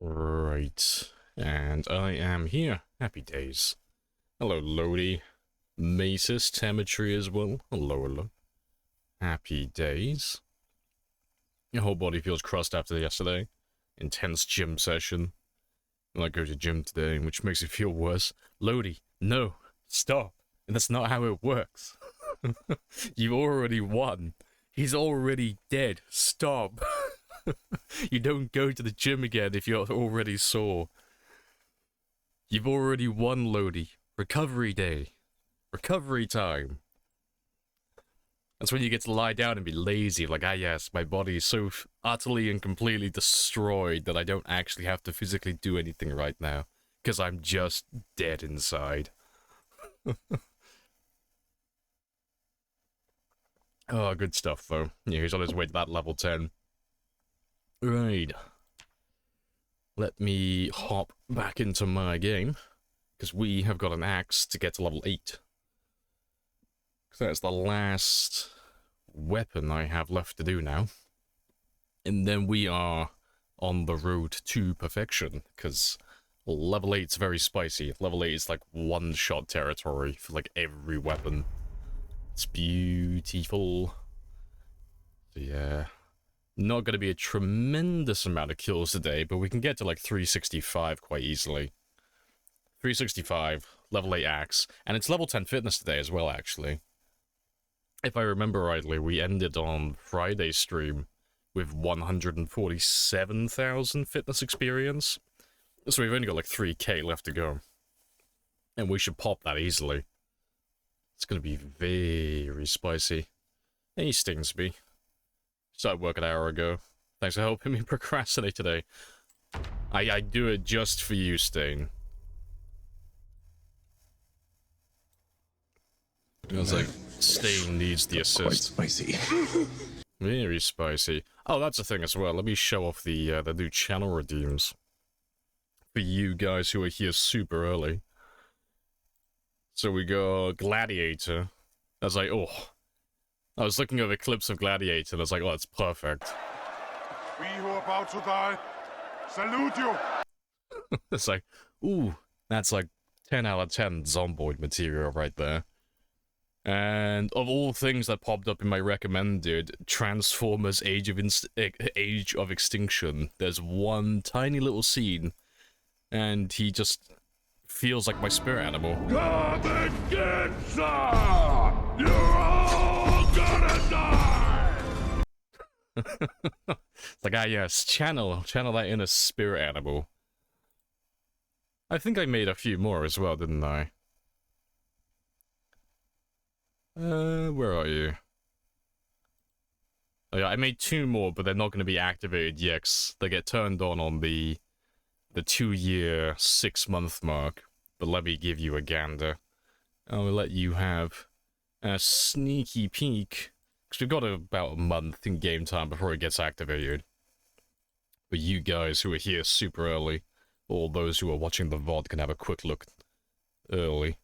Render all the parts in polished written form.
Right. And I am here. Happy days. Hello, Lodi. Masis, Telemetry as well. Hello. Happy days. Your whole body feels crushed after yesterday. Intense gym session. And I go to gym today, which makes it feel worse. Lodi, no. Stop. That's not how it works. You've already won. He's already dead. Stop. You don't go to the gym again if you're already sore. You've already won, Lodi. Recovery day. Recovery time. That's when you get to lie down and be lazy. Like, yes, my body is so utterly and completely destroyed that I don't actually have to physically do anything right now. Because I'm just dead inside. Oh, good stuff, though. Yeah, he's on his way to that level 10. Right. Let me hop back into my game. Because we have got an axe to get to level 8. So that's the last weapon I have left to do now. And then we are on the road to perfection. Because level 8 is very spicy. Level 8 is like one-shot territory for like every weapon. It's beautiful. So yeah. Not going to be a tremendous amount of kills today, but we can get to like 365 quite easily. 365, level 8 axe, and it's level 10 fitness today as well, actually. If I remember rightly, we ended on Friday's stream with 147,000 fitness experience. So we've only got like 3k left to go. And we should pop that easily. It's going to be very spicy. He stings me. Started work an hour ago. Thanks for helping me procrastinate today. I do it just for you, Stain. It was like, Stain needs the assist. Quite spicy. Very spicy. Oh, that's a thing as well. Let me show off the new channel redeems. For you guys who are here super early. So we go Gladiator. I was like, oh. I was looking over clips of Gladiator and I was like, oh, that's perfect. We who are about to die, salute you! It's like, ooh, that's like 10 out of 10 Zomboid material right there. And of all things that popped up in my recommended, Transformers Age of Extinction, there's one tiny little scene, and he just feels like my spirit animal. Come and get some! You're all gonna die! It's like, yes, channel that inner spirit animal. I think I made a few more as well, didn't I? Where are you? Oh yeah, I made 2 more, but they're not going to be activated yet. They get turned on the 2-year, 6-month mark. But let me give you a gander. I'll let you have a sneaky peek. Because we've got about a month in game time before it gets activated. But you guys who are here super early, or those who are watching the VOD can have a quick look early.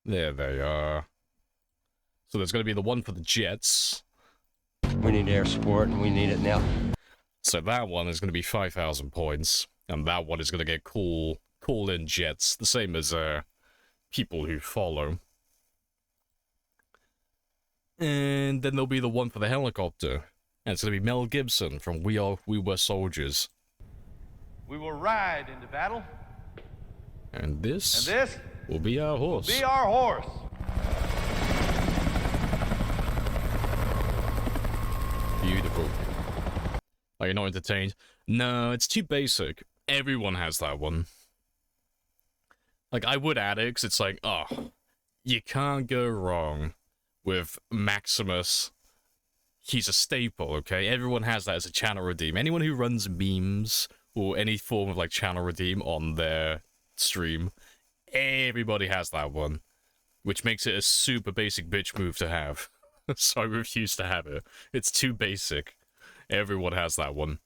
There they are. So there's going to be the one for the jets. We need air support, and we need it now. So that one is going to be 5,000 points. And that one is going to get call-in jets. The same as people who follow. And then there'll be the one for the helicopter. And it's going to be Mel Gibson from We Were Soldiers. We will ride into battle. And this... And this... will be our horse. Be our horse. Beautiful. Are you not entertained? No, it's too basic. Everyone has that one. Like, I would add it, 'cause it's like, oh, you can't go wrong with Maximus. He's a staple, okay? Everyone has that as a channel redeem. Anyone who runs memes or any form of, like, channel redeem on their stream, everybody has that one, which makes it a super basic bitch move to have. So I refuse to have it. It's too basic. Everyone has that one.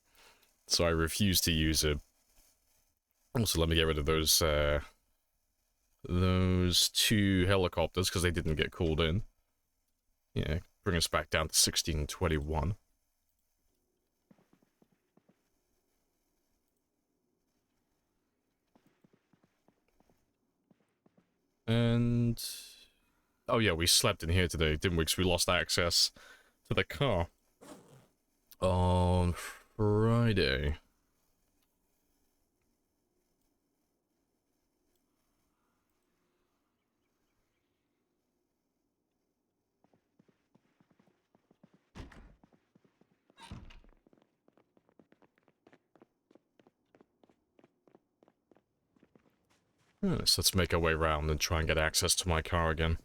So I refuse to use it. Also, let me get rid of those 2 helicopters, because they didn't get called in. Yeah, bring us back down to 1621. And... oh yeah, we slept in here today, didn't we? Because we lost access to the car on Friday. So let's make our way around and try and get access to my car again.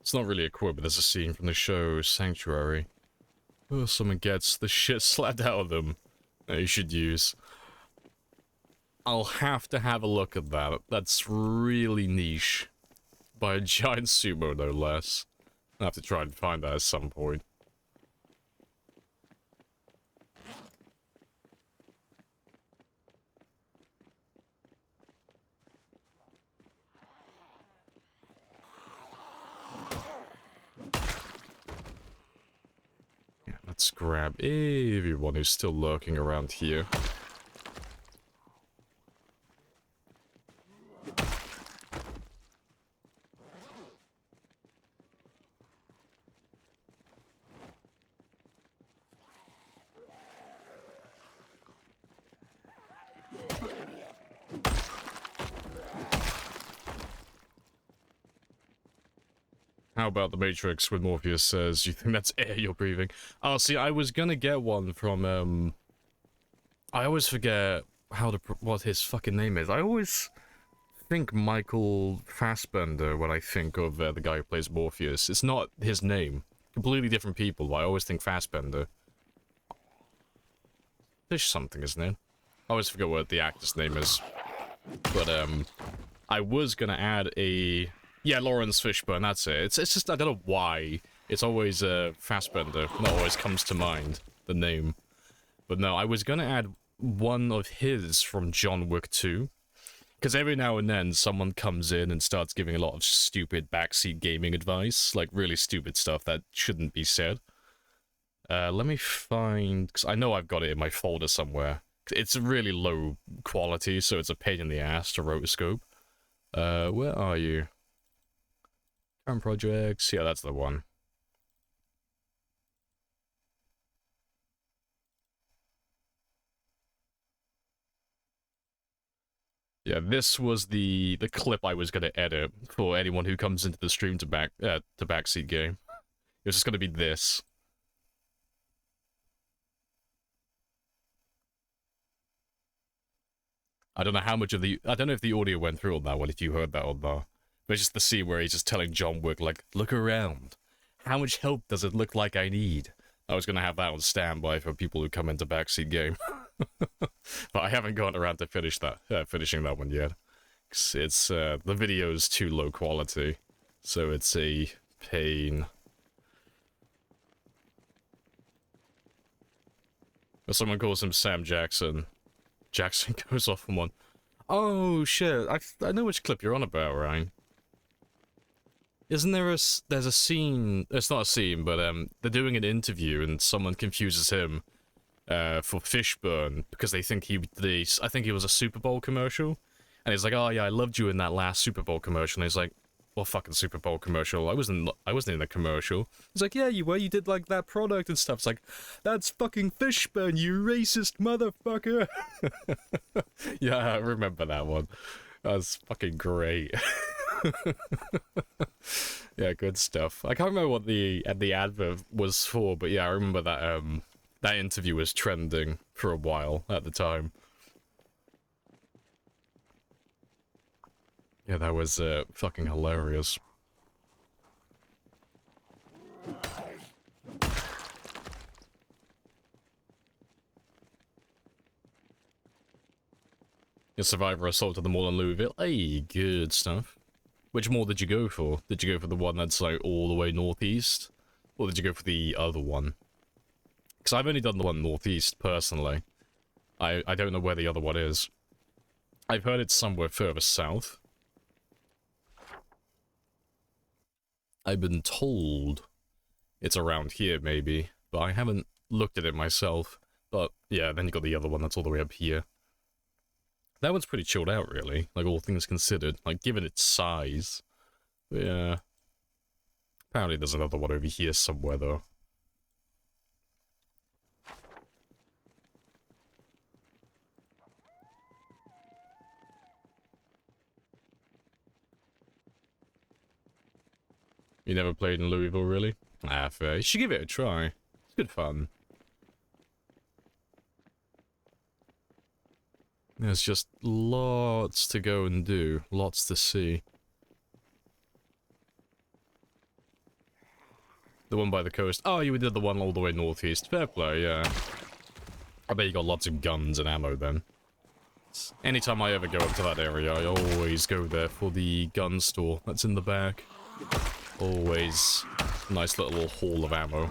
It's not really a quote, but there's a scene from the show Sanctuary. Oh, someone gets the shit slapped out of them. That you should use. I'll have to have a look at that. That's really niche. By a giant sumo, no less. I'll have to try and find that at some point. Let's grab everyone who's still lurking around here. How about the Matrix when Morpheus says, you think that's air you're breathing? Oh, see, I was gonna get one from, I always forget what his fucking name is. I always think Michael Fassbender when I think of the guy who plays Morpheus. It's not his name. Completely different people, but I always think Fassbender. There's something, isn't it? I always forget what the actor's name is. But, I was gonna add a... yeah, Lawrence Fishburne, that's it. It's just, I don't know why. It's always, Fassbender. Not always comes to mind, the name. But no, I was gonna add one of his from John Wick 2. Because every now and then, someone comes in and starts giving a lot of stupid backseat gaming advice. Like, really stupid stuff that shouldn't be said. Let me find... because I know I've got it in my folder somewhere. It's really low quality, so it's a pain in the ass to rotoscope. Where are you? Current projects, yeah, that's the one. Yeah, this was the clip I was gonna edit for anyone who comes into the stream to backseat game. It was just gonna be this. I don't know how much of the... I don't know if the audio went through on that one, if you heard that or not. But it's just the scene where he's just telling John Wick, like, look around. How much help does it look like I need? I was going to have that on standby for people who come into backseat game. But I haven't gotten around to finishing that one yet. It's, the video's too low quality. So it's a pain. But someone calls him Sam Jackson. Jackson goes off on one. Oh, shit. I know which clip you're on about, Ryan. Isn't there there's a scene, it's not a scene, but they're doing an interview and someone confuses him for Fishburne because they think I think he was a Super Bowl commercial. And he's like, oh yeah, I loved you in that last Super Bowl commercial. And he's like, what fucking Super Bowl commercial? I wasn't in the commercial. He's like, yeah, you were, you did like that product and stuff. It's like, that's fucking Fishburne, you racist motherfucker. Yeah, I remember that one. That was fucking great. Yeah, good stuff. I can't remember what the advert was for, but yeah, I remember that that interview was trending for a while at the time. Yeah, that was fucking hilarious. Your Survivor assaulted the mall in Louisville. Hey, good stuff. Which mall did you go for? Did you go for the one that's like all the way northeast? Or did you go for the other one? Because I've only done the one northeast, personally. I don't know where the other one is. I've heard it's somewhere further south. I've been told it's around here, maybe, but I haven't looked at it myself. But, yeah, then you got the other one that's all the way up here. That one's pretty chilled out, really, like, all things considered. Like, given its size. But, yeah. Apparently there's another one over here somewhere, though. You never played in Louisville, really? Ah, fair. You should give it a try. It's good fun. There's just lots to go and do. Lots to see. The one by the coast. Oh, you did the one all the way northeast. Fair play, yeah. I bet you got lots of guns and ammo then. Anytime I ever go up to that area, I always go there for the gun store that's in the back. Always nice little haul of ammo.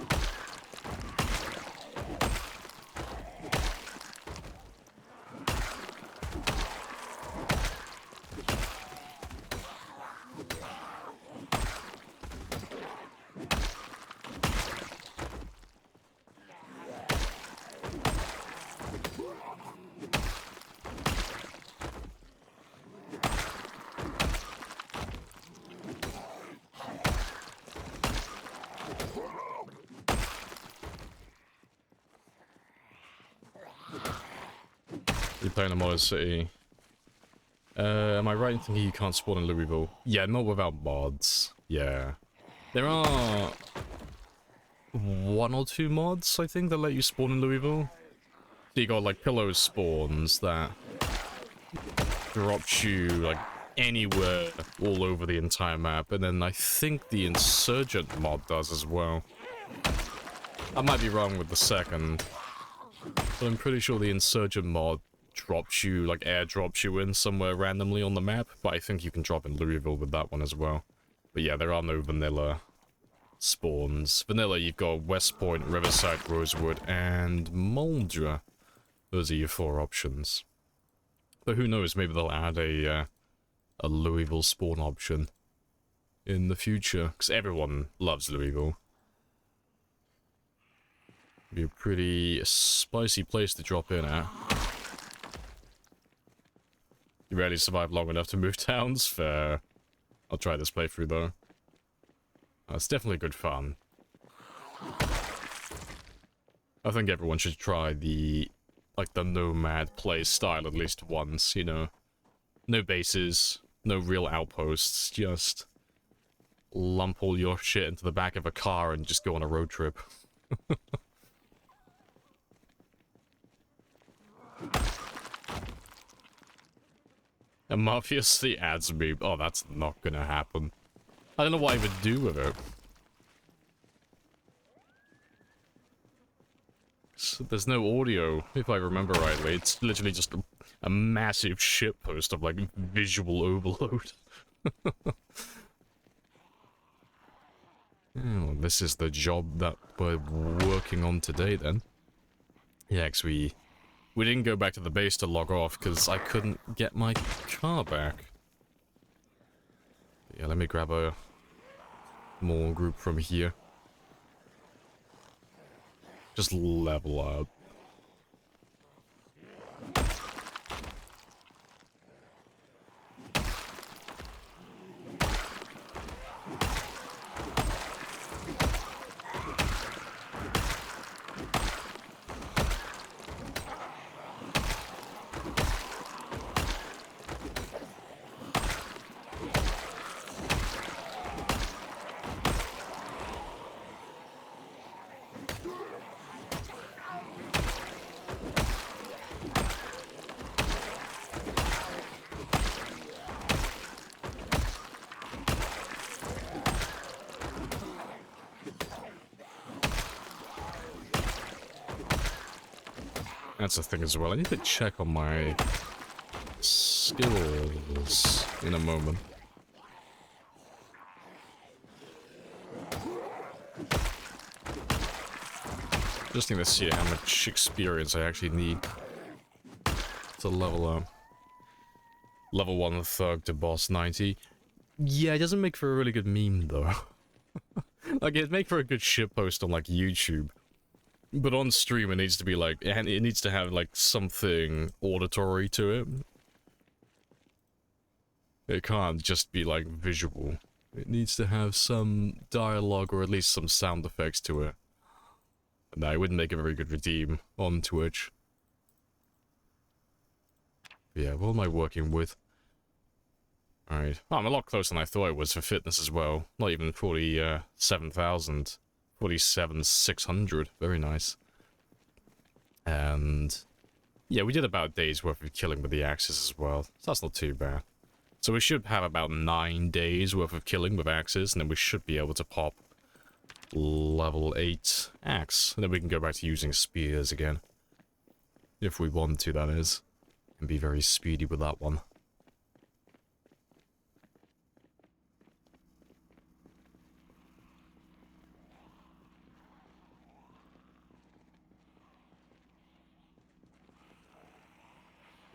You're playing a Motor City. Am I right in thinking you can't spawn in Louisville? Yeah, not without mods. Yeah. There are 1 or 2 mods, I think, that let you spawn in Louisville. So you got, like, pillow spawns that drops you, like, anywhere all over the entire map. And then I think the Insurgent mod does as well. I might be wrong with the second. But I'm pretty sure the Insurgent mod drops you, like, airdrops you in somewhere randomly on the map, but I think you can drop in Louisville with that one as well. But yeah, there are no vanilla spawns. Vanilla, you've got West Point, Riverside, Rosewood, and Muldra. Those are your 4 options. But who knows, maybe they'll add a Louisville spawn option in the future, because everyone loves Louisville. Be a pretty spicy place to drop in at. You rarely survive long enough to move towns? Fair. I'll try this playthrough, though. It's definitely good fun. I think everyone should try the, like, the Nomad play style at least once, you know? No bases, no real outposts, just lump all your shit into the back of a car and just go on a road trip. And Mafiously adds me. Oh, that's not gonna happen. I don't know what I would do with it. So there's no audio, if I remember rightly. It's literally just a massive shitpost of, like, visual overload. Oh, this is the job that we're working on today, then. Yeah, 'cause we didn't go back to the base to log off because I couldn't get my car back. Yeah, let me grab a more group from here. Just level up. That's the thing as well. I need to check on my skills in a moment. Just need to see how much experience I actually need to level up. Level 1 thug to boss 90. Yeah, it doesn't make for a really good meme though. Like, it'd make for a good shitpost on, like, YouTube. But on stream, it needs to be, like, and it needs to have, like, something auditory to it. It can't just be, like, visual. It needs to have some dialogue or at least some sound effects to it. No, it wouldn't make a very good redeem on Twitch. But yeah, what am I working with? Alright. Oh, I'm a lot closer than I thought I was for fitness as well. Not even 47,000. 47,600. Very nice. And yeah, we did about a day's worth of killing with the axes as well. So that's not too bad. So we should have about 9 days worth of killing with axes, and then we should be able to pop level 8 axe. And then we can go back to using spears again. If we want to, that is. And be very speedy with that one.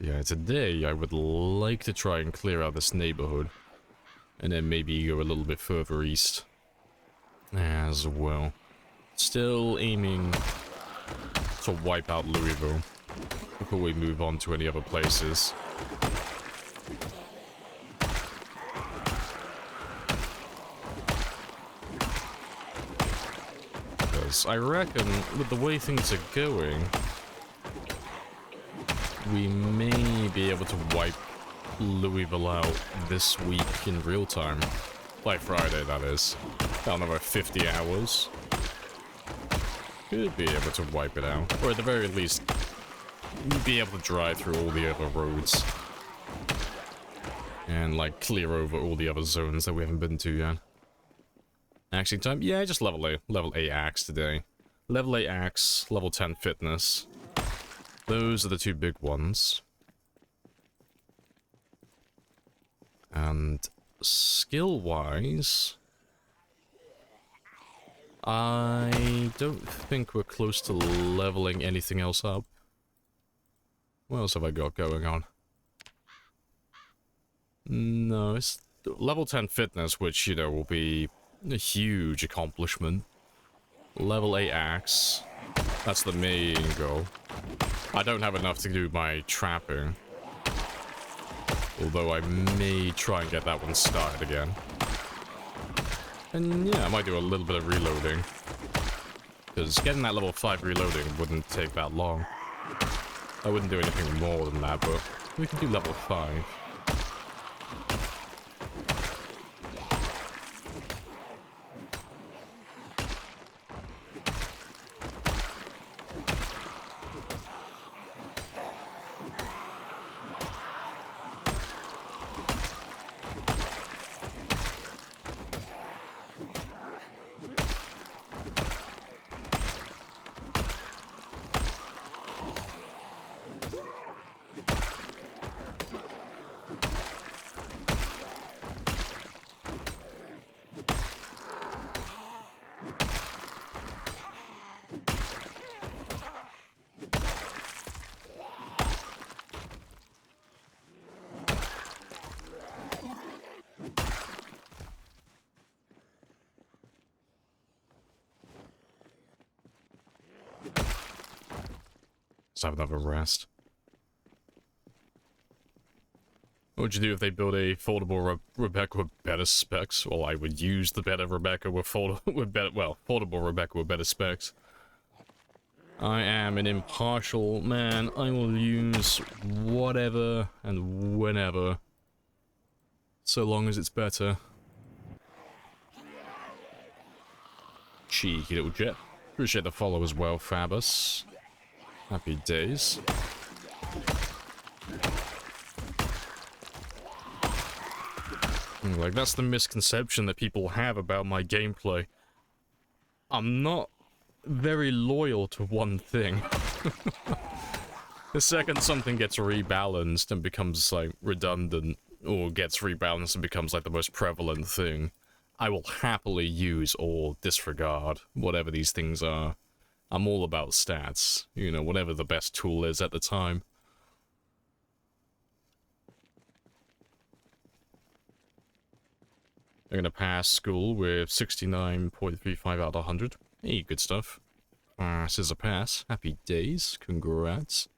Yeah, today I would like to try and clear out this neighborhood. And then maybe go a little bit further east as well. Still aiming to wipe out Louisville before we move on to any other places. Because I reckon with the way things are going, we may be able to wipe Louisville out this week in real time. By Friday, that is. About another 50 hours. Could be able to wipe it out. Or at the very least, be able to drive through all the other roads. And, like, clear over all the other zones that we haven't been to yet. Actually, time? Yeah, just level 8 axe today. Level 8 axe, level 10 fitness. Those are the two big ones. And skill-wise, I don't think we're close to leveling anything else up. What else have I got going on? No, it's level 10 fitness, which, you know, will be a huge accomplishment. Level 8 axe. That's the main goal. I don't have enough to do my trapping. Although I may try and get that one started again. And yeah, I might do a little bit of reloading. Because getting that level 5 reloading wouldn't take that long. I wouldn't do anything more than that, but we can do level 5. Let's have another rest. What would you do if they build a foldable Rebecca with better specs? Well, I would use the better Rebecca with foldable Rebecca with better specs. I am an impartial man. I will use whatever and whenever. So long as it's better. Cheeky little jet. Appreciate the follow as well, Fabus. Happy days. Like, that's the misconception that people have about my gameplay. I'm not very loyal to one thing. The second something gets rebalanced and becomes, like, redundant, or gets rebalanced and becomes, like, the most prevalent thing, I will happily use or disregard whatever these things are. I'm all about stats, you know, whatever the best tool is at the time. I'm gonna pass school with 69.35 out of 100. Hey, good stuff. This is a pass. Happy days. Congrats.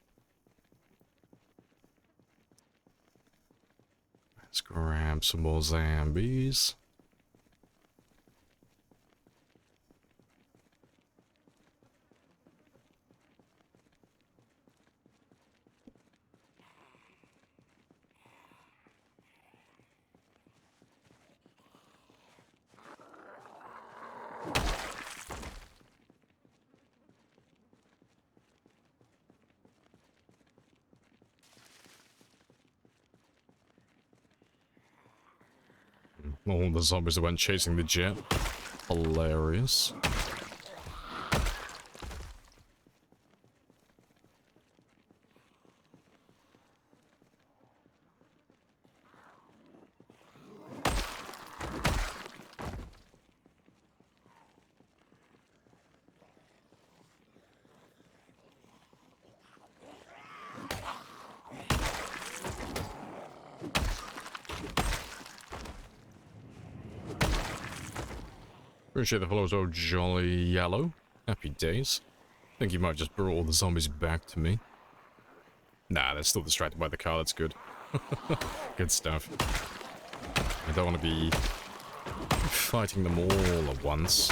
Let's grab some more zombies. All the zombies that went chasing the jet. Hilarious. Appreciate the follows, oh jolly yellow. Happy days. Think you might just brought all the zombies back to me. Nah, they're still distracted by the car, that's good. Good stuff. I don't want to be fighting them all at once.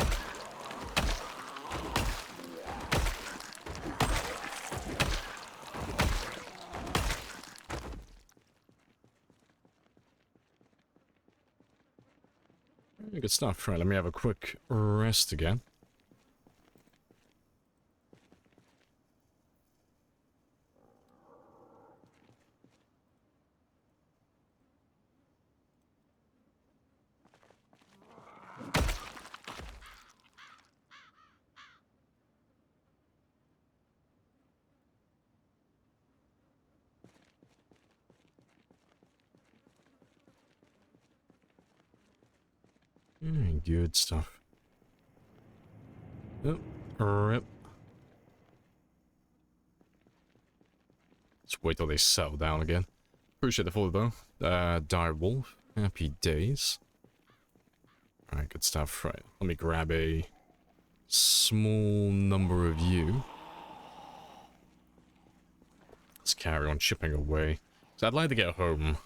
Good stuff. Right, let me have a quick rest again. Good stuff. Oh, rip. Let's wait till they settle down again. Appreciate the follow though. Dire Wolf. Happy days. Alright, good stuff. Right, let me grab a small number of you. Let's carry on chipping away. So I'd like to get home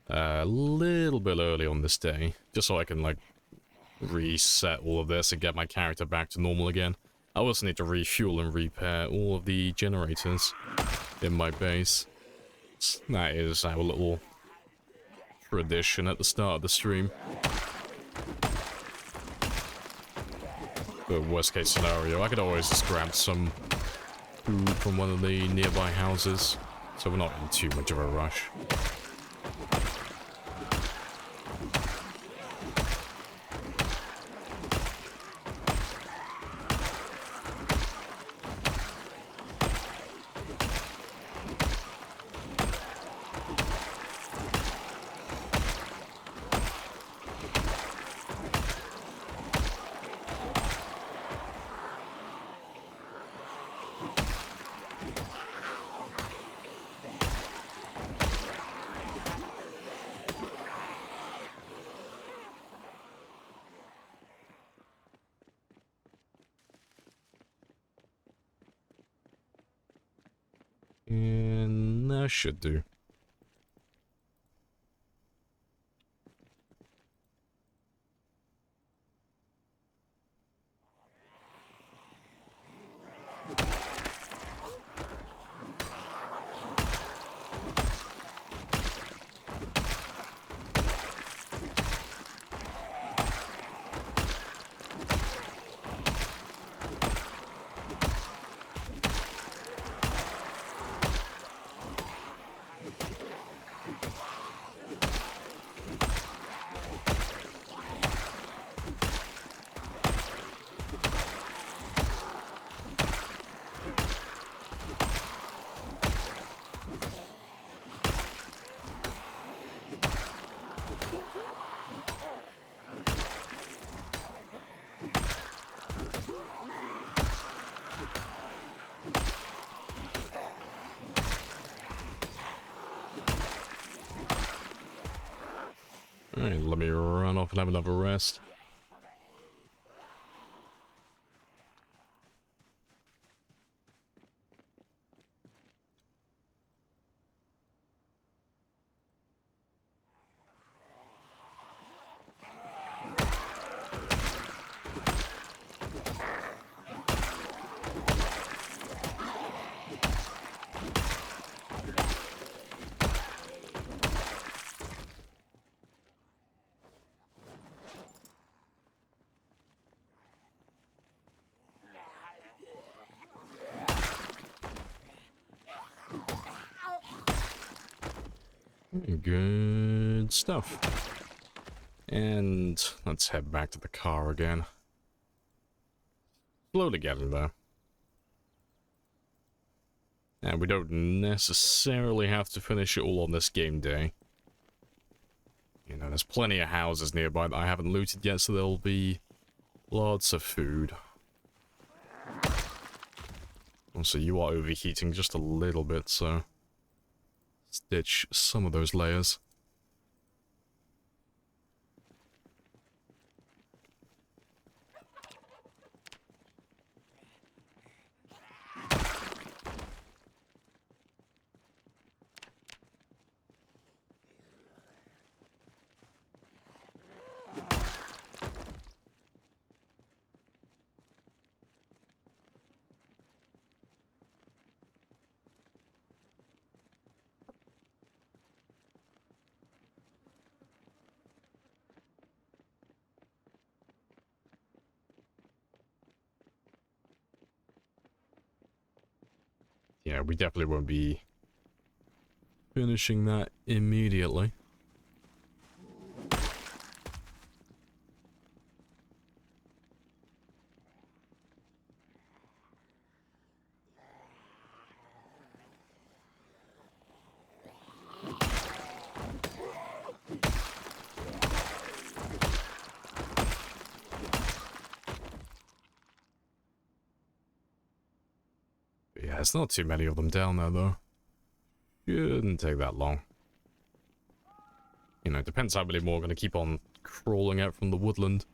a little bit early on this day, just so I can, like, reset all of this and get my character back to normal again. I also need to refuel and repair all of the generators in my base. That is our little tradition at the start of the stream. The worst case scenario, I could always just grab some food from one of the nearby houses, so we're not in too much of a rush. And that should do. Alright, let me run off and have another rest. Good stuff. And let's head back to the car again. Slowly getting there. And we don't necessarily have to finish it all on this game day. You know, there's plenty of houses nearby that I haven't looted yet, so there'll be lots of food. Also, you are overheating just a little bit, so let's ditch some of those layers. Yeah, we definitely won't be finishing that immediately. Yeah, it's not too many of them down there, though. Shouldn't take that long. You know, it depends how many more are going to keep on crawling out from the woodland.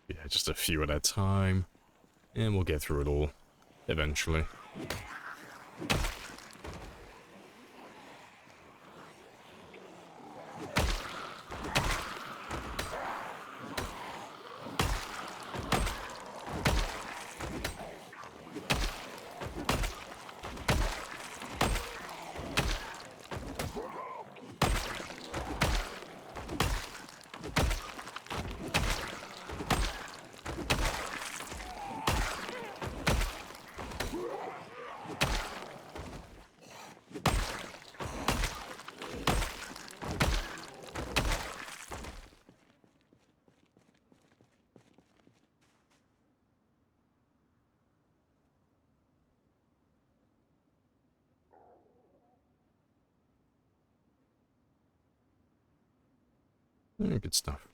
Yeah, just a few at a time. And we'll get through it all, eventually. Yeah, good stuff.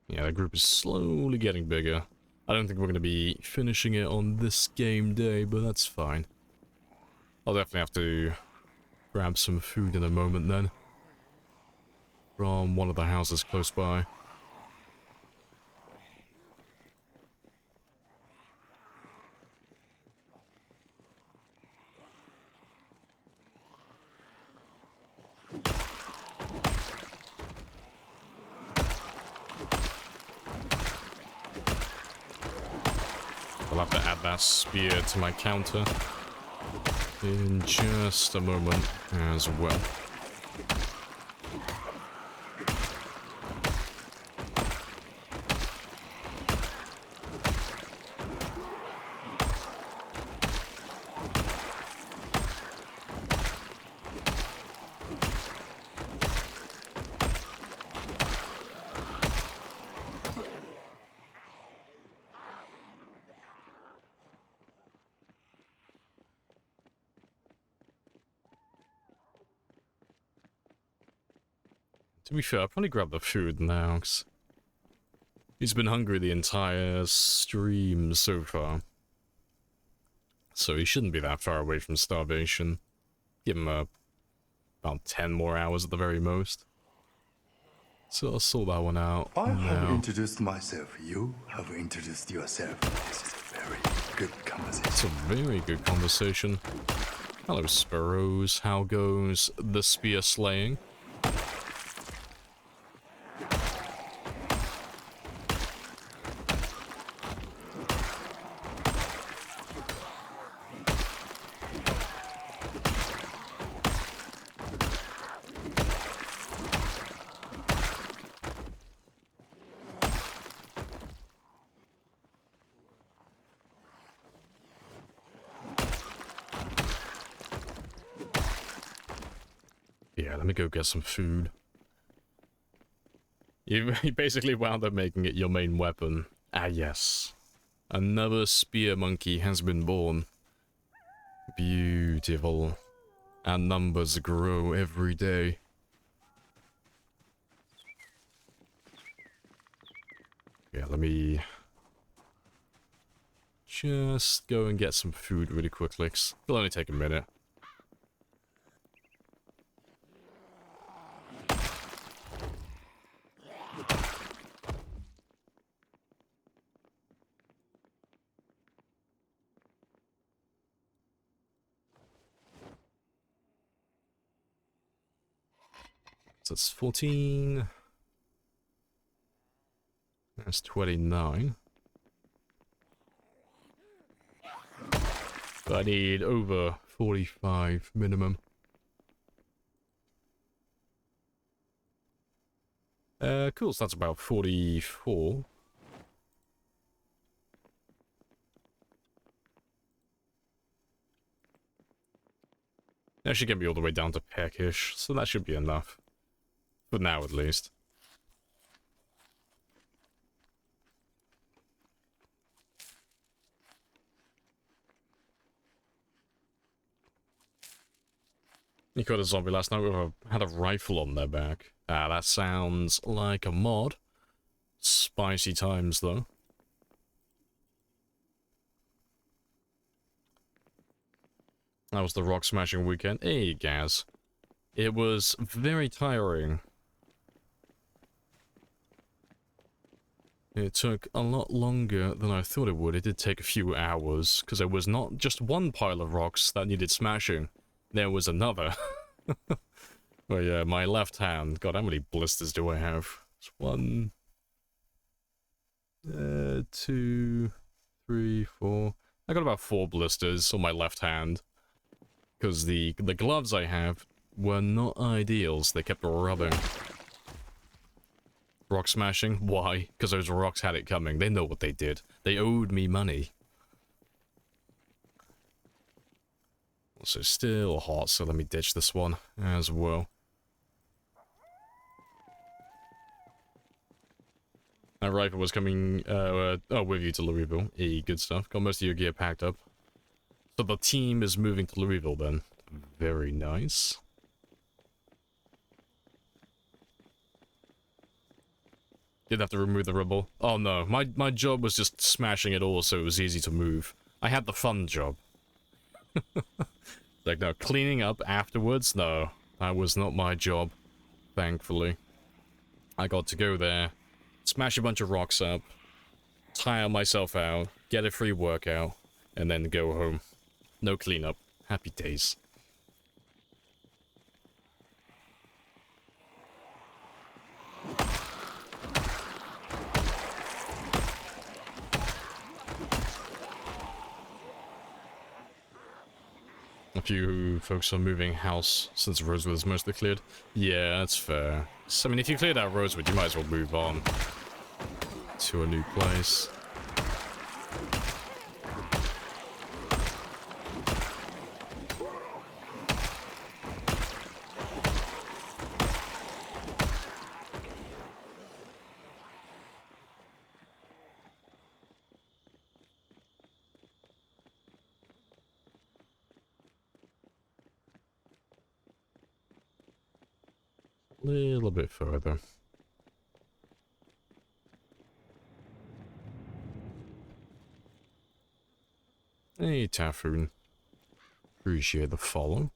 Yeah, the group is slowly getting bigger. I don't think we're going to be finishing it on this game day, but that's fine. I'll definitely have to grab some food in a moment then. From one of the houses close by. I'll have to add that spear to my counter in just a moment as well. To be fair, I'll probably grab the food now, 'cause he's been hungry the entire stream so far. So he shouldn't be that far away from starvation. Give him about 10 more hours at the very most. So I'll sort that one out I have now. introduced myself. You have introduced yourself. This is a very good conversation. It's a very good conversation. Hello, sparrows. How goes the spear slaying? Yeah, let me go get some food. You basically wound up making it your main weapon. Ah, yes. Another spear monkey has been born. Beautiful. Our numbers grow every day. Yeah, let me just go and get some food really quickly. It'll only take a minute. So that's 14. That's 29. But I need over 45 minimum. Cool, so that's about 44. That should get me all the way down to peckish, so that should be enough. For now, at least. You caught a zombie last night with had a rifle on their back. Ah, that sounds like a mod. Spicy times, though. That was the rock smashing weekend. Hey, Gaz. It was very tiring. It took a lot longer than I thought it would. It did take a few hours, because there was not just one pile of rocks that needed smashing. There was another. But yeah, my left hand. God, how many blisters do I have? It's 1, 2, 3, 4. I got about 4 blisters on my left hand. Because the gloves I have were not ideals. They kept rubbing. Rock smashing? Why? Because those rocks had it coming. They know what they did. They owed me money. Also still hot, so let me ditch this one as well. That rifle was coming with you to Louisville. Hey, good stuff. Got most of your gear packed up. So the team is moving to Louisville then. Very nice. Did have to remove the rubble. Oh no, my job was just smashing it all so it was easy to move. I had the fun job. Like, no, cleaning up afterwards? No, that was not my job, thankfully. I got to go there, smash a bunch of rocks up, tire myself out, get a free workout, and then go home. No cleanup. Happy days. A few folks are moving house since Rosewood is mostly cleared. Yeah, that's fair. So, I mean, if you cleared out Rosewood, you might as well move on to a new place. A little bit further. Hey, Typhoon. Appreciate the follow.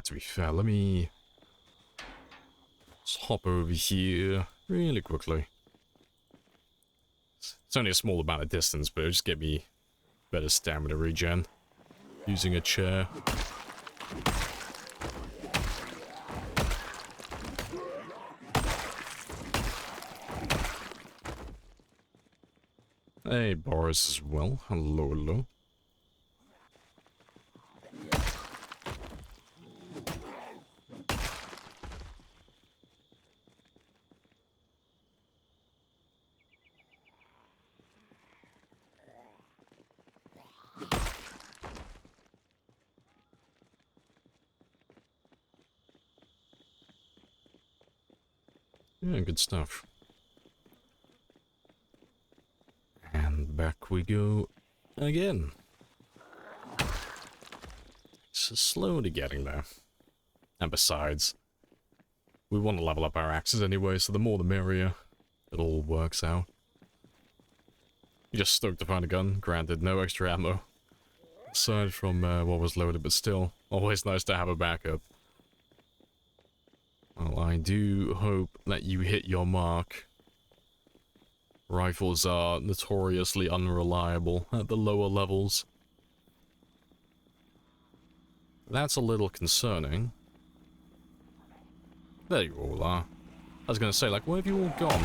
To be fair, let me just hop over here really quickly. It's only a small amount of distance, but it'll just get me better stamina regen using a chair. Hey, Boris as well. Hello, hello. Yeah, good stuff. And back we go again. It's slowly getting there. And besides, we want to level up our axes anyway, so the more the merrier. It all works out. Just stoked to find a gun. Granted, no extra ammo. Aside from what was loaded, but still, always nice to have a backup. Well, I do hope that you hit your mark. Rifles are notoriously unreliable at the lower levels. That's a little concerning. There you all are. I was gonna say, like, where have you all gone?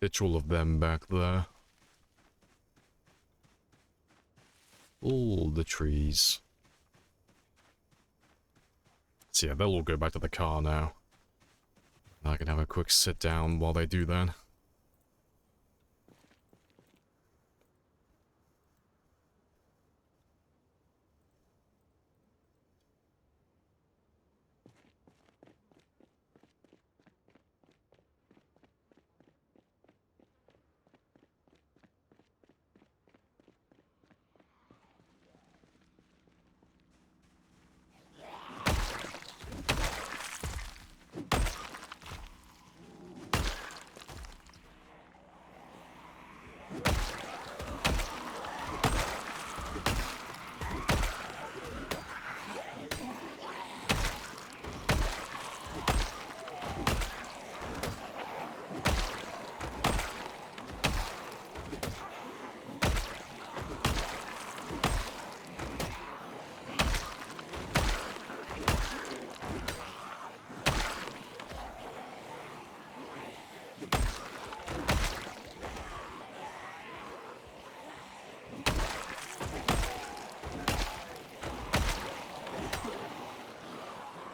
Ditch all of them back there. All the trees. So yeah, they'll all go back to the car now. I can have a quick sit down while they do that.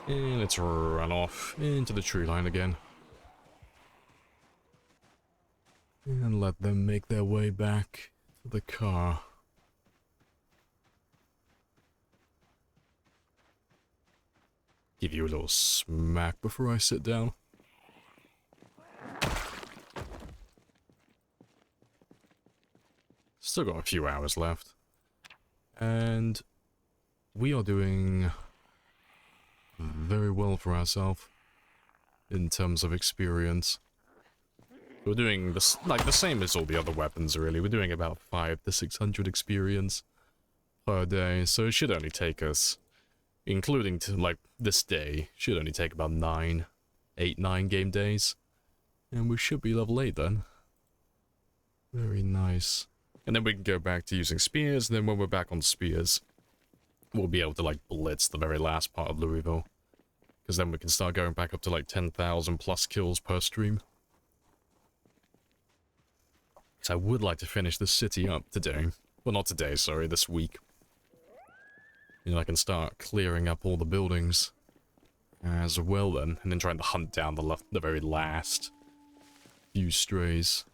And let's run off into the tree line again. And let them make their way back to the car. Give you a little smack before I sit down. Still got a few hours left. And we are doing very well for ourselves in terms of experience. We're doing this like the same as all the other weapons, really. We're doing about 500 to 600 experience per day, so it should only take us, including to like this day, should only take about 9 game days, and we should be level 8 then. Very nice. And then we can go back to using spears, and then when we're back on spears, we'll be able to like blitz the very last part of Louisville, because then we can start going back up to like 10,000 plus kills per stream. So I would like to finish the city up today. Well, not today, sorry, this week. You know, I can start clearing up all the buildings as well then, and then trying to hunt down the very last few strays.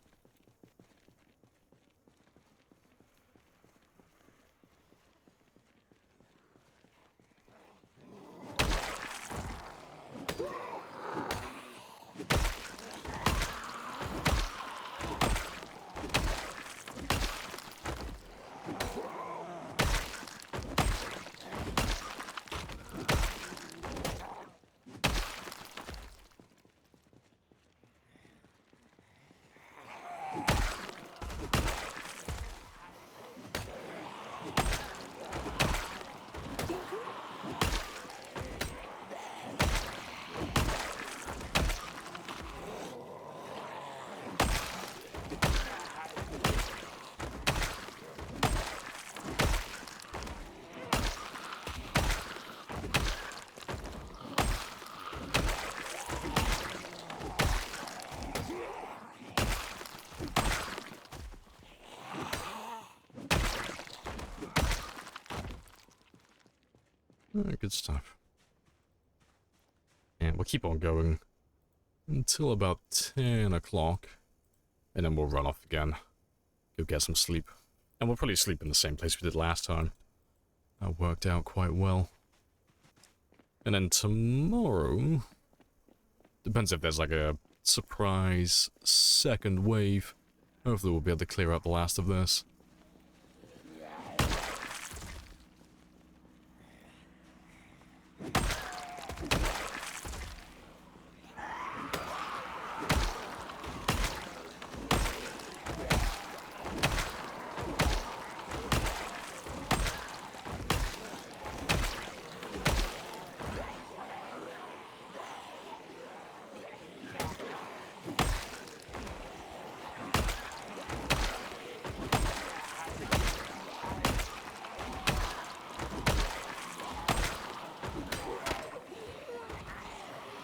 Alright, good stuff. And we'll keep on going until about 10 o'clock, and then we'll run off again. Go get some sleep. And we'll probably sleep in the same place we did last time. That worked out quite well. And then tomorrow, depends if there's like a surprise second wave. Hopefully we'll be able to clear out the last of this.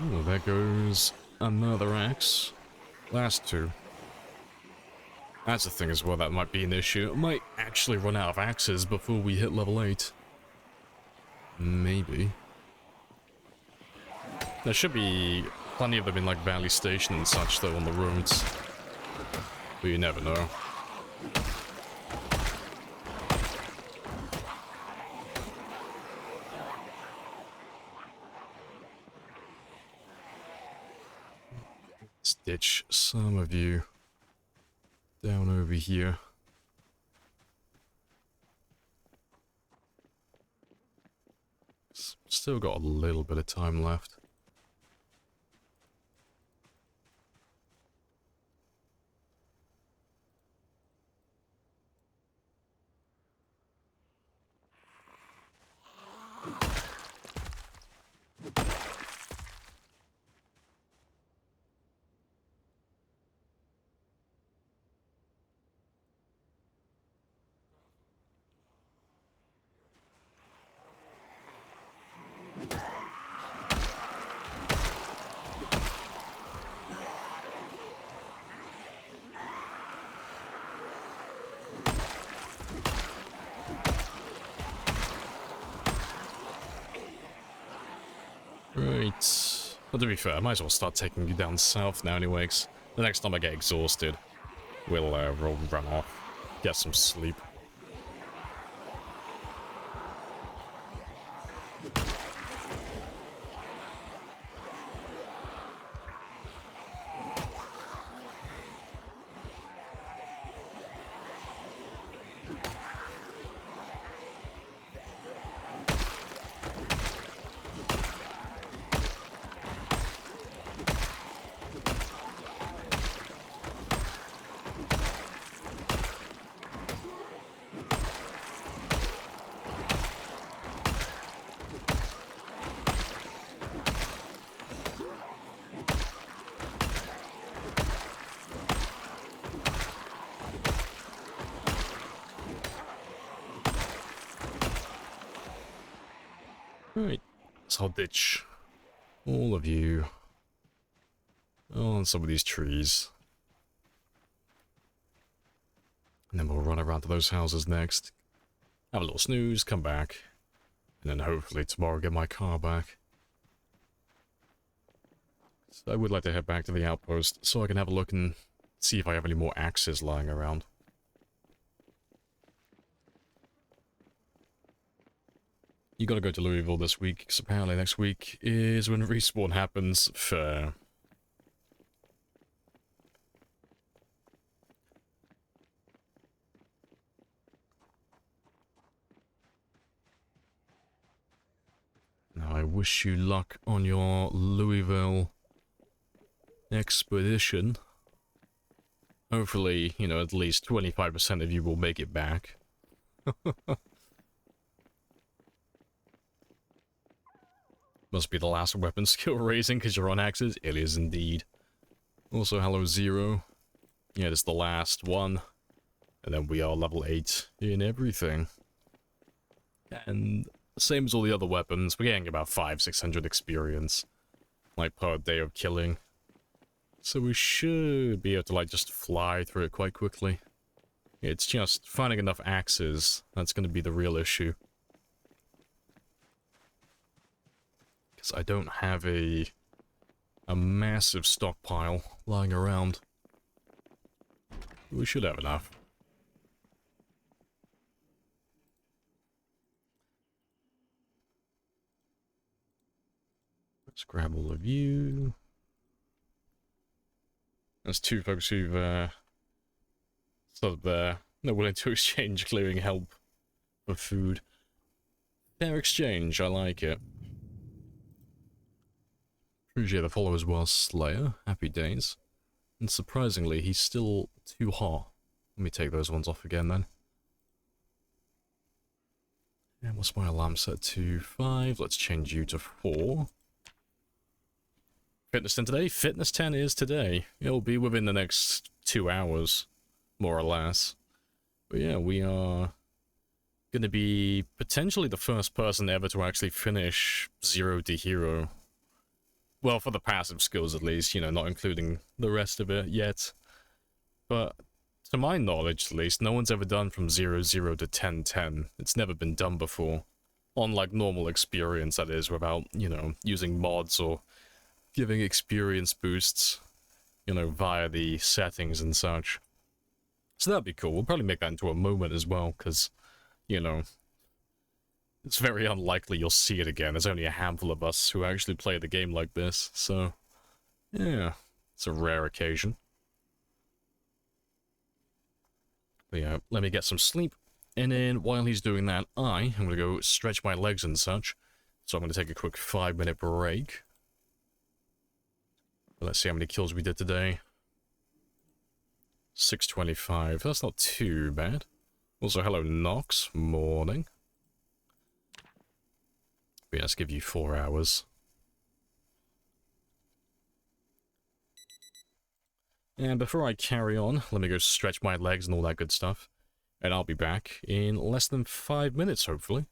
Oh, there goes another axe. Last two. That's the thing as well, that might be an issue. I might actually run out of axes before we hit level 8. Maybe. There should be plenty of them in like Valley Station and such though on the roads. But you never know. Let's ditch some of you down over here. Still got a little bit of time left. Right. Well, to be fair, I might as well start taking you down south now anyway, 'cause the next time I get exhausted, we'll run off, get some sleep. Right, so I'll ditch all of you on some of these trees. And then we'll run around to those houses next. Have a little snooze, come back. And then hopefully tomorrow get my car back. So I would like to head back to the outpost so I can have a look and see if I have any more axes lying around. You gotta go to Louisville this week, because apparently next week is when respawn happens. Fair. Now I wish you luck on your Louisville expedition. Hopefully, you know, at least 25% of you will make it back. Must be the last weapon skill raising because you're on axes. It is indeed. Also, hello Zero. Yeah, this is the last one. And then we are level 8 in everything. And same as all the other weapons, we're getting about 500-600 experience. Like per day of killing. So we should be able to like just fly through it quite quickly. It's just finding enough axes that's going to be the real issue. Because I don't have a massive stockpile lying around. We should have enough. Let's grab all of you. There's two folks who've stood there. They're willing to exchange clearing help for food. Fair exchange, I like it. Appreciate the follow as well, Slayer. Happy days. And surprisingly, he's still too hot. Let me take those ones off again then. And what's my alarm set to? 5. Let's change you to 4. Fitness 10 today? Fitness 10 is today. It'll be within the next 2 hours, more or less. But yeah, we are going to be potentially the first person ever to actually finish 0 to hero. Well, for the passive skills at least, you know, not including the rest of it yet. But to my knowledge at least, no one's ever done from 0 to 10. It's never been done before. On like normal experience, that is, without, you know, using mods or giving experience boosts, you know, via the settings and such. So that'd be cool. We'll probably make that into a moment as well, because, you know, it's very unlikely you'll see it again. There's only a handful of us who actually play the game like this, so yeah, it's a rare occasion. But yeah, let me get some sleep, and then while he's doing that, I'm going to go stretch my legs and such. So I'm going to take a quick 5-minute break. Let's see how many kills we did today. 625. That's not too bad. Also, hello, Nox. Morning. Yeah, let's give you 4 hours. And before I carry on, let me go stretch my legs and all that good stuff. And I'll be back in less than 5 minutes, hopefully.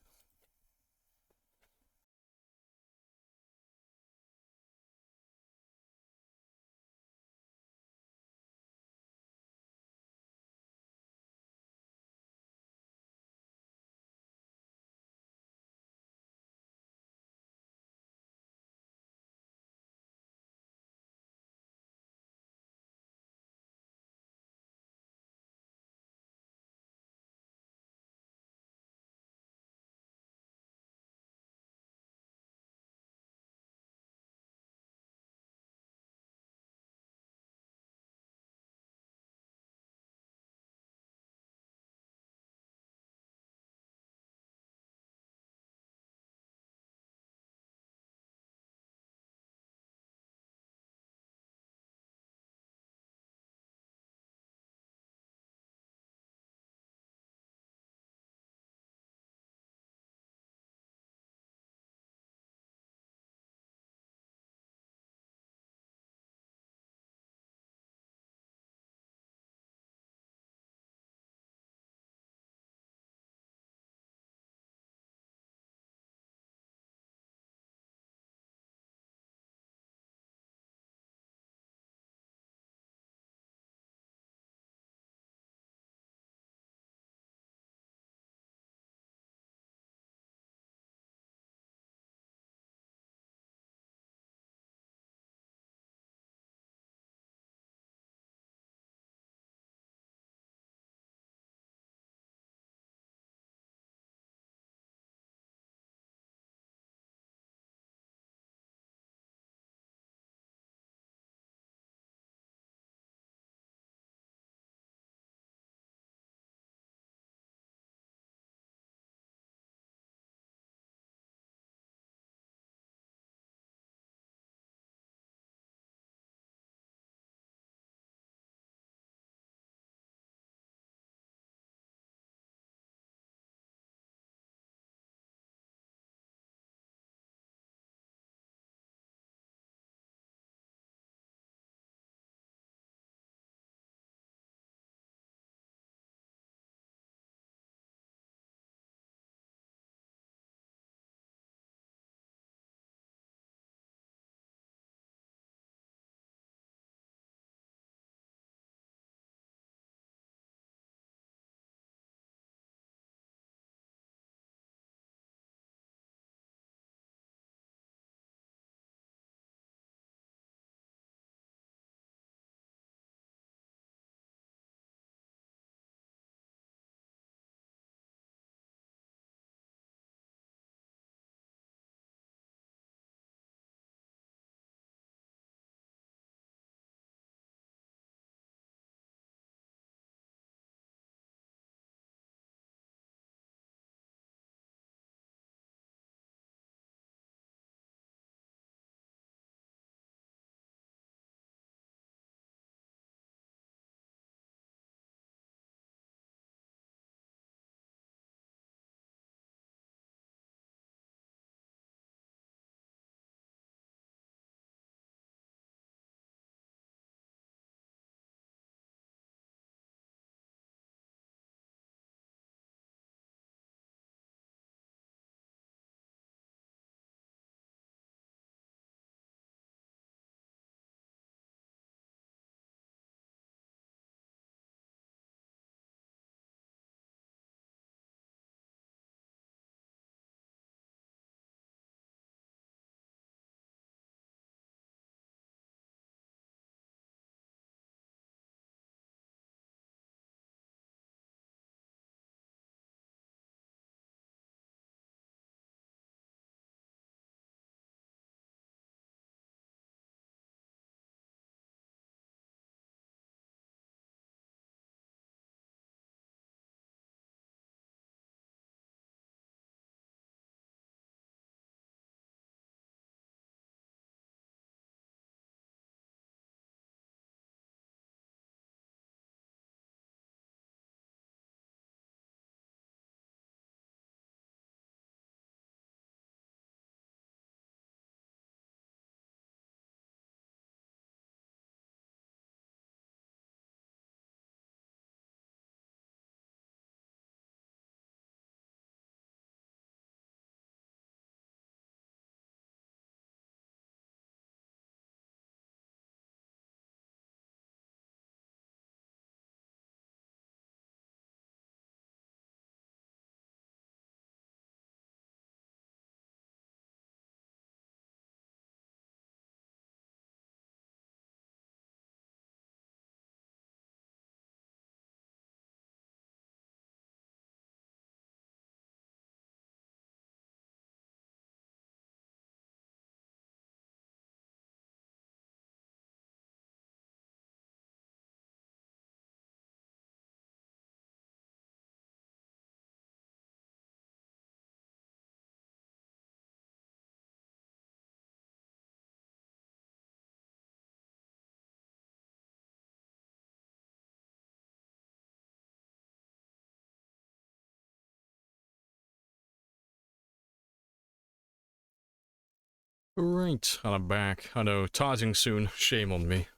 Right, and I'm back. I know, tarting soon. Shame on me.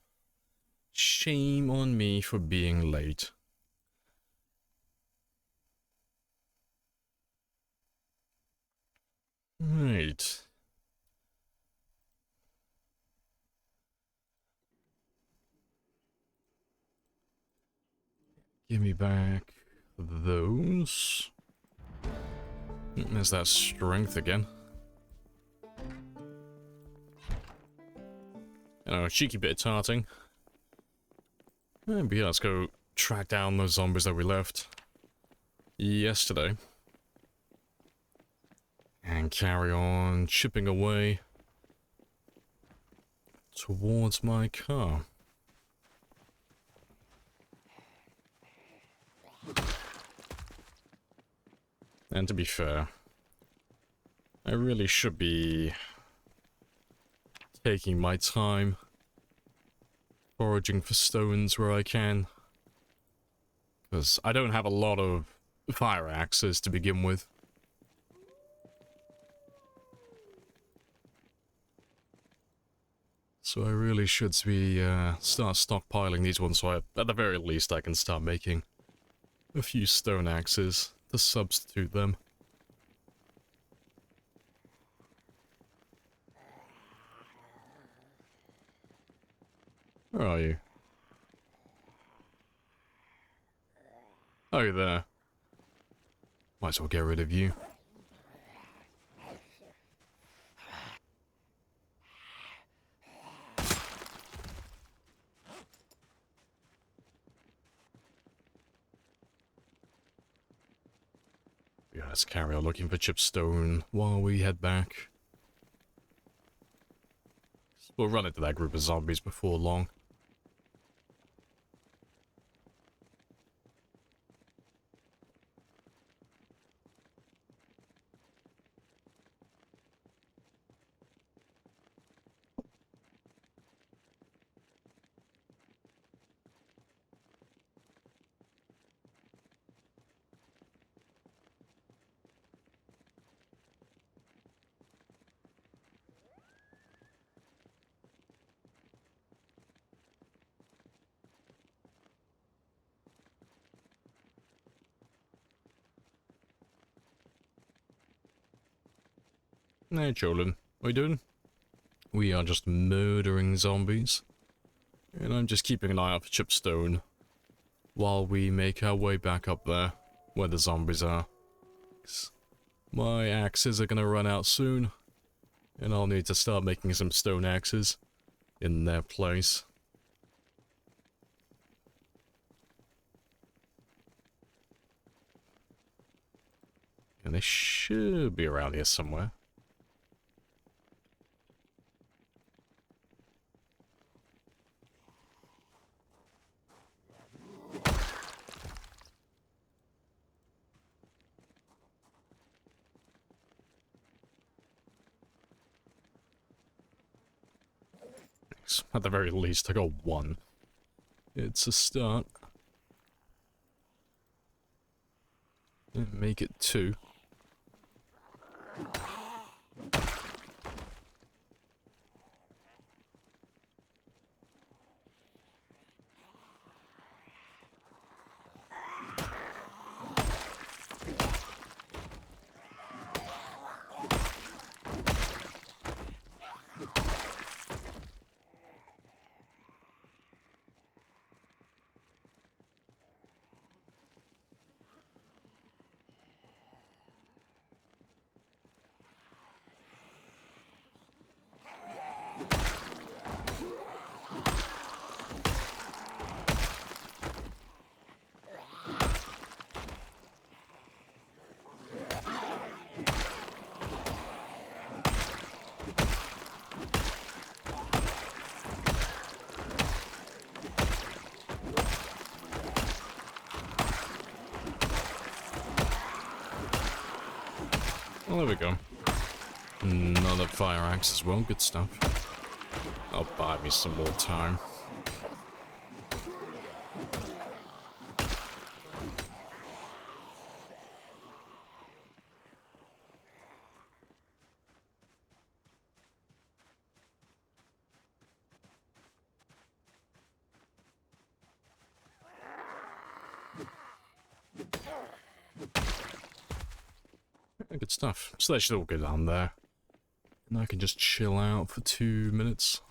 Shame on me for being late. Right. Give me back those. There's that strength again. A cheeky bit of tarting. But yeah, let's go track down those zombies that we left yesterday. And carry on chipping away towards my car. And to be fair, I really should be taking my time foraging for stones where I can. Because I don't have a lot of fire axes to begin with. So I really should be start stockpiling these ones so at the very least I can start making a few stone axes to substitute them. Where are you? Oh, you're there. Might as well get rid of you. Yeah, let's carry on looking for chipstone while we head back. We'll run into that group of zombies before long. Hey, Jolin. What are you doing? We are just murdering zombies. And I'm just keeping an eye out for chipstone while we make our way back up there, where the zombies are. My axes are gonna run out soon, and I'll need to start making some stone axes in their place. And they should be around here somewhere. At the very least, I got one. It's a start. Make it two. Well, there we go. Another fire axe as well, good stuff. I'll buy me some more time. Good stuff. So they should all go down there. And I can just chill out for 2 minutes.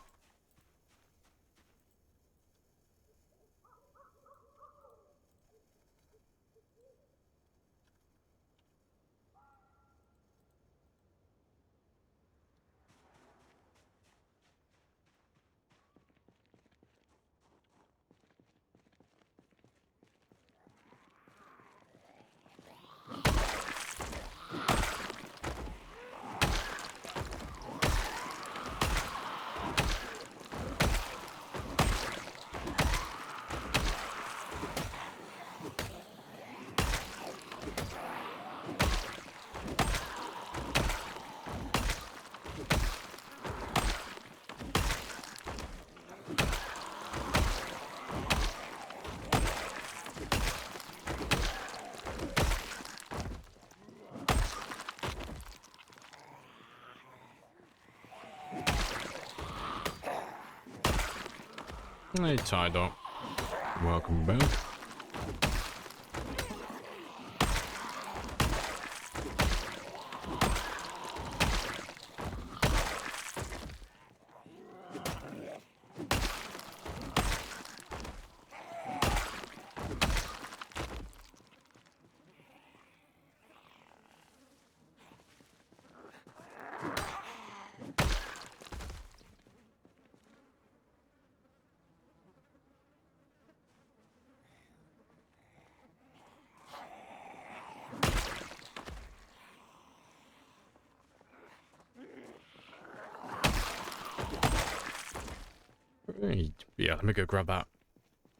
Hey, Tie Dog. Welcome back. Right. Yeah, let me go grab that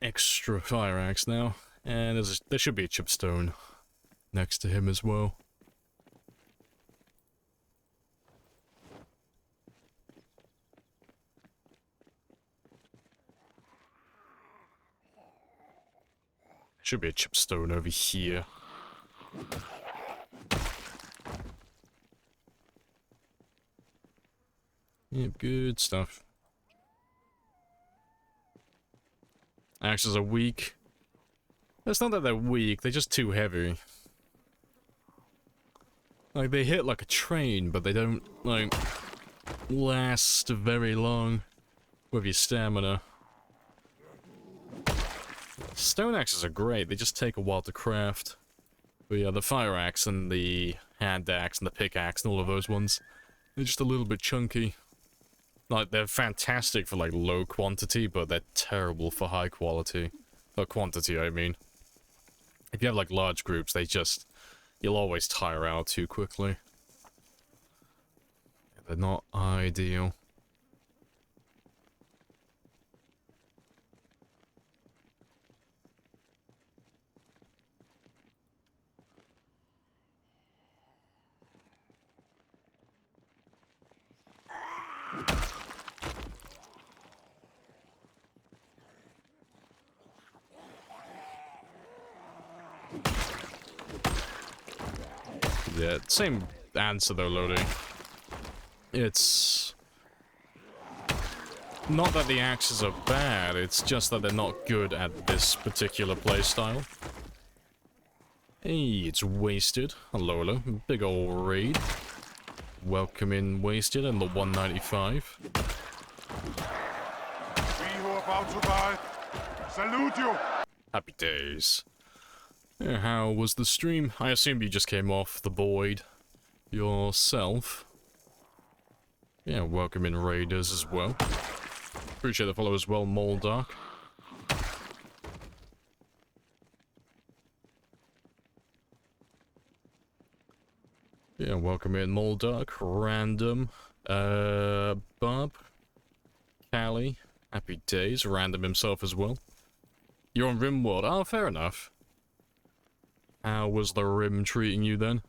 extra fire axe now. And there should be a chipstone next to him as well. Should be a chipstone over here. Yep, good stuff. Axes are weak. It's not that they're weak, they're just too heavy. Like, they hit like a train, but they don't, like, last very long with your stamina. Stone axes are great, they just take a while to craft. But yeah, the fire axe and the hand axe and the pickaxe and all of those ones, they're just a little bit chunky. Like, they're fantastic for, like, low quantity, but they're terrible for high quality. Quantity, I mean. If you have, like, large groups, you'll always tire out too quickly. They're not ideal. Yeah, same answer though, Lodi. It's not that the axes are bad, it's just that they're not good at this particular playstyle. Hey, it's Wasted. Hello, hello. Big ol' raid. Welcome in, Wasted, and the 195. We who are about to die, salute you! Happy days. Yeah, how was the stream? I assume you just came off the void yourself. Yeah, welcome in raiders as well. Appreciate the follow as well, Moldark. Yeah, welcome in Moldark, Random, Bob, Callie, happy days, Random himself as well. You're on RimWorld, oh, fair enough. How was the Rim treating you then?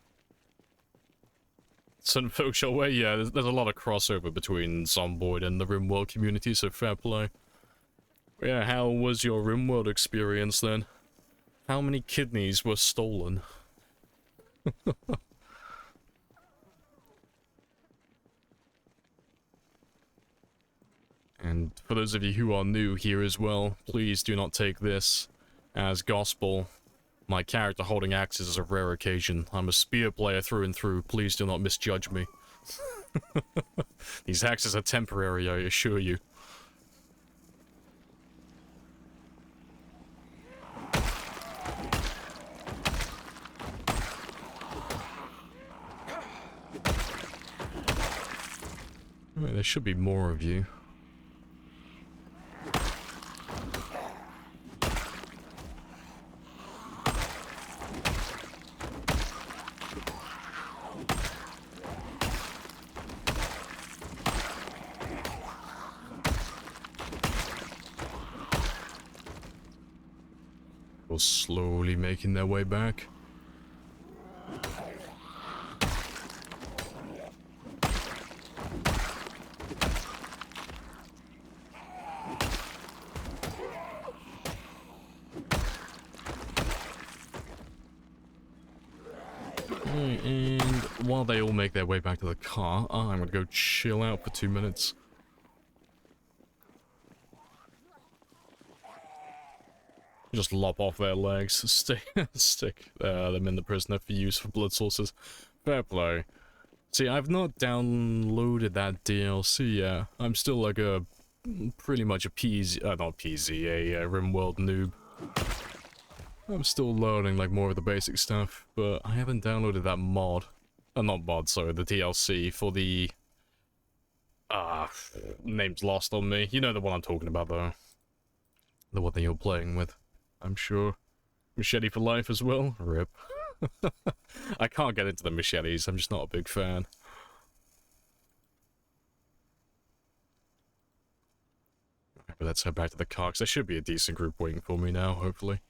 Some folks your way, yeah, there's a lot of crossover between Zomboid and the RimWorld community, so fair play. Yeah, how was your RimWorld experience then? How many kidneys were stolen? And for those of you who are new here as well, please do not take this as gospel. My character holding axes is a rare occasion. I'm a spear player through and through. Please do not misjudge me. These axes are temporary, I assure you. Right, there should be more of you. We're slowly making their way back. And while they all make their way back to the car, I'm gonna go chill out for 2 minutes. Just lop off their legs, stick them in the prisoner for use for blood sources. Fair play. See, I've not downloaded that DLC yet. I'm still like a pretty much a PZ, not PZ, a RimWorld noob. I'm still learning like more of the basic stuff, but I haven't downloaded that mod. Not mod, sorry, the DLC for the... name's lost on me. You know the one I'm talking about though. The one that you're playing with, I'm sure. Machete for life as well? RIP. I can't get into the machetes, I'm just not a big fan. But let's head back to the car, because there should be a decent group waiting for me now, hopefully.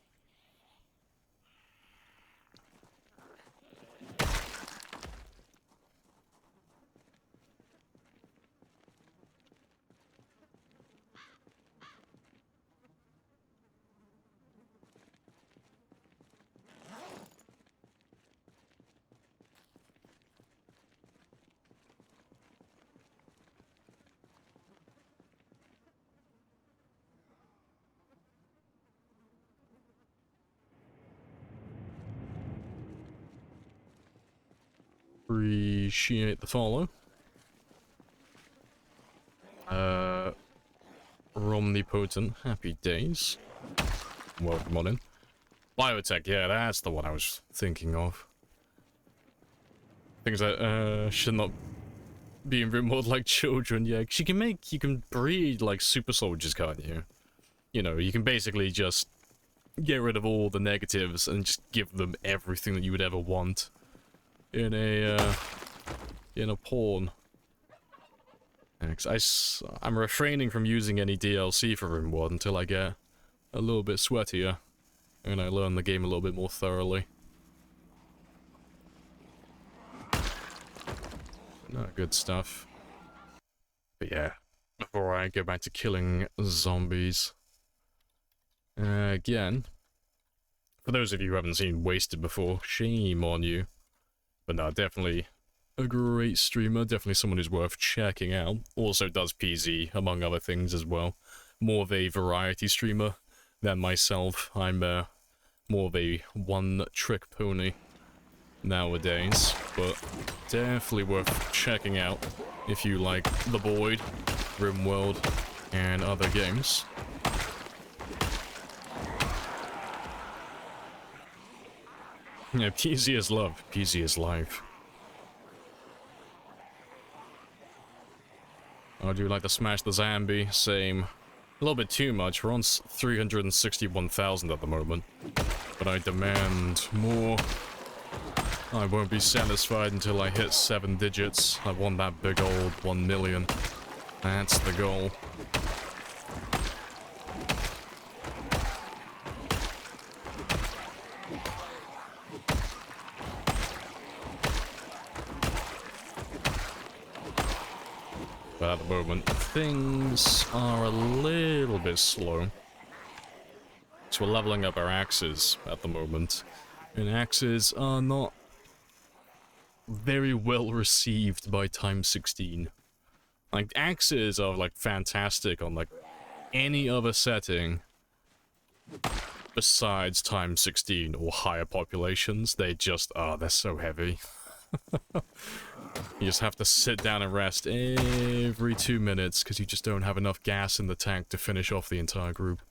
Appreciate the follow. Omnipotent, happy days. Welcome on in. Biotech, yeah, that's the one I was thinking of. Things that should not be in RimWorld like children, yeah. 'Cause you can breed like super soldiers, can't you? You know, you can basically just get rid of all the negatives and just give them everything that you would ever want in a pawn. I'm refraining from using any DLC for RimWorld until I get a little bit sweatier and I learn the game a little bit more thoroughly. No, good stuff. But yeah, before I go back to killing zombies again, for those of you who haven't seen Wasted before, shame on you. But no, definitely a great streamer, definitely someone who's worth checking out. Also does PZ, among other things as well. More of a variety streamer than myself. I'm more of a one-trick pony nowadays, but definitely worth checking out if you like The Void, RimWorld, and other games. Yeah, PZ is love, PZ is life. I do like to smash the zombie, same. A little bit too much, we're on 361,000 at the moment. But I demand more. I won't be satisfied until I hit 7 digits. I want that big old 1 million. That's the goal. But at the moment, things are a little bit slow. So we're leveling up our axes at the moment. And axes are not very well received by Times 16. Like, axes are, like, fantastic on, like, any other setting. besides times 16 or higher populations, they just, they're so heavy. You just have to sit down and rest every 2 minutes because you just don't have enough gas in the tank to finish off the entire group.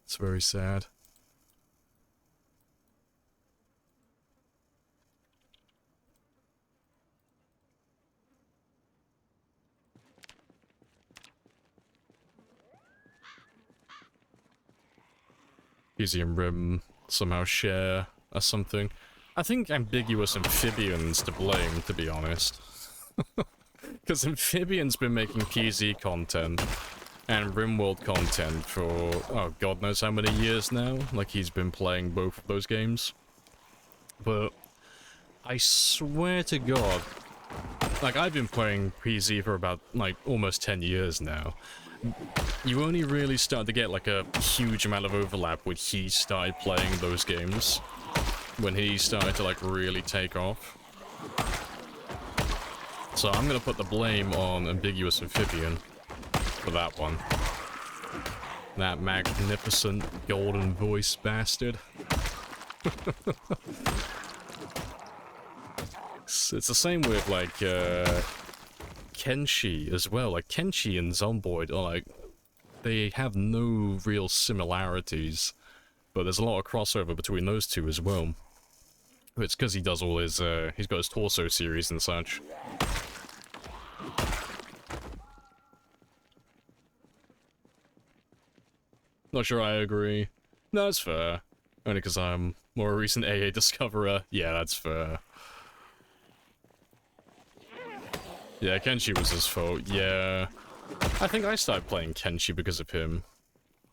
It's very sad. Easy and Rim somehow share or something. I think Ambiguous Amphibian's to blame, to be honest. Because Amphibian's been making PZ content and RimWorld content for, oh, God knows how many years now. Like, he's been playing both of those games. But I swear to God, like, I've been playing PZ for about, like, almost 10 years now. You only really start to get, like, a huge amount of overlap when he started playing those games. When he started to, like, really take off. So I'm gonna put the blame on Ambiguous Amphibian for that one. That magnificent golden voice bastard. It's the same with, like, Kenshi as well. Like, Kenshi and Zomboid are, like, they have no real similarities, but there's a lot of crossover between those two as well. It's because he does all his, he's got his Torso series and such. Not sure I agree. No, that's fair. Only because I'm more a recent AA discoverer. Yeah, that's fair. Yeah, Kenshi was his fault. Yeah. I think I started playing Kenshi because of him.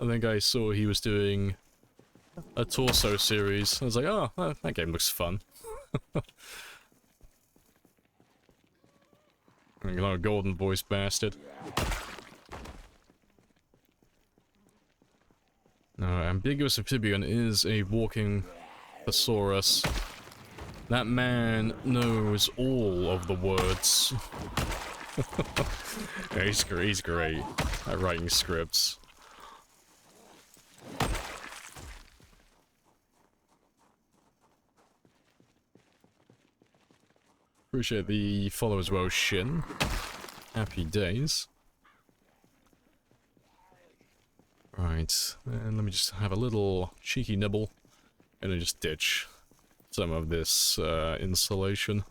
I think I saw he was doing a Torso series. I was like, oh, that game looks fun. You know, golden voice bastard. No, Ambiguous Amphibian is a walking thesaurus. That man knows all of the words. Yeah, he's great at writing scripts. Appreciate the follow as well, Shin. Happy days. Right, and let me just have a little cheeky nibble, and then just ditch some of this insulation.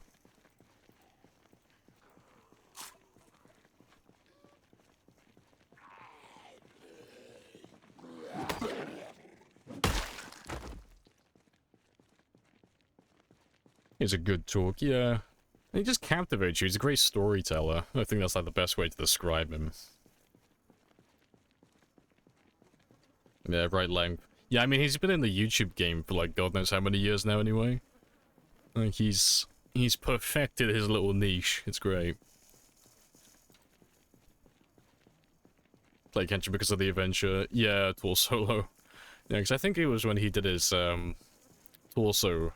He's a good talk, yeah. He just captivates you. He's a great storyteller. I think that's like the best way to describe him. Yeah, right length. Yeah, I mean, he's been in the YouTube game for like God knows how many years now anyway. Like, he's perfected his little niche. It's great. Play Kenshin because of the adventure. Yeah, Tour Solo. Yeah, because I think it was when he did his,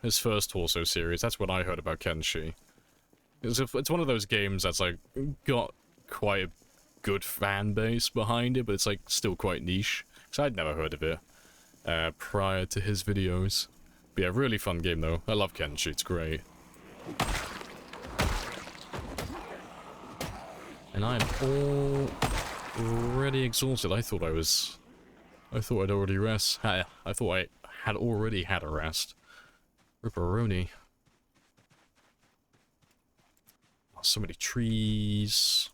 his first Torso series. That's when I heard about Kenshi. It's one of those games that's, like, got quite a good fan base behind it, but it's, like, still quite niche. So I'd never heard of it prior to his videos. But yeah, really fun game though. I love Kenshi, it's great. And I'm already exhausted. I thought I'd already rest. I thought I had already had a rest. Ripperoni. Oh, so many trees.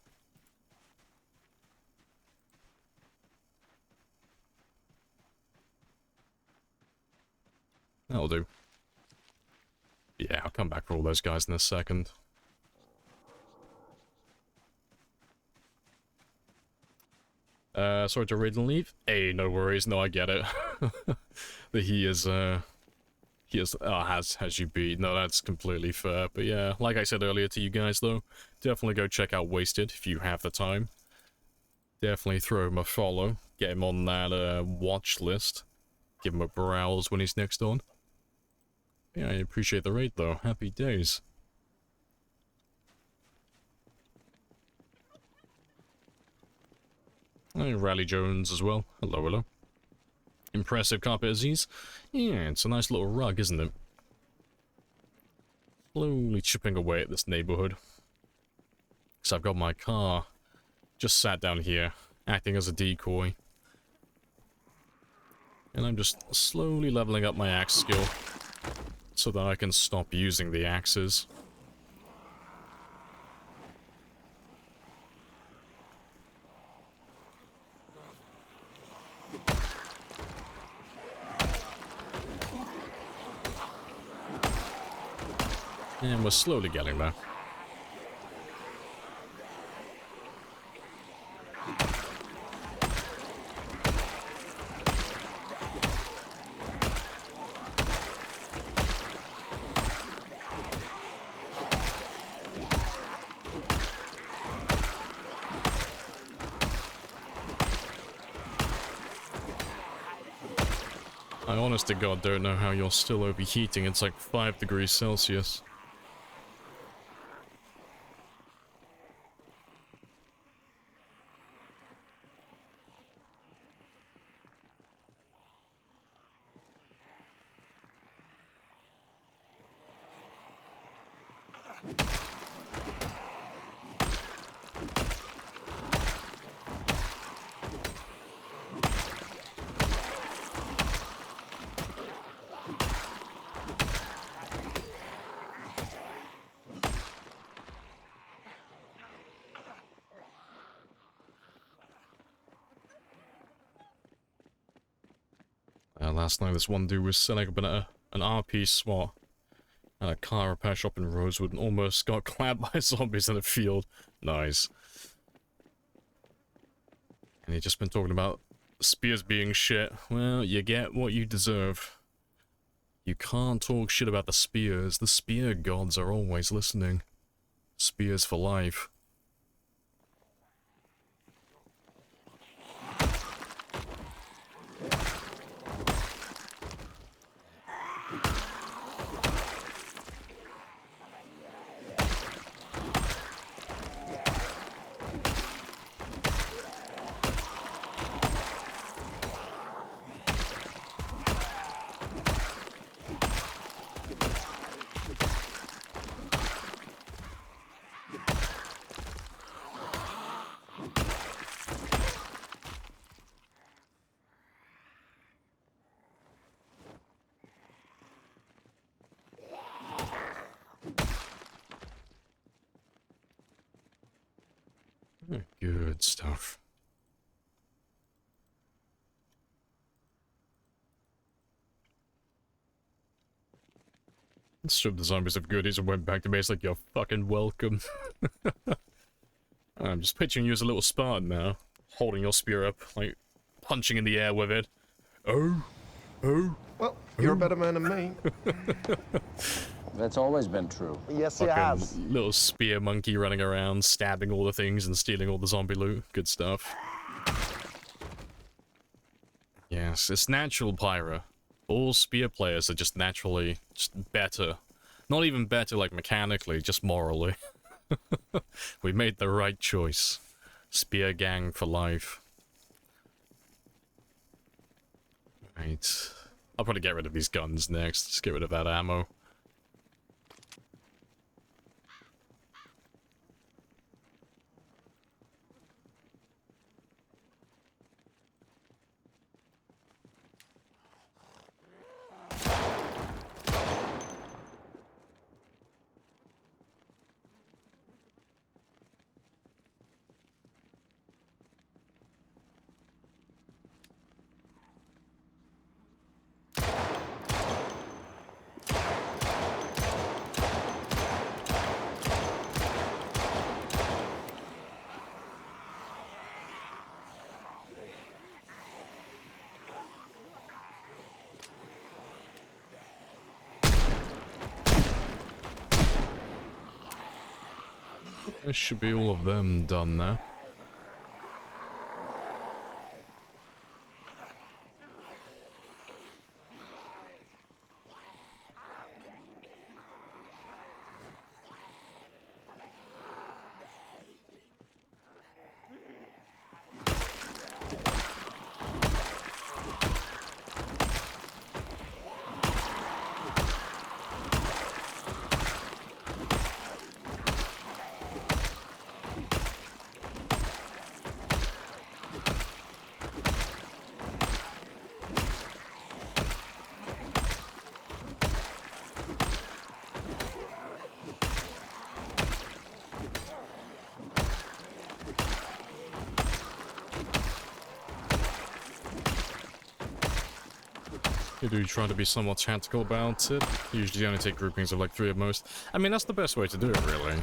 That'll do. Yeah, I'll come back for all those guys in a second. Sorry to read and leave. Hey, no worries. No, I get it. That he has you beat. No, that's completely fair. But yeah, like I said earlier to you guys though, definitely go check out Wasted if you have the time. Definitely throw him a follow. Get him on that watch list. Give him a browse when he's next on. Yeah, I appreciate the raid though. Happy days. Hey, Rally Jones as well. Hello, hello. Impressive carpet disease. Yeah, it's a nice little rug, isn't it? Slowly chipping away at this neighborhood. So I've got my car just sat down here, acting as a decoy. And I'm just slowly leveling up my axe skill so that I can stop using the axes. And we're slowly getting there. I honest to God don't know how you're still overheating. It's like 5 degrees Celsius. Last night this one dude was setting up an RP SWAT at a car repair shop in Rosewood and almost got clapped by zombies in a field. Nice. And he'd just been talking about spears being shit. Well, you get what you deserve. You can't talk shit about the spears. The spear gods are always listening. Spears for life. Good stuff. Stripped the zombies of goodies and went back to base like, you're fucking welcome. I'm just picturing you as a little Spartan now, holding your spear up, like, punching in the air with it. Oh, oh. Well, you're a better man than me. That's always been true. Yes, he has. Fucking little spear monkey running around, stabbing all the things and stealing all the zombie loot. Good stuff. Yes, it's natural, Pyra. All spear players are just naturally just better. Not even better, like, mechanically, just morally. We made the right choice. Spear gang for life. Right. I'll probably get rid of these guns next. Just get rid of that ammo. There should be all of them done now. You do try to be somewhat tactical about it. Usually only take groupings of like 3 at most. I mean, that's the best way to do it, really.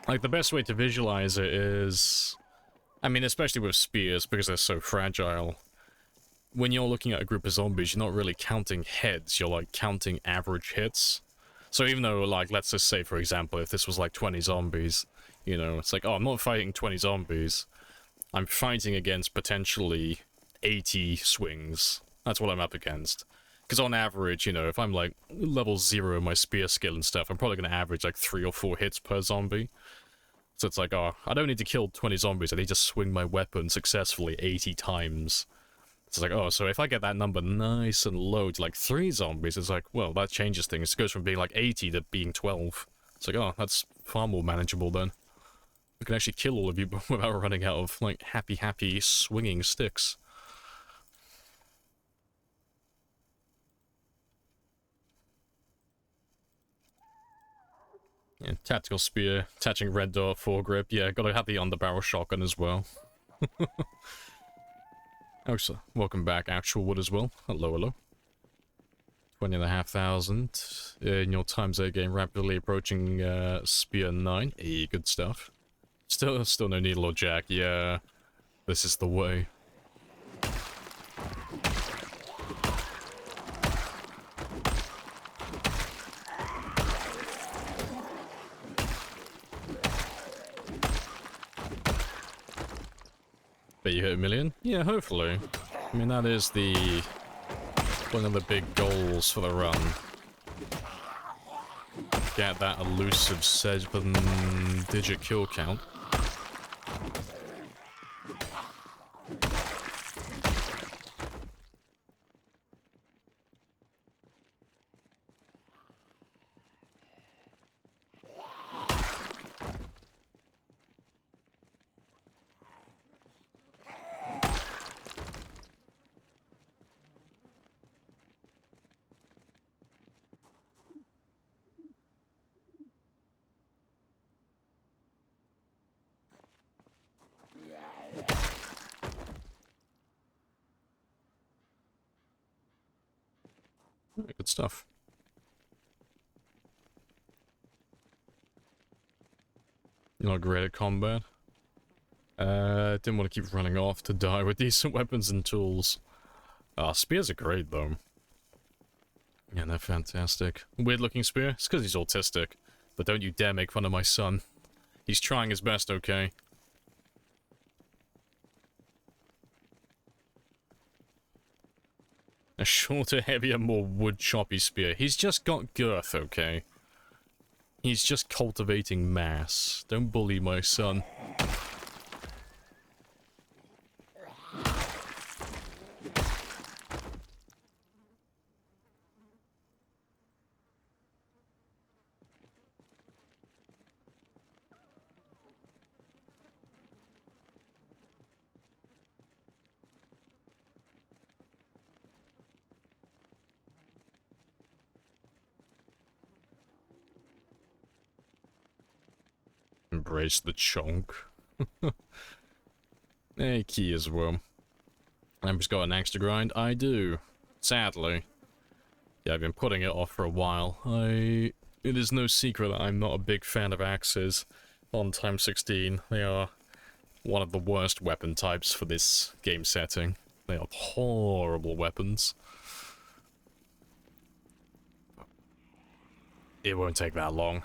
Like, the best way to visualize it is... I mean, especially with spears, because they're so fragile. When you're looking at a group of zombies, you're not really counting heads, you're like counting average hits. So even though, like, let's just say, for example, if this was like 20 zombies, you know, it's like, oh, I'm not fighting 20 zombies. I'm fighting against potentially 80 swings. That's what I'm up against. Because on average, you know, if I'm like level 0 in my spear skill and stuff, I'm probably going to average like 3 or 4 hits per zombie. So it's like, oh, I don't need to kill 20 zombies, I need to swing my weapon successfully 80 times. It's like, oh, so if I get that number nice and low to like 3 zombies, it's like, well, that changes things. It goes from being like 80 to being 12. It's like, oh, that's far more manageable then. I can actually kill all of you without running out of, like, happy swinging sticks. Yeah, tactical spear, attaching red dot, foregrip. Yeah, gotta have the underbarrel shotgun as well. Oh, so welcome back, Actual Wood as well. Hello, hello. 20,500 in your times A game, rapidly approaching spear 9. Hey, good stuff. Still no needle or jack. Yeah, this is the way. Bet you hit 1 million? Yeah, hopefully. I mean, that is one of the big goals for the run. Get that elusive 7-digit kill count. Good stuff. You're not great at combat. Didn't want to keep running off to die with decent weapons and tools. Spears are great, though. Yeah, they're fantastic. Weird looking spear? It's because he's autistic. But don't you dare make fun of my son. He's trying his best, okay? A shorter, heavier, more wood-choppy spear. He's just got girth, okay? He's just cultivating mass. Don't bully my son. Embrace the chonk. Hey, key as well. Lamprey's got an axe to grind? I do. Sadly. Yeah, I've been putting it off for a while. It is no secret that I'm not a big fan of axes on Time 16. They are one of the worst weapon types for this game setting. They are horrible weapons. It won't take that long.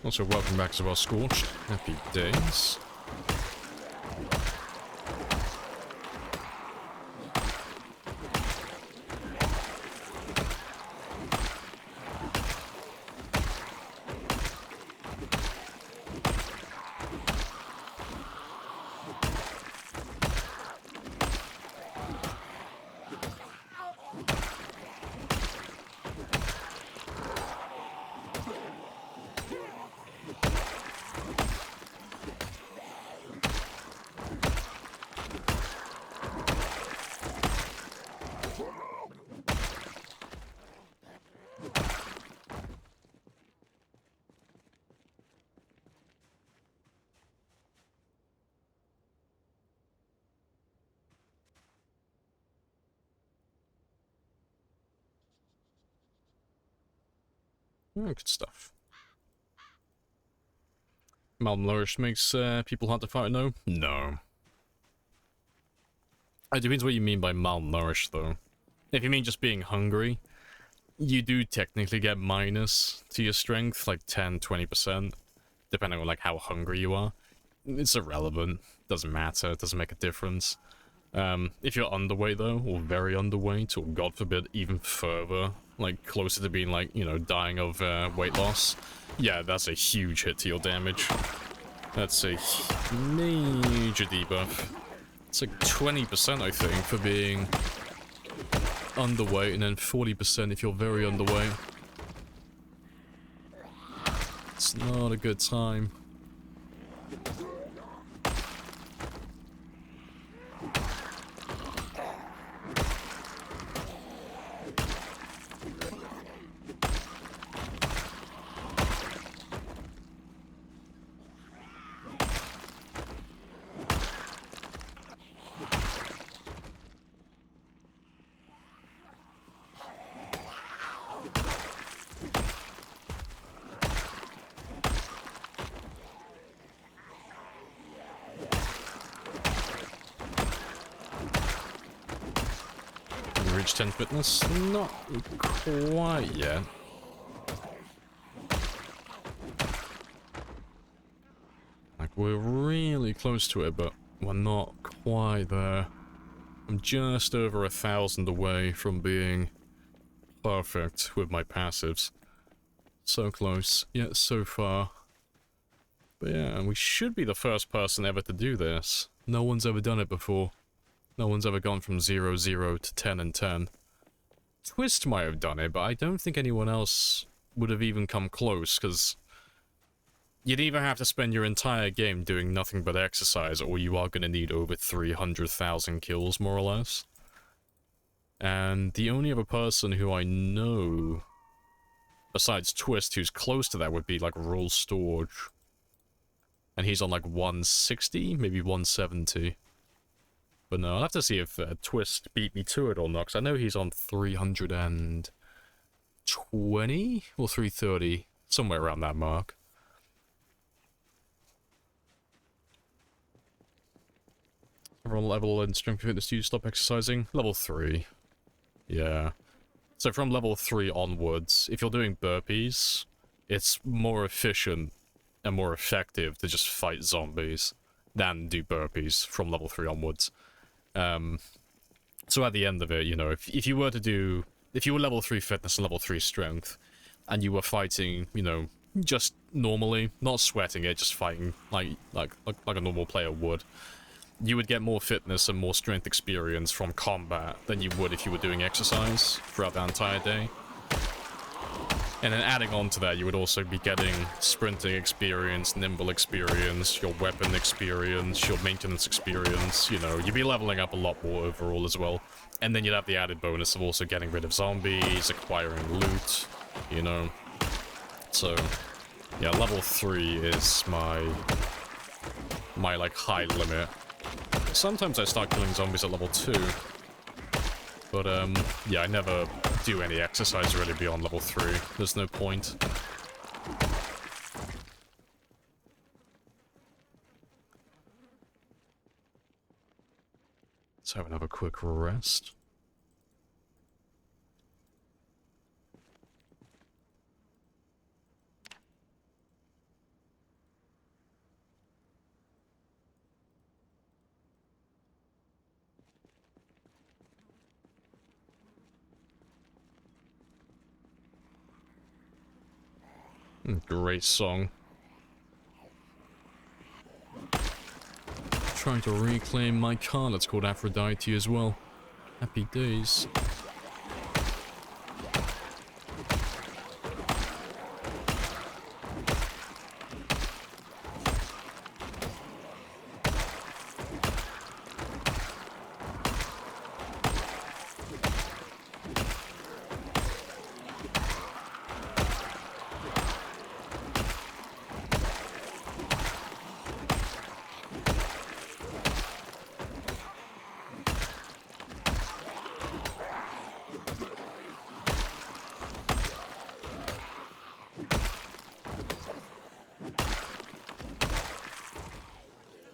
Also, welcome back to well Scorched. Happy days. Oh, good stuff. Malnourished makes people hard to fight, no? No. It depends what you mean by malnourished, though. If you mean just being hungry, you do technically get minus to your strength, like 10-20%, depending on like how hungry you are. It's irrelevant. Doesn't matter. It doesn't make a difference. If you're underweight, though, or very underweight, or god forbid, even further, like closer to being like, you know, dying of weight loss, yeah, that's a huge hit to your damage. That's a major debuff. It's like 20%, I think, for being underweight, and then 40% if you're very underweight. It's not a good time. Reach 10 fitness? Not quite yet. Like, we're really close to it, but we're not quite there. I'm just over 1,000 away from being perfect with my passives. So close, yet so far. But yeah, we should be the first person ever to do this. No one's ever done it before. No one's ever gone from 0, 0 to 10 and 10. Twist might have done it, but I don't think anyone else would have even come close, because you'd either have to spend your entire game doing nothing but exercise, or you are going to need over 300,000 kills, more or less. And the only other person who I know, besides Twist, who's close to that would be, like, Roll Storage. And he's on, like, 160, maybe 170. But no, I'll have to see if Twist beat me to it or not, because I know he's on 320 or 330, somewhere around that mark. Everyone level in strength and fitness, do you stop exercising? Level 3. Yeah. So from level 3 onwards, if you're doing burpees, it's more efficient and more effective to just fight zombies than do burpees from level 3 onwards. So at the end of it, you know, if you were level 3 fitness and level 3 strength, and you were fighting, you know, just normally, not sweating it, just fighting like a normal player would, you would get more fitness and more strength experience from combat than you would if you were doing exercise throughout the entire day. And then adding on to that, you would also be getting sprinting experience, nimble experience, your weapon experience, your maintenance experience, you know, you'd be leveling up a lot more overall as well. And then you'd have the added bonus of also getting rid of zombies, acquiring loot, you know. So, yeah, level 3 is my like, high limit. Sometimes I start killing zombies at level 2. But, yeah, I never do any exercise really beyond level 3. There's no point. Let's have another quick rest. Great song. Trying to reclaim my car that's called Aphrodite as well. Happy days.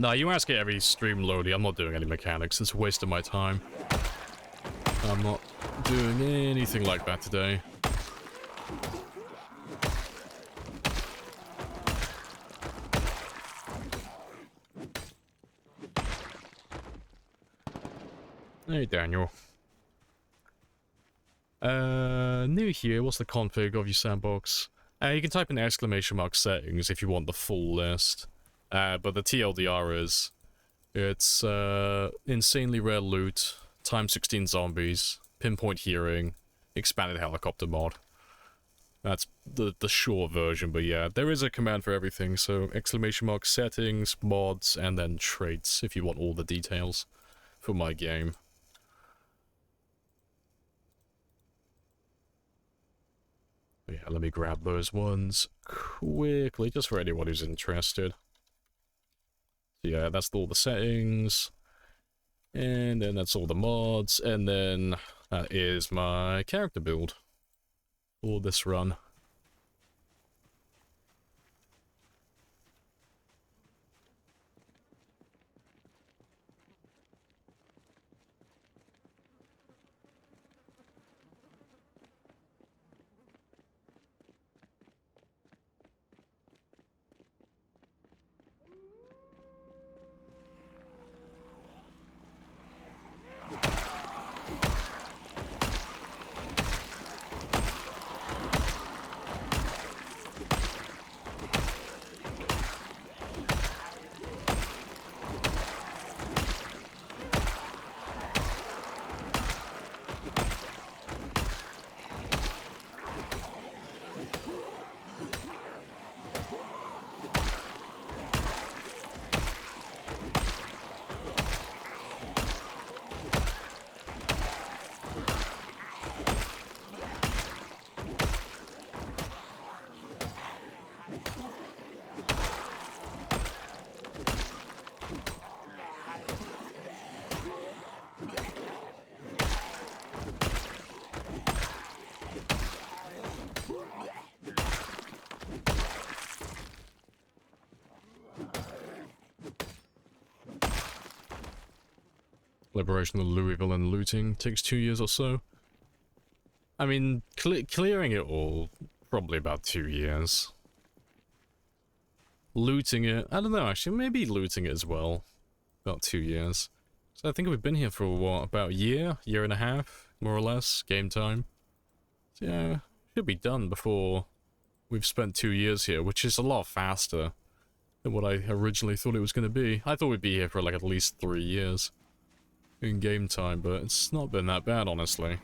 No, you ask it every stream, Lodi. I'm not doing any mechanics. It's a waste of my time. I'm not doing anything like that today. Hey, Daniel. New here. What's the config of your sandbox? You can type in !" settings if you want the full list. But the TLDR is, it's insanely rare loot, times 16 zombies, pinpoint hearing, expanded helicopter mod. That's the short version, but yeah, there is a command for everything, so !" settings, mods, and then traits if you want all the details for my game. But yeah, let me grab those ones quickly, just for anyone who's interested. Yeah, that's all the settings, and then that's all the mods, and then that is my character build for this run. Liberation of Louisville and looting takes 2 years or so. I mean, clearing it all, probably about 2 years. Looting it, I don't know, actually, maybe looting it as well. About 2 years. So I think we've been here for, what, about a year and a half, more or less, game time. So yeah, should be done before we've spent 2 years here, which is a lot faster than what I originally thought it was going to be. I thought we'd be here for like at least 3 years in game time, but it's not been that bad, honestly.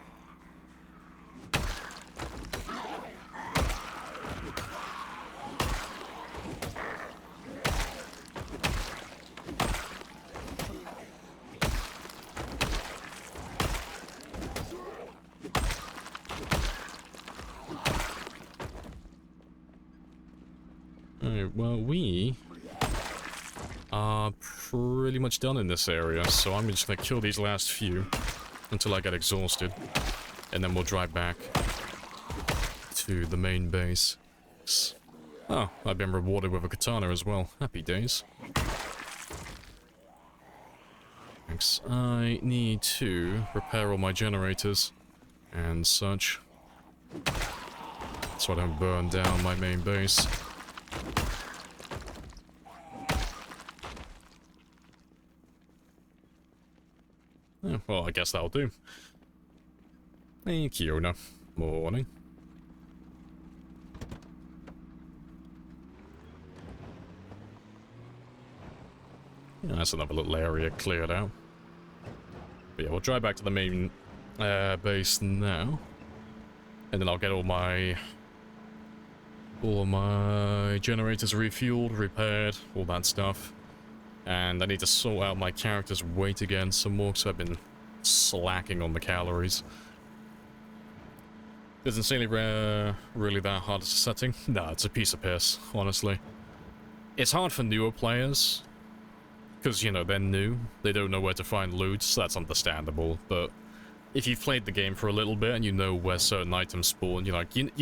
Alright, well, we are pretty much done in this area, so I'm just gonna kill these last few until I get exhausted, and then we'll drive back to the main base. Oh, I've been rewarded with a katana as well. Happy days. Thanks. I need to repair all my generators and such, so I don't burn down my main base. Yeah, well, I guess that'll do. Thank you, Ona. Morning. Yeah, that's another little area cleared out. But yeah, we'll drive back to the main base now. And then I'll get all my generators refueled, repaired, all that stuff. And I need to sort out my character's weight again some more, because I've been slacking on the calories. Is Insanely Rare really that hard as a setting? Nah, it's a piece of piss, honestly. It's hard for newer players, because, you know, they're new. They don't know where to find loot, so that's understandable. But if you've played the game for a little bit and you know where certain items spawn, you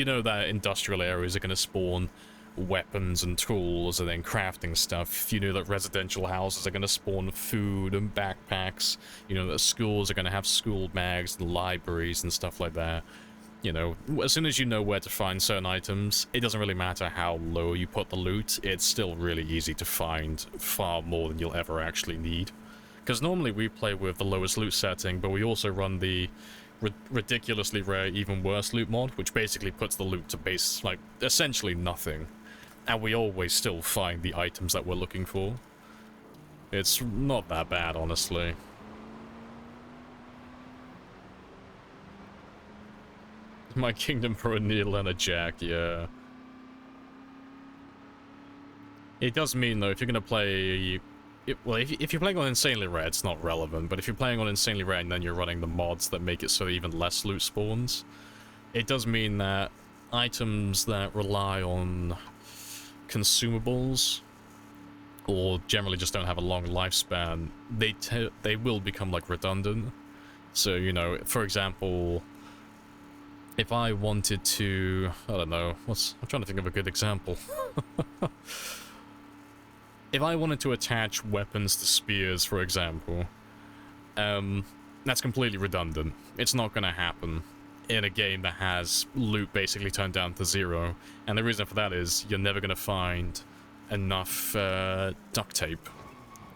know that industrial areas are going to spawn weapons and tools and then crafting stuff. You know that residential houses are going to spawn food and backpacks. You know that schools are going to have school bags and libraries and stuff like that. You know, as soon as you know where to find certain items, it doesn't really matter how low you put the loot, it's still really easy to find far more than you'll ever actually need. Because normally we play with the lowest loot setting, but we also run the ridiculously rare, even worse loot mod, which basically puts the loot to base, like, essentially nothing. And we always still find the items that we're looking for. It's not that bad, honestly. My kingdom for a needle and a jack, yeah. It does mean, though, if you're going to play... well, if you're playing on Insanely Rare, it's not relevant, but if you're playing on Insanely Rare and then you're running the mods that make it so even less loot spawns, it does mean that items that rely on consumables, or generally just don't have a long lifespan, they will become, like, redundant. So, you know, for example... if I wanted to... I don't know, I'm trying to think of a good example. If I wanted to attach weapons to spears, for example, that's completely redundant. It's not going to happen in a game that has loot basically turned down to 0. And the reason for that is you're never going to find enough duct tape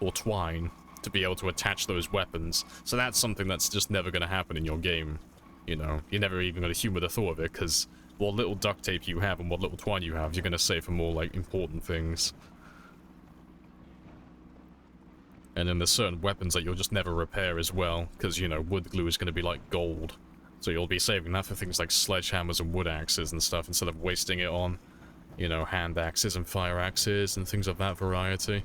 or twine to be able to attach those weapons. So that's something that's just never going to happen in your game. You know, you're never even going to humor the thought of it, because what little duct tape you have and what little twine you have, you're going to save for more, like, important things. And then there's certain weapons that you'll just never repair as well, because, you know, wood glue is going to be like gold. So you'll be saving that for things like sledgehammers and wood axes and stuff, instead of wasting it on, you know, hand axes and fire axes and things of that variety.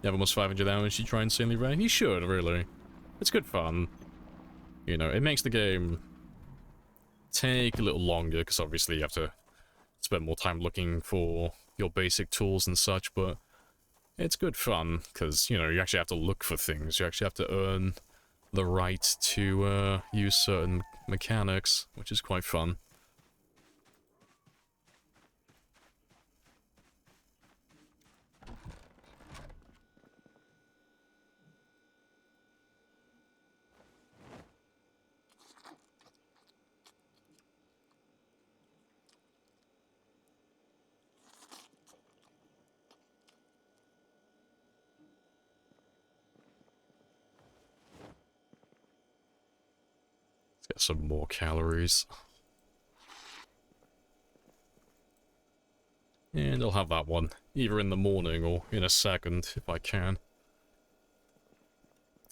You have almost 500 hours, you try Insanely Rare? You should, really. It's good fun. You know, it makes the game take a little longer, because obviously you have to spend more time looking for your basic tools and such, but it's good fun, because, you know, you actually have to look for things. You actually have to earn the right to use certain mechanics, which is quite fun. Let's get some more calories. And I'll have that one, either in the morning or in a second, if I can.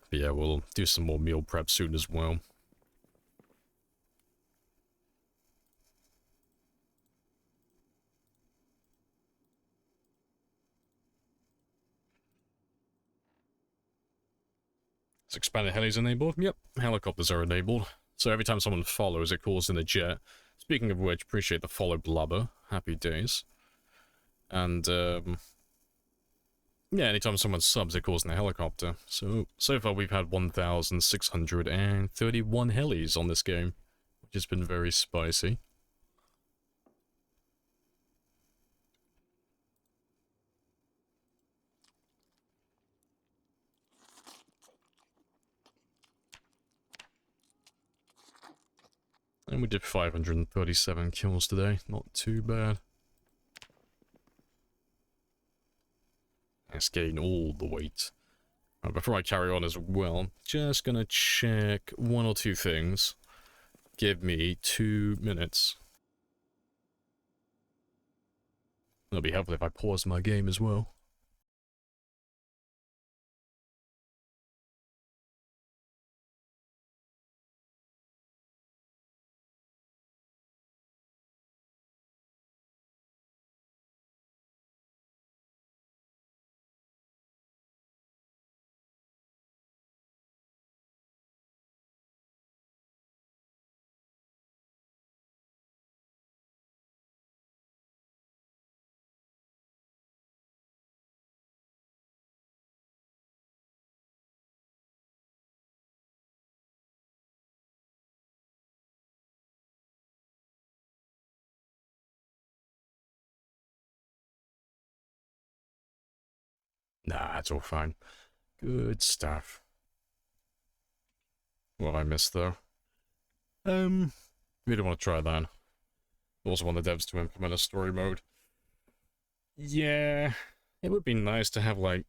But yeah, we'll do some more meal prep soon as well. Is expanded helis enabled? Yep, helicopters are enabled. So every time someone follows, it calls in a jet. Speaking of which, appreciate the follow blubber. Happy days. And, yeah, anytime someone subs, it calls in a helicopter. So far we've had 1,631 helis on this game, which has been very spicy. And we did 537 kills today, not too bad. Let's gain all the weight. Before I carry on as well, just gonna check one or two things. Give me 2 minutes. It'll be helpful if I pause my game as well. Nah, it's all fine. Good stuff. What I missed, though? We don't want to try that. Also want the devs to implement a story mode. Yeah, it would be nice to have, like,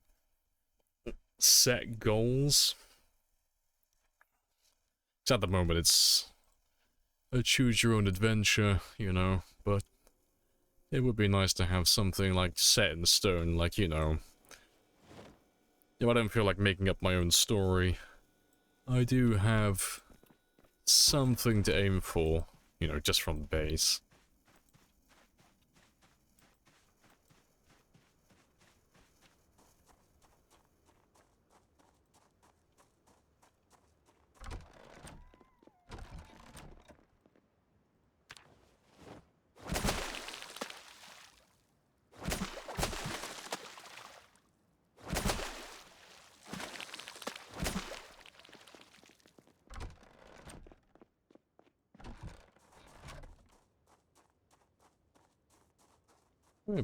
set goals. Because at the moment it's a choose-your-own-adventure, you know, but it would be nice to have something, like, set in stone, like, you know... If I don't feel like making up my own story, I do have something to aim for, you know, just from the base.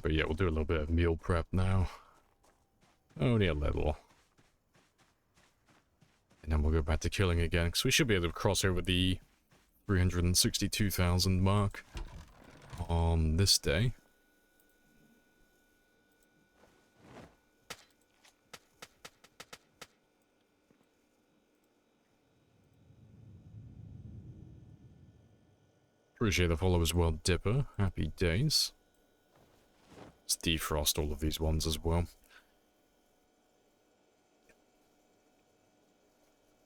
But yeah, we'll do a little bit of meal prep now. Only a little. And then we'll go back to killing again, because we should be able to cross over the 362,000 mark on this day. Appreciate the follow as well, Dipper. Happy days. Let's defrost all of these ones as well.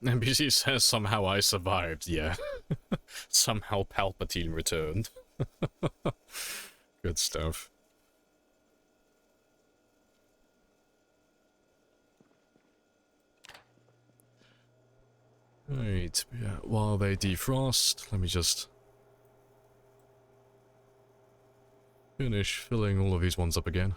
NBC says somehow I survived, yeah. Somehow Palpatine returned. Good stuff. Right, yeah, while they defrost, let me just finish filling all of these ones up again.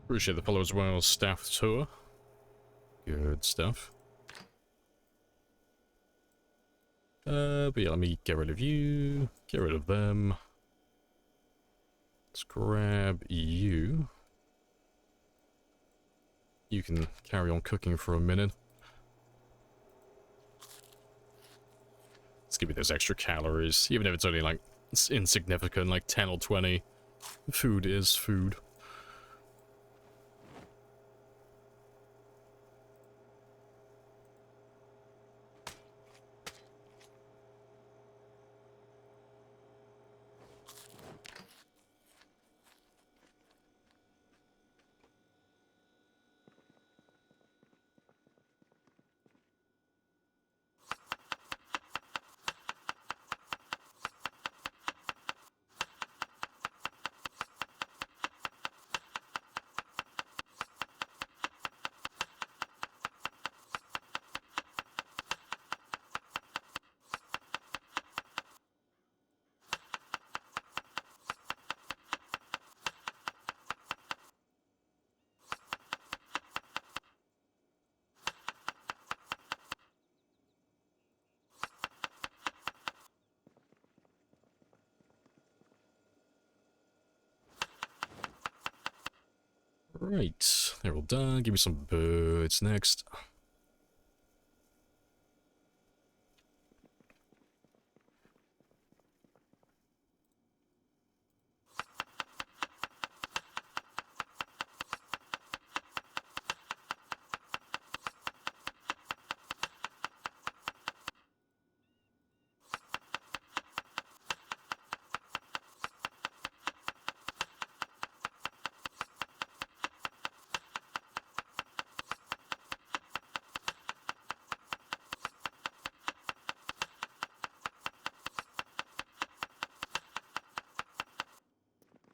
Appreciate the follow as well, staff tour. Good stuff. But yeah, let me get rid of you, get rid of them. Let's grab you. You can carry on cooking for a minute. Let's give you those extra calories, even if it's only like, it's insignificant, like 10 or 20. Food is food. Right, they're all done. Give me some birds next.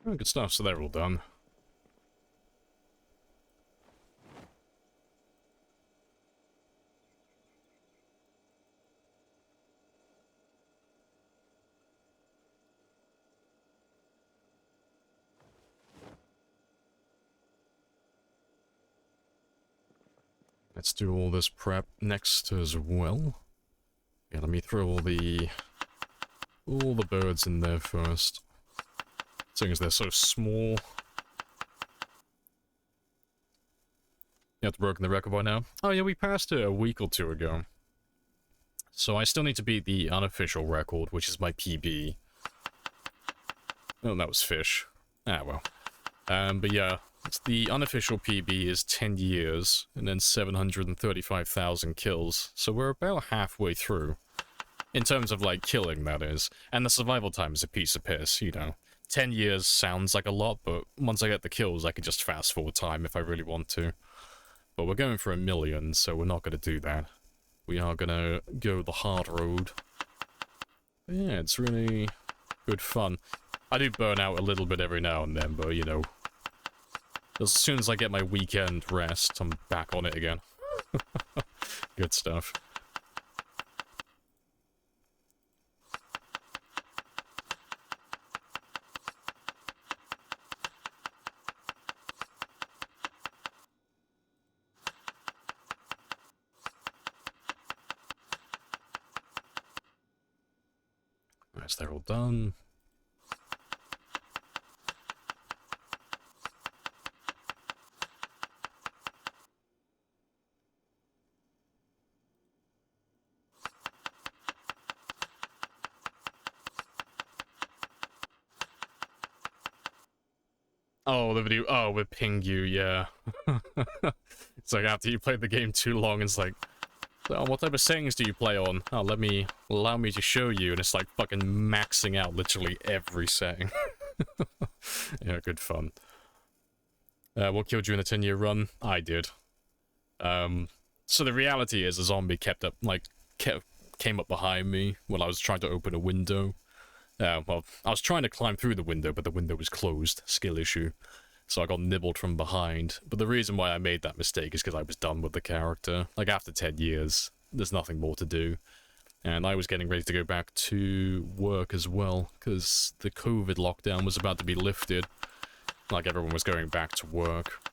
Oh, good stuff, so they're all done. Let's do all this prep next as well. Yeah, let me throw all the birds in there first. Seeing as they're so small. You have to broken the record by now. Oh yeah, we passed it a week or two ago. So I still need to beat the unofficial record, which is my PB. Oh, that was fish. Ah, well. But yeah, the unofficial PB is 10 years, and then 735,000 kills. So we're about halfway through. In terms of, like, killing, that is. And the survival time is a piece of piss, you know. 10 years sounds like a lot, but once I get the kills, I can just fast forward time if I really want to. But we're going for 1 million, so we're not going to do that. We are going to go the hard road. But yeah, it's really good fun. I do burn out a little bit every now and then, but, you know, as soon as I get my weekend rest, I'm back on it again. Good stuff. Nice, they're all done. Oh, the video. Oh, with Pingu, yeah. It's like after you play the game too long, it's like, oh, what type of settings do you play on? Oh, allow me to show you, and it's like fucking maxing out literally every setting. Yeah, good fun. What killed you in the 10-year run? I did. So the reality is, a zombie came up behind me while I was trying to open a window. Well, I was trying to climb through the window, but the window was closed. Skill issue. So I got nibbled from behind. But the reason why I made that mistake is because I was done with the character. Like, after 10 years, there's nothing more to do. And I was getting ready to go back to work as well, because the COVID lockdown was about to be lifted. Like, everyone was going back to work.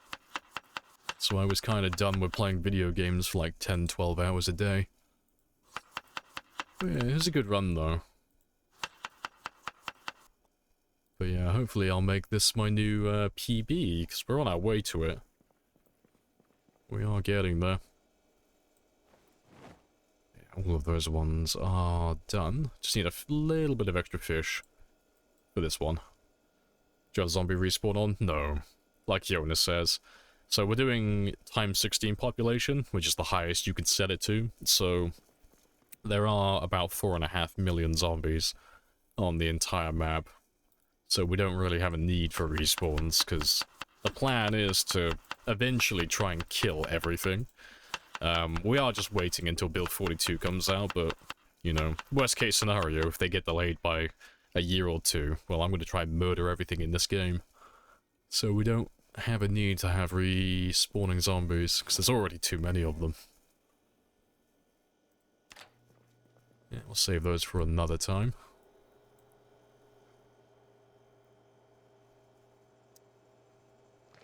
So I was kind of done with playing video games for like 10, 12 hours a day. But yeah, it was a good run, though. But yeah, hopefully I'll make this my new PB, because we're on our way to it. We are getting there. Yeah, all of those ones are done. Just need a little bit of extra fish for this one. Do you have zombie respawn on? No. Like Jonas says. So we're doing times 16 population, which is the highest you can set it to. So there are about 4.5 million zombies on the entire map. So we don't really have a need for respawns, because the plan is to eventually try and kill everything. We are just waiting until build 42 comes out, but, you know, worst case scenario, if they get delayed by a year or two, well, I'm going to try and murder everything in this game. So we don't have a need to have respawning zombies, because there's already too many of them. Yeah, we'll save those for another time.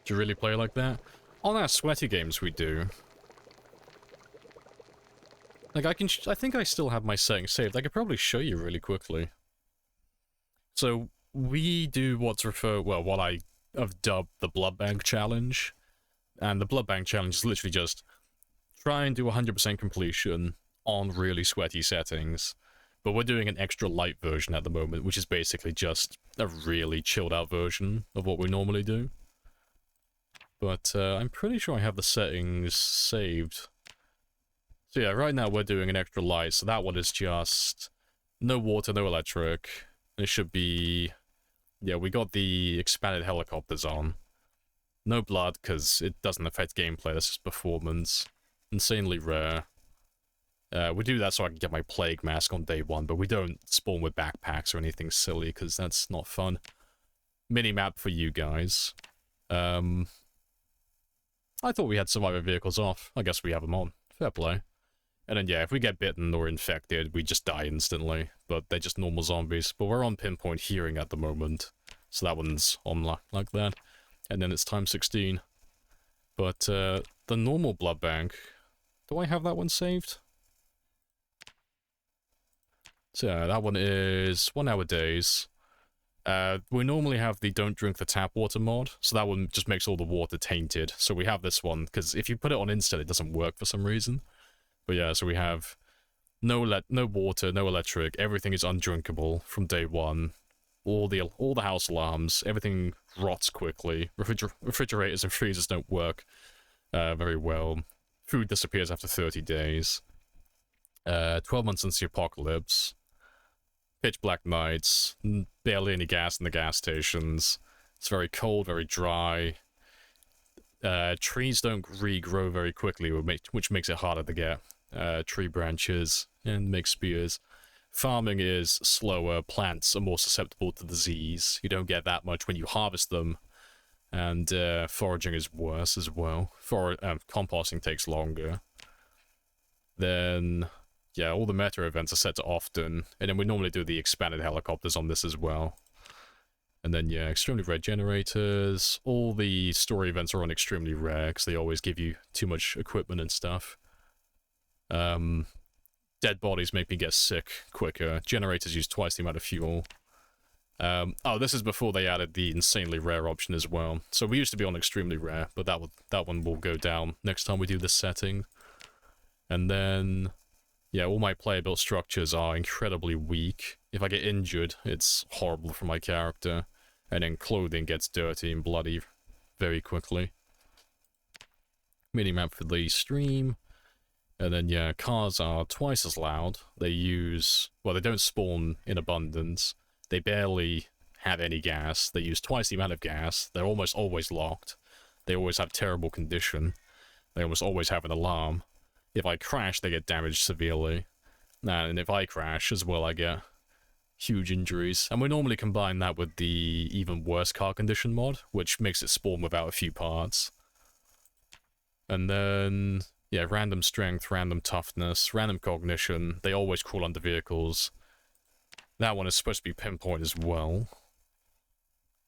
Do you really play like that? On our sweaty games we do. Like, I think I still have my settings saved. I could probably show you really quickly. So, we do what I have dubbed the Blood Bank Challenge. And the Blood Bank Challenge is literally just try and do 100% completion on really sweaty settings. But we're doing an extra light version at the moment, which is basically just a really chilled out version of what we normally do. But I'm pretty sure I have the settings saved. So yeah, right now we're doing an extra light, so that one is just no water, no electric. It should be... Yeah, we got the expanded helicopters on. No blood, because it doesn't affect gameplay, that's just performance. Insanely rare. We do that so I can get my plague mask on day 1, but we don't spawn with backpacks or anything silly, because that's not fun. Minimap for you guys. I thought we had survivor vehicles off. I guess we have them on. Fair play. And then, yeah, if we get bitten or infected, we just die instantly. But they're just normal zombies. But we're on pinpoint hearing at the moment. So that one's on like that. And then it's times 16. But the normal blood bank, Do I have that one saved? So yeah, that one is 1 hour days. We normally have the don't drink the tap water mod, so that one just makes all the water tainted. So we have this one, because if you put it on instant, it doesn't work for some reason. But yeah, so we have no water, no electric, everything is undrinkable from day one. All the house alarms, everything rots quickly. Refrigerators and freezers don't work very well. Food disappears after 30 days. 12 months into the apocalypse. Pitch black nights. Barely any gas in the gas stations. It's very cold, very dry. Trees don't regrow very quickly, which makes it harder to get tree branches and make spears. Farming is slower. Plants are more susceptible to disease. You don't get that much when you harvest them. And foraging is worse as well. Composting takes longer. Then, yeah, all the meta events are set to often. And then we normally do the expanded helicopters on this as well. And then, yeah, extremely rare generators. All the story events are on extremely rare, because they always give you too much equipment and stuff. Dead bodies make me get sick quicker. Generators use twice the amount of fuel. Oh, this is before they added the insanely rare option as well. So we used to be on extremely rare, but that one will go down next time we do this setting. And then, yeah, all my player-built structures are incredibly weak. If I get injured, it's horrible for my character. And then clothing gets dirty and bloody very quickly. Mini-map for the stream. And then, yeah, cars are twice as loud. They don't spawn in abundance. They barely have any gas. They use twice the amount of gas. They're almost always locked. They always have terrible condition. They almost always have an alarm. If I crash, they get damaged severely. And if I crash as well, I get huge injuries. And we normally combine that with the even worse car condition mod, which makes it spawn without a few parts. And then, yeah, random strength, random toughness, random cognition. They always crawl under vehicles. That one is supposed to be pinpoint as well.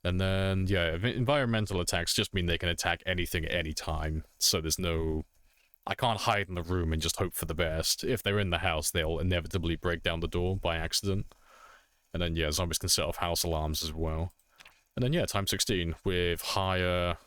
And then, yeah, environmental attacks just mean they can attack anything at any time. So there's no... I can't hide in the room and just hope for the best. If they're in the house, they'll inevitably break down the door by accident. And then, yeah, zombies can set off house alarms as well. And then, yeah, time 16 with higher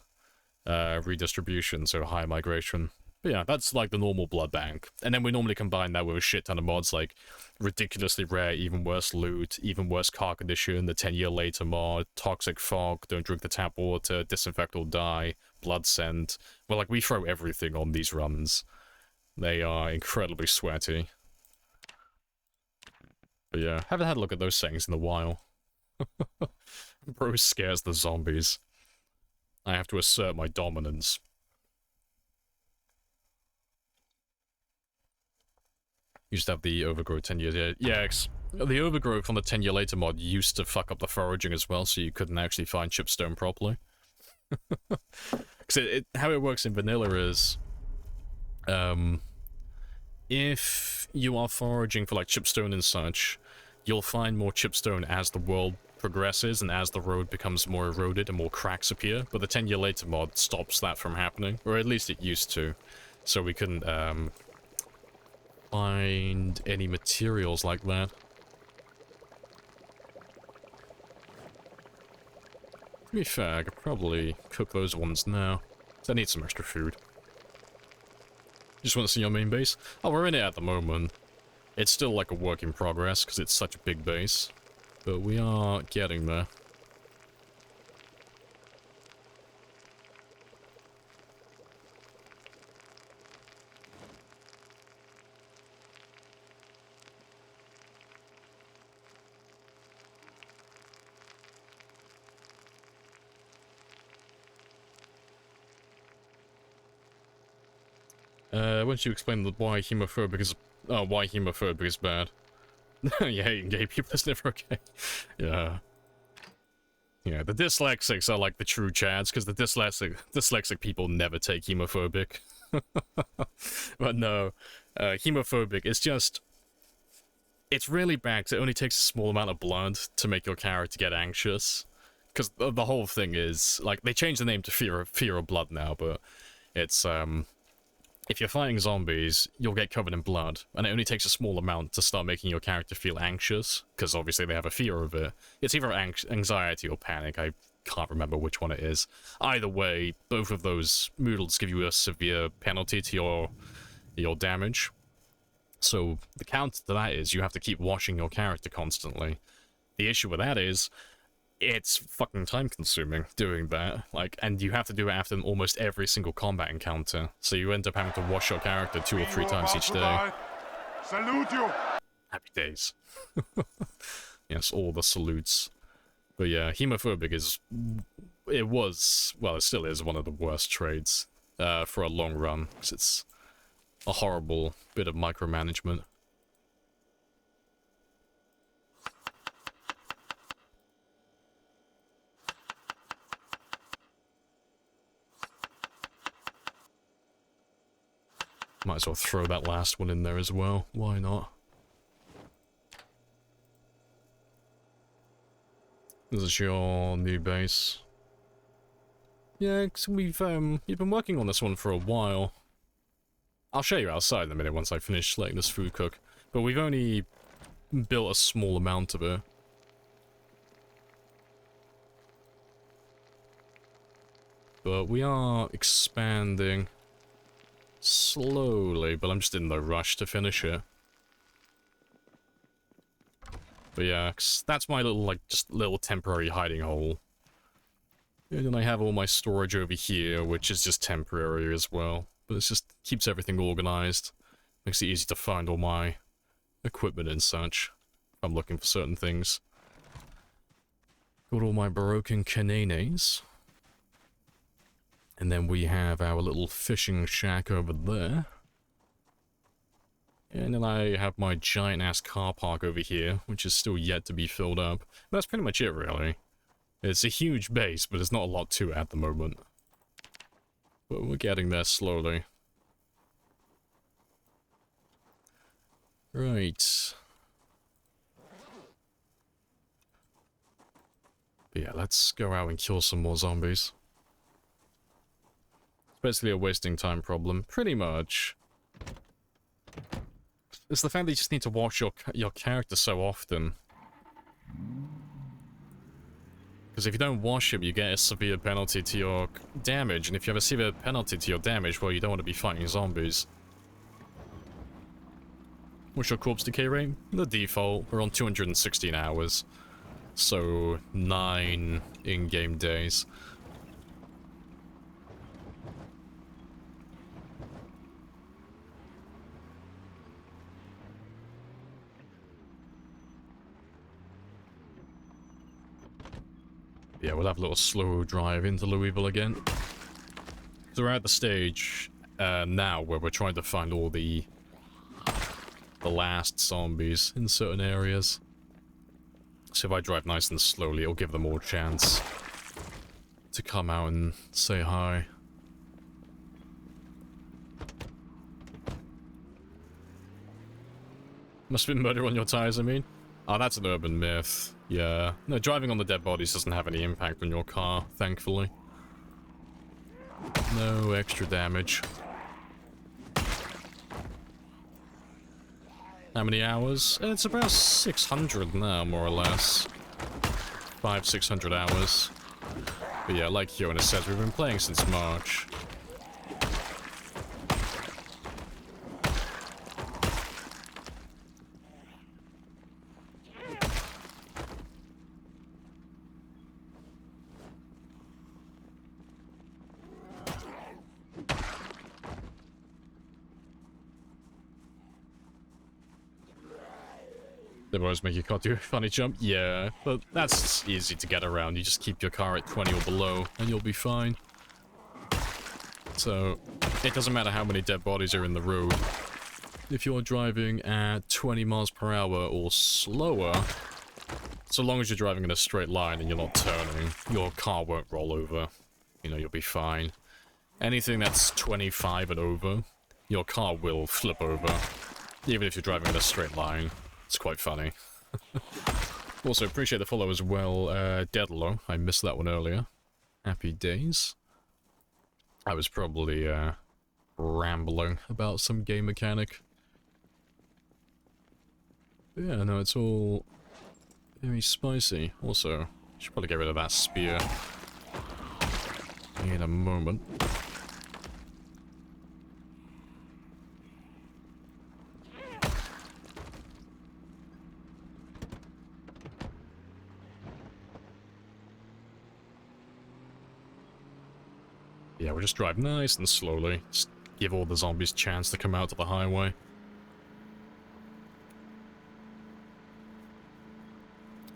redistribution, so higher migration. But yeah, that's like the normal blood bank. And then we normally combine that with a shit ton of mods like ridiculously rare, even worse loot, even worse car condition, the 10-year later mod, toxic fog, don't drink the tap water, disinfect or die, blood scent. Well, like, we throw everything on these runs. They are incredibly sweaty. But yeah, haven't had a look at those settings in a while. Bro scares the zombies. I have to assert my dominance. Used to have the overgrowth 10 years. Yeah, the overgrowth on the 10-year later mod used to fuck up the foraging as well, so you couldn't actually find chipstone properly. Because how it works in vanilla is, if you are foraging for like chipstone and such, you'll find more chipstone as the world progresses and as the road becomes more eroded and more cracks appear. But the 10-year later mod stops that from happening, or at least it used to. So we couldn't find any materials like that. To be fair, I could probably cook those ones now. I need some extra food. Just want to see your main base? Oh, we're in it at the moment. It's still like a work in progress, because it's such a big base. But we are getting there. Once you explain why hemophobic is bad. Yeah, hating gay people is never okay. Yeah. Yeah, the dyslexics are like the true chads, because the dyslexic people never take hemophobic. But no, hemophobic is just... It's really bad, because it only takes a small amount of blood to make your character get anxious. Because the whole thing is, like, they changed the name to fear of blood now, but it's, if you're fighting zombies, you'll get covered in blood, and it only takes a small amount to start making your character feel anxious, because obviously they have a fear of it. It's either anxiety or panic, I can't remember which one it is. Either way, both of those moodles give you a severe penalty to your damage. So the counter to that is you have to keep washing your character constantly. The issue with that is, it's fucking time consuming doing that, like, and you have to do it after almost every single combat encounter, so you end up having to wash your character 2 or 3 times each day. Salute you! Happy days. Yes, all the salutes. But yeah, hemophobic is, well, it still is one of the worst trades for a long run, because it's a horrible bit of micromanagement. Might as well throw that last one in there as well. Why not? This is your new base. Yeah, cause you've been working on this one for a while. I'll show you outside in a minute once I finish letting this food cook. But we've only built a small amount of it. But we are expanding slowly, but I'm just in no rush to finish it. But yeah, 'cause that's my little, like, just little temporary hiding hole. And then I have all my storage over here, which is just temporary as well. But it just keeps everything organized. Makes it easy to find all my equipment and such, if I'm looking for certain things. Got all my broken cananes. And then we have our little fishing shack over there. And then I have my giant-ass car park over here, which is still yet to be filled up. That's pretty much it, really. It's a huge base, but there's not a lot to it at the moment. But we're getting there slowly. Right. But yeah, let's go out and kill some more zombies. Basically a wasting time problem, pretty much. It's the fact that you just need to wash your character so often. Because if you don't wash him, you get a severe penalty to your damage, and if you have a severe penalty to your damage, well, you don't want to be fighting zombies. What's your corpse decay rate? The default, we're on 216 hours. So, 9 in-game days. Yeah, we'll have a little slow drive into Louisville again. So we're at the stage now where we're trying to find all the last zombies in certain areas. So if I drive nice and slowly, it'll give them all a chance to come out and say hi. Must have been murder on your tires, I mean. Oh, that's an urban myth. Yeah. No, driving on the dead bodies doesn't have any impact on your car, thankfully. No extra damage. How many hours? It's about 600 now, more or less. 500-600 hours. But yeah, like Fiona says, we've been playing since March. They always make your car do a funny jump. Yeah, but that's easy to get around. You just keep your car at 20 or below, and you'll be fine. So, it doesn't matter how many dead bodies are in the road. If you're driving at 20 miles per hour or slower, so long as you're driving in a straight line and you're not turning, your car won't roll over. You know, you'll be fine. Anything that's 25 and over, your car will flip over. Even if you're driving in a straight line. It's quite funny. Also, appreciate the follow as well, Deadlo. I missed that one earlier. Happy days. I was probably rambling about some game mechanic. But yeah, no, it's all very spicy. Also, should probably get rid of that spear in a moment. Yeah, we'll just drive nice and slowly. Just give all the zombies a chance to come out to the highway.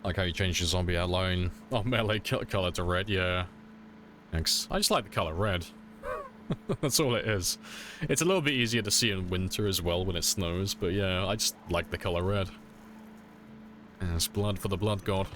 Like how you changed your zombie outline. Oh, melee color to red, yeah. Thanks. I just like the color red. That's all it is. It's a little bit easier to see in winter as well when it snows, but yeah, I just like the color red. And it's blood for the blood god.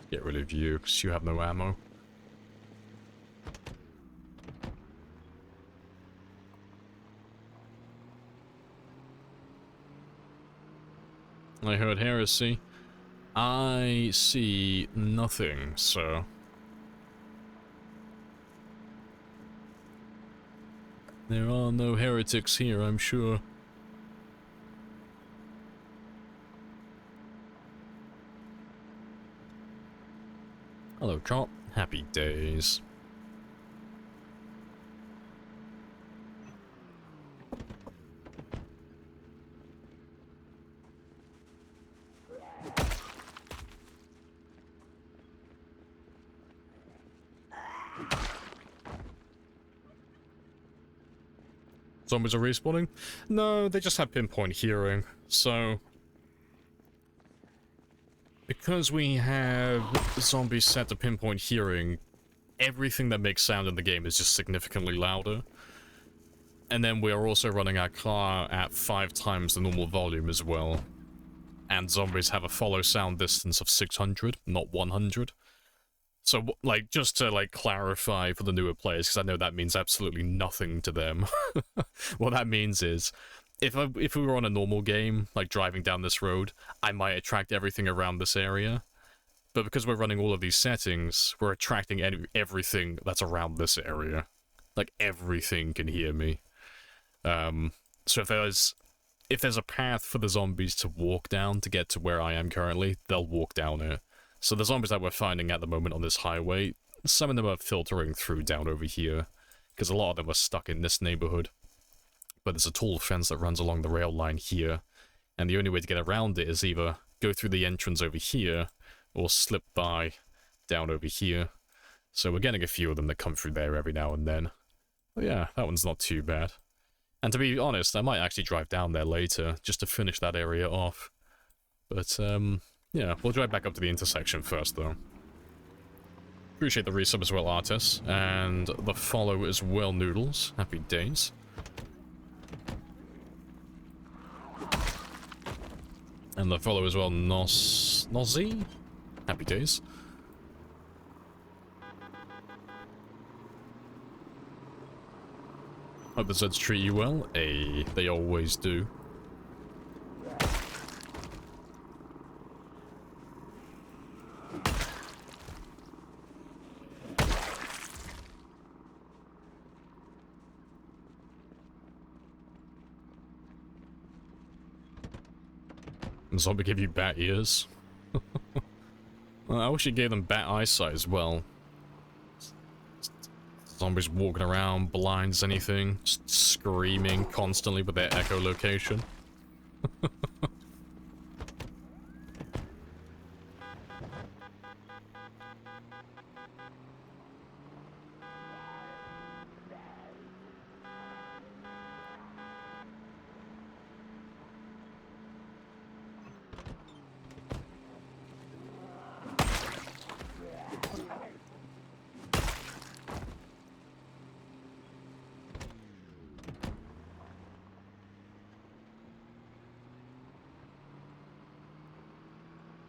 Get rid of you, because you have no ammo. I heard heresy. I see nothing, so... There are no heretics here, I'm sure. Hello, cop. Happy days. Zombies are respawning? No, they just have pinpoint hearing, so... Because we have zombies set to pinpoint hearing, everything that makes sound in the game is just significantly louder. And then we are also running our car at 5 times the normal volume as well. And zombies have a follow sound distance of 600, not 100. So, like, just to, like, clarify for the newer players, because I know that means absolutely nothing to them. What that means is, if we were on a normal game, like driving down this road, I might attract everything around this area. But because we're running all of these settings, we're attracting everything that's around this area. Like, everything can hear me. So if there's a path for the zombies to walk down to get to where I am currently, they'll walk down it. So the zombies that we're finding at the moment on this highway, some of them are filtering through down over here, because a lot of them are stuck in this neighborhood. But there's a tall fence that runs along the rail line here, and the only way to get around it is either go through the entrance over here, or slip by down over here. So we're getting a few of them that come through there every now and then. But yeah, that one's not too bad. And to be honest, I might actually drive down there later, just to finish that area off. But, yeah, we'll drive back up to the intersection first, though. Appreciate the resub as well, Artis. And the follow as well, Noodles. Happy days. And the follow as well, Nozzy? Happy days. Hope the Zeds treat you well. They always do. Zombie give you bat ears. Well, I wish it gave them bat eyesight as well. Zombies walking around, blind as anything, just screaming constantly with their echolocation.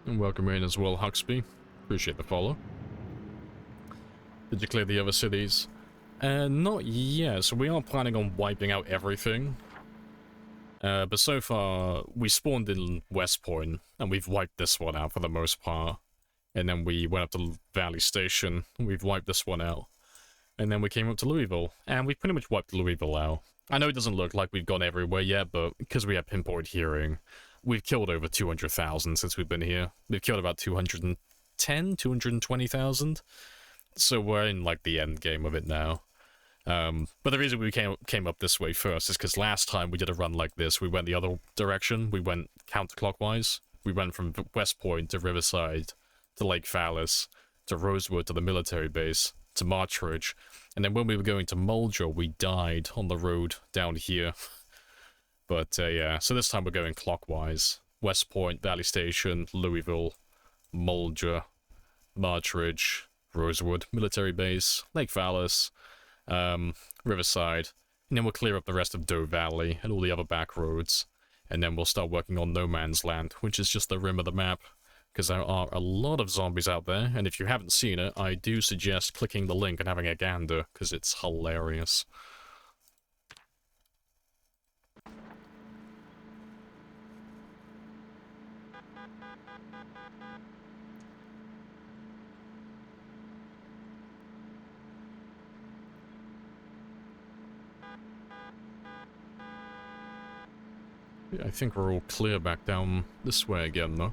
And welcome in as well, Huxby. Appreciate the follow. Did you clear the other cities? Not yet, so we are planning on wiping out everything. But so far, we spawned in West Point, and we've wiped this one out for the most part. And then we went up to Valley Station, and we've wiped this one out. And then we came up to Louisville, and we've pretty much wiped Louisville out. I know it doesn't look like we've gone everywhere yet, but because we have pinpoint hearing, we've killed over 200,000 since we've been here. We've killed about 220,000. So we're in, like, the end game of it now. But the reason we came up this way first is because last time we did a run like this, we went the other direction. We went counterclockwise. We went from West Point to Riverside to Lake Fallis to Rosewood to the military base to Marchridge. And then when we were going to Mulger, we died on the road down here. But yeah, so this time we're going clockwise. West Point, Valley Station, Louisville, Mulger, Marchridge, Rosewood, military base, Lake Fallis, Riverside, and then we'll clear up the rest of Doe Valley and all the other back roads, and then we'll start working on No Man's Land, which is just the rim of the map, because there are a lot of zombies out there, and if you haven't seen it, I do suggest clicking the link and having a gander, because it's hilarious. Yeah, I think we're all clear back down this way again, though.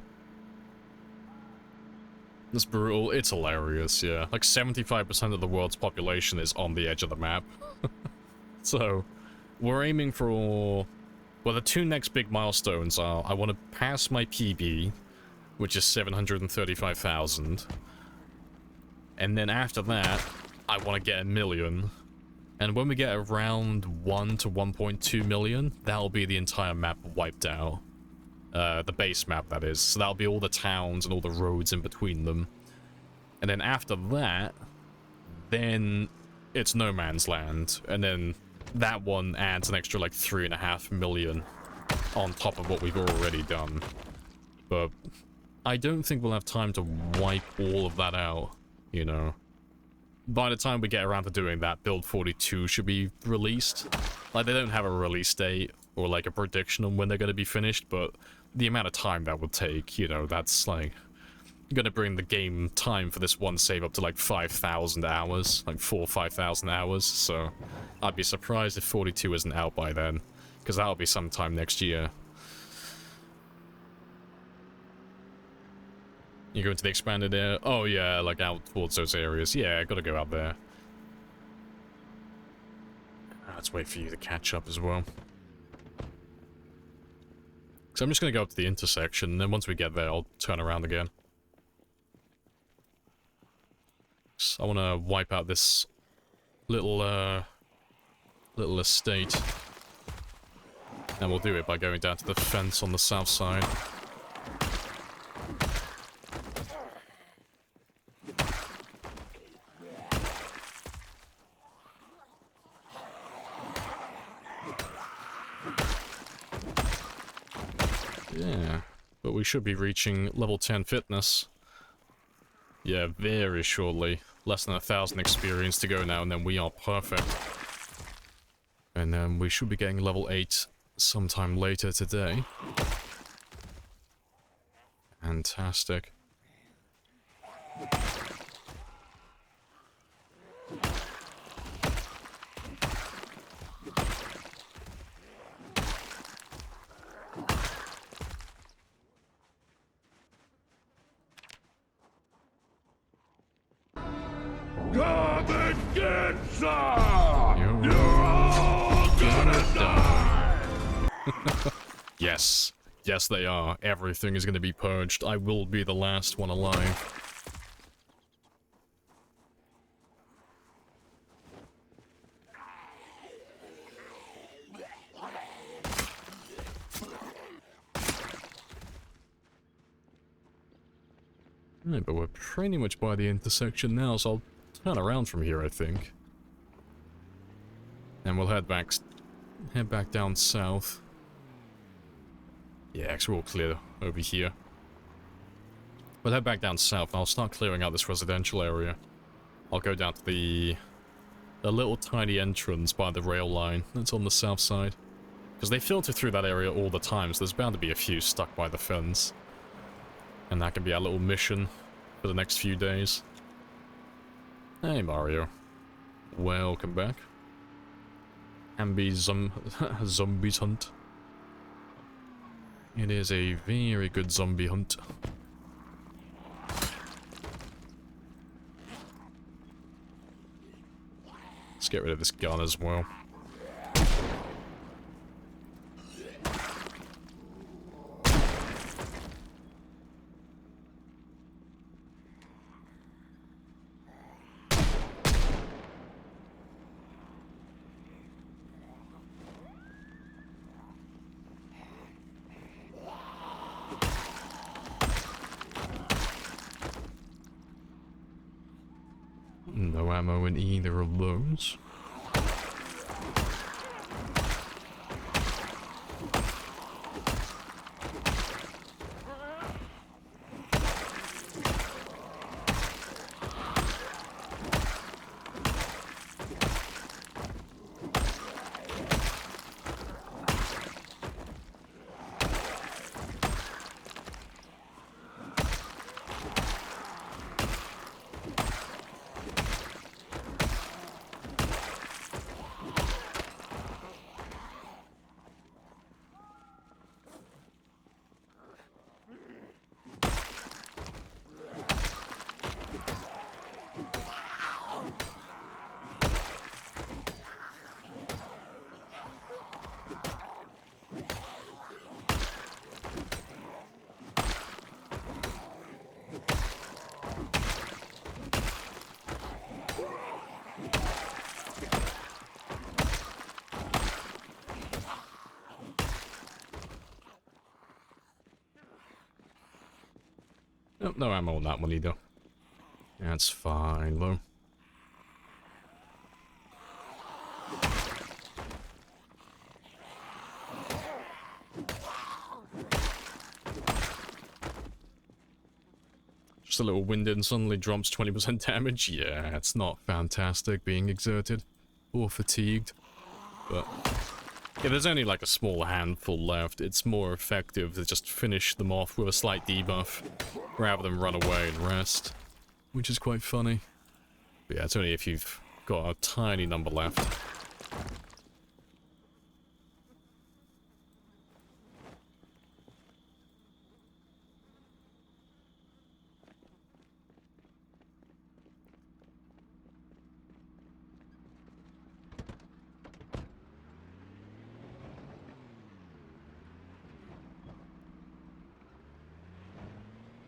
It's brutal. It's hilarious, yeah. Like, 75% of the world's population is on the edge of the map. So, we're aiming for... Well, the two next big milestones are, I want to pass my PB, which is 735,000. And then after that, I want to get 1 million. And when we get around 1 to 1.2 million, that'll be the entire map wiped out. The base map, that is. So that'll be all the towns and all the roads in between them. And then after that, then it's No Man's Land. And then that one adds an extra, like, 3.5 million on top of what we've already done. But I don't think we'll have time to wipe all of that out, you know. By the time we get around to doing that, Build 42 should be released. Like, they don't have a release date or, like, a prediction on when they're going to be finished, but the amount of time that would take, you know, that's, like, gonna bring the game time for this one save up to, like, 5,000 hours. Like, 4,000 or 5,000 hours, so I'd be surprised if 42 isn't out by then, because that'll be sometime next year. You go into the expanded area? Oh yeah, like out towards those areas. Yeah, I gotta go out there. Let's wait for you to catch up as well. So I'm just gonna go up to the intersection, and then once we get there, I'll turn around again. So I wanna wipe out this little estate. And we'll do it by going down to the fence on the south side. Yeah, but we should be reaching level 10 fitness. Yeah, very shortly. Less than 1,000 experience to go now, and then we are perfect. And then we should be getting level 8 sometime later today. Fantastic. Come and get some! You're all gonna die! Yes. Yes, they are. Everything is going to be purged. I will be the last one alive. Right, but we're pretty much by the intersection now, so I'll turn around from here, I think. And we'll head back down south. Yeah, 'cause we're all clear over here. We'll head back down south, and I'll start clearing out this residential area. I'll go down to the little tiny entrance by the rail line that's on the south side. Because they filter through that area all the time, so there's bound to be a few stuck by the fence. And that can be our little mission for the next few days. Hey Mario. Welcome back. Zombies hunt. It is a very good zombie hunt. Let's get rid of this gun as well. No ammo in either of those. Nope, no ammo on that one either. That's fine, though. Just a little wind in suddenly drops 20% damage. Yeah, it's not fantastic being exerted or fatigued. But yeah, there's only like a small handful left. It's more effective to just finish them off with a slight debuff rather than run away and rest, which is quite funny. But yeah, it's only if you've got a tiny number left.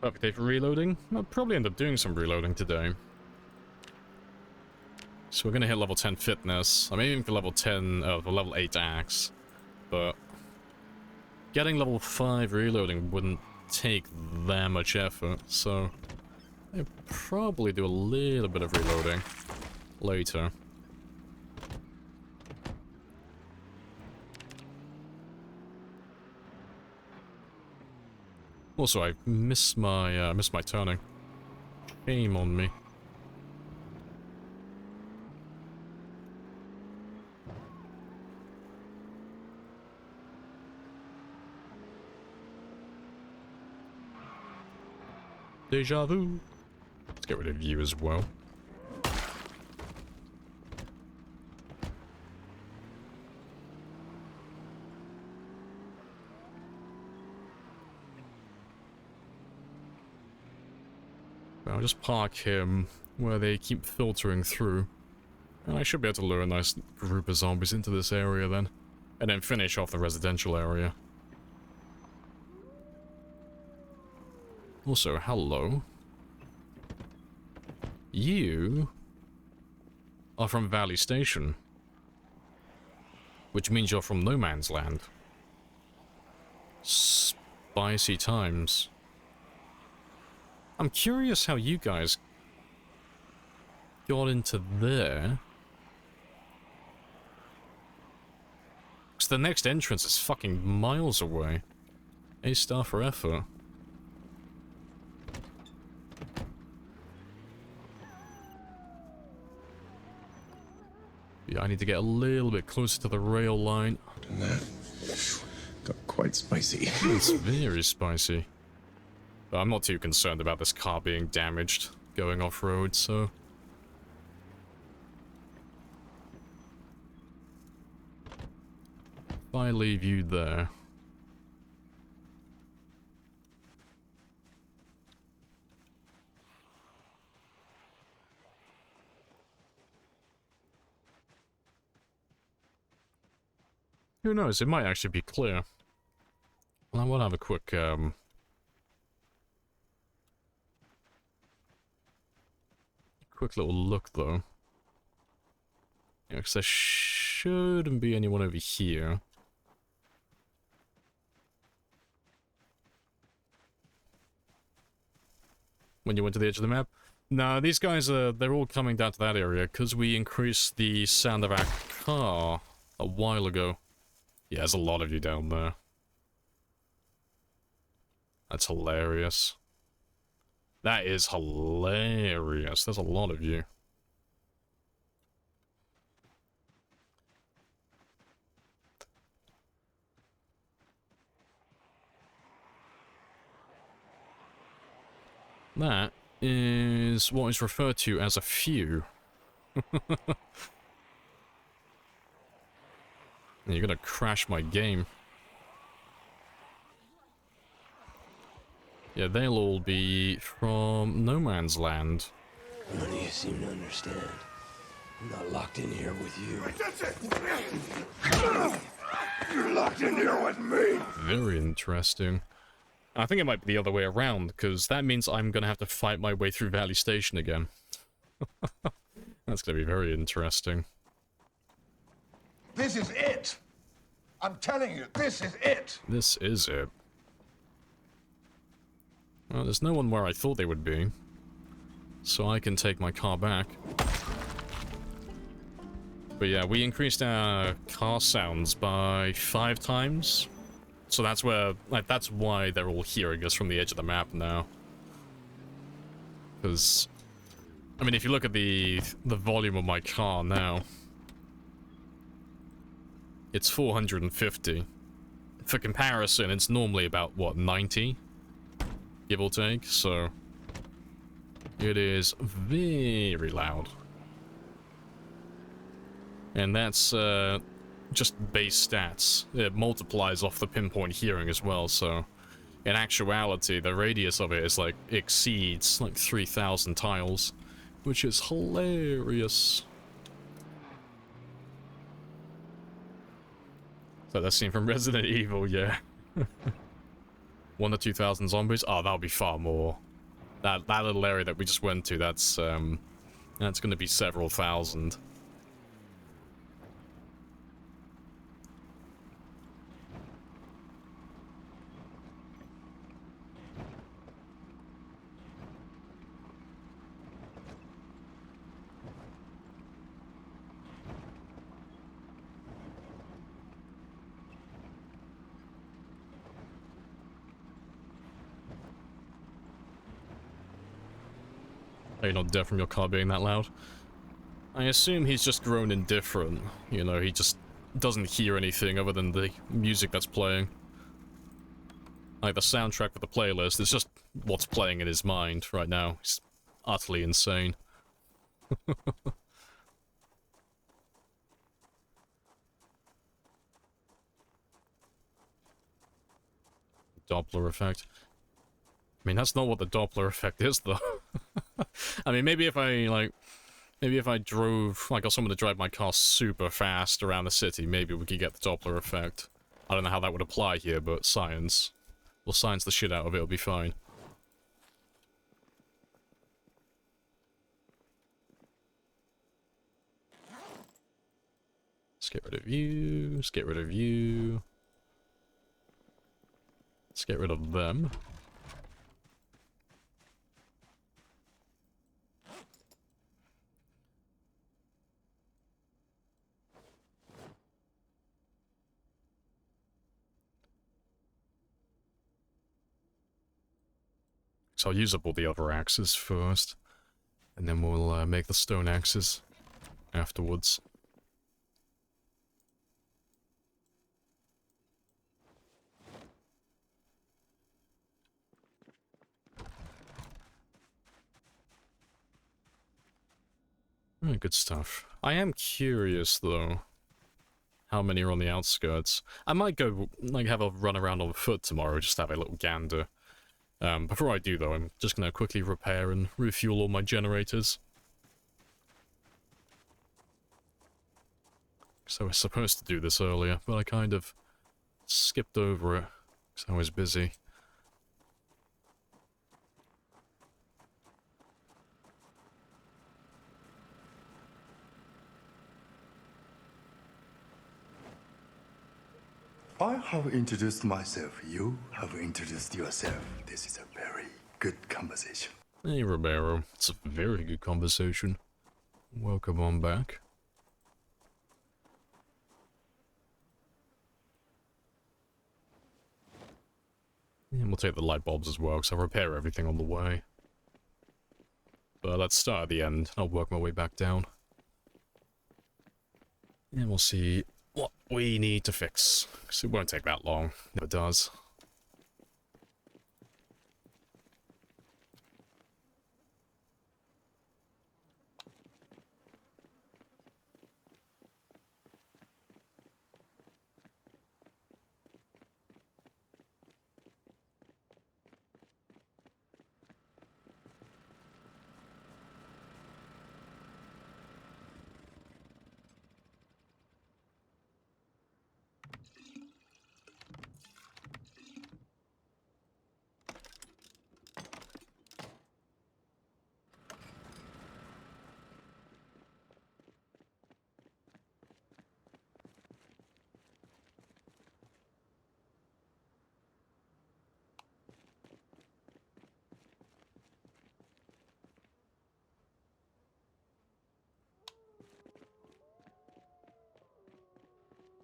Perfect day for reloading. I'll probably end up doing some reloading today. So we're gonna hit level 10 fitness. I'm aiming for level 10, for level 8 axe. But getting level 5 reloading wouldn't take that much effort, so I'll probably do a little bit of reloading later. Also, I missed my turning. Shame on me. Deja vu. Let's get rid of you as well. I'll just park him where they keep filtering through. And I should be able to lure a nice group of zombies into this area then. And then finish off the residential area. Also, hello. You are from Valley Station. Which means you're from No Man's Land. Spicy times. I'm curious how you guys got into there. Because the next entrance is fucking miles away. A star for effort. Yeah, I need to get a little bit closer to the rail line. And that got quite spicy. It's very spicy. But I'm not too concerned about this car being damaged going off-road, so... If I leave you there... Who knows, it might actually be clear. Well, I want to have a quick, quick little look, though. Yeah, because there shouldn't be anyone over here. When you went to the edge of the map? No, these guys are, they're all coming down to that area, because we increased the sound of our car a while ago. Yeah, there's a lot of you down there. That's hilarious. That is hilarious. There's a lot of you. That is what is referred to as a few. You're gonna crash my game. Yeah, they'll all be from No Man's Land. None of you seem to understand. I'm not locked in here with you. You're locked in here with me. Very interesting. I think it might be the other way around, because that means I'm gonna have to fight my way through Valley Station again. That's gonna be very interesting. This is it. I'm telling you, this is it. This is it. Well, there's no one where I thought they would be. So I can take my car back. But yeah, we increased our car sounds by 5 times. So that's where, like, that's why they're all hearing us from the edge of the map now. Because, I mean, if you look at the volume of my car now, it's 450. For comparison, it's normally about, what, 90? Give or take, so... It is very loud. And that's, just base stats. It multiplies off the pinpoint hearing as well, so... In actuality, the radius of it is, like, exceeds, like, 3,000 tiles. Which is hilarious. So that scene from Resident Evil, yeah. 1 to 2,000 zombies? Oh, that'll be far more. That little area that we just went to, that's gonna be several thousand. Are you not deaf from your car being that loud? I assume he's just grown indifferent. You know, he just doesn't hear anything other than the music that's playing. Like, the soundtrack for the playlist is just what's playing in his mind right now. He's utterly insane. Doppler effect. I mean, that's not what the Doppler effect is, though. I mean, maybe if I drove, I got someone to drive my car super fast around the city, maybe we could get the Doppler effect. I don't know how that would apply here, but science. We'll science the shit out of it, it'll be fine. Let's get rid of you, let's get rid of you. Let's get rid of them. So I'll use up all the other axes first, and then we'll make the stone axes afterwards. Oh, good stuff. I am curious, though, how many are on the outskirts. I might go, like, have a run around on foot tomorrow, just have a little gander. Before I do, though, I'm just gonna quickly repair and refuel all my generators. So I was supposed to do this earlier, but I kind of skipped over it, because I was busy. I have introduced myself. You have introduced yourself. This is a very good conversation. Hey, Romero. It's a very good conversation. Welcome on back. And we'll take the light bulbs as well, because I'll repair everything on the way. But let's start at the end. I'll work my way back down. And we'll see what we need to fix. Because it won't take that long. Never does.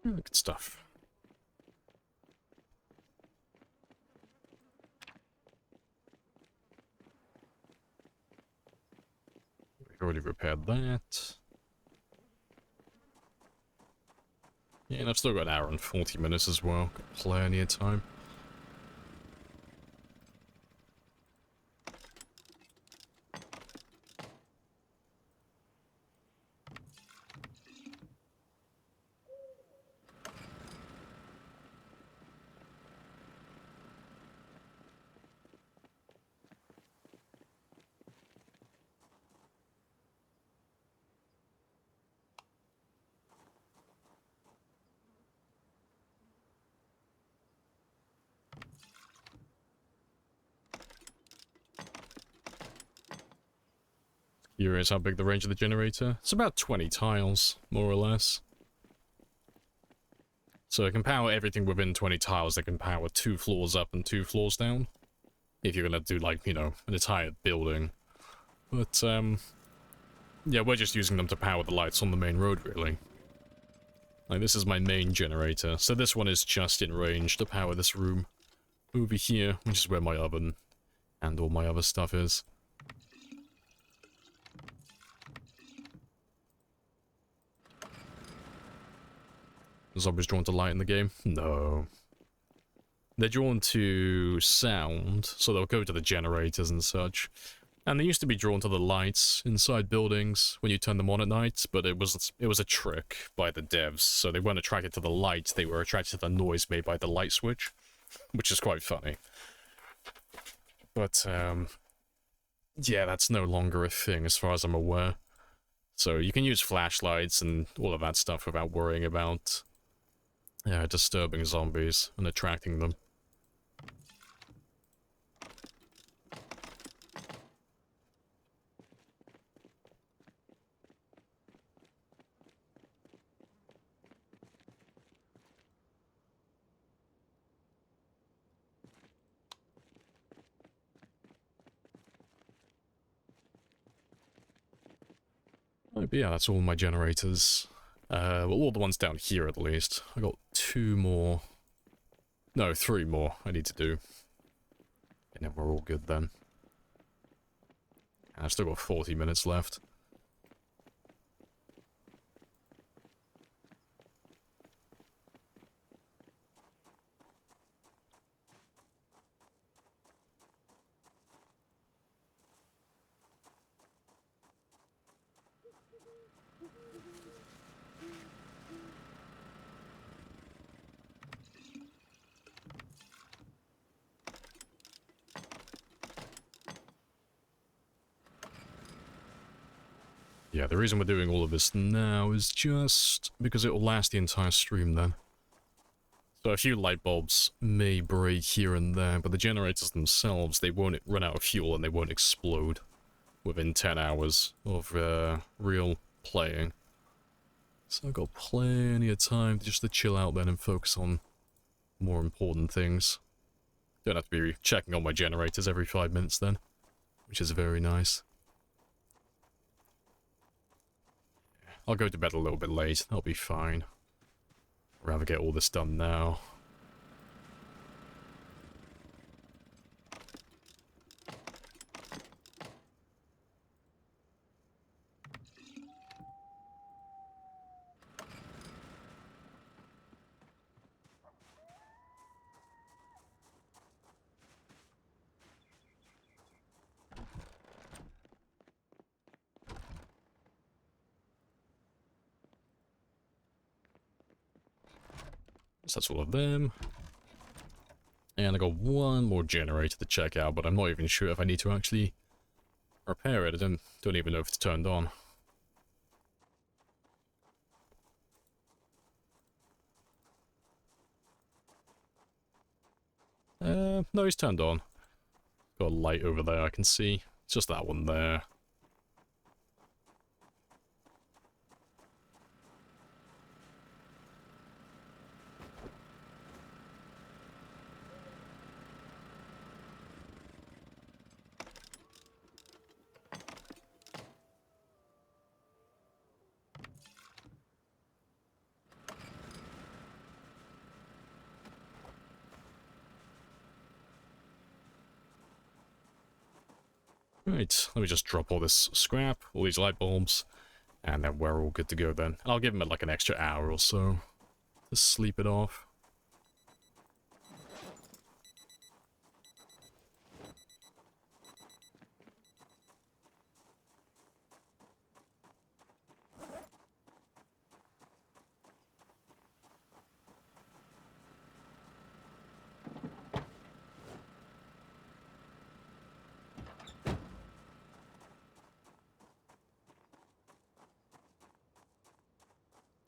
Good stuff. We've already repaired that. Yeah, and I've still got an hour and 40 minutes as well. Got plenty of time. Curious how big the range of the generator. It's about 20 tiles, more or less. So it can power everything within 20 tiles. They can power 2 floors up and 2 floors down. If you're gonna do, like, you know, an entire building. But, yeah, we're just using them to power the lights on the main road, really. Like, this is my main generator. So this one is just in range to power this room over here, which is where my oven and all my other stuff is. Zombies drawn to light in the game? No. They're drawn to sound, so they'll go to the generators and such. And they used to be drawn to the lights inside buildings when you turn them on at night, but it was a trick by the devs, so they weren't attracted to the light, they were attracted to the noise made by the light switch, which is quite funny. But, yeah, that's no longer a thing as far as I'm aware. So you can use flashlights and all of that stuff without worrying about disturbing zombies and attracting them. But yeah, that's all my generators. Well, all the ones down here at least. I got 2 more. No, 3 more I need to do. And then we're all good then. And I've still got 40 minutes left. Yeah, the reason we're doing all of this now is just because it will last the entire stream then. So a few light bulbs may break here and there, but the generators themselves, they won't run out of fuel and they won't explode within 10 hours of real playing. So I've got plenty of time just to chill out then and focus on more important things. Don't have to be checking on my generators every 5 minutes then, which is very nice. I'll go to bed a little bit late, that'll be fine. I'd rather get all this done now. So that's all of them. And I got one more generator to check out, but I'm not even sure if I need to actually repair it. I don't even know if it's turned on. No, he's turned on. Got a light over there I can see. It's just that one there. Right, let me just drop all this scrap, all these light bulbs, and then we're all good to go then. I'll give him like an extra hour or so to sleep it off.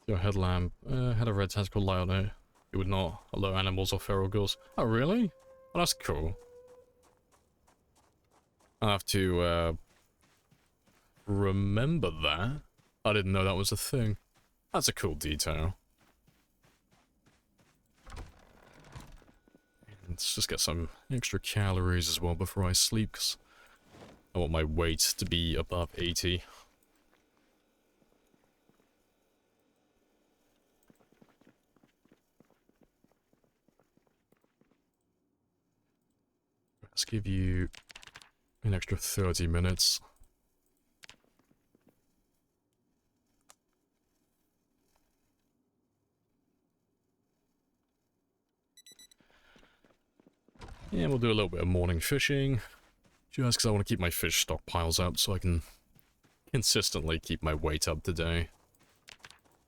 Your headlamp had a red tentacle light on it. It would not allow animals or feral girls. Oh, really? Oh, that's cool. I'll have to remember that. I didn't know that was a thing. That's a cool detail. Let's just get some extra calories as well before I sleep, because I want my weight to be above 80. Let's give you an extra 30 minutes. Yeah, we'll do a little bit of morning fishing. Just because I want to keep my fish stockpiles up so I can consistently keep my weight up today.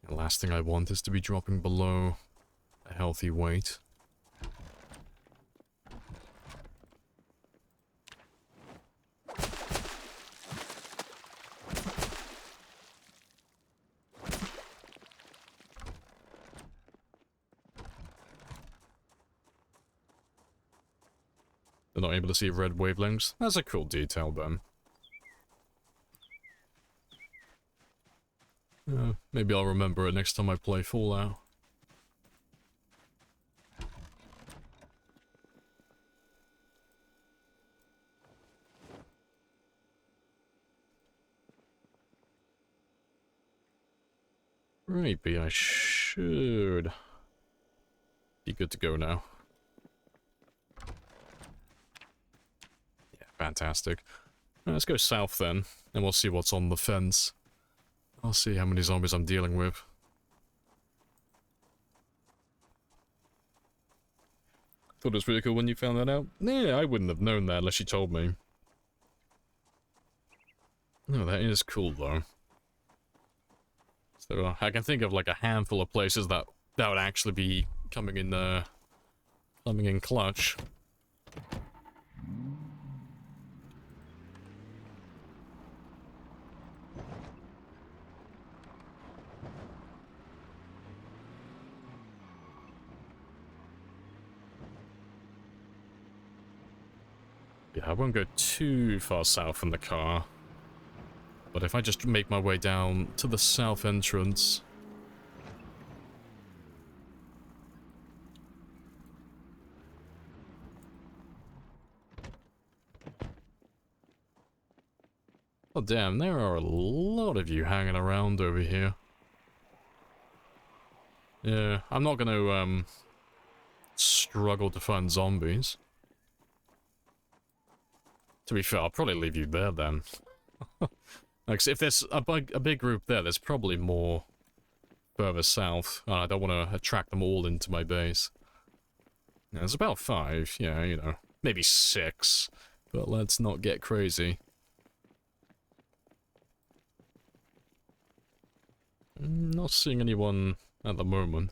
The last thing I want is to be dropping below a healthy weight. They're not able to see red wavelengths. That's a cool detail then. Maybe I'll remember it next time I play Fallout. Maybe I should be good to go now. Yeah, fantastic. Let's go south then, and we'll see what's on the fence. I'll see how many zombies I'm dealing with. Thought it was pretty cool when you found that out. Yeah, I wouldn't have known that unless you told me. No, that is cool though. So I can think of like a handful of places that would actually be coming in clutch. Yeah, I won't go too far south in the car. But if I just make my way down to the south entrance... Oh damn, there are a lot of you hanging around over here. Yeah, I'm not gonna, struggle to find zombies. To be fair, I'll probably leave you there then. Like, if there's a big group there, there's probably more further south. I don't want to attract them all into my base. Yeah, there's about 5, yeah, you know, maybe 6, but let's not get crazy. Not seeing anyone at the moment.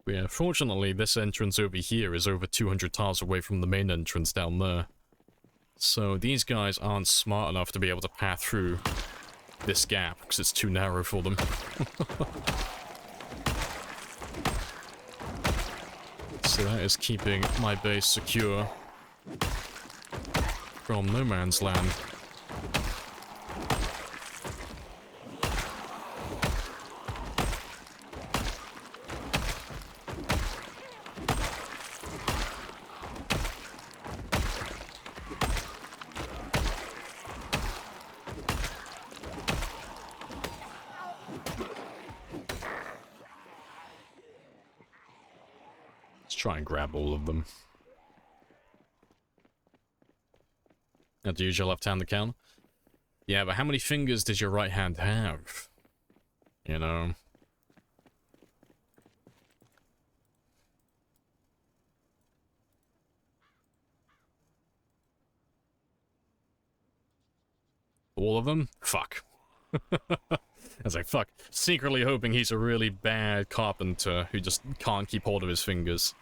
But yeah, fortunately, this entrance over here is over 200 tiles away from the main entrance down there. So these guys aren't smart enough to be able to pass through this gap, because it's too narrow for them. So that is keeping my base secure from no man's land. Try and grab all of them. Now, do you use your left hand to count? Yeah, but how many fingers does your right hand have? You know? All of them? Fuck. I was like, fuck. Secretly hoping he's a really bad carpenter who just can't keep hold of his fingers.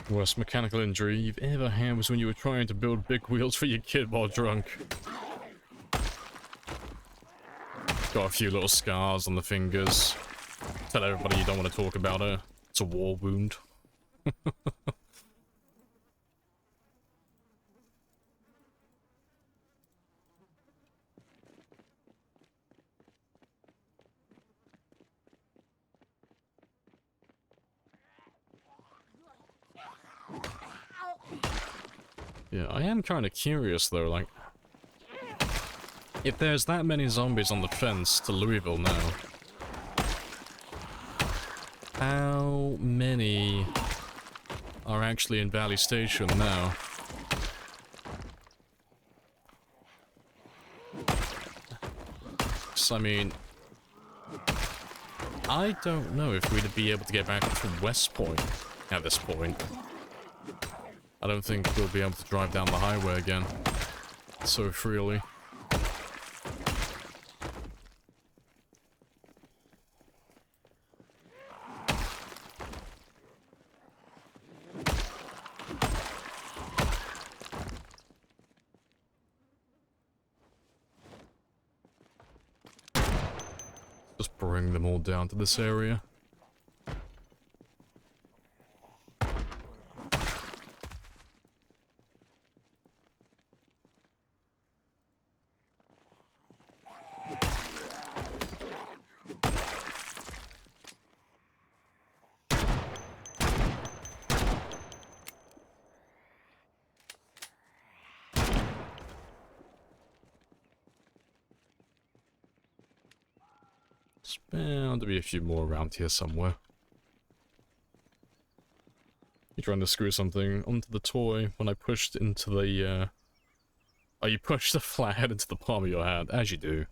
Worst mechanical injury you've ever had was when you were trying to build big wheels for your kid while drunk. Got a few little scars on the fingers. Tell everybody you don't want to talk about it. It's a war wound. Yeah, I am kind of curious though, like, if there's that many zombies on the fence to Louisville now, how many are actually in Valley Station now? So, I mean, I don't know if we'd be able to get back to West Point at this point. I don't think we'll be able to drive down the highway again so freely. bring them all down to this area. There's bound to be a few more around here somewhere. You're trying to screw something onto the toy when I pushed into the, Oh, you pushed the flathead into the palm of your hand, as you do.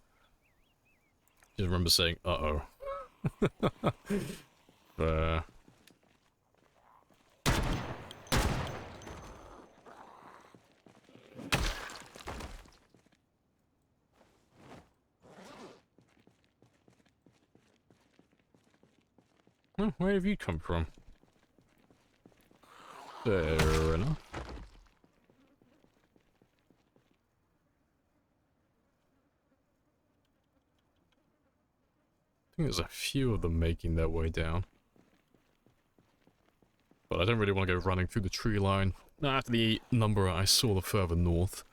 Just remember saying, uh-oh. Well, where have you come from? Fair enough. I think there's a few of them making their way down. But I don't really want to go running through the tree line. After the number I saw the further north.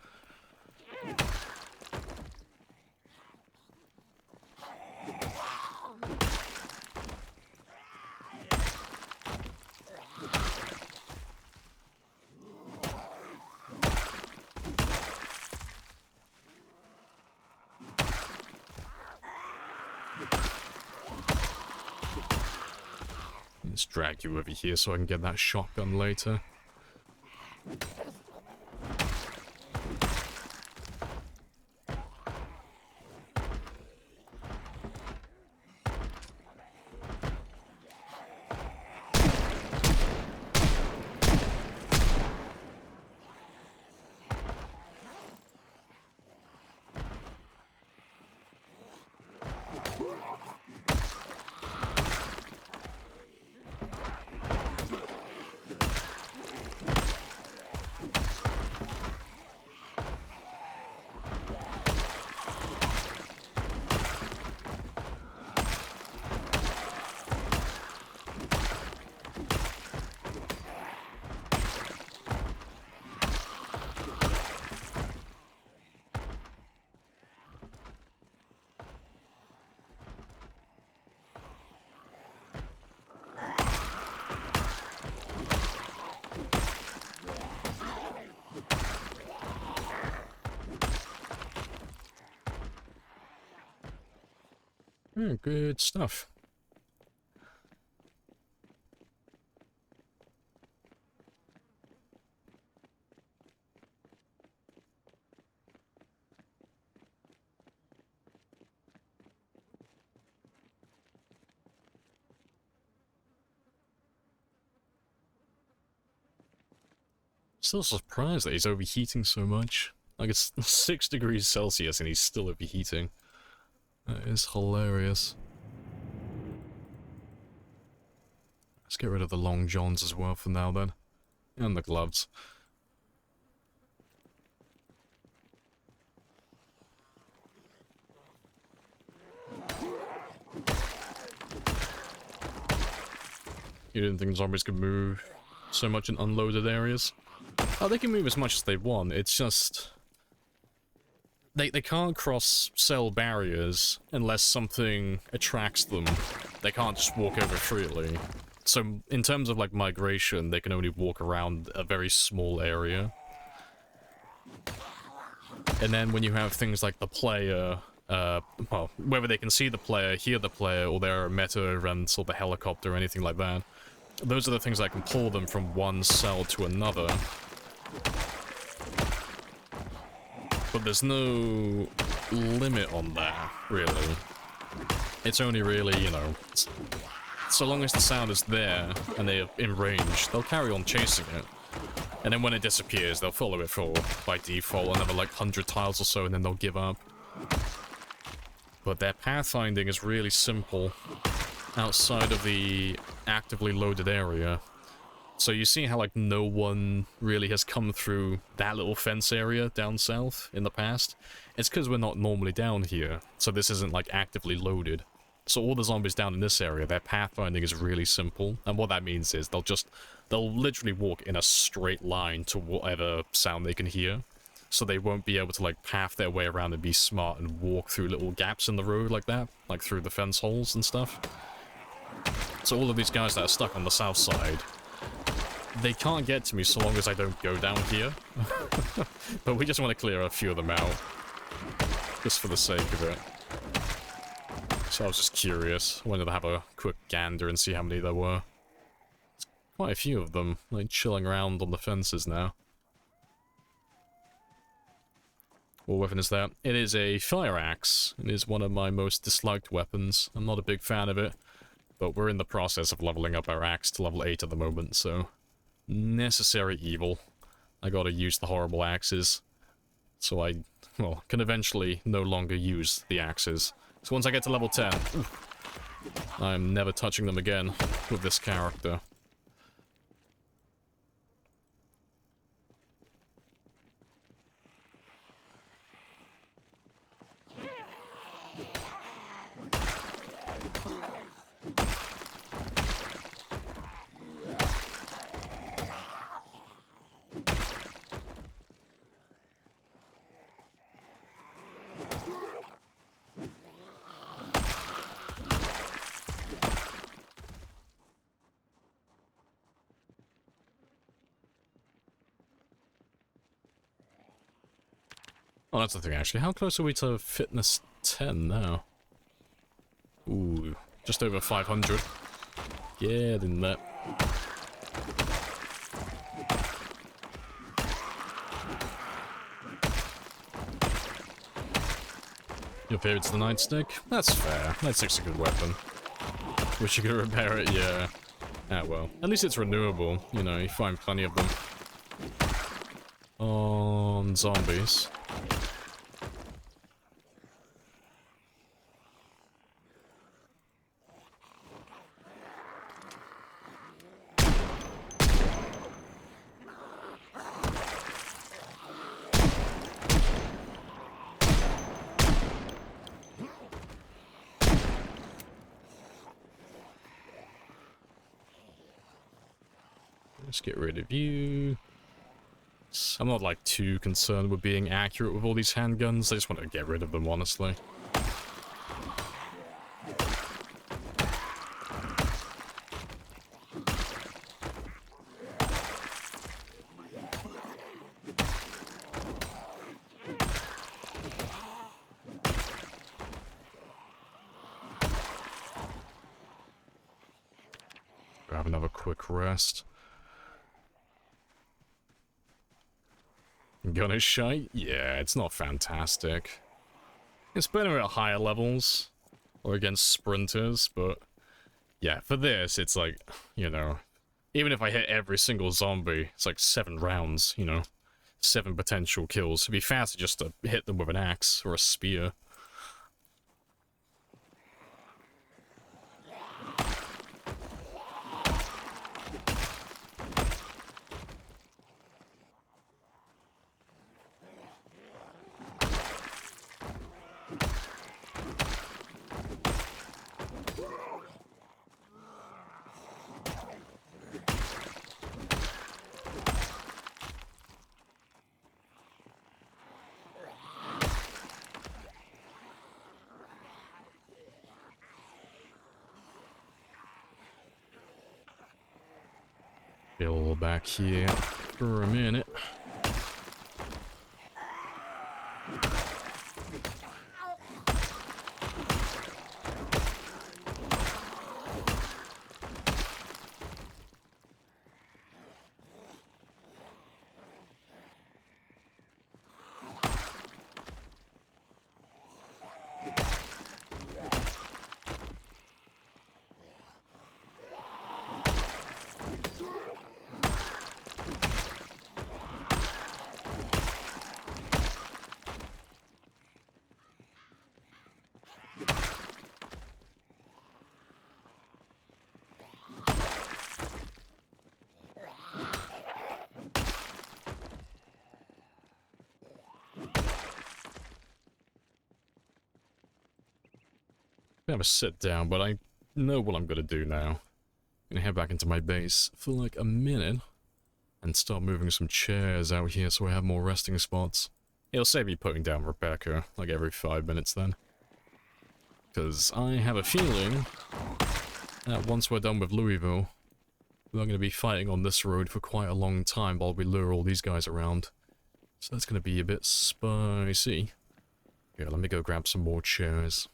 Let's drag you over here so I can get that shotgun later. Good stuff. Still surprised that he's overheating so much. Like, it's 6 degrees Celsius and he's still overheating. That is hilarious. Let's get rid of the long johns as well for now then. And the gloves. You didn't think zombies could move so much in unloaded areas? Oh, they can move as much as they want, it's just... They can't cross cell barriers unless something attracts them. They can't just walk over freely. So, in terms of, like, migration, they can only walk around a very small area. And then when you have things like the player, well, whether they can see the player, hear the player, or there are meta events, or the helicopter, or anything like that, those are the things that can pull them from one cell to another. But there's no limit on that, really. It's only really, you know, so long as the sound is there and they're in range, they'll carry on chasing it. And then when it disappears, they'll follow it for, by default, another like 100 tiles or so, and then they'll give up. But their pathfinding is really simple outside of the actively loaded area. So you see how, like, no one really has come through that little fence area down south in the past? It's because we're not normally down here, so this isn't, like, actively loaded. So all the zombies down in this area, their pathfinding is really simple, and what that means is they'll literally walk in a straight line to whatever sound they can hear. So they won't be able to like path their way around and be smart and walk through little gaps in the road like that, like through the fence holes and stuff. So all of these guys that are stuck on the south side, they can't get to me so long as I don't go down here. But we just want to clear a few of them out, just for the sake of it. So I was just curious. Wanted to have a quick gander and see how many there were. There's quite a few of them, like, chilling around on the fences now. What weapon is that? It is a fire axe. It is one of my most disliked weapons. I'm not a big fan of it, but we're in the process of leveling up our axe to level 8 at the moment, so... necessary evil. I gotta use the horrible axes. So I, well, can eventually no longer use the axes. So once I get to level 10, I'm never touching them again with this character. Oh, that's the thing, actually. How close are we to fitness 10 now? Ooh, just over 500. Get in there. Your favorite's the nightstick? That's fair. Nightstick's a good weapon. Wish you could repair it, yeah. Ah, well. At least it's renewable. You know, you find plenty of them. On zombies. Let's get rid of you. I'm not, like, too concerned with being accurate with all these handguns. I just want to get rid of them, honestly. Grab another quick rest. Gun is shite? Yeah, it's not fantastic. It's better at higher levels, or against sprinters, but yeah, for this, it's like, you know, even if I hit every single zombie, it's like 7 rounds, you know, 7 potential kills. It'd be faster just to hit them with an axe or a spear. Chill back here for a minute. have a sit down, but I know what I'm gonna do now. I'm gonna head back into my base for like a minute and start moving some chairs out here so I have more resting spots. It'll save me putting down Rebecca like every 5 minutes then. Because I have a feeling that once we're done with Louisville, we're going to be fighting on this road for quite a long time while we lure all these guys around. So that's going to be a bit spicy. Here, let me go grab some more chairs.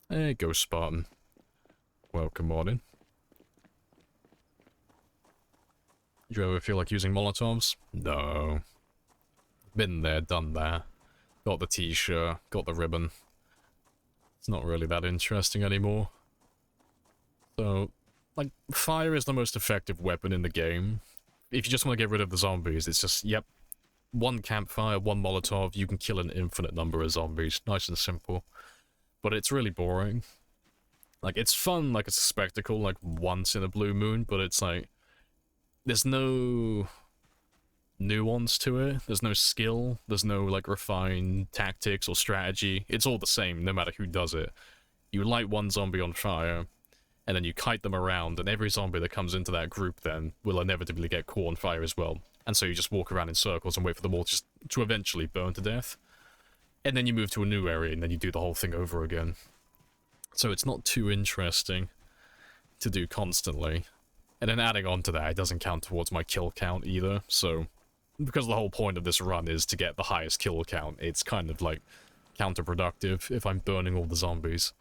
There you go, Spartan. Welcome on in. Do you ever feel like using Molotovs? No. Been there, done that. Got the t-shirt, got the ribbon. It's not really that interesting anymore. So, like, fire is the most effective weapon in the game. If you just want to get rid of the zombies, it's just, yep, one campfire, one Molotov, you can kill an infinite number of zombies. Nice and simple. But it's really boring. Like, it's fun, like, it's a spectacle, like, once in a blue moon, but it's like, there's no nuance to it, there's no skill, there's no, like, refined tactics or strategy. It's all the same, no matter who does it. You light one zombie on fire, and then you kite them around, and every zombie that comes into that group then will inevitably get caught on fire as well. And so you just walk around in circles and wait for them all just to eventually burn to death. And then you move to a new area, and then you do the whole thing over again. So it's not too interesting to do constantly. And then adding on to that, it doesn't count towards my kill count either, so because the whole point of this run is to get the highest kill count, it's kind of like counterproductive if I'm burning all the zombies.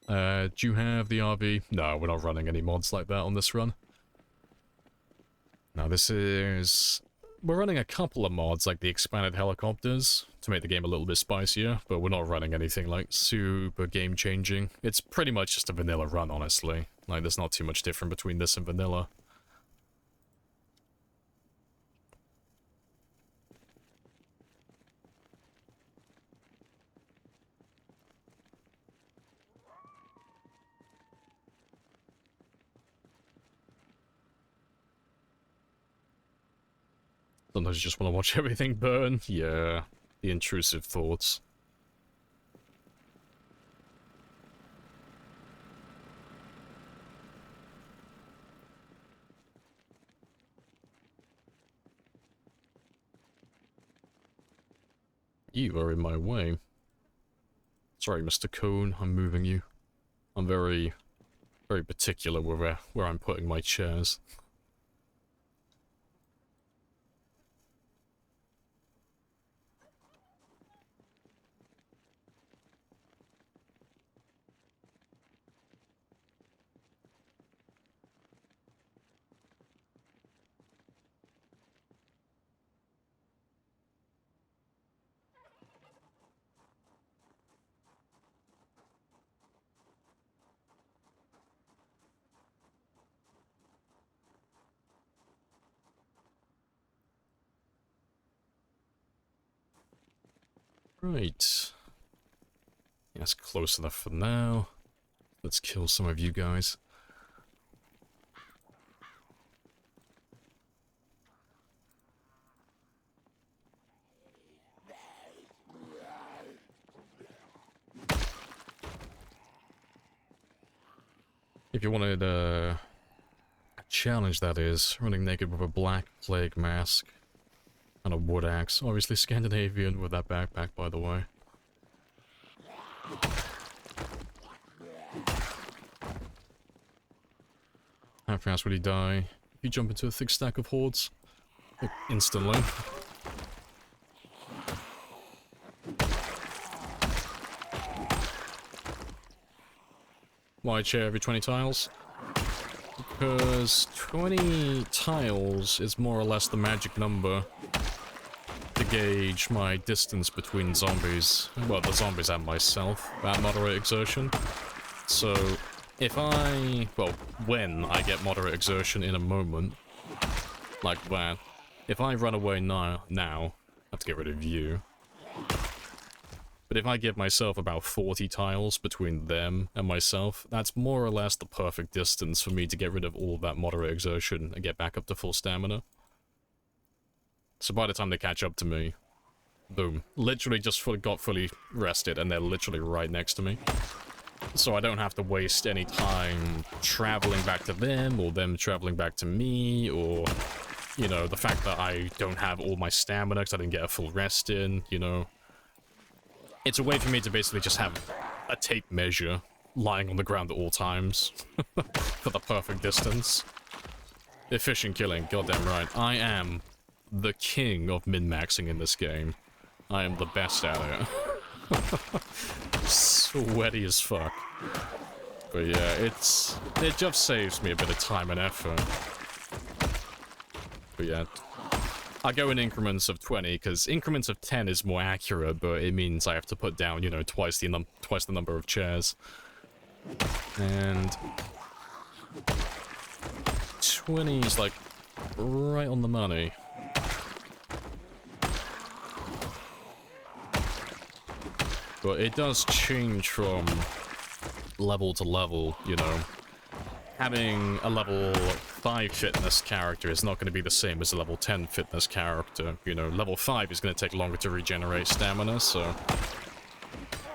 Do you have the RV? No, we're not running any mods like that on this run. Now this is... We're running a couple of mods, like the expanded helicopters, to make the game a little bit spicier, but we're not running anything, like, super game-changing. It's pretty much just a vanilla run, honestly. Like, there's not too much different between this and vanilla. Sometimes you just want to watch everything burn. Yeah, the intrusive thoughts. You are in my way. Sorry, Mr. Cone, I'm moving you. I'm very particular with where I'm putting my chairs. Right. That's close enough for now. Let's kill some of you guys. If you wanted a challenge, that is, running naked with a black plague mask and a wood axe. Obviously Scandinavian with that backpack, by the way. How fast would he die if you jump into a thick stack of hordes? Like, instantly. Why chair every 20 tiles? Because 20 tiles is more or less the magic number to gauge my distance between zombies. Well, the zombies and myself at moderate exertion. So, if I... well, when I get moderate exertion in a moment, like that, if I run away now, I have to get rid of you. But if I give myself about 40 tiles between them and myself, that's more or less the perfect distance for me to get rid of all of that moderate exertion and get back up to full stamina. So by the time they catch up to me, boom, literally just got fully rested and they're literally right next to me. So I don't have to waste any time traveling back to them or them traveling back to me, or, you know, the fact that I don't have all my stamina because I didn't get a full rest in, you know. It's a way for me to basically just have a tape measure lying on the ground at all times for the perfect distance. Efficient killing, goddamn right. I am the king of min-maxing in this game. I am the best at it. Sweaty as fuck. But yeah, it just saves me a bit of time and effort. But yeah, I go in increments of 20, because increments of 10 is more accurate, but it means I have to put down, you know, twice the number of chairs. And 20 is like right on the money. But it does change from level to level, you know. Having a level 5 fitness character is not going to be the same as a level 10 fitness character. You know, level 5 is going to take longer to regenerate stamina, so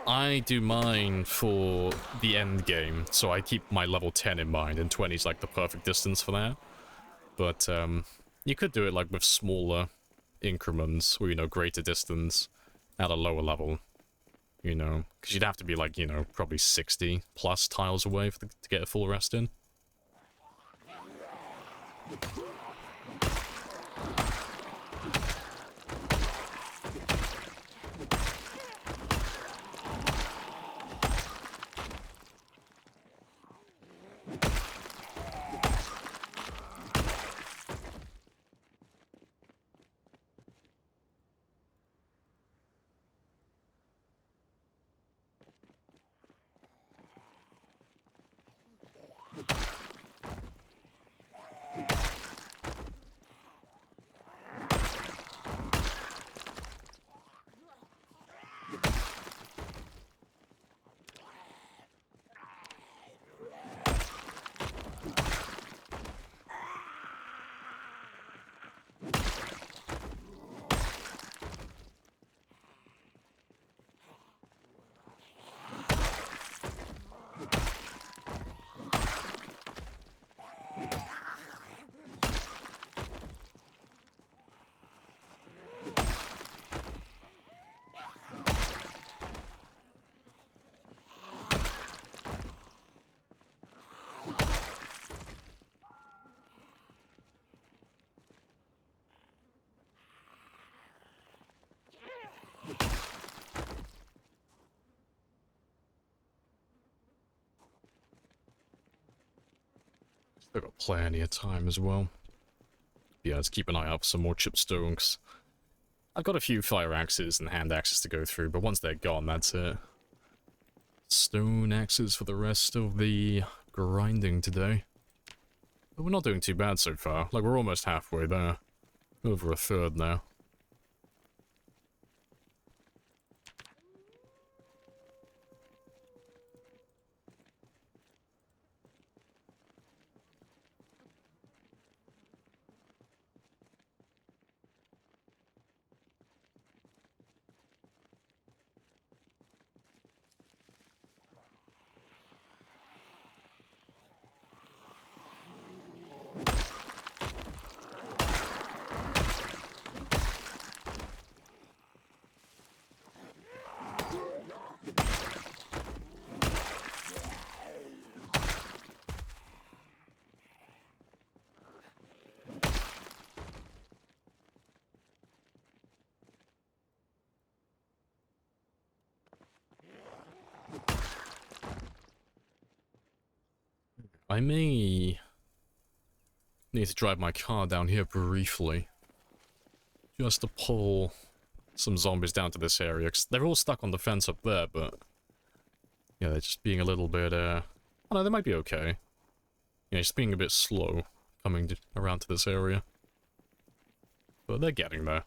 I do mine for the end game, so I keep my level 10 in mind, and 20 is like the perfect distance for that. But you could do it like with smaller increments, or, you know, greater distance at a lower level. You know, because you'd have to be like, you know, probably 60 plus tiles away to get a full rest in. Still got plenty of time as well. Yeah, let's keep an eye out for some more chipstone, 'cause I've got a few fire axes and hand axes to go through, but once they're gone, that's it. Stone axes for the rest of the grinding today. But we're not doing too bad so far. Like, we're almost halfway there. Over a third now. I may need to drive my car down here briefly, just to pull some zombies down to this area, because they're all stuck on the fence up there, but yeah, they're just being a little bit, oh no, they might be okay. Yeah, just being a bit slow coming around to this area. But they're getting there.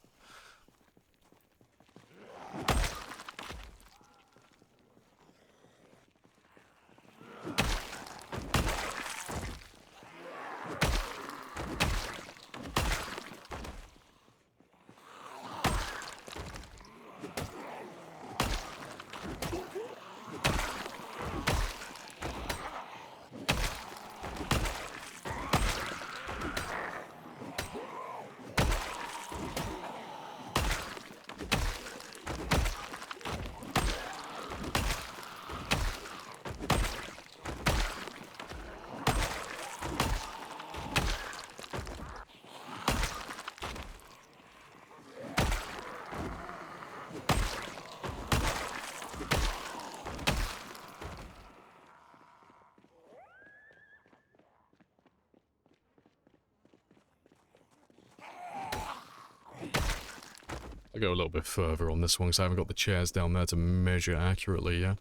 go a little bit further on this one because I haven't got the chairs down there to measure accurately yet.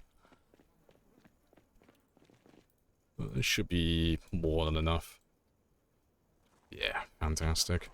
But this should be more than enough. Yeah, fantastic.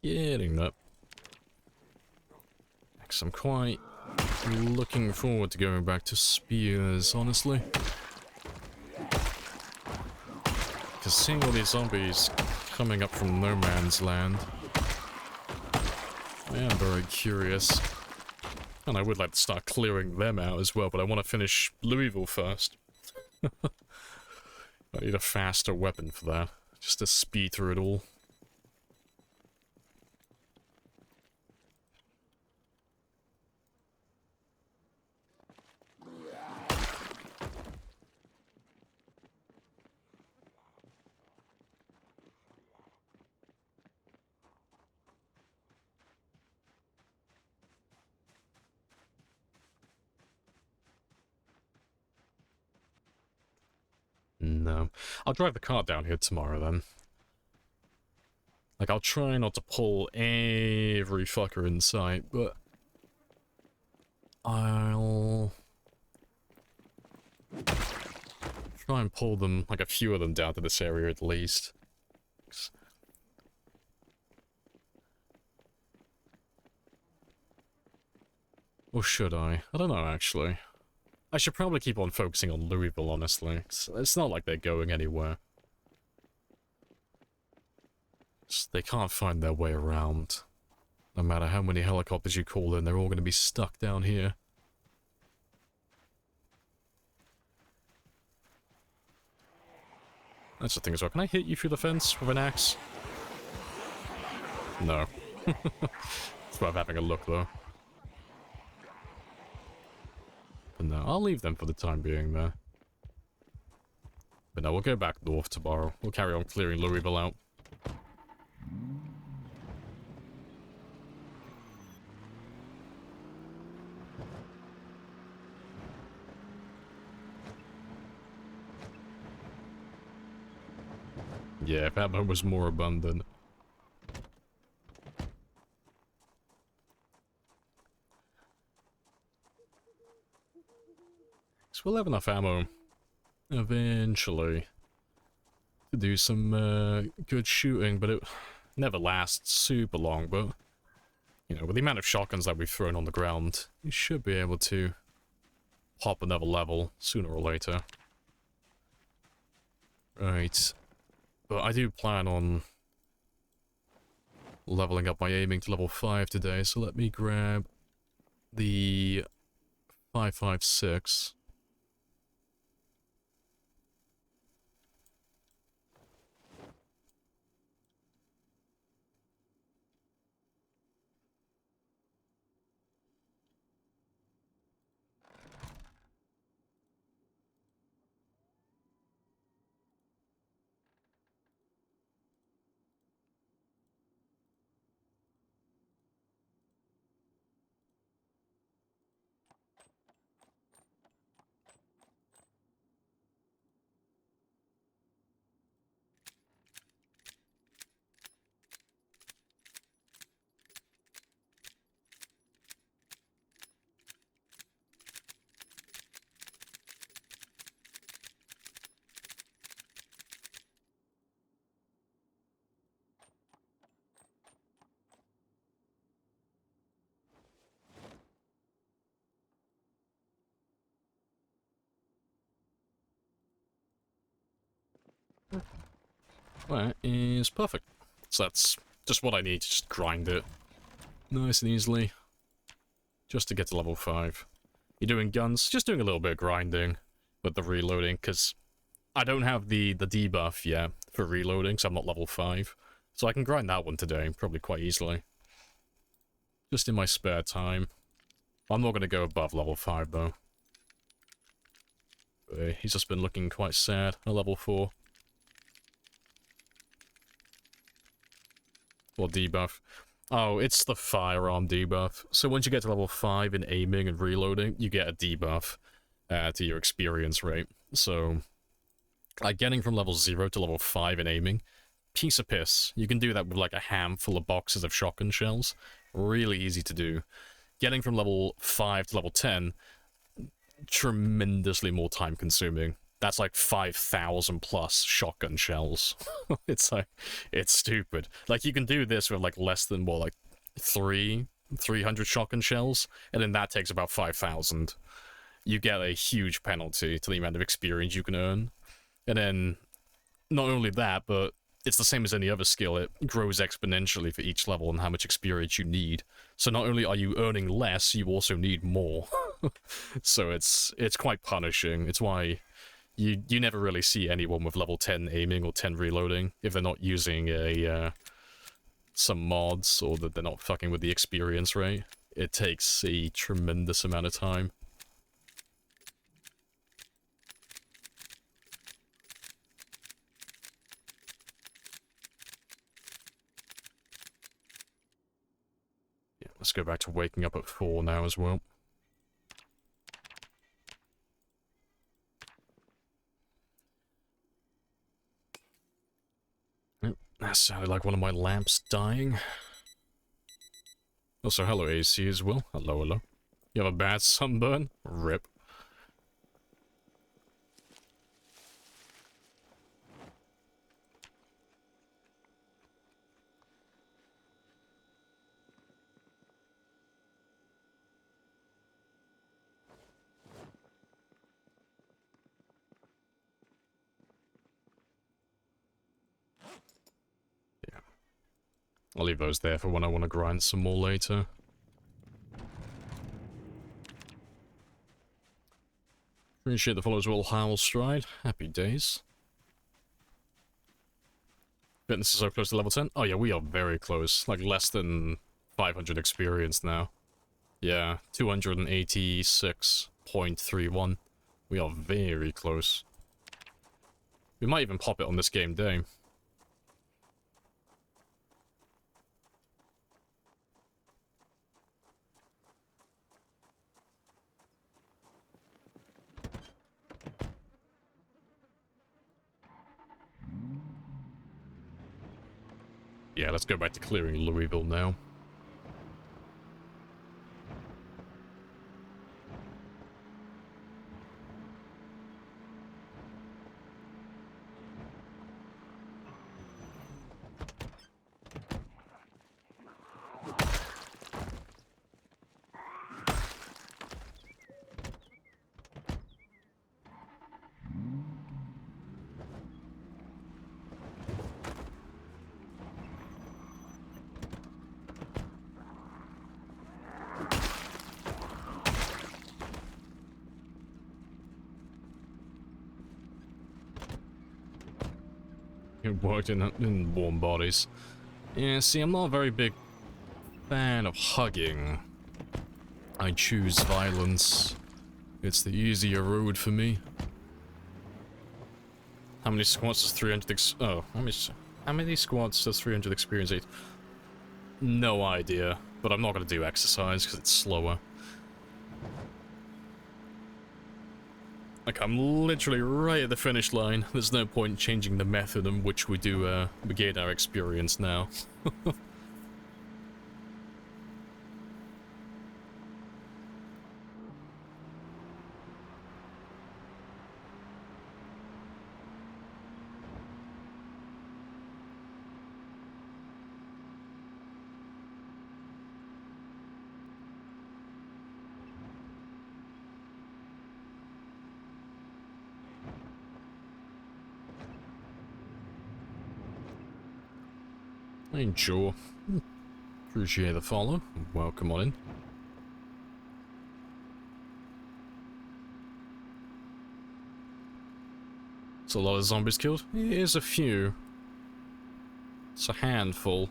Getting that. Because I'm quite looking forward to going back to spears, honestly. Because seeing all these zombies coming up from no man's land, I am very curious. And I would like to start clearing them out as well, but I want to finish Louisville first. I need a faster weapon for that, just to speed through it all. No. I'll drive the car down here tomorrow, then. Like, I'll try not to pull every fucker in sight, but... I'll... try and pull them, like a few of them down to this area at least. Or should I? I don't know, actually. I should probably keep on focusing on Louisville, honestly. It's not like they're going anywhere. They can't find their way around. No matter how many helicopters you call in, they're all going to be stuck down here. That's the thing as well. Can I hit you through the fence with an axe? No. It's worth having a look, though. But no, I'll leave them for the time being, though. But no, we'll go back north tomorrow. We'll carry on clearing Louisville out. Yeah, if ammo was more abundant. So we'll have enough ammo, eventually, to do some good shooting, but it never lasts super long, but, you know, with the amount of shotguns that we've thrown on the ground, you should be able to hop another level sooner or later. Right. But I do plan on leveling up my aiming to level 5 today, so let me grab the 5.56. That is perfect. So that's just what I need to just grind it nice and easily. Just to get to level 5. You're doing guns, just doing a little bit of grinding with the reloading, because I don't have the debuff yet for reloading, so I'm not level 5. So I can grind that one today, probably quite easily. Just in my spare time. I'm not going to go above level 5, though. But he's just been looking quite sad at level 4. What debuff? Oh, it's the firearm debuff. So once you get to level 5 in aiming and reloading, you get a debuff to your experience rate. So, like, getting from level 0 to level 5 in aiming, piece of piss. You can do that with, like, a handful of boxes of shotgun shells. Really easy to do. Getting from level 5 to level 10, tremendously more time consuming. That's like 5,000 plus shotgun shells. It's like, it's stupid. Like, you can do this with like less than, what, like 300 shotgun shells, and then that takes about 5,000. You get a huge penalty to the amount of experience you can earn. And then, not only that, but it's the same as any other skill. It grows exponentially for each level and how much experience you need. So not only are you earning less, you also need more. So it's quite punishing. It's why you never really see anyone with level 10 aiming or 10 reloading if they're not using some mods or that they're not fucking with the experience rate. It takes a tremendous amount of time. Yeah, let's go back to waking up at 4 now as well. That sounded like one of my lamps dying. Also, hello AC as well. Hello, hello. You have a bad sunburn? Rip. I'll leave those there for when I want to grind some more later. Appreciate the follows will Howl Stride. Happy days. Fitness is so close to level 10. Oh yeah, we are very close. Like less than 500 experience now. Yeah, 286.31. We are very close. We might even pop it on this game day. Yeah, let's go back to clearing Louisville now. It worked in warm bodies. Yeah, see, I'm not a very big fan of hugging. I choose violence. It's the easier road for me. How many squats does 300 how many squats does 300 experience eat? No idea, but I'm not gonna do exercise because it's slower. Like, I'm literally right at the finish line. There's no point changing the method in which we do, we gain our experience now. Hey, Joe. Appreciate the follow. Welcome on in. It's a lot of zombies killed. Here's a few. It's a handful.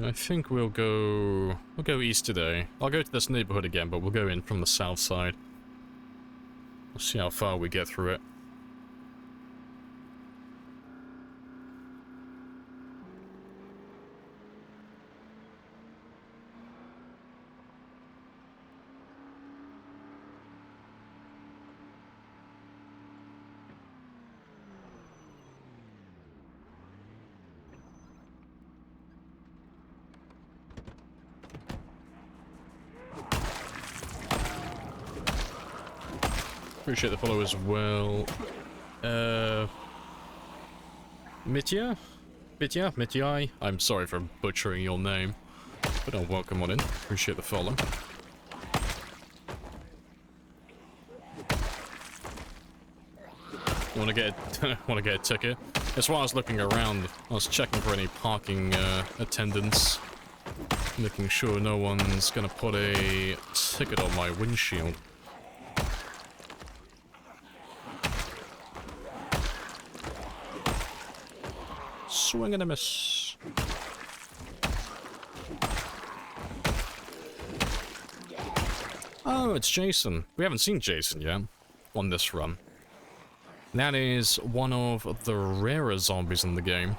I think we'll go east today. I'll go to this neighborhood again, but we'll go in from the south side. We'll see how far we get through it. Appreciate the follow as well. Mitya? I'm sorry for butchering your name, but I'll welcome on in. Appreciate the follow. Want to get a ticket? That's why I was looking around. I was checking for any parking attendants, making sure no one's gonna put a ticket on my windshield. Swing and a miss. Oh, it's Jason. We haven't seen Jason yet on this run. That is one of the rarer zombies in the game.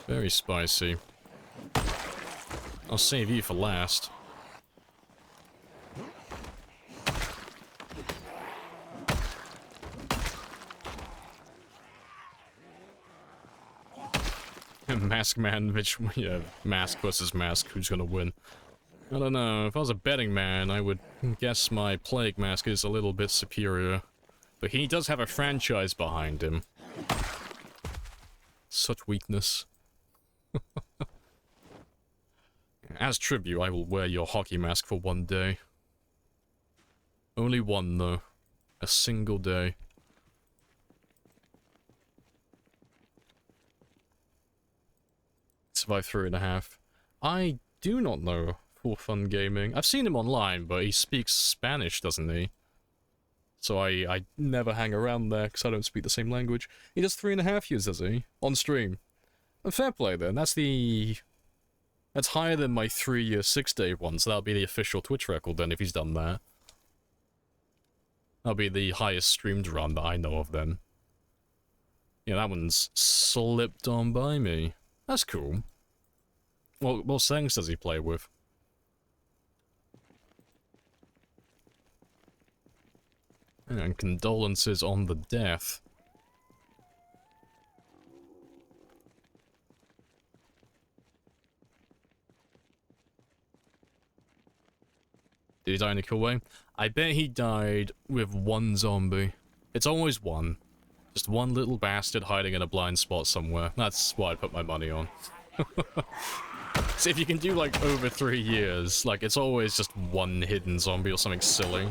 Very spicy. I'll save you for last. Mask man, which, yeah, mask versus mask, who's gonna win? I don't know, if I was a betting man, I would guess my plague mask is a little bit superior. But he does have a franchise behind him. Such weakness. As tribute, I will wear your hockey mask for one day. Only one, though. A single day. Survive 3.5. I do not know For Fun Gaming. I've seen him online, but he speaks Spanish, doesn't he? So I never hang around there because I don't speak the same language. He does 3.5 years, does he? On stream. Fair play then. That's higher than my 3-year 6-day one, so that'll be the official Twitch record then if he's done that. That'll be the highest streamed run that I know of then. Yeah, that one's slipped on by me. That's cool. What settings does he play with? And condolences on the death. Did he die in a cool way? I bet he died with one zombie. It's always one. Just one little bastard hiding in a blind spot somewhere. That's what I'd put my money on. So if you can do like over 3 years, like it's always just one hidden zombie or something silly.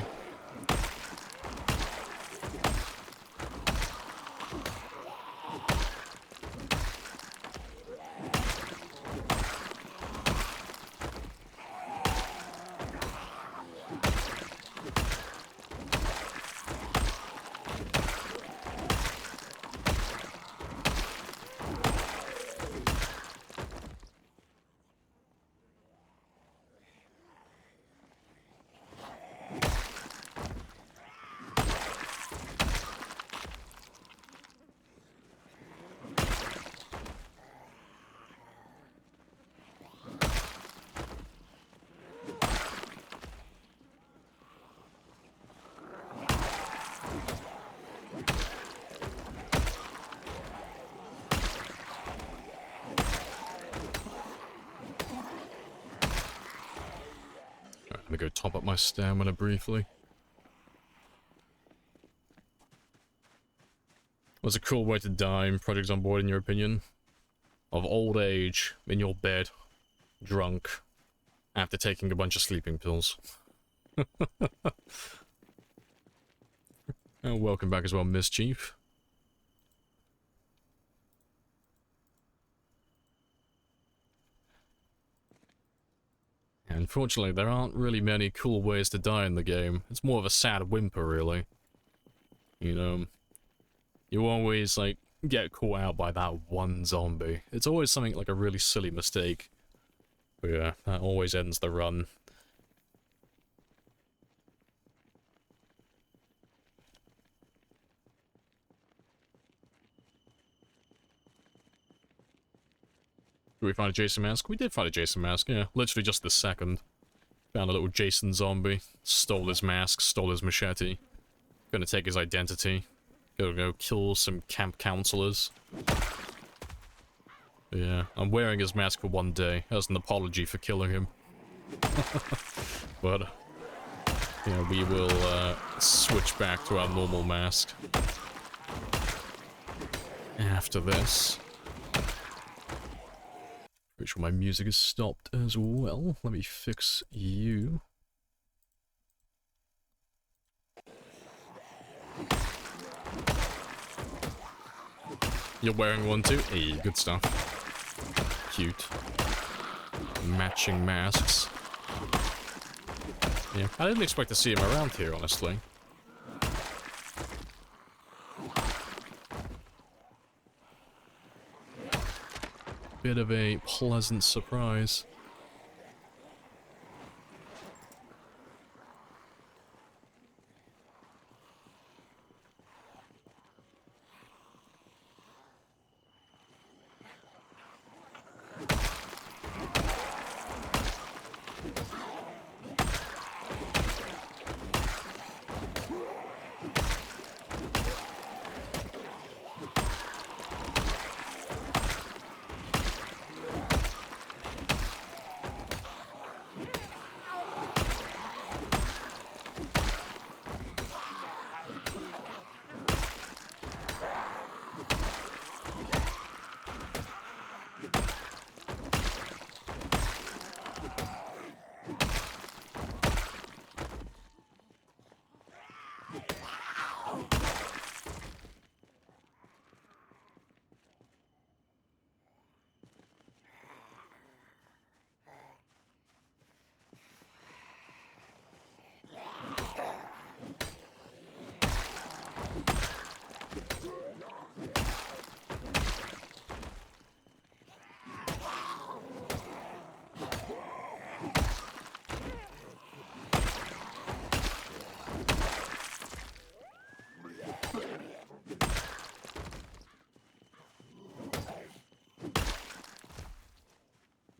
I'm gonna go top up my stamina briefly. What's a cool way to die in Project on Board, in your opinion? Of old age, in your bed, drunk, after taking a bunch of sleeping pills. Oh, welcome back as well, Mischief. Unfortunately, there aren't really many cool ways to die in the game. It's more of a sad whimper, really. You know, you always, like, get caught out by that one zombie. It's always something like a really silly mistake. But yeah, that always ends the run. Did we find a Jason mask? We did find a Jason mask, yeah. Literally just this second. Found a little Jason zombie. Stole his mask, stole his machete. Gonna take his identity. Gonna go kill some camp counselors. Yeah, I'm wearing his mask for one day as an apology for killing him. But, yeah, we will switch back to our normal mask after this. Pretty sure my music is stopped as well. Let me fix you. You're wearing one too? Hey, good stuff. Cute. Matching masks. Yeah, I didn't expect to see him around here, honestly. Bit of a pleasant surprise.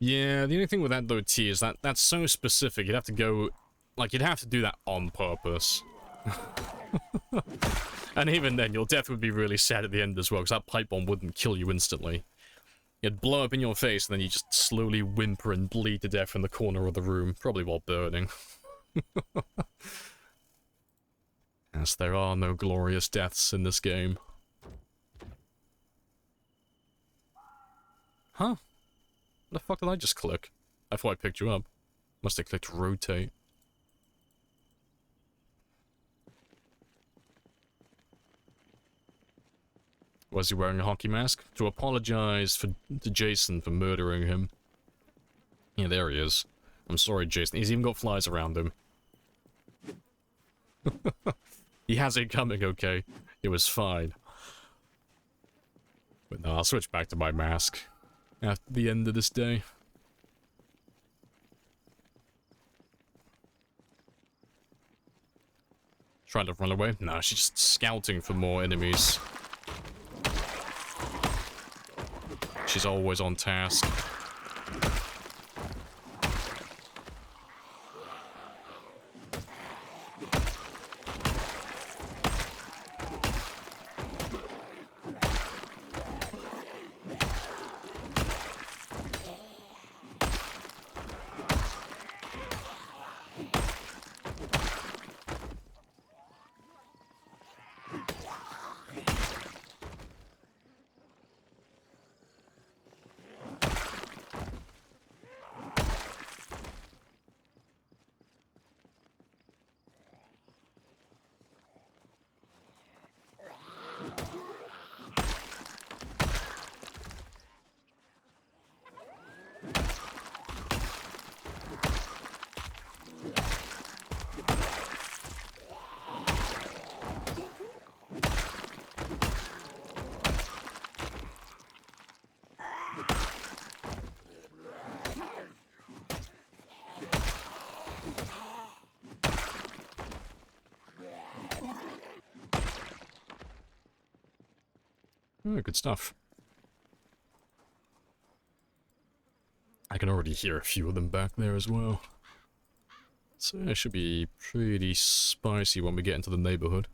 Yeah, the only thing with that though, T, is that that's so specific. You'd have to go, like, you'd have to do that on purpose. And even then, your death would be really sad at the end as well, because that pipe bomb wouldn't kill you instantly. It'd blow up in your face, and then you just slowly whimper and bleed to death in the corner of the room, probably while burning. As there are no glorious deaths in this game. Huh? What the fuck did I just click? I thought I picked you up. Must have clicked rotate. Was he wearing a hockey mask? To apologize to Jason for murdering him. Yeah, there he is. I'm sorry, Jason. He's even got flies around him. He has it coming, okay? It was fine. But no, I'll switch back to my mask at the end of this day. Trying to run away? No, she's just scouting for more enemies. She's always on task. Oh, good stuff. I can already hear a few of them back there as well. So it should be pretty spicy when we get into the neighborhood.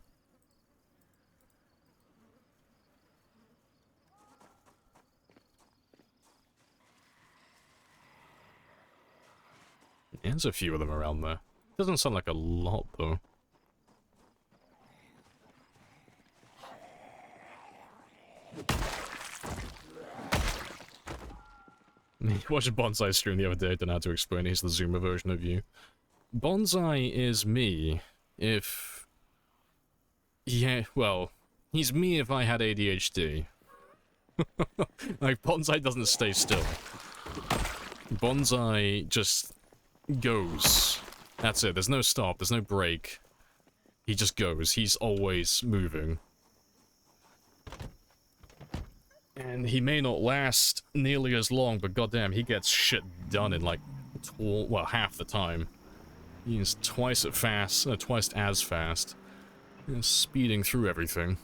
There's a few of them around there. Doesn't sound like a lot, though. Watched a Bonsai stream the other day, I don't know how to explain it. He's the Zoomer version of you. Bonsai is me if... Yeah, well, he's me if I had ADHD. Like, Bonsai doesn't stay still. Bonsai just goes. That's it, there's no stop, there's no break. He just goes, he's always moving. And he may not last nearly as long, but goddamn, he gets shit done in like, well, half the time. He's twice as fast. He's speeding through everything.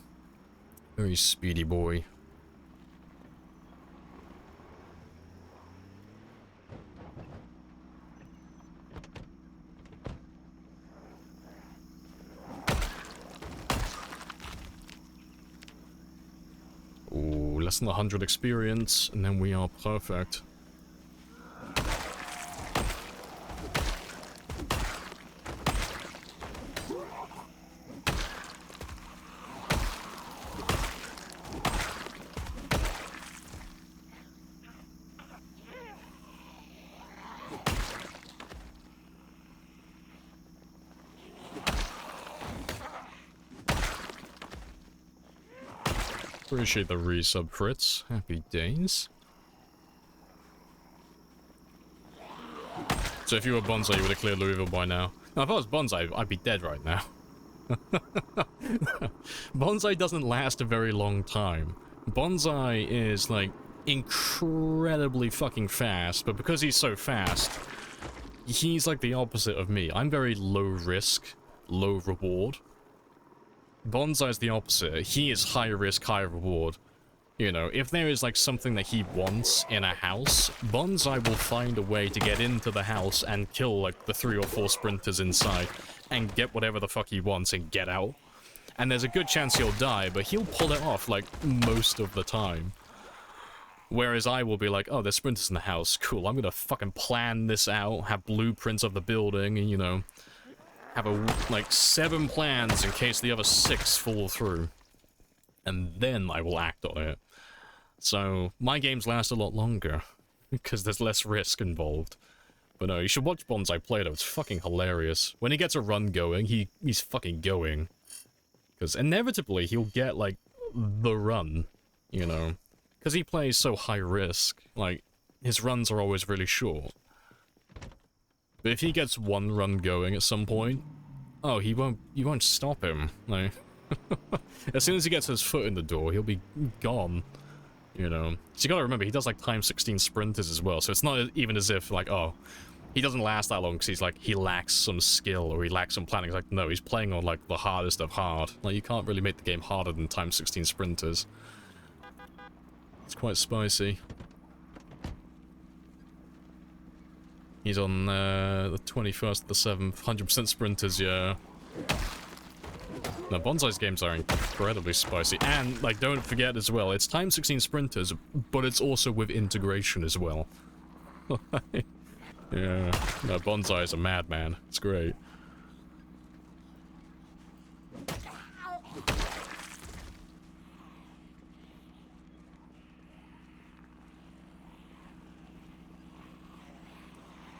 Very speedy boy. Ooh, less than 100 experience, and then we are perfect. Appreciate the resub, Fritz. Happy days. So if you were Bonsai, you would have cleared Louisville by now. Now, if I was Bonsai, I'd be dead right now. Bonsai doesn't last a very long time. Bonsai is, like, incredibly fucking fast, but because he's so fast, he's like the opposite of me. I'm very low risk, low reward. Bonsai's the opposite. He is high risk, high reward. You know, if there is like something that he wants in a house, Bonsai will find a way to get into the house and kill like the 3 or 4 sprinters inside and get whatever the fuck he wants and get out. And there's a good chance he'll die, but he'll pull it off like most of the time. Whereas I will be like, oh, there's sprinters in the house, cool, I'm gonna fucking plan this out, have blueprints of the building, and you know, have like 7 plans in case the other 6 fall through. And then I will act on it. So, my games last a lot longer, because there's less risk involved. But no, you should watch Bonsai play though, it's fucking hilarious. When he gets a run going, he's fucking going. Because inevitably he'll get, like, the run, you know. Because he plays so high risk, like, his runs are always really short. But if he gets one run going at some point, oh, you won't stop him. Like, as soon as he gets his foot in the door, he'll be gone. You know, so you gotta remember, he does like x16 sprinters as well, so it's not even as if like, oh, he doesn't last that long because he's like, he lacks some skill or he lacks some planning. It's like, no, he's playing on like the hardest of hard. Like, you can't really make the game harder than x16 sprinters. It's quite spicy. He's on the 21st of the 7th, 100% sprinters, yeah. No, Bonsai's games are incredibly spicy. And, like, don't forget as well, it's x16 sprinters, but it's also with integration as well. Yeah, no, Bonsai is a madman. It's great.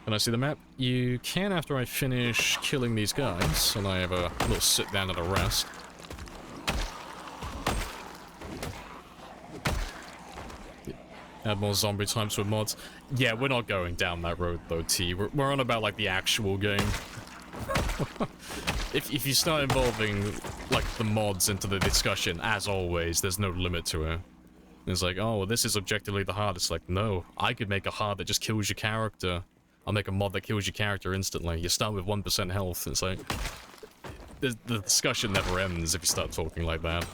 Can I see the map? You can after I finish killing these guys, and I have a little sit down and a rest. Add more zombie types with mods. Yeah, we're not going down that road though, T. We're on about like the actual game. If you start involving like the mods into the discussion, as always, there's no limit to it. It's like, oh, this is objectively the hardest. Like, no, I could make a hard that just kills your character. I'll make a mod that kills your character instantly. You start with 1% health. It's like, the discussion never ends if you start talking like that.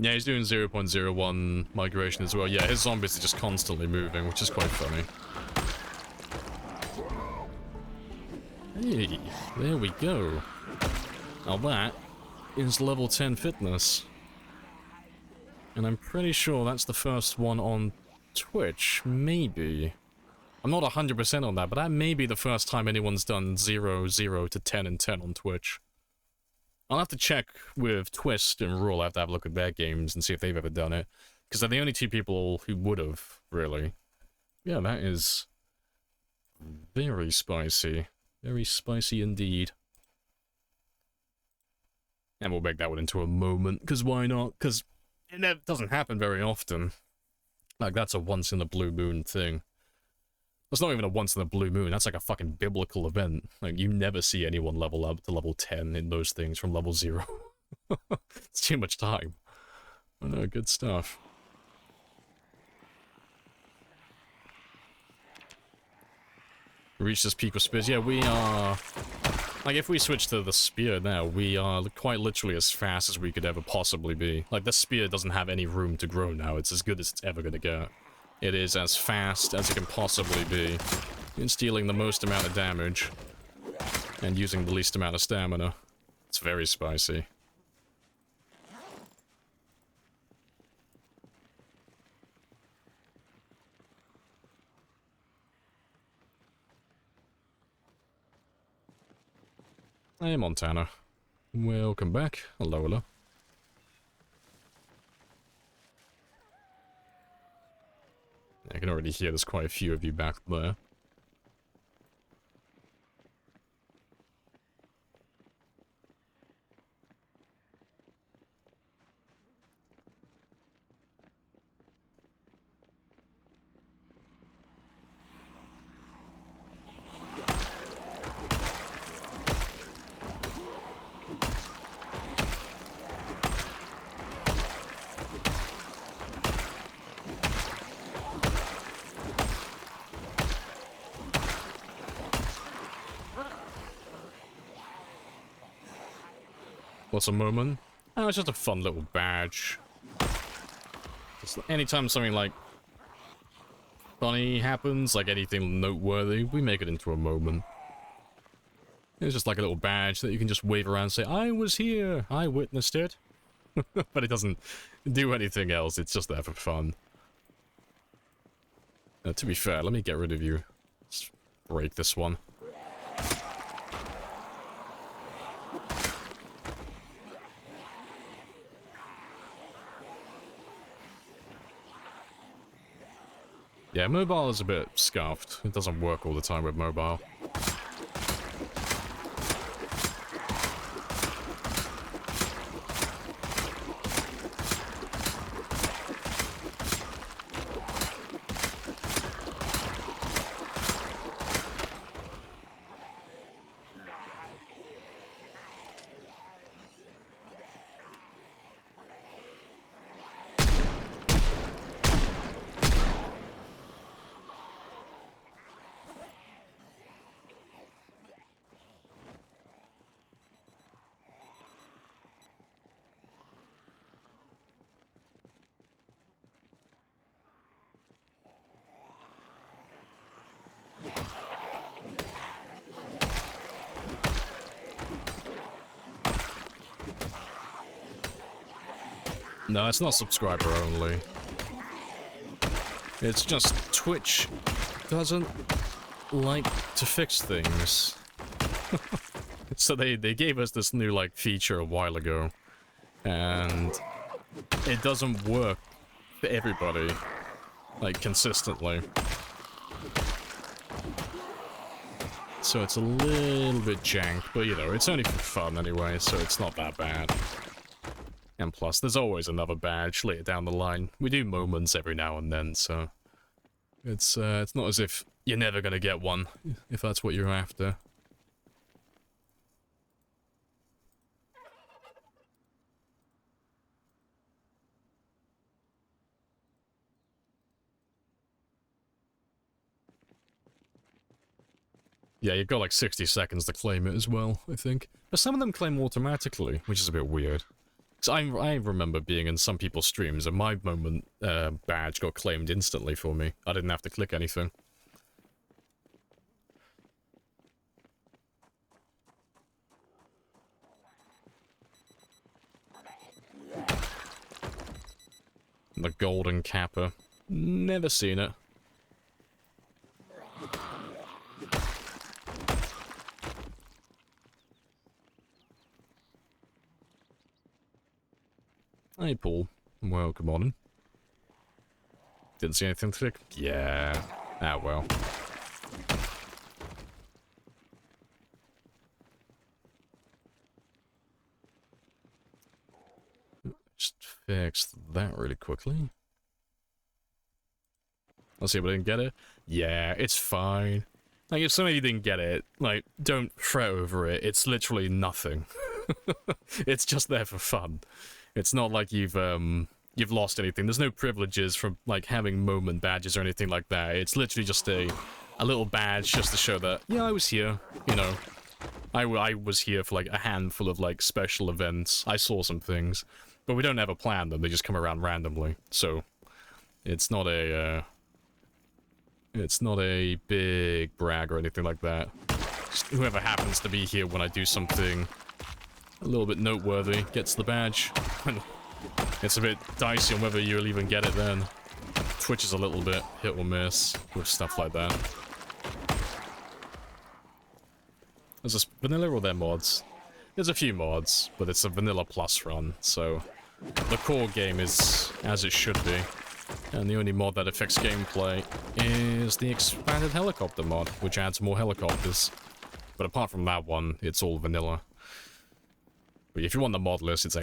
Yeah, he's doing 0.01 migration as well. Yeah, his zombies are just constantly moving, which is quite funny. Hey, there we go. Now that is level 10 fitness. And I'm pretty sure that's the first one on Twitch, maybe. I'm not 100% on that, but that may be the first time anyone's done 0, 0 to 10 and 10 on Twitch. I'll have to check with Twist and Rule. I have to have a look at their games and see if they've ever done it. Because they're the only two people who would have, really. Yeah, that is very spicy. Very spicy indeed. And we'll make that one into a moment, because why not? Because it doesn't happen very often. Like, that's a once-in-a-blue-moon thing. That's not even a once-in-a-blue moon, that's like a fucking biblical event. Like, you never see anyone level up to level 10 in those things from level 0. It's too much time. Oh no, good stuff. Reach this peak of spears. Yeah, we are... Like, if we switch to the spear now, we are quite literally as fast as we could ever possibly be. Like, the spear doesn't have any room to grow now. It's as good as it's ever gonna get. It is as fast as it can possibly be. It's dealing the most amount of damage. And using the least amount of stamina. It's very spicy. Hey, Montana. Welcome back. Hello, hello. I can already hear there's quite a few of you back there. What's a moment? Oh, it's just a fun little badge. Just anytime something like funny happens, like anything noteworthy, we make it into a moment. It's just like a little badge that you can just wave around and say, I was here, I witnessed it. But it doesn't do anything else, it's just there for fun. To be fair, let me get rid of you. Let's break this one. Yeah, mobile is a bit scuffed. It doesn't work all the time with mobile. No, it's not subscriber only. It's just Twitch doesn't like to fix things. So they gave us this new, like, feature a while ago. And it doesn't work for everybody, like, consistently. So it's a little bit jank, but, you know, it's only for fun anyway, so it's not that bad. And plus, there's always another badge later down the line. We do moments every now and then, so... It's not as if you're never gonna get one, if that's what you're after. Yeah, you've got like 60 seconds to claim it as well, I think. But some of them claim automatically, which is a bit weird. 'Cause I remember being in some people's streams and my moment badge got claimed instantly for me. I didn't have to click anything. The golden capper. Never seen it. Hey, Paul. Welcome on. Didn't see anything to click? Yeah. Ah, well. Just fix that really quickly. Let's see if I didn't get it. Yeah, it's fine. Like, if somebody didn't get it, like, don't fret over it. It's literally nothing. It's just there for fun. It's not like you've lost anything. There's no privileges from, like, having moment badges or anything like that. It's literally just a little badge just to show that, yeah, I was here, you know. I was here for, like, a handful of, like, special events. I saw some things. But we don't ever plan them. They just come around randomly. So, it's not a big brag or anything like that. Just whoever happens to be here when I do something a little bit noteworthy gets the badge. It's a bit dicey on whether you'll even get it then. Twitch is a little bit hit or miss with stuff like that. Is this vanilla or their mods? There's a few mods, but it's a vanilla plus run, so the core game is as it should be. And the only mod that affects gameplay is the expanded helicopter mod, which adds more helicopters. But apart from that one, it's all vanilla. But if you want the mod list, it's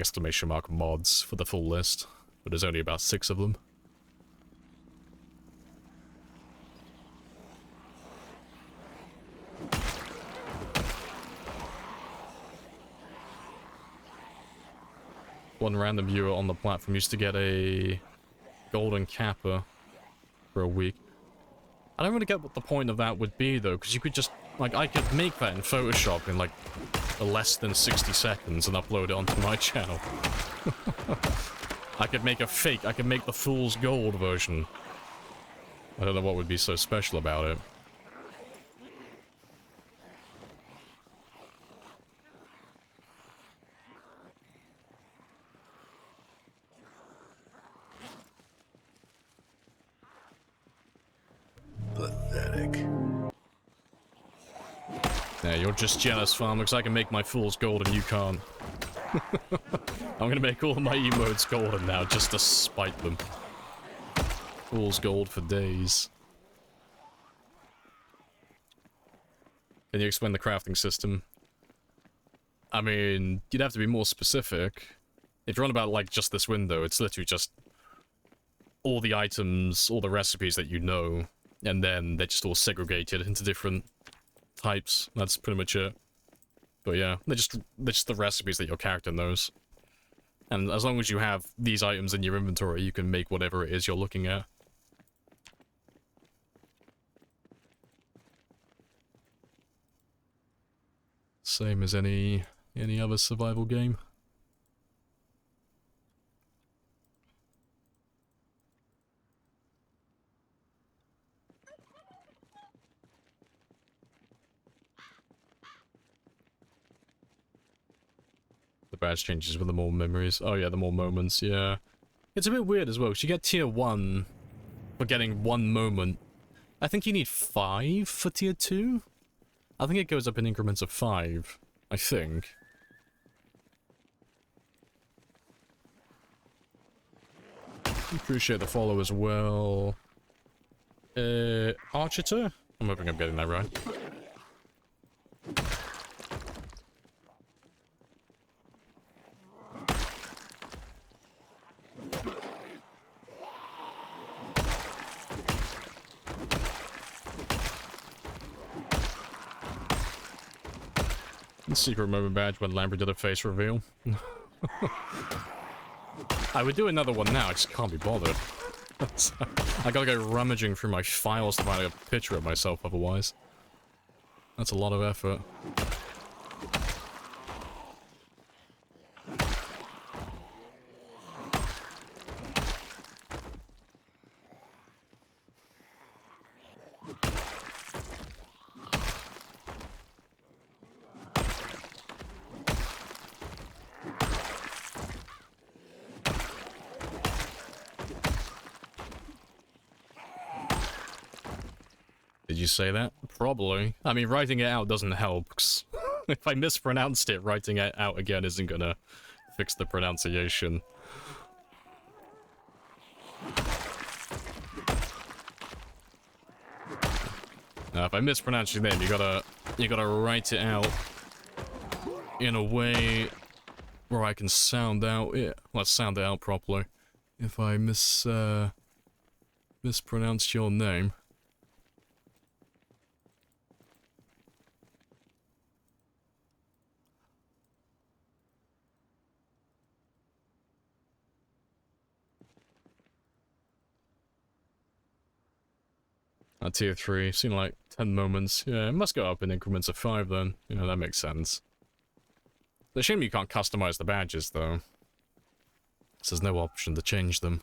!mods for the full list. But there's only about 6 of them. One random viewer on the platform used to get a golden capper for a week. I don't really get what the point of that would be, though, because you could just, like, I could make that in Photoshop in, like, less than 60 seconds and upload it onto my channel. I could make the fool's gold version. I don't know what would be so special about it. Pathetic. Yeah, you're just jealous, farmer, because I can make my fools gold and you can't. I'm gonna make all my emotes golden now, just to spite them. Fool's gold for days. Can you explain the crafting system? I mean, you'd have to be more specific. If you're on about, like, just this window, it's literally just all the items, all the recipes that you know, and then they're just all segregated into different types. That's pretty much it. But yeah, they're just the recipes that your character knows. And as long as you have these items in your inventory, you can make whatever it is you're looking at. Same as any other survival game. The badge changes with the more memories. Oh yeah, the more moments, yeah. It's a bit weird as well, because you get tier 1 for getting 1 moment. I think you need 5 for tier 2? I think it goes up in increments of 5. I think. Appreciate the follow as well. Architer? I'm hoping I'm getting that right. Secret moment badge when Lamprey did a face reveal. I would do another one now, I just can't be bothered. I gotta go rummaging through my files to find a picture of myself otherwise. That's a lot of effort. Did you say that? Probably. I mean, writing it out doesn't help, 'cause if I mispronounced it, writing it out again isn't gonna fix the pronunciation. Now, if I mispronounce your name, you gotta write it out in a way where I can sound out it. Let's sound it out properly. If I mispronounced your name. At tier 3, seen like 10 moments. Yeah, it must go up in increments of 5 then. You know, that makes sense. It's a shame you can't customize the badges though. So there's no option to change them.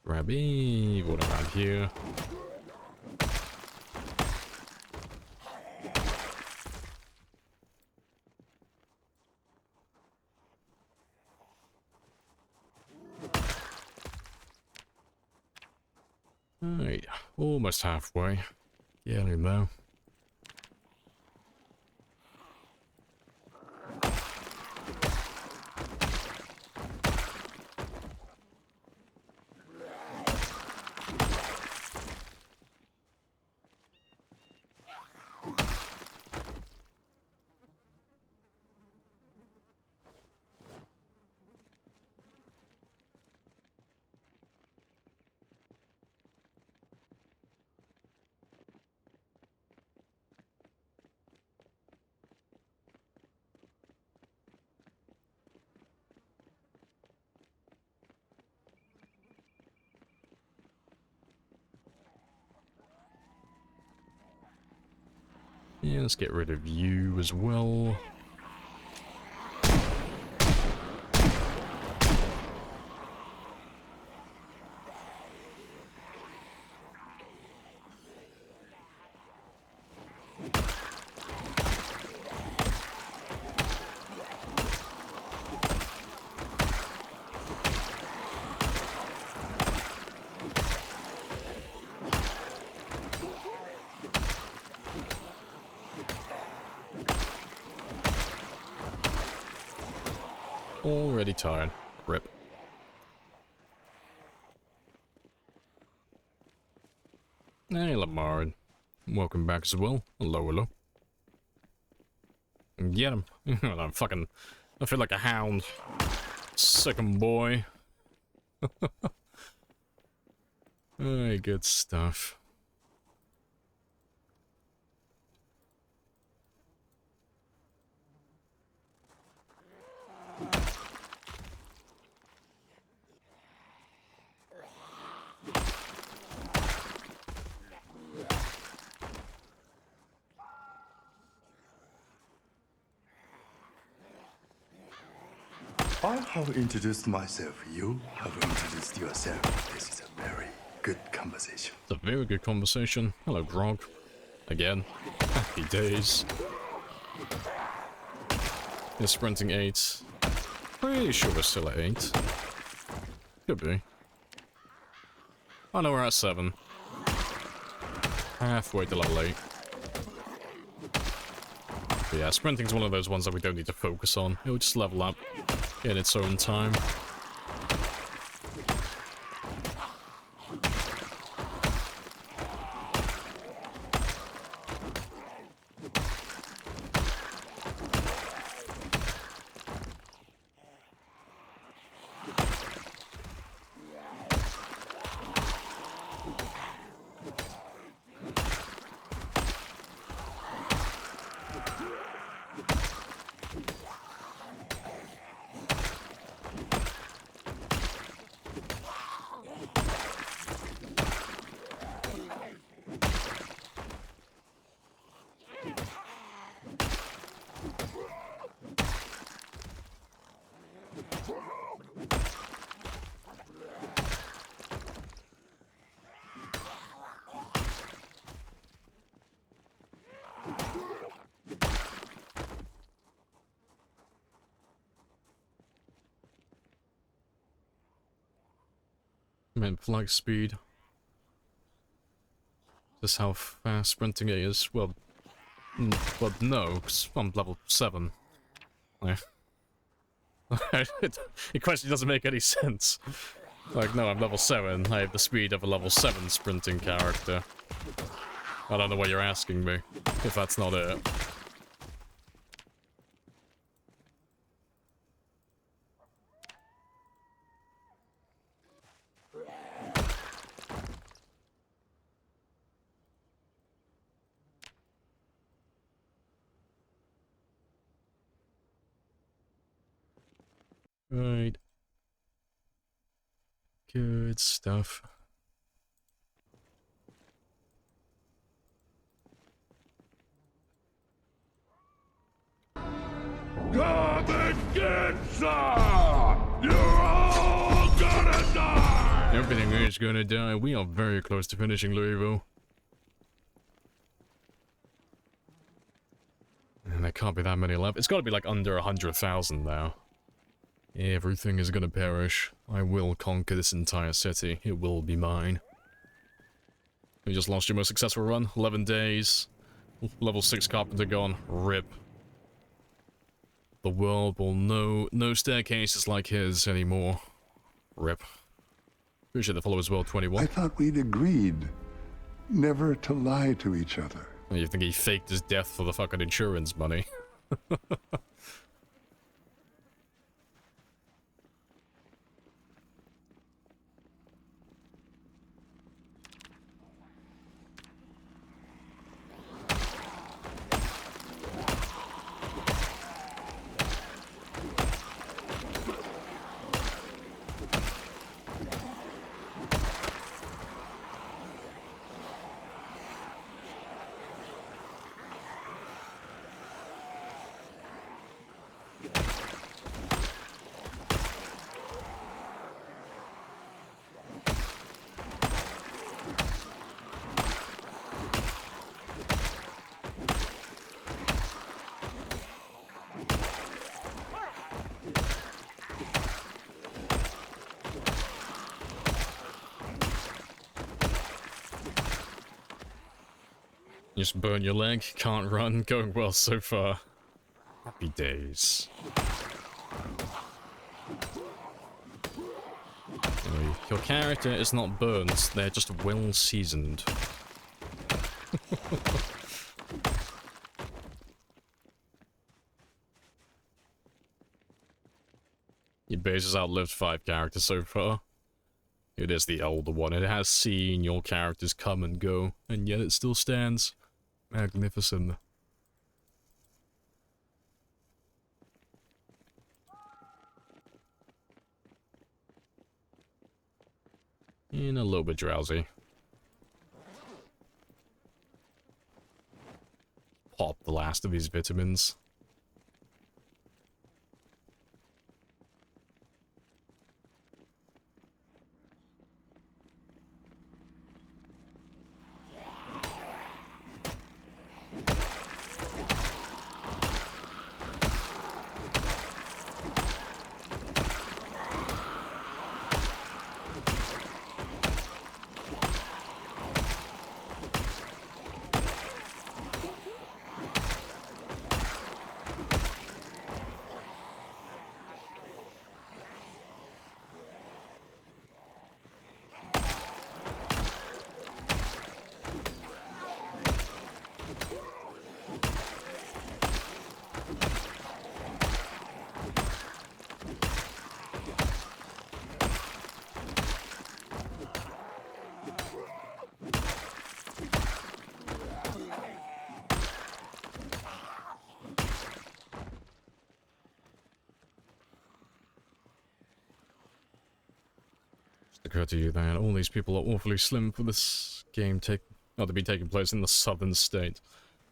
Grabby, what around here? Alright, almost halfway. Getting there. Yeah, let's get rid of you as well. Already tired. Rip. Hey, Lamprey. Welcome back as well. Hello, hello. Get him. I'm fucking... I feel like a hound. Sick 'em, boy. Hey, good stuff. I have introduced myself. You have introduced yourself. This is a very good conversation. It's a very good conversation. Hello, Grog. Again. Happy days. You're sprinting 8. Pretty sure we're still at 8. Could be. Oh no, we're at 7. Halfway to level 8. But yeah, sprinting's one of those ones that we don't need to focus on. It'll just level up in its own time. mean, flight speed. Just how fast sprinting is. Well, well, no, because I'm level 7. Like, the question doesn't make any sense. Like, no, I'm level 7. I have the speed of a level 7 sprinting character. I don't know what you're asking me, if that's not it. Right. Good stuff. Come and get some! You're all gonna die! Everything is gonna die. We are very close to finishing Louisville. And there can't be that many left. It's gotta be like under 100,000 now. Everything is gonna perish. I will conquer this entire city. It will be mine. You just lost your most successful run. 11 days. Level 6 carpenter gone. RIP. The world will know no staircases like his anymore. RIP. Appreciate the followers world 21. I thought we'd agreed never to lie to each other. You think he faked his death for the fucking insurance money? Just burn your leg, can't run, going well so far. Happy days. Anyway, your character is not burnt, they're just well seasoned. Your base has outlived 5 characters so far. It is the older one, it has seen your characters come and go, and yet it still stands. Magnificent. And a little bit drowsy. Pop the last of these vitamins. Occur to you that all these people are awfully slim for this game to be taking place in the southern state.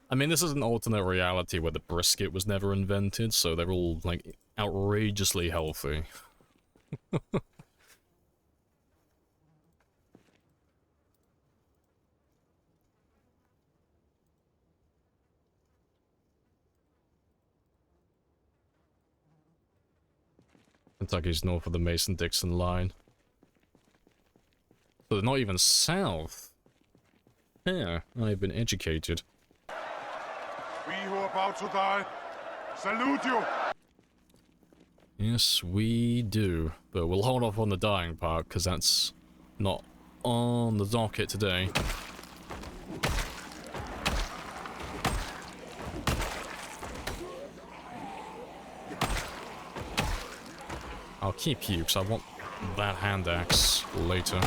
I mean, this is an alternate reality where the brisket was never invented, so they're all, like, outrageously healthy. Kentucky's north of the Mason-Dixon line. So they're not even south. Yeah, I've been educated. We who are about to die, salute you! Yes, we do. But we'll hold off on the dying part, because that's not on the docket today. I'll keep you, because I want that hand axe later.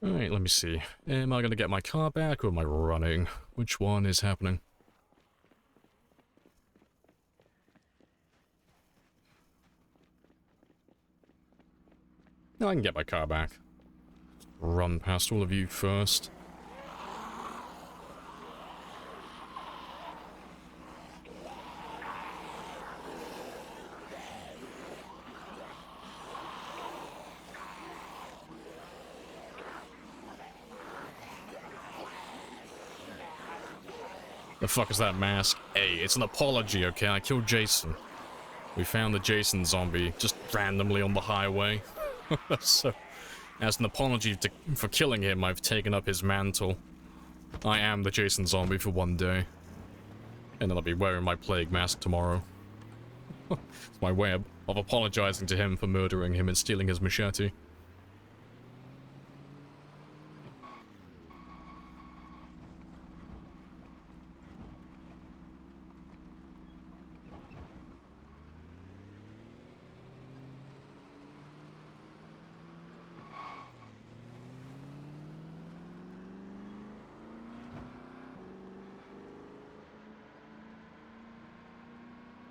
Alright, let me see. Am I gonna get my car back or am I running? Which one is happening? No, I can get my car back. Run past all of you first. The fuck is that mask? Hey, it's an apology, okay? I killed Jason. We found the Jason zombie just randomly on the highway. So, as an apology for killing him, I've taken up his mantle. I am the Jason zombie for one day. And then I'll be wearing my plague mask tomorrow. It's my way of apologizing to him for murdering him and stealing his machete.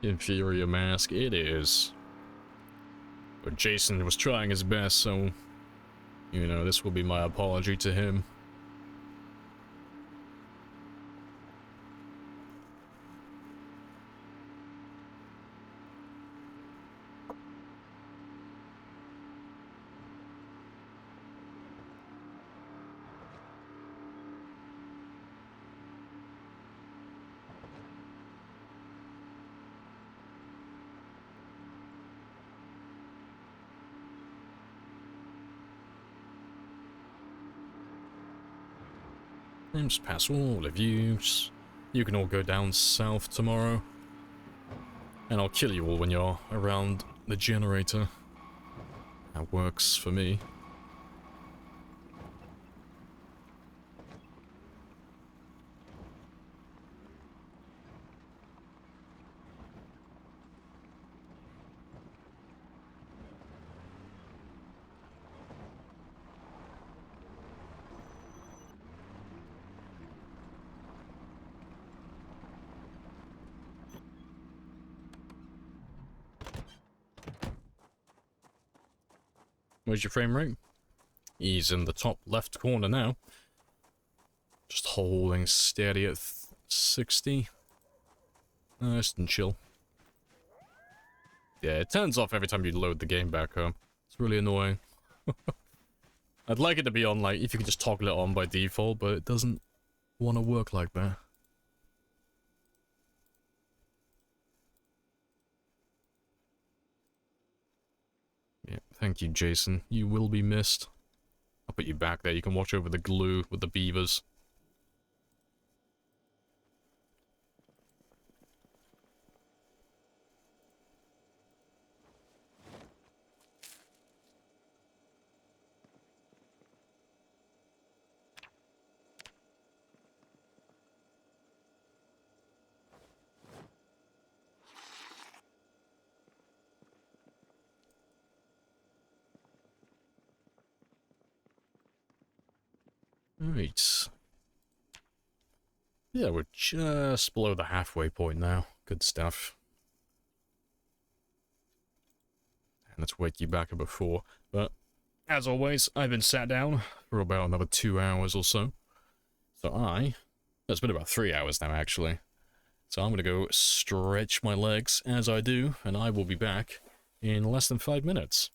Inferior mask, it is. But Jason was trying his best, so, you know, this will be my apology to him. And just pass all of you. You can all go down south tomorrow. And I'll kill you all when you're around the generator. That works for me. Where's your frame rate? He's in the top left corner now. Just holding steady at 60. Nice and chill. Yeah, it turns off every time you load the game back home. It's really annoying. I'd like it to be on, like, if you could just toggle it on by default, but it doesn't want to work like that. Yeah, thank you, Jason. You will be missed. I'll put you back there. You can watch over the glue with the beavers. Right. Yeah, we're just below the halfway point now. Good stuff. And let's wake you back up before. But, as always, I've been sat down for about another 2 hours or so. So it's been about 3 hours now, actually. So I'm going to go stretch my legs as I do, and I will be back in less than 5 minutes.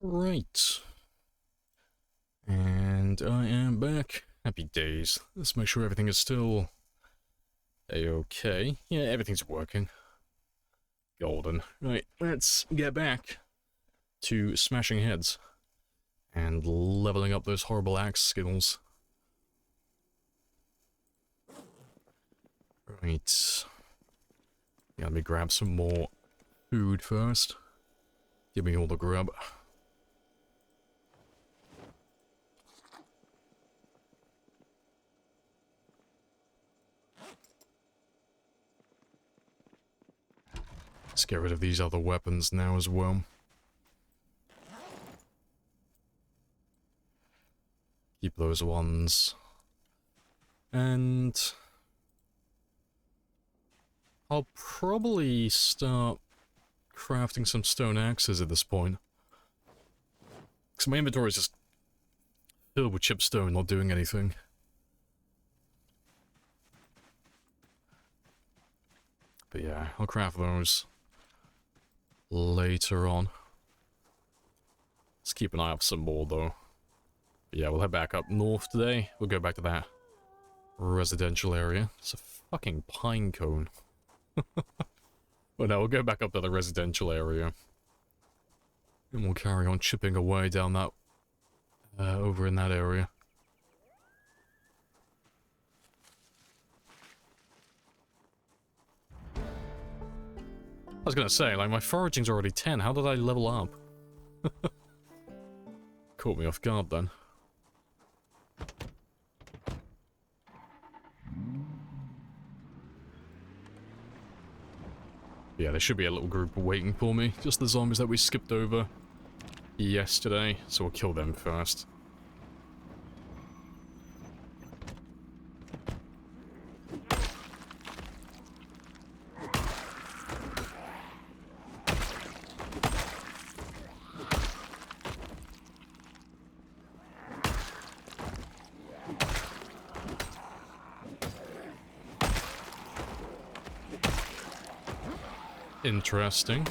Right. And I am back. Happy days. Let's make sure everything is still a-okay. Yeah, everything's working. Golden. Right, let's get back to smashing heads and leveling up those horrible axe skills. Right. Yeah, let me grab some more food first. Give me all the grub. Let's get rid of these other weapons now as well. Keep those ones. And I'll probably start crafting some stone axes at this point. Because my inventory is just filled with chipped stone, not doing anything. But yeah, I'll craft those later on. Let's keep an eye out for some more though. But yeah, we'll head back up north today. We'll go back to that residential area. It's a fucking pine cone. Well, no, we'll go back up to the residential area. And we'll carry on chipping away down that... over in that area. I was gonna say, like, my foraging's already 10. How did I level up? Caught me off guard then. Yeah, there should be a little group waiting for me. Just the zombies that we skipped over yesterday, so we'll kill them first. Interesting.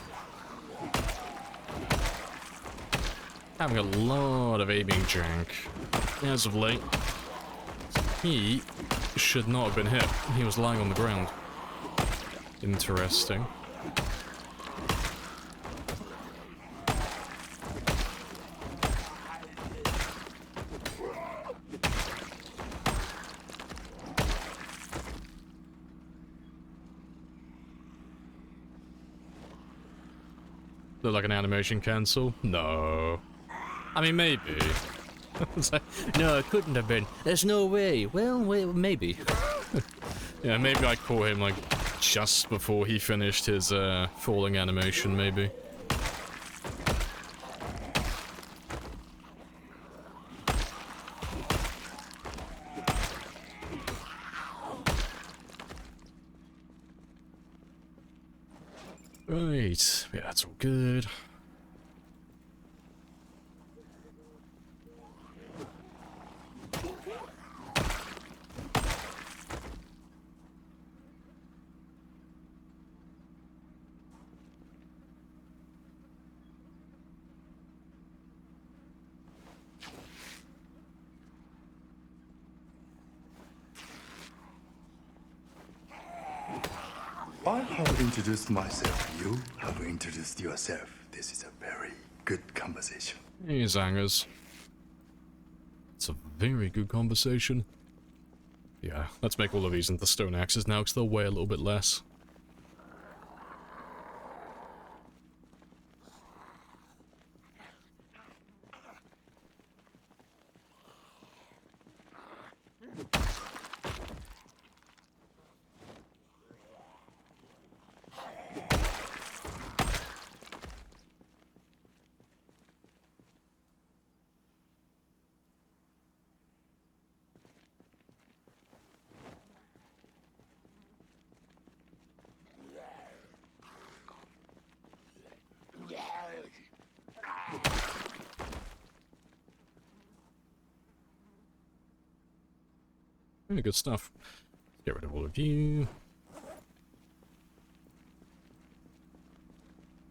Having a lot of aiming jank as of late. He should not have been hit. He was lying on the ground. Interesting. Look like an animation cancel? No. I mean, maybe. Like, no, it couldn't have been. There's no way. Well, maybe. Yeah, maybe I caught him, like, just before he finished his, falling animation, maybe. Right, yeah, that's all good. I have introduced myself. You have introduced yourself. This is a very good conversation. Hey, Zangers. It's a very good conversation. Yeah, let's make all of these into stone axes now, because they'll weigh a little bit less. Really good stuff. Get rid of all of you.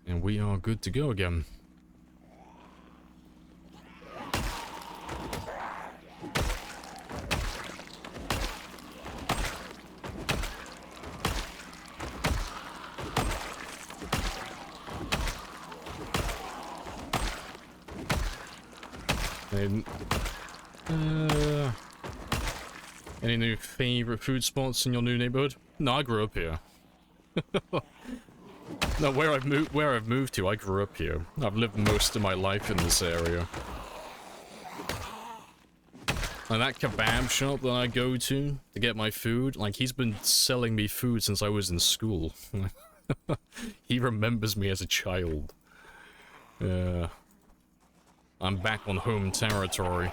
And we are good to go again. And, any new favorite food spots in your new neighborhood? No, I grew up here. No, where I've moved to, I grew up here. I've lived most of my life in this area. And that kebab shop that I go to get my food, like, he's been selling me food since I was in school. He remembers me as a child. Yeah. I'm back on home territory.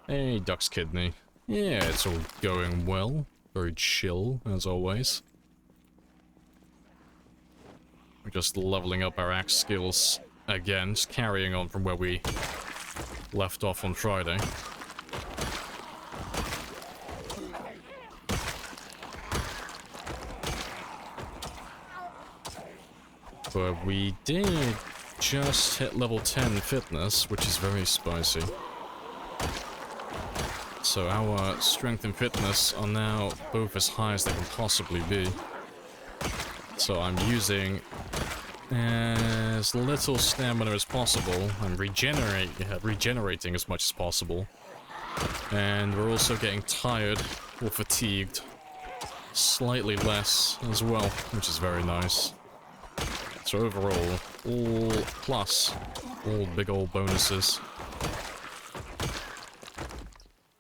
Hey, Duck's Kidney. Yeah, it's all going well. Very chill, as always. We're just leveling up our axe skills again, just carrying on from where we left off on Friday. But we did just hit level 10 fitness, which is very spicy. So our strength and fitness are now both as high as they can possibly be. So I'm using as little stamina as possible. I'm regenerating as much as possible. And we're also getting tired or fatigued slightly less as well, which is very nice. So overall, all plus, all big old bonuses.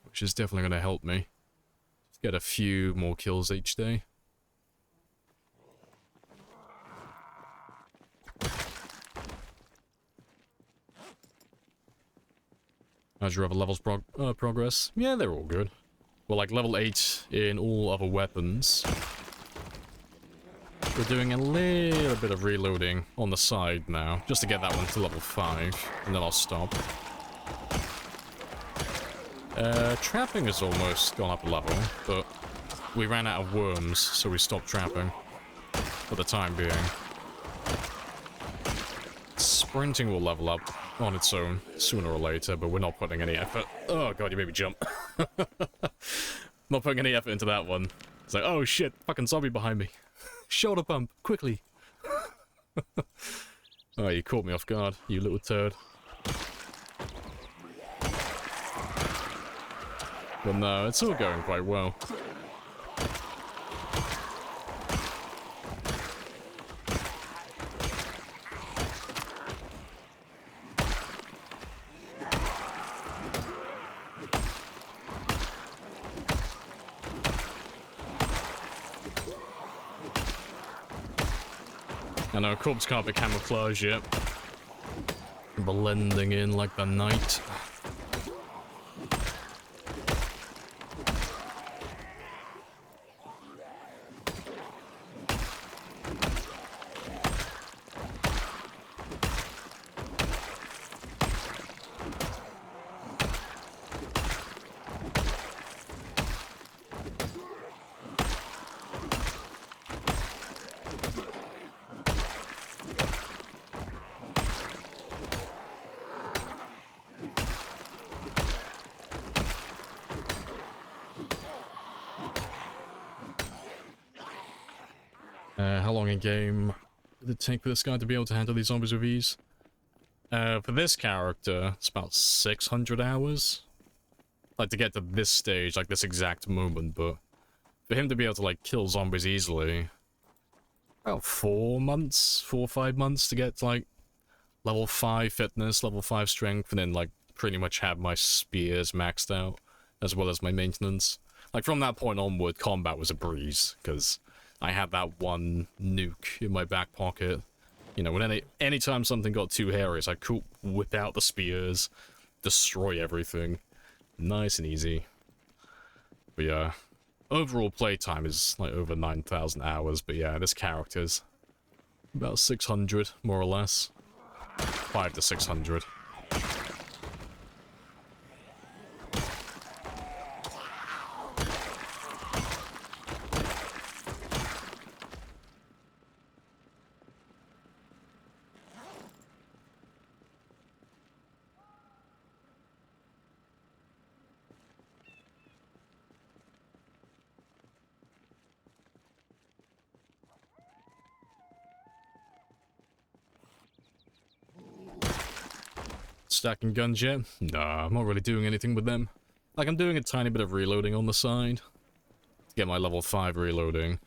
Which is definitely going to help me get a few more kills each day. How's your other levels progress? Yeah, they're all good. We're like level 8 in all other weapons. We're doing a little bit of reloading on the side now, just to get that one to level 5, and then I'll stop. Trapping has almost gone up a level, but we ran out of worms, so we stopped trapping for the time being. Sprinting will level up on its own sooner or later, but we're not putting any effort. Oh god, you made me jump. Not putting any effort into that one. It's like, oh shit, fucking zombie behind me. Shoulder bump, quickly. Oh, you caught me off guard, you little turd. But no, it's all going quite well. I know, corpse can't be camouflage yet. Blending in like the night. How long a game did it take for this guy to be able to handle these zombies with ease? For this character, it's about 600 hours. Like, to get to this stage, like this exact moment, but for him to be able to, like, kill zombies easily, about 4 months, 4 or 5 months to get to, like, level 5 fitness, level 5 strength, and then, like, pretty much have my spears maxed out, as well as my maintenance. Like, from that point onward, combat was a breeze, because I had that one nuke in my back pocket. You know, when anytime something got too hairy, I could whip out the spears, destroy everything. Nice and easy. But yeah, overall playtime is like over 9,000 hours, but yeah, this character's about 600, more or less. 5 to 600. Stacking guns yet? Nah, I'm not really doing anything with them. Like, I'm doing a tiny bit of reloading on the side to get my level 5 reloading.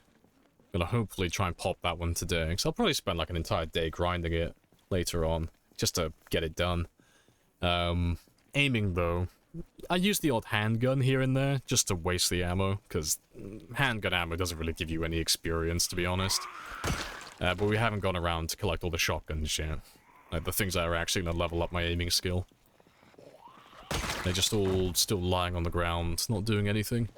Gonna hopefully try and pop that one today, because I'll probably spend like an entire day grinding it later on, just to get it done. Aiming though, I use the odd handgun here and there just to waste the ammo, because handgun ammo doesn't really give you any experience, to be honest. But we haven't gone around to collect all the shotguns yet. Like, the things that are actually going to level up my aiming skill. They're just all still lying on the ground, not doing anything.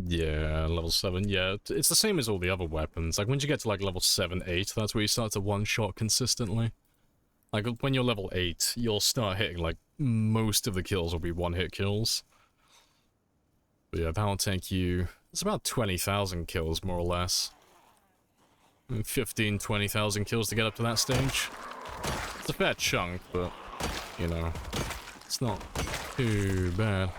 Yeah, level 7, yeah. It's the same as all the other weapons. Like, once you get to, like, level 7, 8, that's where you start to one-shot consistently. Like, when you're level 8, you'll start hitting, like, most of the kills will be one-hit kills. But yeah, that'll take you... It's about 20,000 kills, more or less. 15, 20,000 kills to get up to that stage. It's a fair chunk, but, you know, it's not too bad.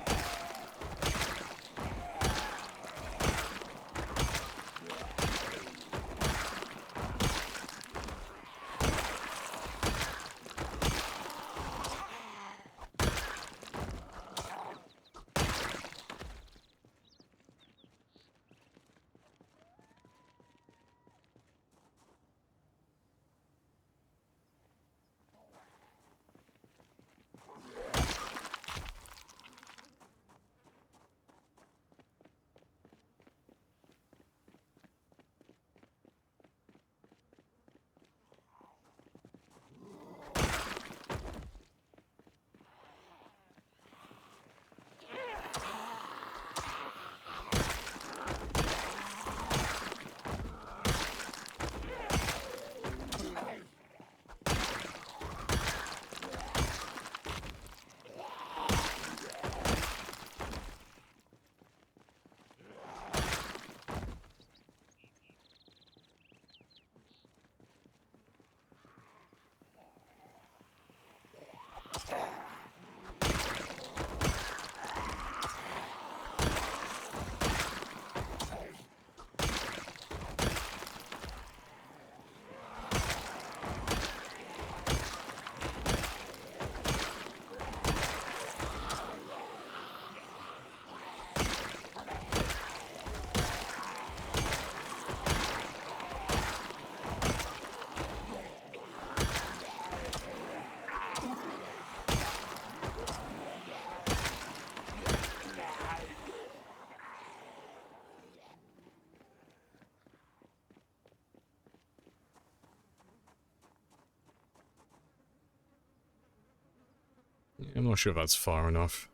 I'm not sure if that's far enough.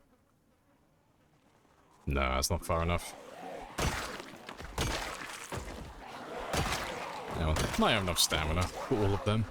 No, that's not far enough. No, might have enough stamina for all of them.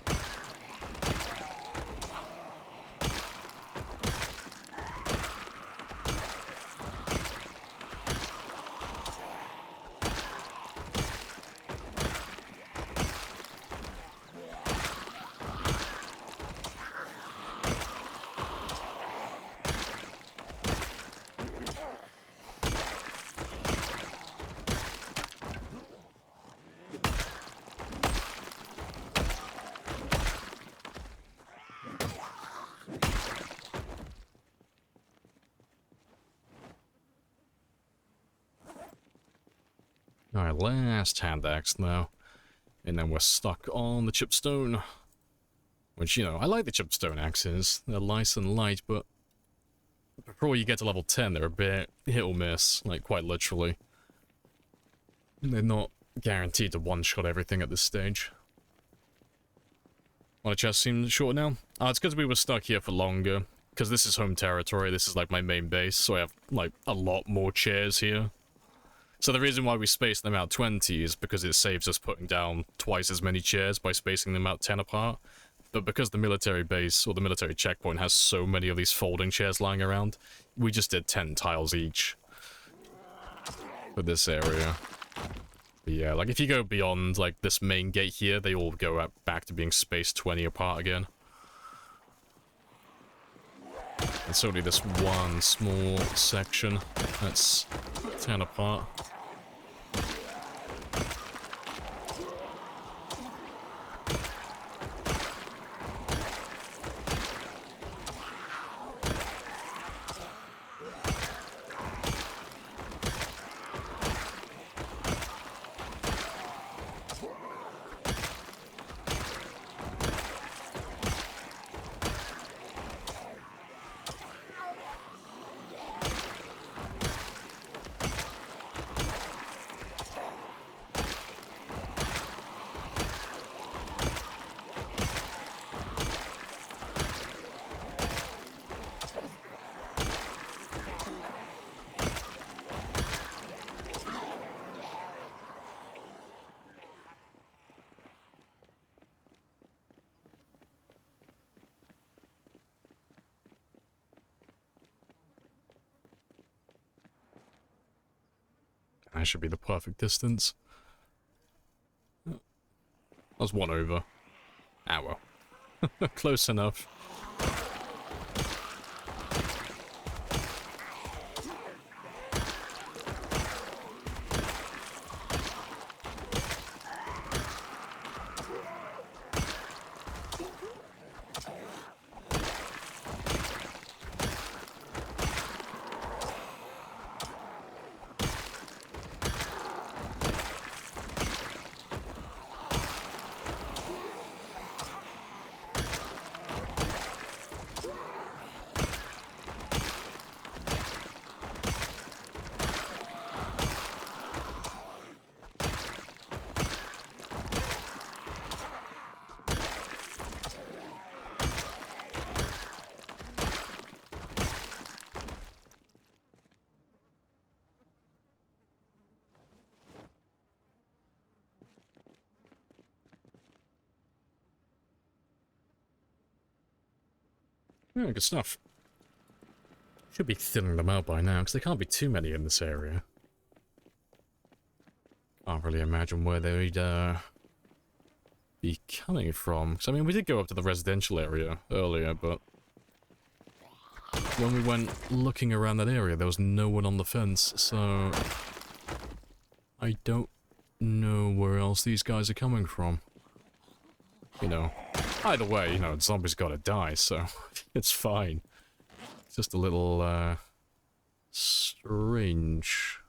Alright, last hand axe now. And then we're stuck on the chipstone. Which, you know, I like the chipstone axes. They're nice and light, but before you get to level 10, they're a bit hit or miss, like quite literally. They're not guaranteed to one-shot everything at this stage. Why the chest seems short now? It's because we were stuck here for longer. Because this is home territory, this is like my main base, so I have like a lot more chairs here. So the reason why we space them out 20 is because it saves us putting down twice as many chairs by spacing them out 10 apart. But because the military base, or the military checkpoint, has so many of these folding chairs lying around, we just did 10 tiles each for this area. But yeah, like if you go beyond like this main gate here, they all go back to being spaced 20 apart again. It's only this one small section that's 10 apart. That should be the perfect distance. That was one over. Ah well. Close enough. Yeah, good stuff. Should be thinning them out by now, because there can't be too many in this area. Can't really imagine where they'd be coming from. Because, I mean, we did go up to the residential area earlier, but when we went looking around that area, there was no one on the fence, so I don't know where else these guys are coming from. You know, either way, you know, a zombie's gotta die, so it's fine. It's just a little, strange.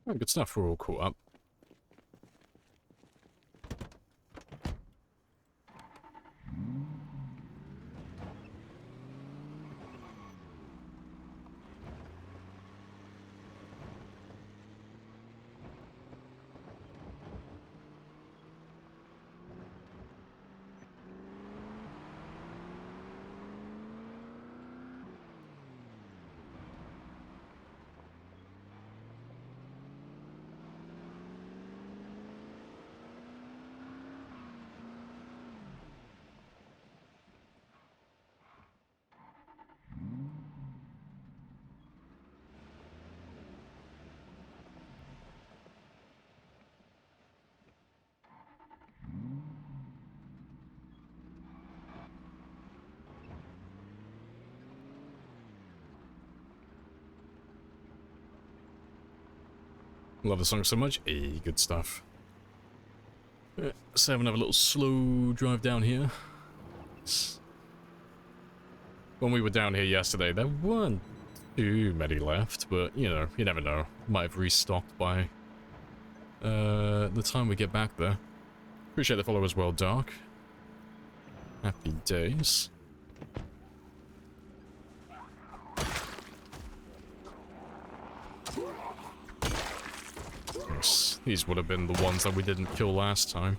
Oh, good stuff, we're all caught up. Love the song so much. Hey, good stuff. Let's have another little slow drive down here. When we were down here yesterday, there weren't too many left, but, you know, you never know. Might have restocked by the time we get back there. Appreciate the follow as well, Dark. Happy days. Yes, these would have been the ones that we didn't kill last time.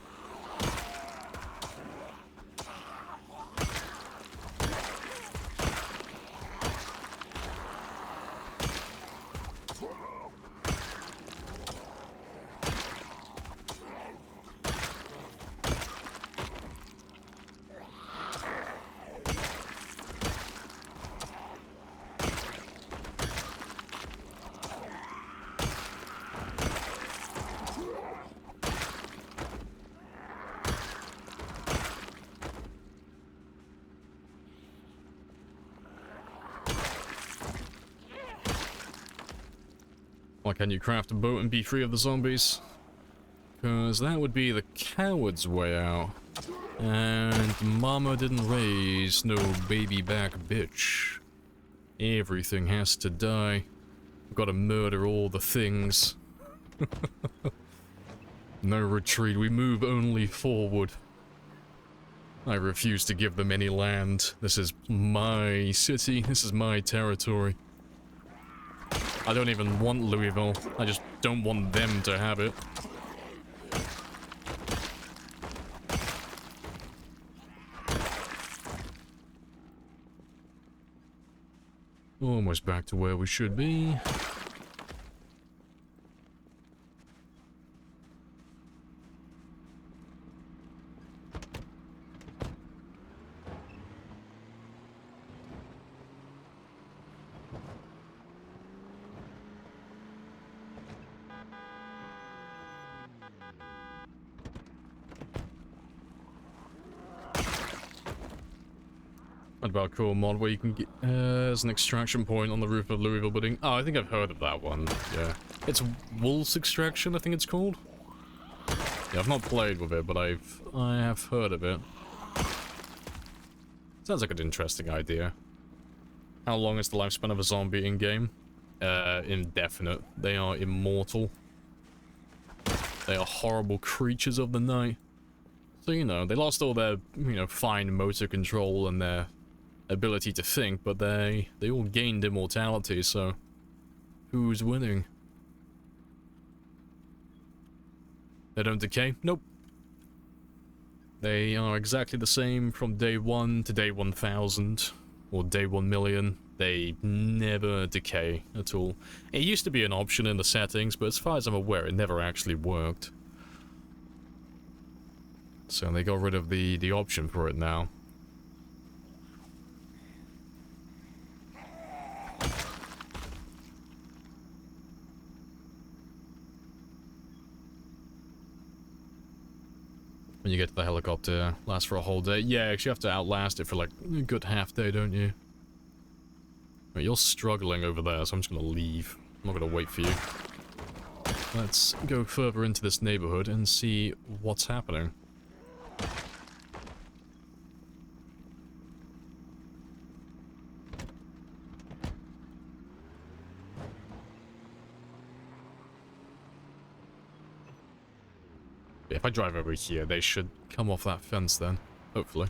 Why can't you craft a boat and be free of the zombies? Because that would be the coward's way out. And mama didn't raise no baby back bitch. Everything has to die. We've got to murder all the things. No retreat, we move only forward. I refuse to give them any land. This is my city, this is my territory. I don't even want Louisville, I just don't want them to have it. Almost back to where we should be. What about a cool mod where you can get as an extraction point on the roof of Louisville building? Oh, I think I've heard of that one. Yeah, it's Wolf's Extraction, I think it's called. Yeah, I've not played with it, but I have heard of it. Sounds like an interesting idea. How long is the lifespan of a zombie in game? Indefinite. They are immortal. They are horrible creatures of the night. So, you know, they lost all their, you know, fine motor control and their ability to think, but they all gained immortality, so who's winning? They don't decay? Nope. They are exactly the same from day 1 to day 1000, or day 1,000,000. They never decay at all. It used to be an option in the settings, but as far as I'm aware, it never actually worked. So they got rid of the option for it now. When you get to the helicopter, lasts for a whole day. Yeah, actually you have to outlast it for like a good half day, don't you? Right, you're struggling over there, so I'm just gonna leave. I'm not gonna wait for you. Let's go further into this neighborhood and see what's happening. If I drive over here, they should come off that fence then, hopefully.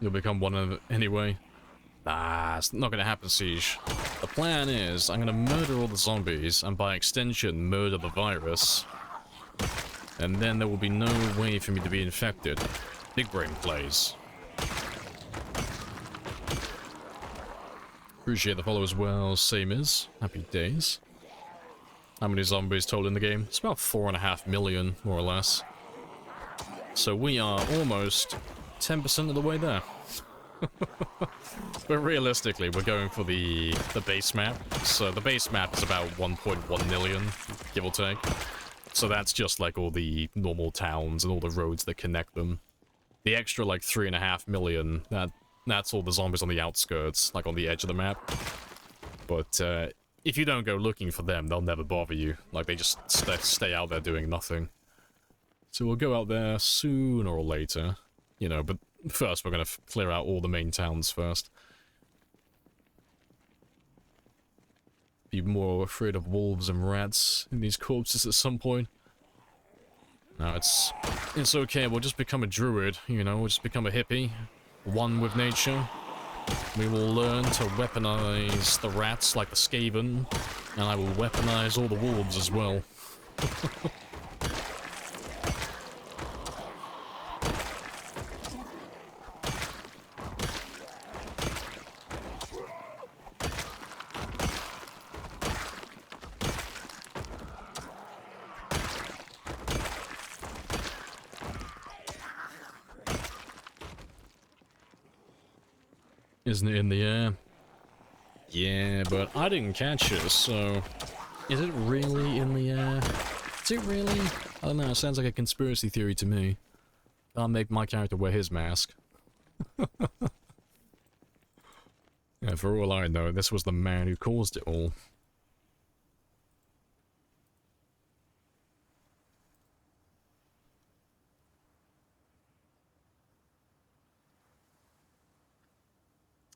You'll become one of them anyway. Nah, it's not gonna happen, Siege. The plan is, I'm gonna murder all the zombies, and by extension, murder the virus. And then there will be no way for me to be infected. Big brain plays. Appreciate the follow as well, same as. Happy days. How many zombies total in the game? It's about 4.5 million, more or less. So we are almost 10% of the way there. But realistically, we're going for the base map. So the base map is about 1.1 million, give or take. So that's just like all the normal towns and all the roads that connect them. The extra like 3.5 million, that's all the zombies on the outskirts, like on the edge of the map. But if you don't go looking for them, they'll never bother you. Like they just stay out there doing nothing. So we'll go out there sooner or later, you know, but first we're going to clear out all the main towns first. Be more afraid of wolves and rats in these corpses at some point. No, it's okay, we'll just become a druid, you know, we'll just become a hippie. One with nature. We will learn to weaponize the rats like the Skaven, and I will weaponize all the wolves as well. Isn't it in the air? Yeah, but I didn't catch it, so... Is it really in the air? Is it really? I don't know, it sounds like a conspiracy theory to me. I'll make my character wear his mask. Yeah, for all I know, this was the man who caused it all.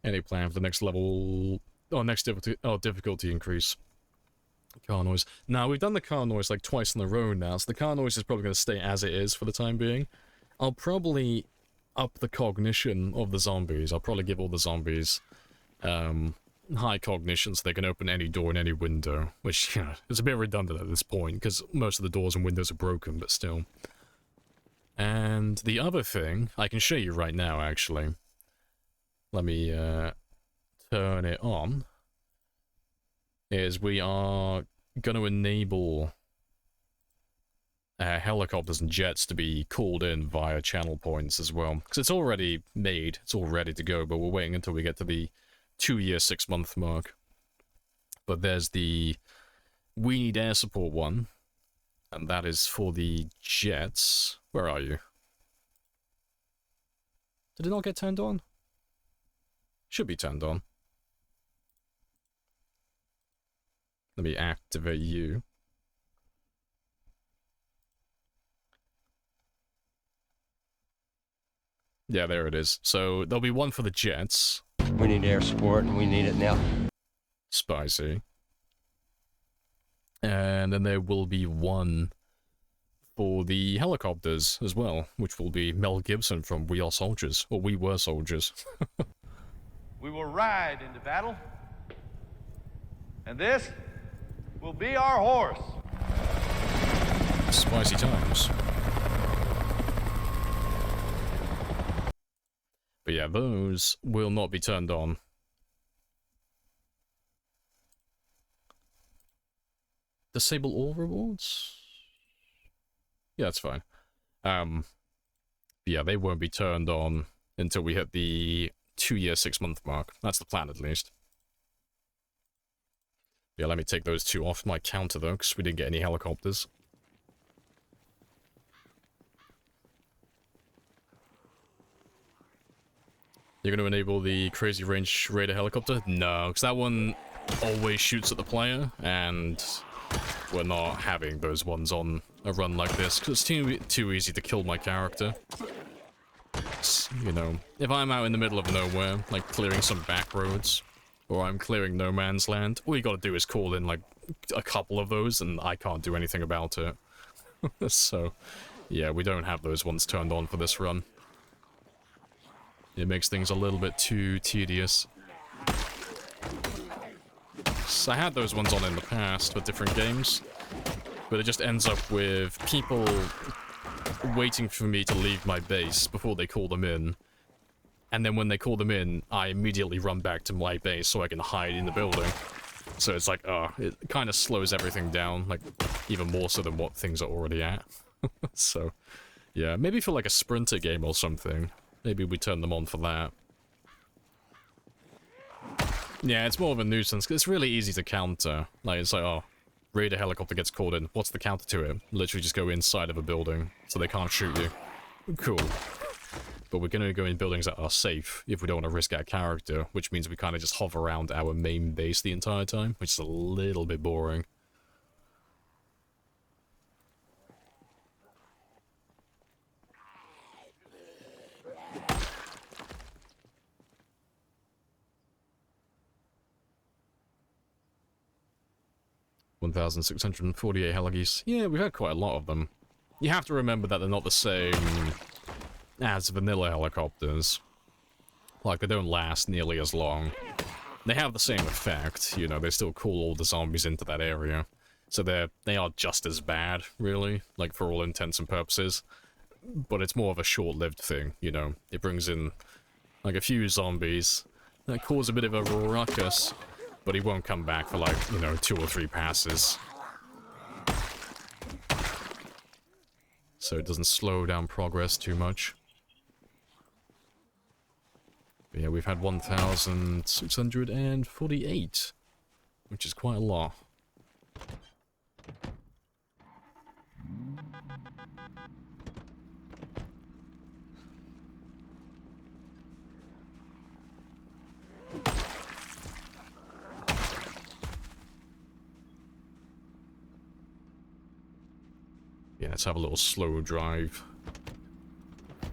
Any plan for the next level? Oh, next difficulty. Oh, difficulty increase. Car noise. Now, we've done the car noise like twice in a row now, so the car noise is probably going to stay as it is for the time being. I'll probably up the cognition of the zombies. I'll probably give all the zombies high cognition so they can open any door and any window, which, you know, is a bit redundant at this point because most of the doors and windows are broken, but still. And the other thing, I can show you right now, actually. Let me turn it on. Is we are going to enable helicopters and jets to be called in via channel points as well. Because it's already made, it's all ready to go, but we're waiting until we get to the 2-year, 6-month mark. But there's the We Need Air Support one, and that is for the jets. Where are you? Did it not get turned on? Should be turned on. Let me activate you. Yeah, there it is. So there'll be one for the jets. We need air support, and we need it now. Spicy. And then there will be one for the helicopters as well, which will be Mel Gibson from We Are Soldiers, or We Were Soldiers. We will ride into battle, and this will be our horse. Spicy times. But yeah, those will not be turned on. Disable all rewards? Yeah, that's fine. Yeah, they won't be turned on until we hit the 2-year, 6-month mark. That's the plan, at least. Yeah, let me take those two off my counter, though, because we didn't get any helicopters. You're going to enable the Crazy Range Raider helicopter? No, because that one always shoots at the player, and we're not having those ones on a run like this, because it's too easy to kill my character. You know, if I'm out in the middle of nowhere, like clearing some back roads, or I'm clearing no man's land, all you gotta do is call in like a couple of those, and I can't do anything about it. So, yeah, we don't have those ones turned on for this run. It makes things a little bit too tedious. So I had those ones on in the past for different games, but it just ends up with people waiting for me to leave my base before they call them in. And then when they call them in, I immediately run back to my base so I can hide in the building. So it's like, it kind of slows everything down, like, even more so than what things are already at. So, yeah, maybe for like a sprinter game or something. Maybe we turn them on for that. Yeah, it's more of a nuisance, 'cause it's really easy to counter. Like, it's like, oh, Raider helicopter gets called in. What's the counter to it? Literally just go inside of a building, so they can't shoot you. Cool. But we're going to go in buildings that are safe if we don't want to risk our character, which means we kind of just hover around our main base the entire time, which is a little bit boring. $1,648 Helgies. Yeah, we've had quite a lot of them. You have to remember that they're not the same as vanilla helicopters. Like, they don't last nearly as long. They have the same effect, you know, they still call all the zombies into that area. So they are just as bad, really, like, for all intents and purposes. But it's more of a short-lived thing, you know. It brings in, like, a few zombies that cause a bit of a ruckus, but he won't come back for, like, you know, 2 or 3 passes. So it doesn't slow down progress too much. But yeah, we've had 1,648, which is quite a lot. Yeah, let's have a little slow drive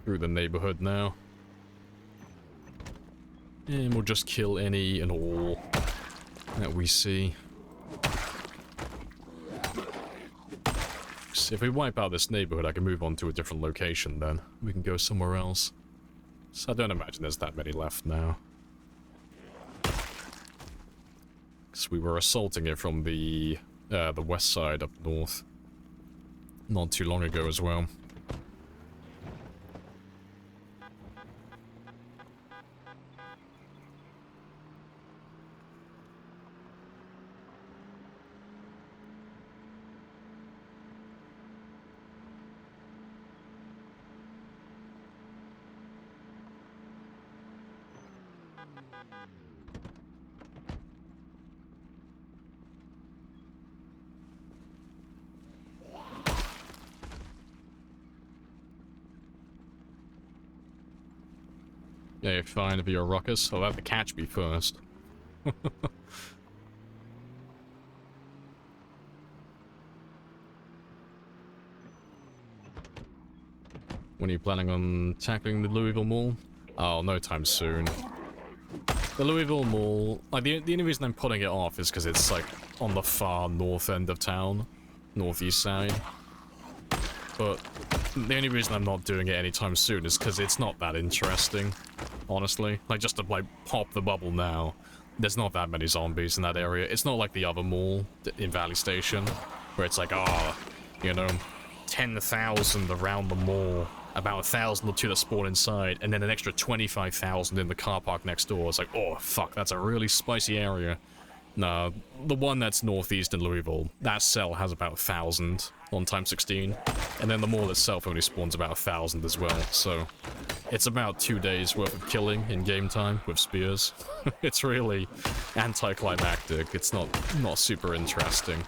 through the neighborhood now. And we'll just kill any and all that we see. So if we wipe out this neighborhood, I can move on to a different location then. We can go somewhere else. So I don't imagine there's that many left now. Because we were assaulting it from the west side up north. Not too long ago as well. Yeah, you're fine if you're a ruckus. I'll have to catch me first. When are you planning on tackling the Louisville Mall? Oh, no time soon. The Louisville Mall... Like, the only reason I'm putting it off is because it's, like, on the far north end of town. Northeast side. But the only reason I'm not doing it anytime soon is because it's not that interesting. Honestly. Like, just to, like, pop the bubble now. There's not that many zombies in that area. It's not like the other mall in Valley Station, where it's like, oh, you know, 10,000 around the mall, about 1,000 or 2 that spawn inside, and then an extra 25,000 in the car park next door. It's like, oh, fuck, that's a really spicy area. No, the one that's northeast in Louisville, that cell has about 1,000 on time 16, and then the mall itself only spawns about 1,000 as well, so it's about 2 days worth of killing in game time with spears. It's really anticlimactic. It's not super interesting.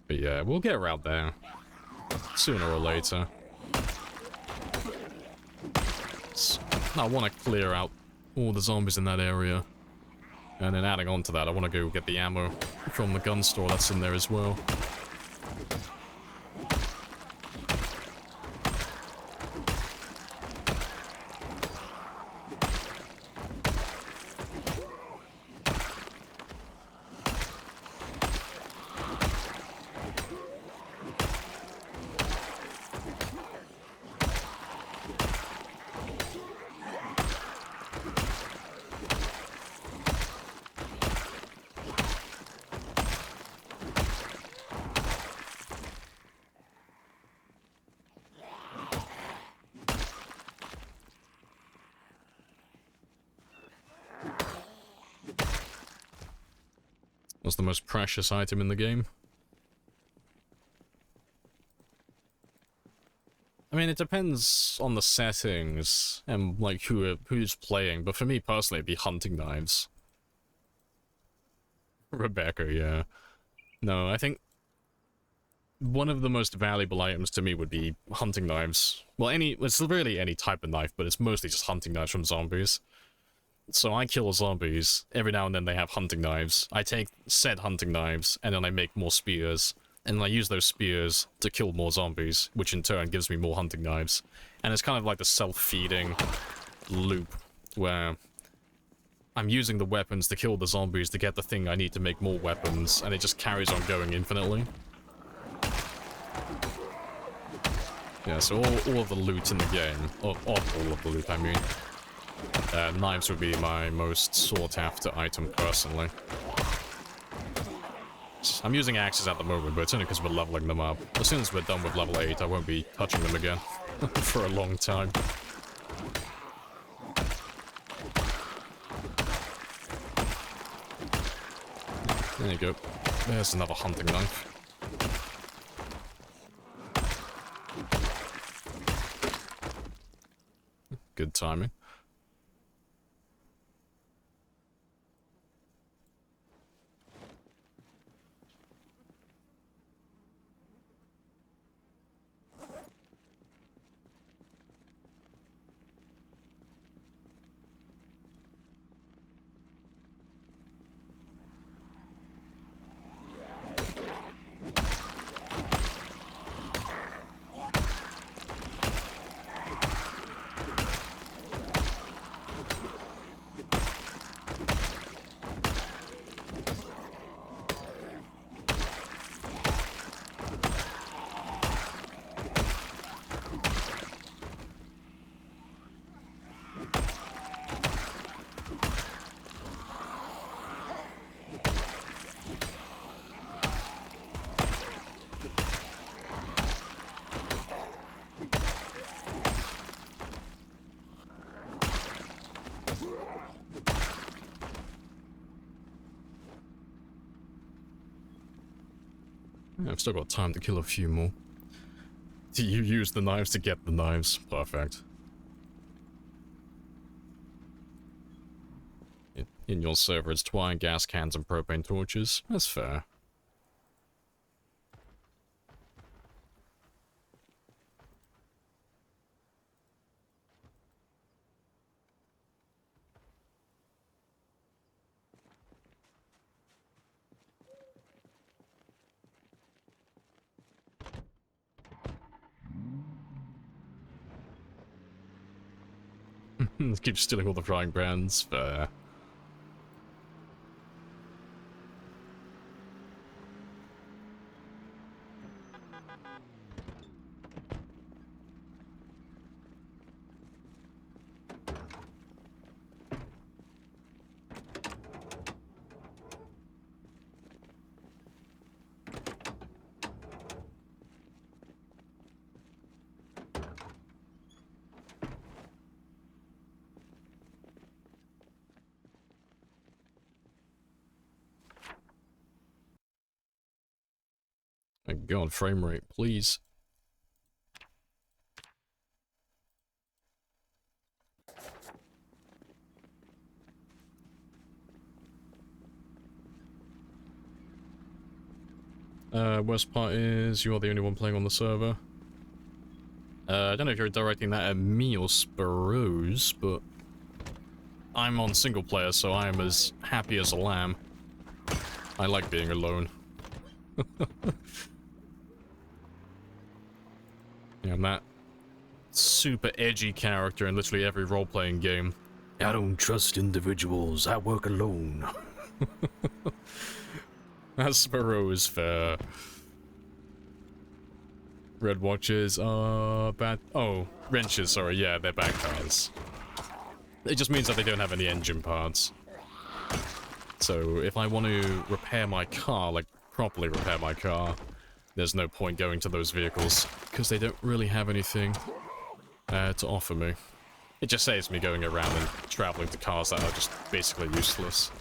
But yeah, we'll get around there sooner or later. I want to clear out all the zombies in that area. And then adding on to that, I want to go get the ammo from the gun store that's in there as well. What's the most precious item in the game? I mean, it depends on the settings and, like, who's playing, but for me personally, it'd be hunting knives. Rebecca, yeah. No, I think one of the most valuable items to me would be hunting knives. Well, it's really any type of knife, but it's mostly just hunting knives from zombies. So I kill zombies, every now and then they have hunting knives. I take said hunting knives, and then I make more spears. And I use those spears to kill more zombies, which in turn gives me more hunting knives. And it's kind of like the self-feeding loop, where I'm using the weapons to kill the zombies to get the thing I need to make more weapons, and it just carries on going infinitely. Yeah, so all of the loot in the game, all of the loot I mean, knives would be my most sought-after item personally. I'm using axes at the moment, but it's only because we're leveling them up. As soon as we're done with level 8, I won't be touching them again for a long time. There you go. There's another hunting knife. Good timing. I've still got time to kill a few more. Do you use the knives to get the knives? Perfect. In your server, it's twine, gas cans, and propane torches. That's fair. Keep stealing all the frying pans. Fair. My god, frame rate, please. Worst part is you are the only one playing on the server. I don't know if you're directing that at me or Sparrows, but I'm on single player, so I am as happy as a lamb. I like being alone. Yeah, I'm that super edgy character in literally every role-playing game. I don't trust individuals, I work alone. That Sparrow is fair. Red watches are bad. Oh, wrenches, sorry, yeah, they're bad cars. It just means that they don't have any engine parts. So if I want to repair my car, like properly repair my car, there's no point going to those vehicles, because they don't really have anything to offer me. It just saves me going around and traveling to cars that are just basically useless.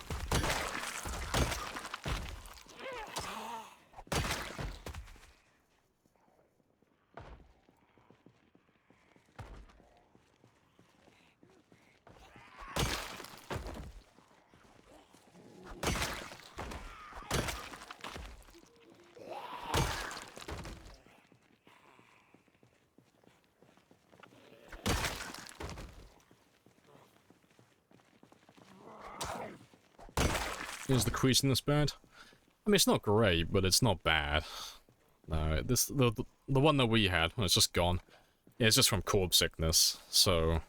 Is the creasiness bad? I mean, it's not great, but it's not bad. No, the one that we had, well, it's just gone. Yeah, it's just from corpse sickness. So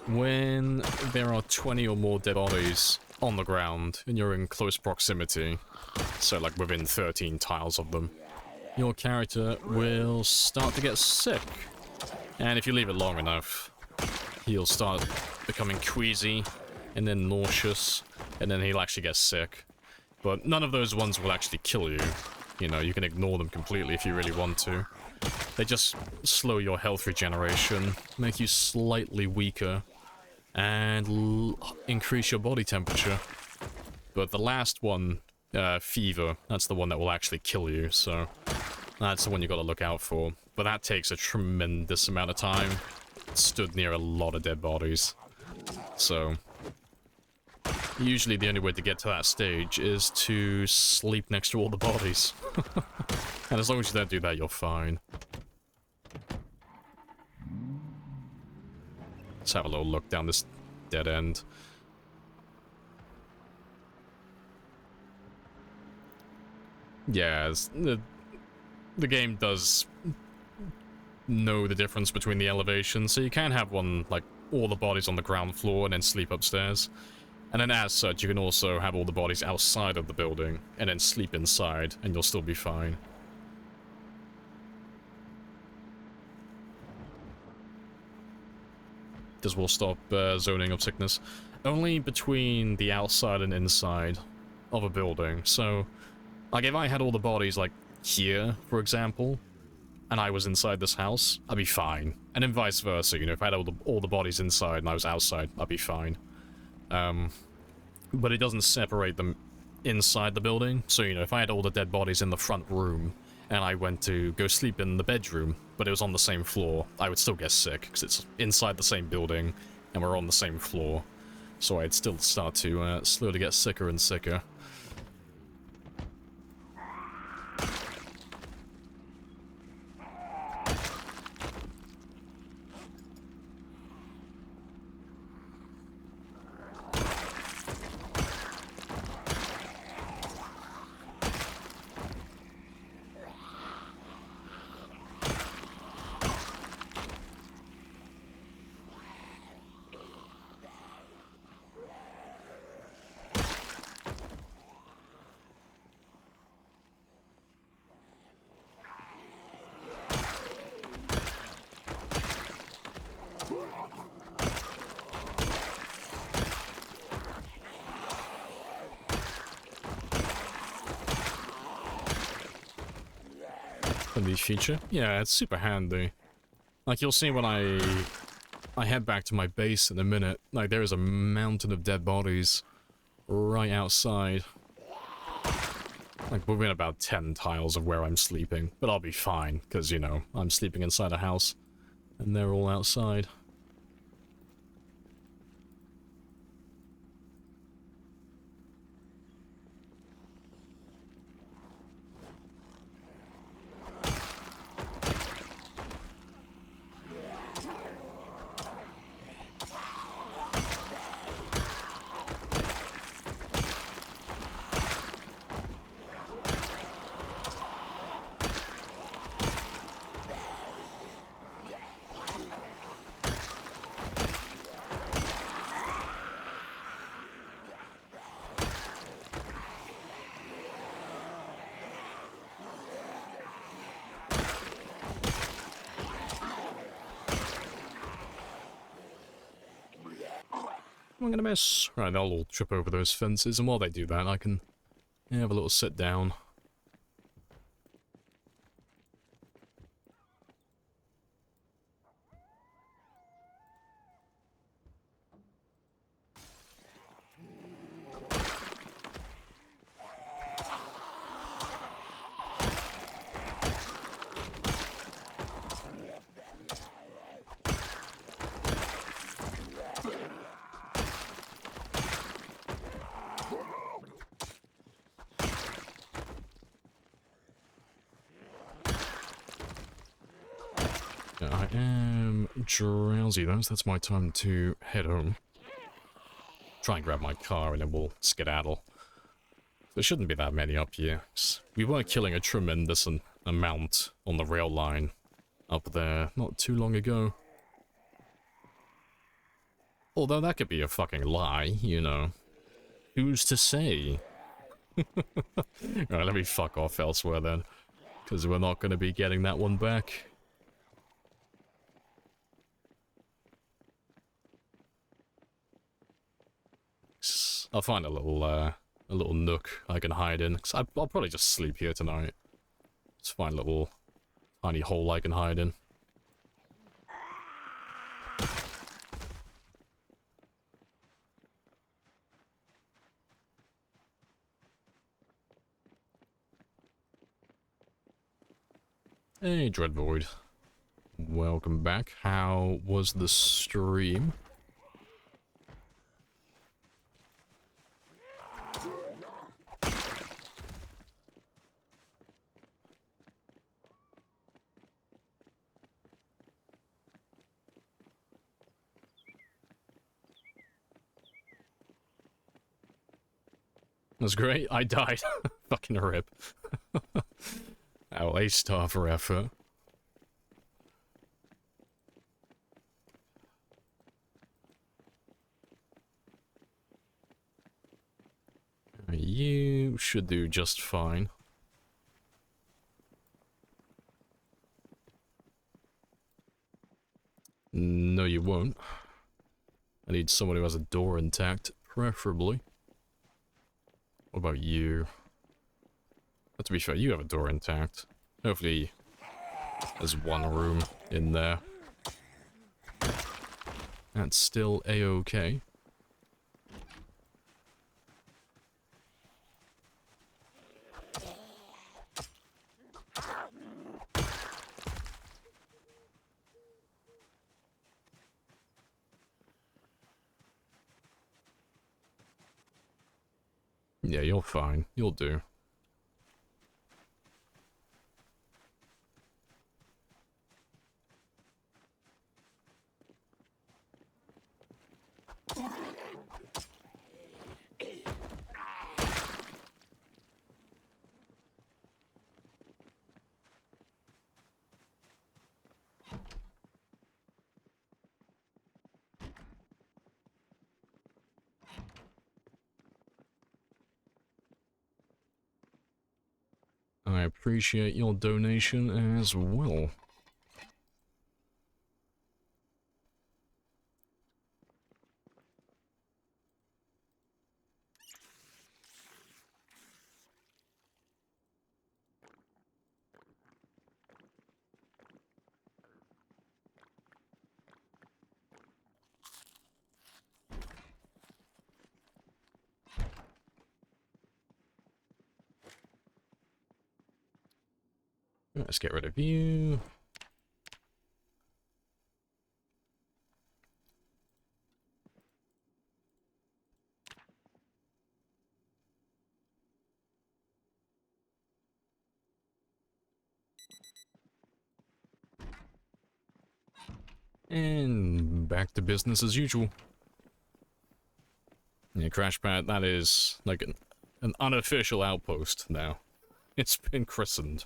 when there are 20 or more dead bodies on the ground and you're in close proximity, so like within 13 tiles of them, your character will start to get sick. And if you leave it long enough, he'll start becoming queasy and then nauseous, and then he'll actually get sick. But none of those ones will actually kill you. You know, you can ignore them completely if you really want to. They just slow your health regeneration, make you slightly weaker, and increase your body temperature. But the last one, fever, that's the one that will actually kill you, so that's the one you gotta look out for. But that takes a tremendous amount of time. Stood near a lot of dead bodies. So usually the only way to get to that stage is to sleep next to all the bodies. And as long as you don't do that, you're fine. Let's have a little look down this dead end. Yeah, the game does know the difference between the elevations, so you can have one, like, all the bodies on the ground floor and then sleep upstairs. And then as such, you can also have all the bodies outside of the building and then sleep inside, and you'll still be fine. This will stop zoning of sickness. Only between the outside and inside of a building. So, like, if I had all the bodies, like, here, for example, and I was inside this house, I'd be fine. And then vice versa, you know, if I had all the bodies inside and I was outside, I'd be fine. But it doesn't separate them inside the building. So, you know, if I had all the dead bodies in the front room, and I went to go sleep in the bedroom, but it was on the same floor, I would still get sick, because it's inside the same building, and we're on the same floor. So I'd still start to slowly get sicker and sicker. Feature. Yeah, it's super handy. Like, you'll see when I head back to my base in a minute, like, there is a mountain of dead bodies right outside. Like, within about 10 tiles of where I'm sleeping. But I'll be fine, because, you know, I'm sleeping inside a house, and they're all outside. I'm gonna miss. Right, they'll all trip over those fences, and while they do that, I can have a little sit down. I am drowsy though, so that's my time to head home. Try and grab my car and then we'll skedaddle. There shouldn't be that many up here. We were killing a tremendous amount on the rail line up there not too long ago. Although that could be a fucking lie, you know. Who's to say? Alright, let me fuck off elsewhere then. Because we're not going to be getting that one back. I'll find a little nook I can hide in. Cause I'll probably just sleep here tonight. Just find a little tiny hole I can hide in. Hey, Dreadvoid. Welcome back. How was the stream? That's great. I died. Fucking rip. Oh, A star for effort. You should do just fine. No, you won't. I need someone who has a door intact, preferably. What about you? But to be fair, you have a door intact. Hopefully, there's one room in there. That's still a-okay. Yeah, you're fine. You'll do. I appreciate your donation as well. Let's get rid of you. And back to business as usual. Yeah, Crash Pad, that is like an unofficial outpost now. It's been christened.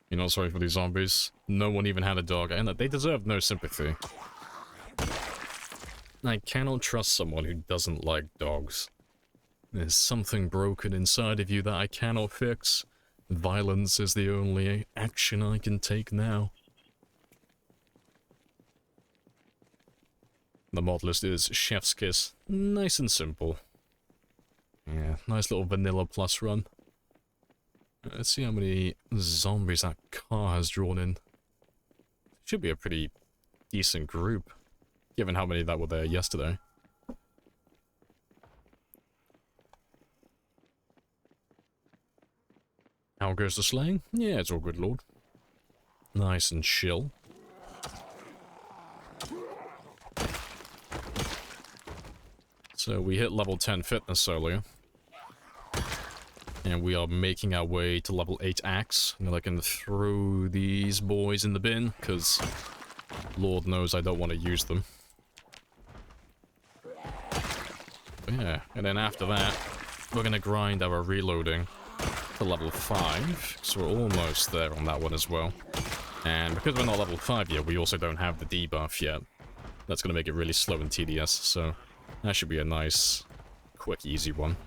You know, sorry for these zombies. No one even had a dog, and they deserve no sympathy. I cannot trust someone who doesn't like dogs. There's something broken inside of you that I cannot fix. Violence is the only action I can take now. The mod list is Chef's Kiss. Nice and simple. Yeah, nice little vanilla plus run. Let's see how many zombies that car has drawn in. Should be a pretty decent group, given how many that were there yesterday. How goes the slaying? Yeah, it's all good, Lord. Nice and chill. So we hit level 10 fitness earlier. And we are making our way to level 8 axe. And I can throw these boys in the bin, because Lord knows I don't want to use them. But yeah, and then after that, we're gonna grind our reloading to level 5, so we're almost there on that one as well. And because we're not level 5 yet, we also don't have the debuff yet. That's gonna make it really slow and tedious, so that should be a nice, quick, easy one.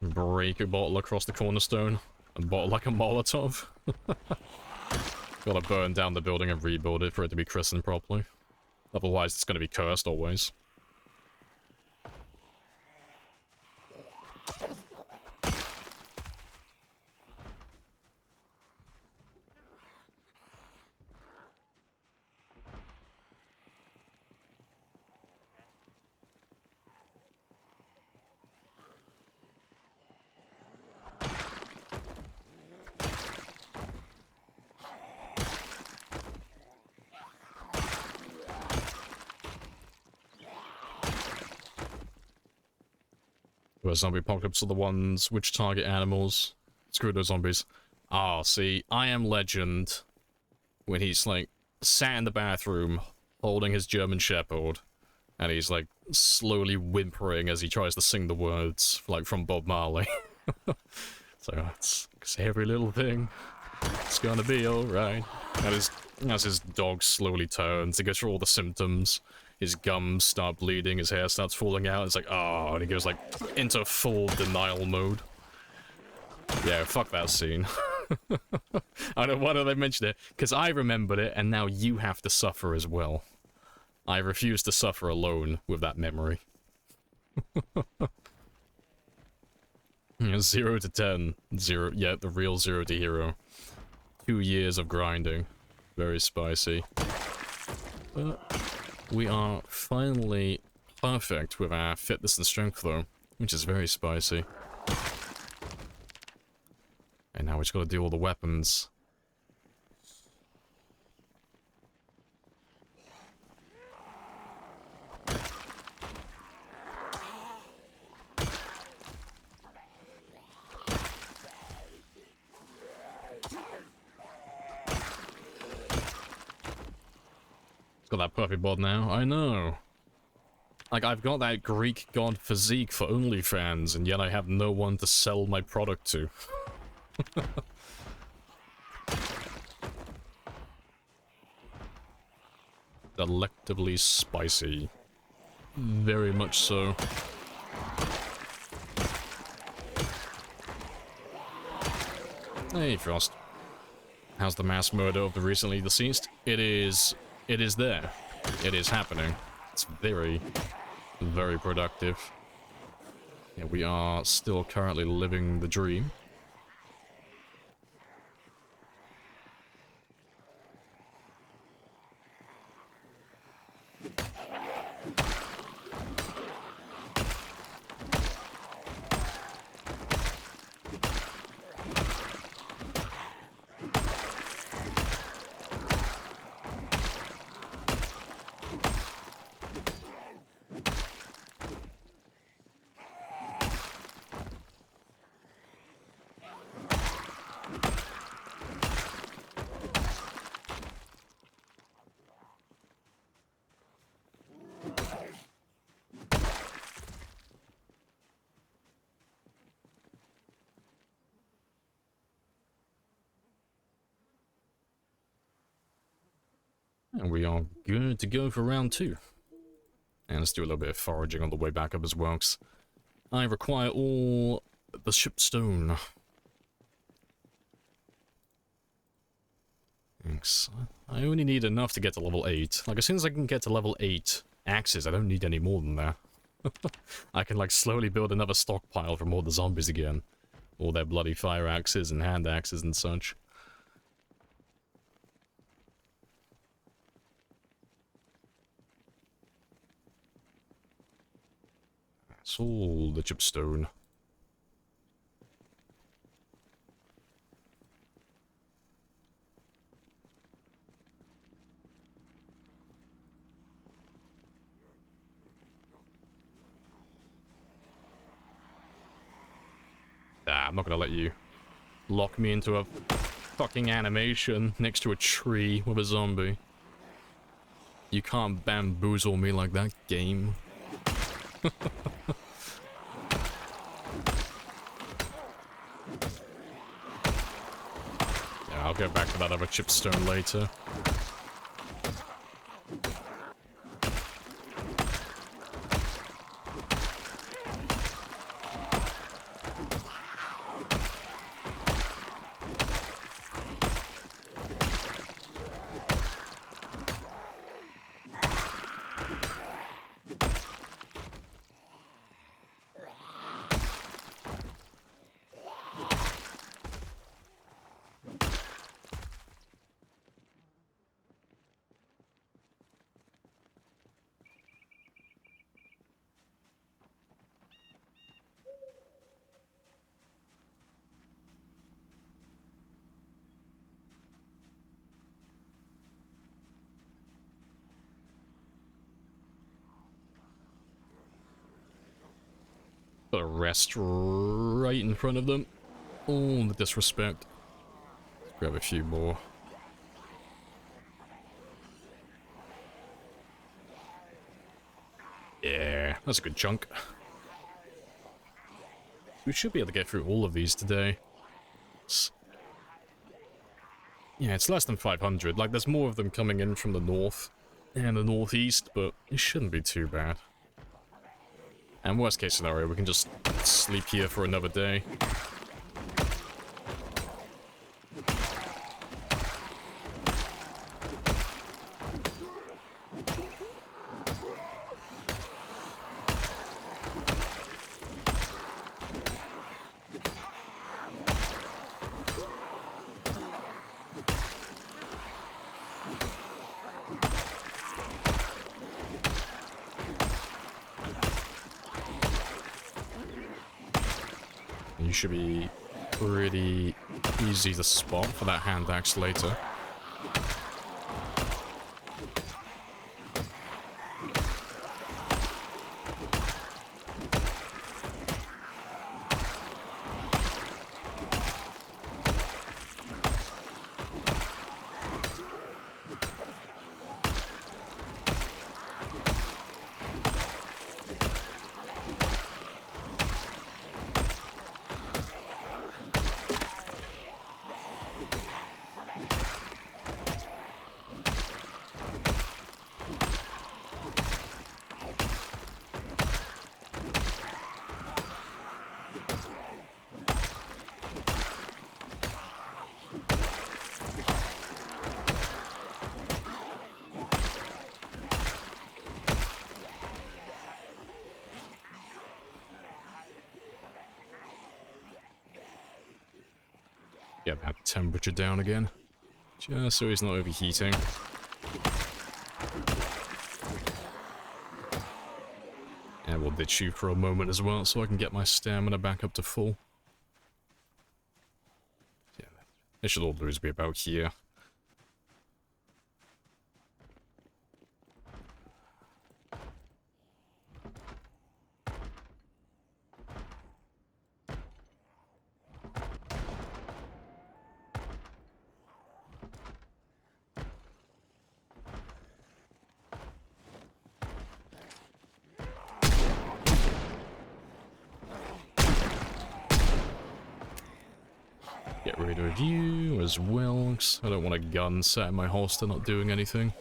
Break a bottle across the cornerstone and bottle like a Molotov. Gotta burn down the building and rebuild it for it to be christened properly. Otherwise, it's gonna be cursed always. Where zombie apocalypse are the ones which target animals. Screw those zombies. Ah, see, I Am Legend, when he's like sat in the bathroom holding his German Shepherd, and he's like slowly whimpering as he tries to sing the words like from Bob Marley. So it's every little thing, it's gonna be alright. And as his dog slowly turns, he goes through all the symptoms. His gums start bleeding, his hair starts falling out, it's like, oh, and he goes like into full denial mode. Yeah, fuck that scene. I don't know why did I mention it, because I remembered it, and now you have to suffer as well. I refuse to suffer alone with that memory. 0 to 10. 0, yeah, the real 0 to hero. 2 years of grinding. Very spicy. But we are finally perfect with our fitness and strength, though, which is very spicy. And now we just gotta do all the weapons. Got that perfect bod now, I know. Like, I've got that Greek god physique for OnlyFans, and yet I have no one to sell my product to. Delectably spicy. Very much so. Hey, Frost. How's the mass murder of the recently deceased? It is there. It is happening. It's very, very productive. Yeah, we are still currently living the dream. And we are good to go for round 2. And let's do a little bit of foraging on the way back up as well, 'cause I require all the shipstone. Thanks. I only need enough to get to level 8. Like, as soon as I can get to level 8 axes, I don't need any more than that. I can, like, slowly build another stockpile from all the zombies again. All their bloody fire axes and hand axes and such. It's all the chipstone. Ah, I'm not gonna let you lock me into a fucking animation next to a tree with a zombie. You can't bamboozle me like that, game. Yeah, I'll get back to that other chipstone later. Got a rest right in front of them. Oh, the disrespect. Let's grab a few more. Yeah, that's a good chunk. We should be able to get through all of these today. Yeah, it's less than 500. Like, there's more of them coming in from the north and the northeast, but it shouldn't be too bad. And worst case scenario, we can just sleep here for another day. You should be pretty easy to spot for that hand axe later. Get that temperature down again, just so he's not overheating. And we'll ditch you for a moment as well, so I can get my stamina back up to full. Yeah, they should all lose be about here. Get rid of you as well, 'cause I don't want a gun sat in my holster not doing anything.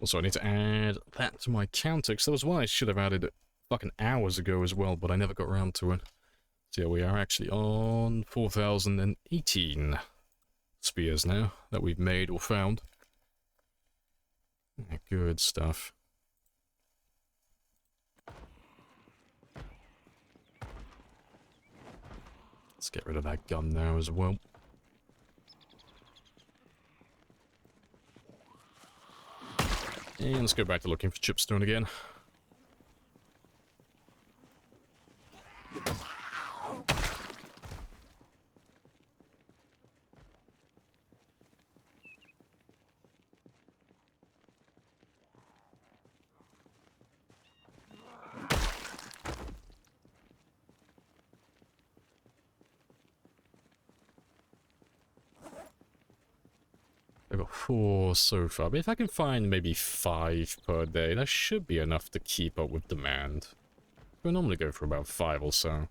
Also, I need to add that to my counter, because that was one I should have added fucking hours ago as well, but I never got around to it. So yeah, we are actually on 4,018 spears now that we've made or found. Yeah, good stuff. Let's get rid of that gun now as well. And let's go back to looking for chipstone again. I've got 4 so far, but if I can find maybe 5 per day, that should be enough to keep up with demand. We normally go for about 5 or so.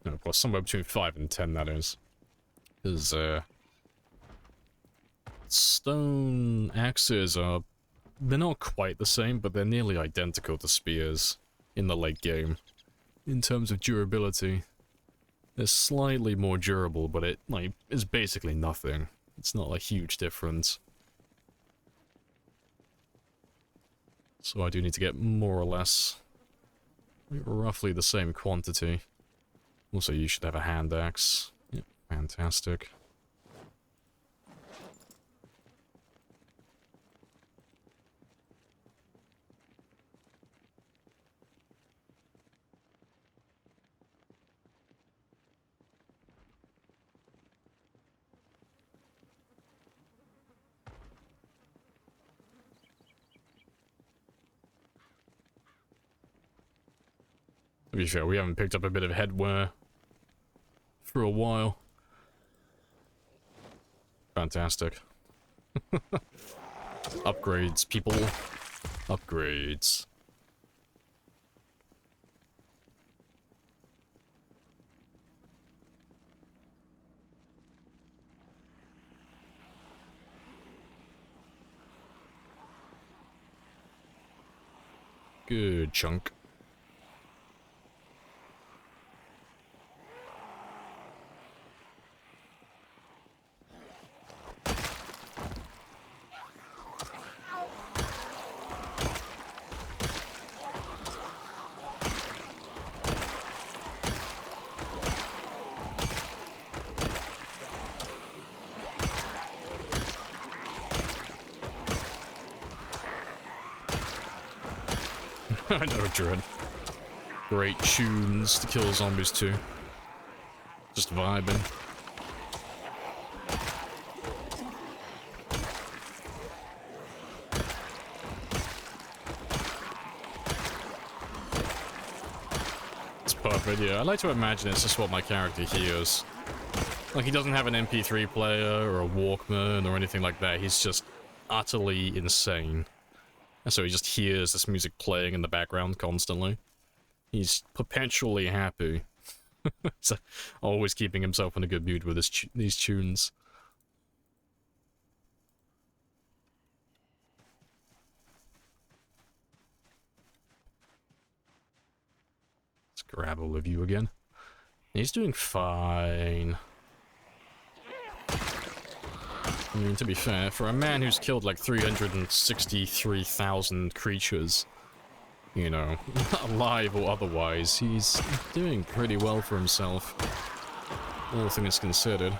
No, plus somewhere between 5 and 10, that is. Because, stone axes are... They're not quite the same, but they're nearly identical to spears in the late game. In terms of durability, they're slightly more durable, but it, like, is basically nothing. It's not a huge difference. So I do need to get more or less roughly the same quantity. Also, you should have a hand axe. Yep, fantastic. To be fair, we haven't picked up a bit of headwear for a while. Fantastic. Upgrades, people. Upgrades. Good chunk. I know, Dread. Great tunes to kill zombies too. Just vibing. It's perfect, yeah. I like to imagine it's just what my character hears. Like, he doesn't have an MP3 player or a Walkman or anything like that. He's just utterly insane. And so he just hears this music playing in the background constantly. He's perpetually happy. So, always keeping himself in a good mood with these tunes. Let's grab all of you again. He's doing fine. I mean, to be fair, for a man who's killed like 363,000 creatures, you know, alive or otherwise, he's doing pretty well for himself, all things considered.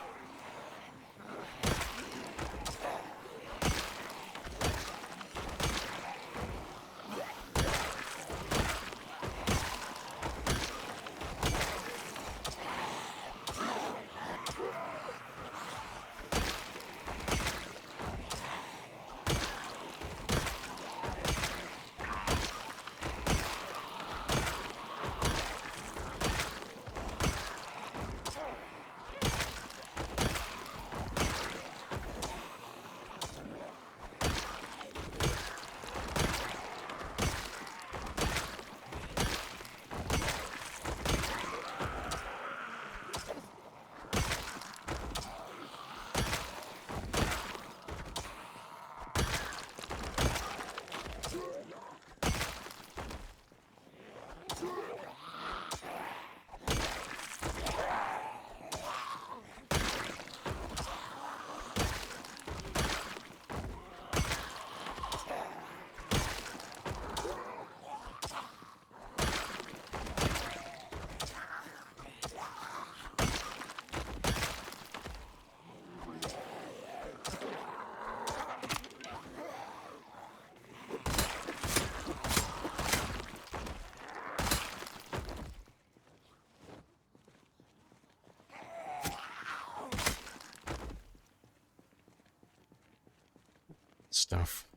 stuff.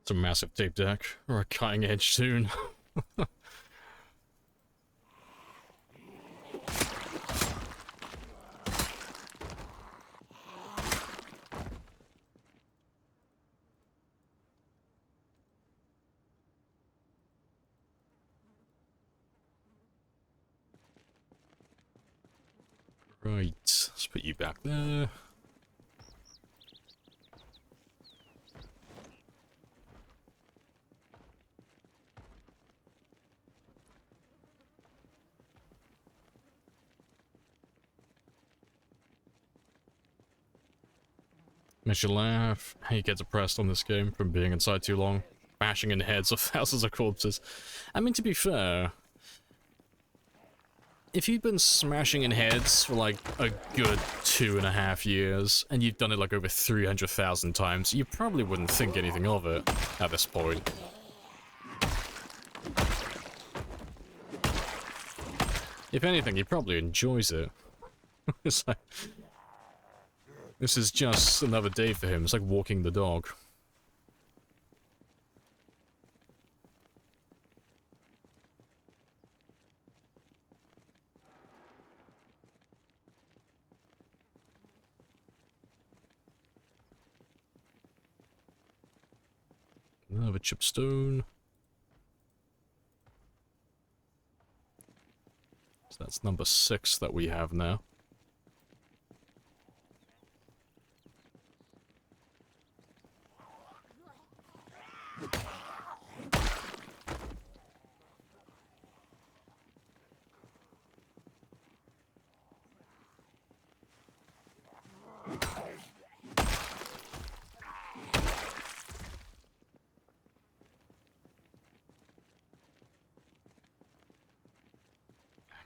It's a massive tape deck, or a cutting edge soon. Right, let's put you back there. Makes you laugh. How you get depressed on this game from being inside too long. Bashing in heads of thousands of corpses. I mean, to be fair, if you've been smashing in heads for like a good 2.5 years, and you've done it like over 300,000 times, you probably wouldn't think anything of it at this point. If anything, he probably enjoys it. It's like, this is just another day for him. It's like walking the dog. Another chipstone. So that's number 6 that we have now.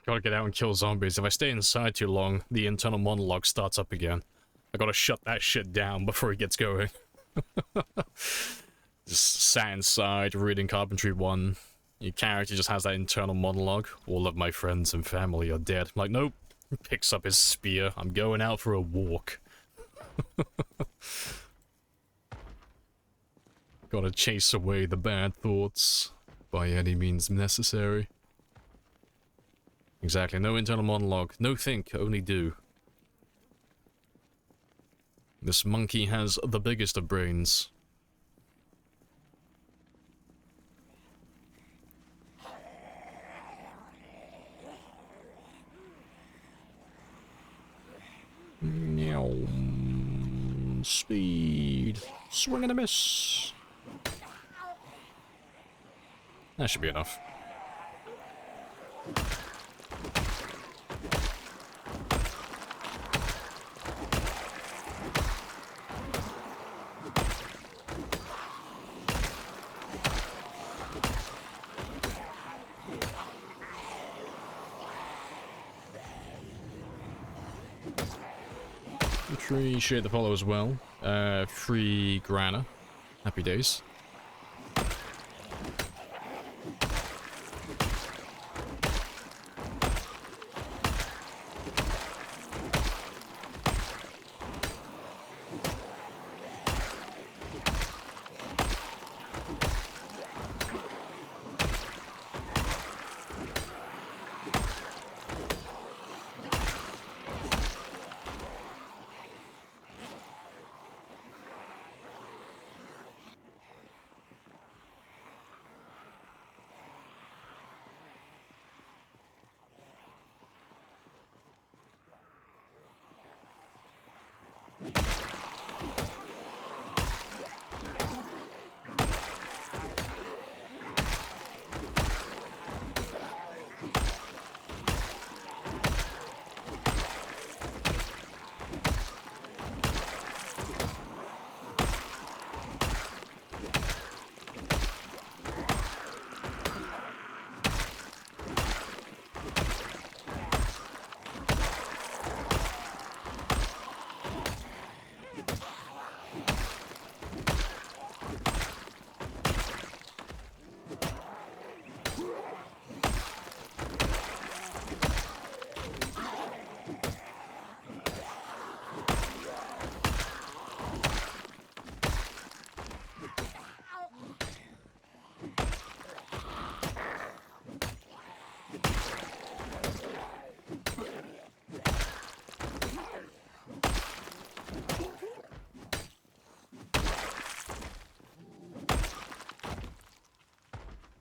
Gotta get out and kill zombies. If I stay inside too long, the internal monologue starts up again. I gotta shut that shit down before it gets going. Just sat inside, reading Carpentry 1. Your character just has that internal monologue. All of my friends and family are dead. I'm like, nope. Picks up his spear. I'm going out for a walk. Gotta chase away the bad thoughts by any means necessary. Exactly, no internal monologue. No think, only do. This monkey has the biggest of brains. Meow. Speed. Swing and a miss. That should be enough. Appreciate the follow as well. Free Grana. Happy days.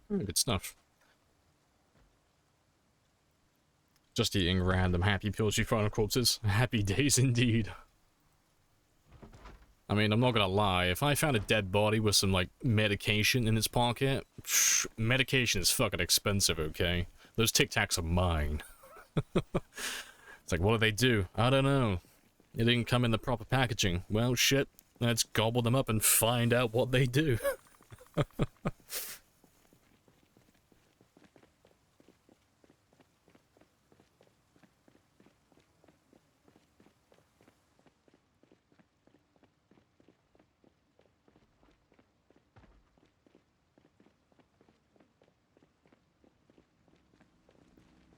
Good stuff. Just eating random happy pills you find on corpses. Happy days indeed. I mean, I'm not gonna lie, if I found a dead body with some, like, medication in its pocket, medication is fucking expensive, okay? Those Tic Tacs are mine. It's like, what do? I don't know. It didn't come in the proper packaging. Well, shit. Let's gobble them up and find out what they do.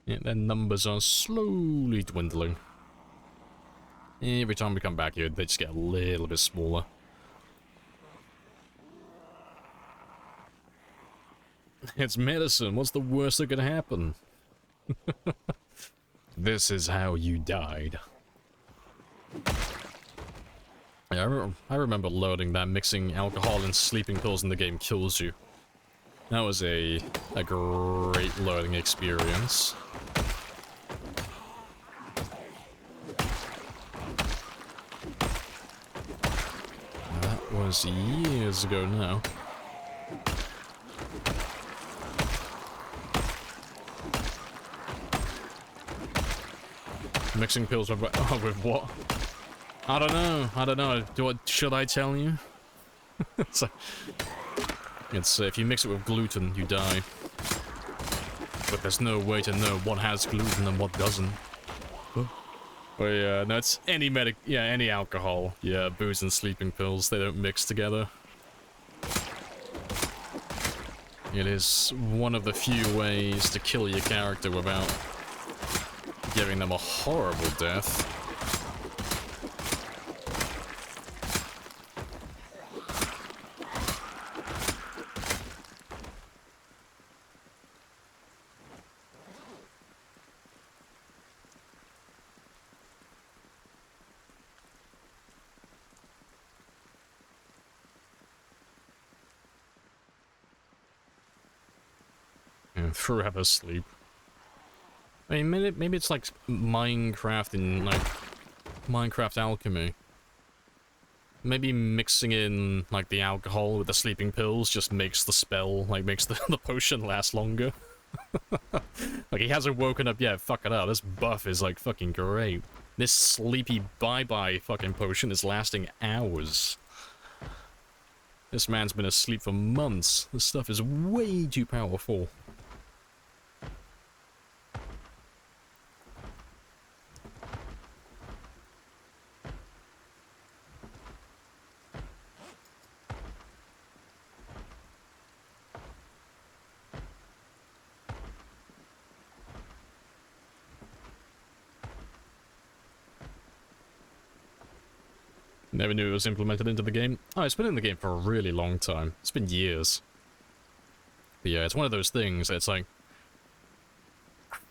Yeah, their numbers are slowly dwindling. Every time we come back here, they just get a little bit smaller. It's medicine. What's the worst that could happen? This is how you died. Yeah, I remember learning that mixing alcohol and sleeping pills in the game kills you. That was a great learning experience. That was years ago now. Mixing pills with what? I don't know. Should I tell you? It's if you mix it with gluten, you die. But there's no way to know what has gluten and what doesn't. But yeah, no, it's any alcohol. Yeah, booze and sleeping pills, they don't mix together. It is one of the few ways to kill your character without giving them a horrible death. Forever sleep. I mean, maybe it's like Minecraft and like Minecraft alchemy. Maybe mixing in like the alcohol with the sleeping pills just makes the spell, like makes the potion last longer. Like he hasn't woken up yet, fuck it up. This buff is like fucking great. This sleepy bye-bye fucking potion is lasting hours. This man's been asleep for months. This stuff is way too powerful. Never knew it was implemented into the game. Oh, it's been in the game for a really long time. It's been years. But yeah, it's one of those things that's like,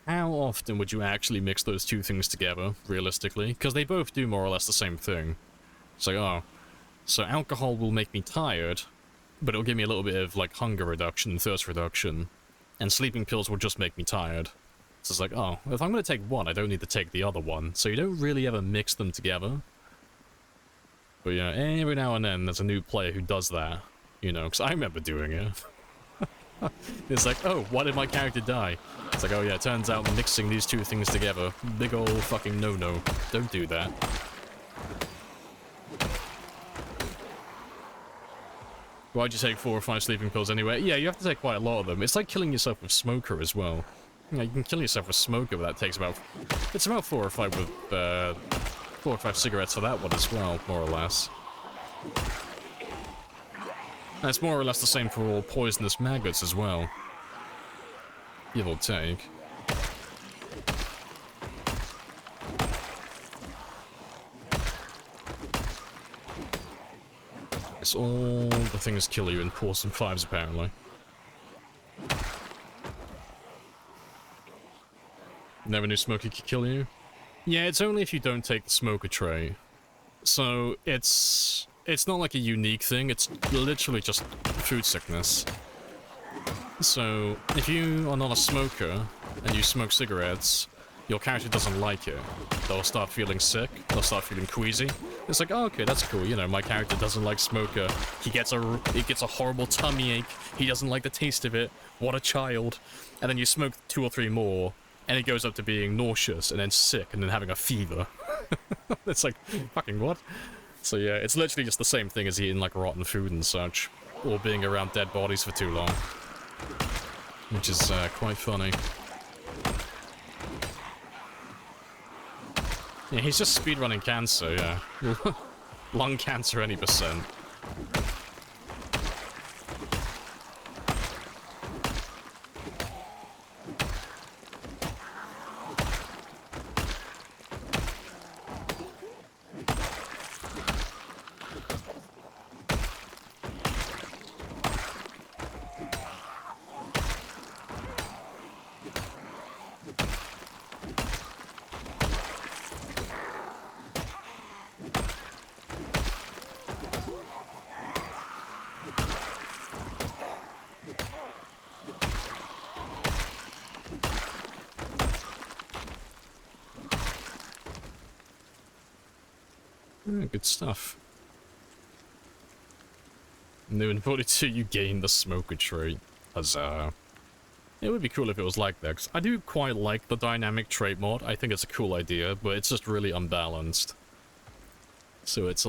how often would you actually mix those two things together, realistically? Because they both do more or less the same thing. It's like, oh, so alcohol will make me tired, but it'll give me a little bit of, like, hunger reduction and thirst reduction. And sleeping pills will just make me tired. So it's like, oh, if I'm going to take one, I don't need to take the other one. So you don't really ever mix them together. But yeah, every now and then there's a new player who does that, you know, because I remember doing it. It's like, oh, why did my character die? It's like, oh yeah, it turns out mixing these two things together, big ol' fucking no-no. Don't do that. Why'd you take 4 or 5 sleeping pills anyway? Yeah, you have to take quite a lot of them. It's like killing yourself with smoker as well. Yeah, you can kill yourself with smoker, but that takes about... It's about 4 or 5 with, 4 or 5 cigarettes for that one as well, more or less. And it's more or less the same for all poisonous maggots as well. Give or take. It's all the things kill you in 4s and 5s, apparently. Never knew smoker could kill you? Yeah, it's only if you don't take the smoker tray. So, it's not like a unique thing, it's literally just food sickness. So, if you are not a smoker and you smoke cigarettes, your character doesn't like it. They'll start feeling sick, they'll start feeling queasy. It's like, oh, okay, that's cool, you know, my character doesn't like smoker. He gets a horrible tummy ache, he doesn't like the taste of it, what a child. And then you smoke 2 or 3 more, and it goes up to being nauseous, and then sick, and then having a fever. It's like, fucking what? So yeah, it's literally just the same thing as eating like rotten food and such, or being around dead bodies for too long. Which is quite funny. Yeah, he's just speedrunning cancer, yeah. Lung cancer any percent. Good stuff. New in 42, you gain the smoker trait. Huzzah. It would be cool if it was like that, 'cause I do quite like the dynamic trait mod. I think it's a cool idea, but it's just really unbalanced. So it's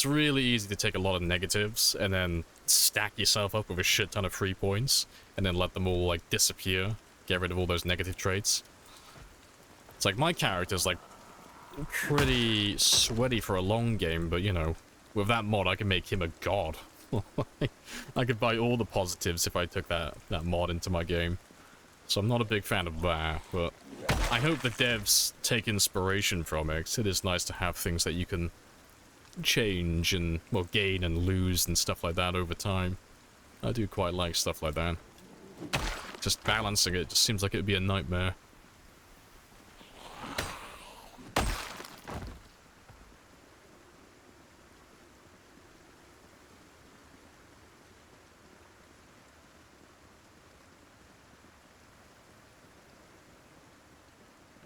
really easy to take a lot of negatives and then stack yourself up with a shit ton of free points, and then let them all like disappear, get rid of all those negative traits. It's like my character's like pretty sweaty for a long game, but you know, with that mod I can make him a god. I could buy all the positives if I took that mod into my game. So I'm not a big fan of that, but I hope the devs take inspiration from it, 'cause it is nice to have things that you can change and, well, gain and lose and stuff like that over time. I do quite like stuff like that. Just balancing it just seems like it would be a nightmare.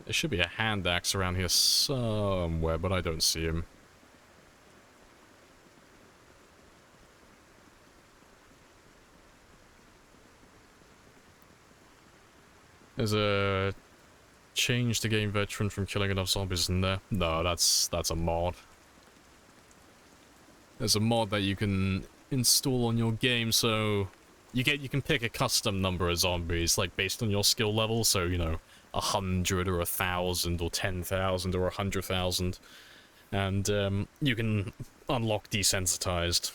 There should be a hand axe around here somewhere, but I don't see him. There's a change to game veteran from killing enough zombies in there. No, that's a mod. There's a mod that you can install on your game, so you can pick a custom number of zombies, like based on your skill level. So, you know, 100 or 1,000 or 10,000 or 100,000, and you can unlock desensitized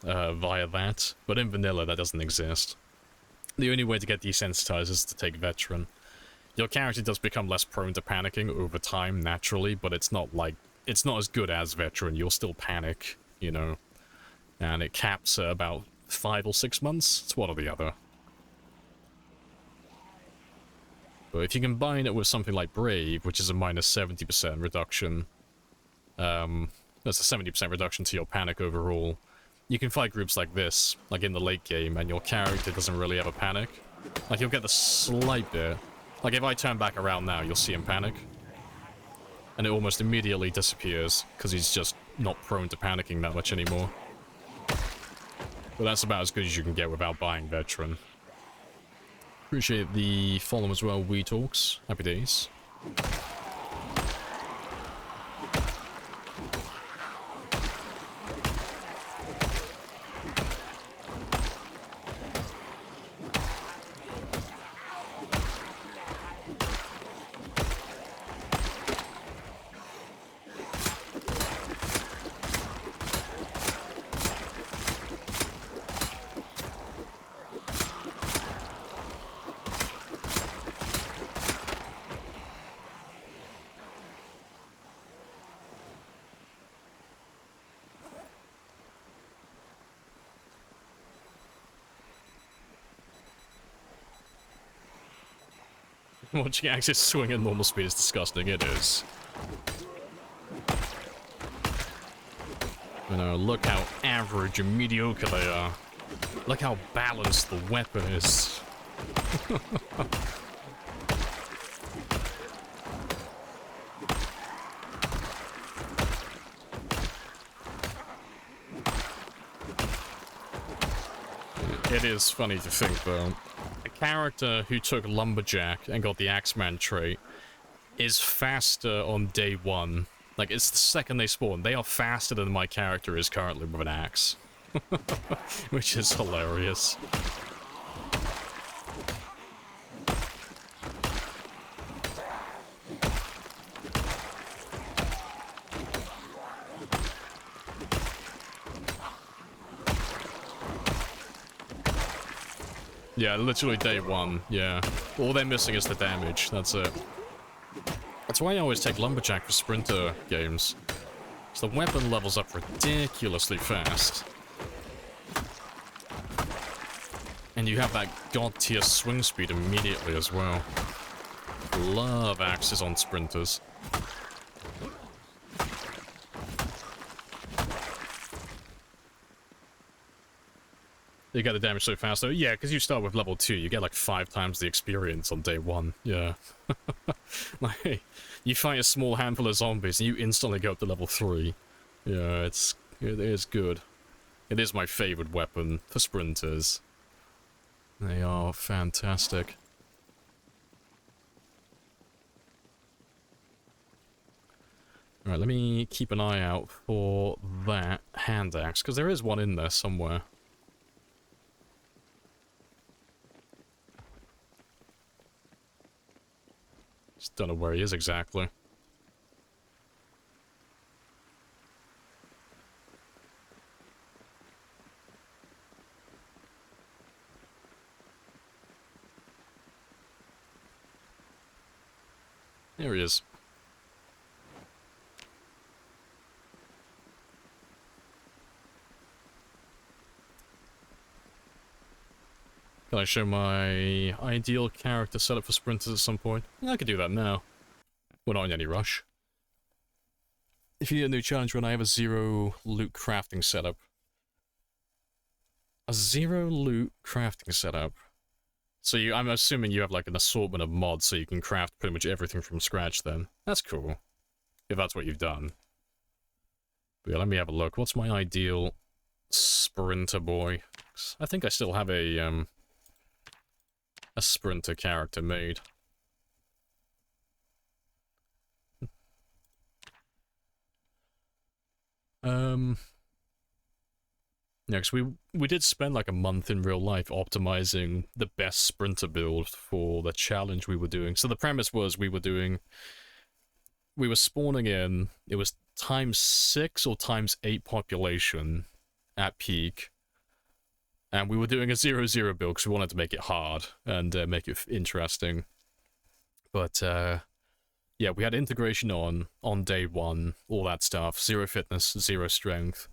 via that. But in vanilla, that doesn't exist. The only way to get desensitized is to take veteran. Your character does become less prone to panicking over time naturally, but it's not as good as veteran. You'll still panic, you know, and it caps at about 5 or 6 months. It's one or the other. But if you combine it with something like Brave, which is a minus 70% reduction, that's a 70% reduction to your panic overall, you can fight groups like this, like in the late game, and your character doesn't really have a panic. Like, you'll get the slight bit. Like, if I turn back around now, you'll see him panic. And it almost immediately disappears, because he's just not prone to panicking that much anymore. But that's about as good as you can get without buying veteran. Appreciate the follow as well, We Talks. Happy days. Watching Axis swing at normal speed is disgusting, it is. You know, look how average and mediocre they are. Look how balanced the weapon is. It is funny to think, though. A character who took Lumberjack and got the Axeman trait is faster on day one. Like, it's the second they spawn. They are faster than my character is currently with an axe. Which is hilarious. Yeah, literally day one, yeah. All they're missing is the damage, that's it. That's why I always take Lumberjack for sprinter games. So the weapon levels up ridiculously fast. And you have that god tier swing speed immediately as well. Love axes on sprinters. You get the damage so fast, though. Yeah, because you start with level 2. You get like 5 times the experience on day 1. Yeah. Like, you fight a small handful of zombies and you instantly go up to level 3. Yeah, it is good. It is my favorite weapon for sprinters. They are fantastic. Alright, let me keep an eye out for that hand axe, because there is one in there somewhere. Just don't know where he is exactly. There he is. Can I show my ideal character setup for sprinters at some point? Yeah, I could do that now. We're not in any rush. If you need a new challenge run, I have a 0 loot crafting setup. A 0 loot crafting setup. So I'm assuming you have like an assortment of mods so you can craft pretty much everything from scratch then. That's cool. If that's what you've done. But yeah, let me have a look. What's my ideal sprinter boy? I think I still have a sprinter character made. Yeah, because we did spend like a month in real life optimizing the best sprinter build for the challenge we were doing. So the premise was we were spawning in, it was ×6 or ×8 population at peak. And we were doing a 0-0 build because we wanted to make it hard and make it interesting. But, yeah, we had integration on day 1, all that stuff. 0 fitness, 0 strength.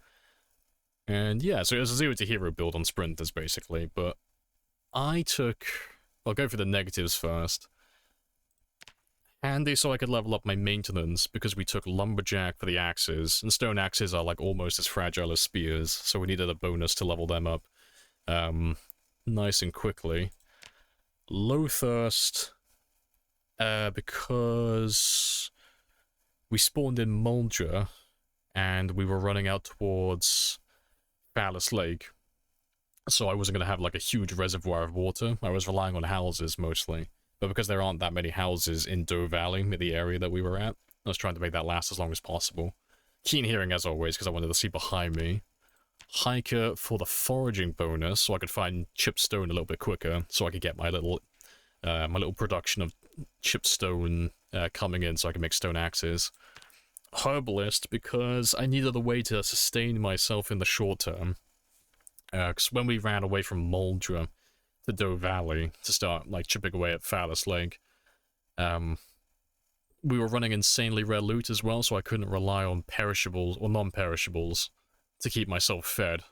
And yeah, so it was a 0 to hero build on sprinters, basically. But I'll go for the negatives first. Handy so I could level up my maintenance, because we took Lumberjack for the axes. And stone axes are like almost as fragile as spears, so we needed a bonus to level them up. Nice and quickly. Low thirst, because we spawned in Muldra, and we were running out towards Phallus Lake, so I wasn't going to have like a huge reservoir of water. I was relying on houses mostly, but because there aren't that many houses in Doe Valley, the area that we were at, I was trying to make that last as long as possible. Keen hearing as always, because I wanted to see behind me. Hiker for the foraging bonus, so I could find chipped stone a little bit quicker, so I could get my little production of chipped stone coming in, so I can make stone axes. Herbalist, because I needed a way to sustain myself in the short term. Because when we ran away from Muldra to Doe Valley to start like chipping away at Phallus Lake, we were running insanely rare loot as well, so I couldn't rely on perishables or non-perishables to keep myself fed.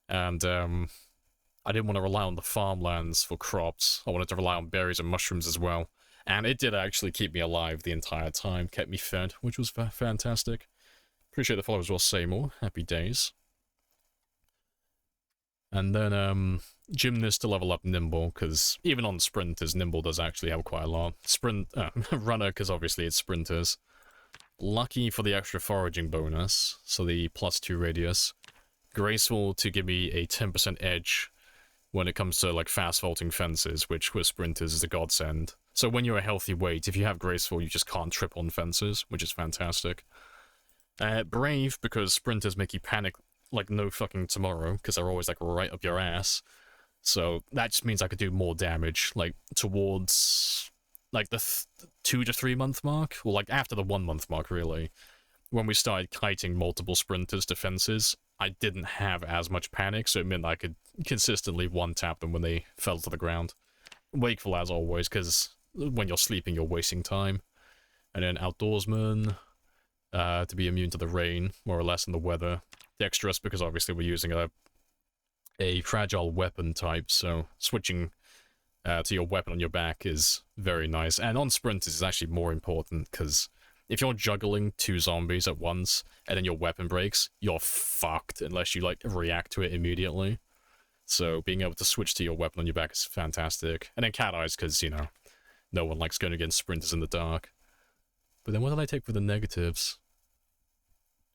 And I didn't want to rely on the farmlands for crops. I wanted to rely on berries and mushrooms as well. And it did actually keep me alive the entire time, kept me fed, which was fantastic. Appreciate the followers will say more. Happy days. And then gymnast to level up nimble, because even on sprinters, nimble does actually have quite a lot. Runner, because obviously it's sprinters. Lucky for the extra foraging bonus, so the +2 radius. Graceful to give me a 10% edge when it comes to like fast vaulting fences, which with sprinters is a godsend. So when you're a healthy weight, if you have graceful, you just can't trip on fences, which is fantastic. Brave, because sprinters make you panic like no fucking tomorrow, because they're always like right up your ass. So that just means I could do more damage, like towards like the 2 to 3 month mark, or like after the 1 month mark really. When we started kiting multiple sprinters to fences, I didn't have as much panic, so it meant I could consistently one-tap them when they fell to the ground. Wakeful as always, because when you're sleeping, you're wasting time. And then Outdoorsman, to be immune to the rain, more or less, and the weather. Dexterous, because obviously we're using a fragile weapon type, so switching to your weapon on your back is very nice. And on sprinters is actually more important, because if you're juggling 2 zombies at once, and then your weapon breaks, you're fucked unless you, like, react to it immediately. So being able to switch to your weapon on your back is fantastic. And then cat eyes, because, you know, no one likes going against sprinters in the dark. But then what did I take for the negatives?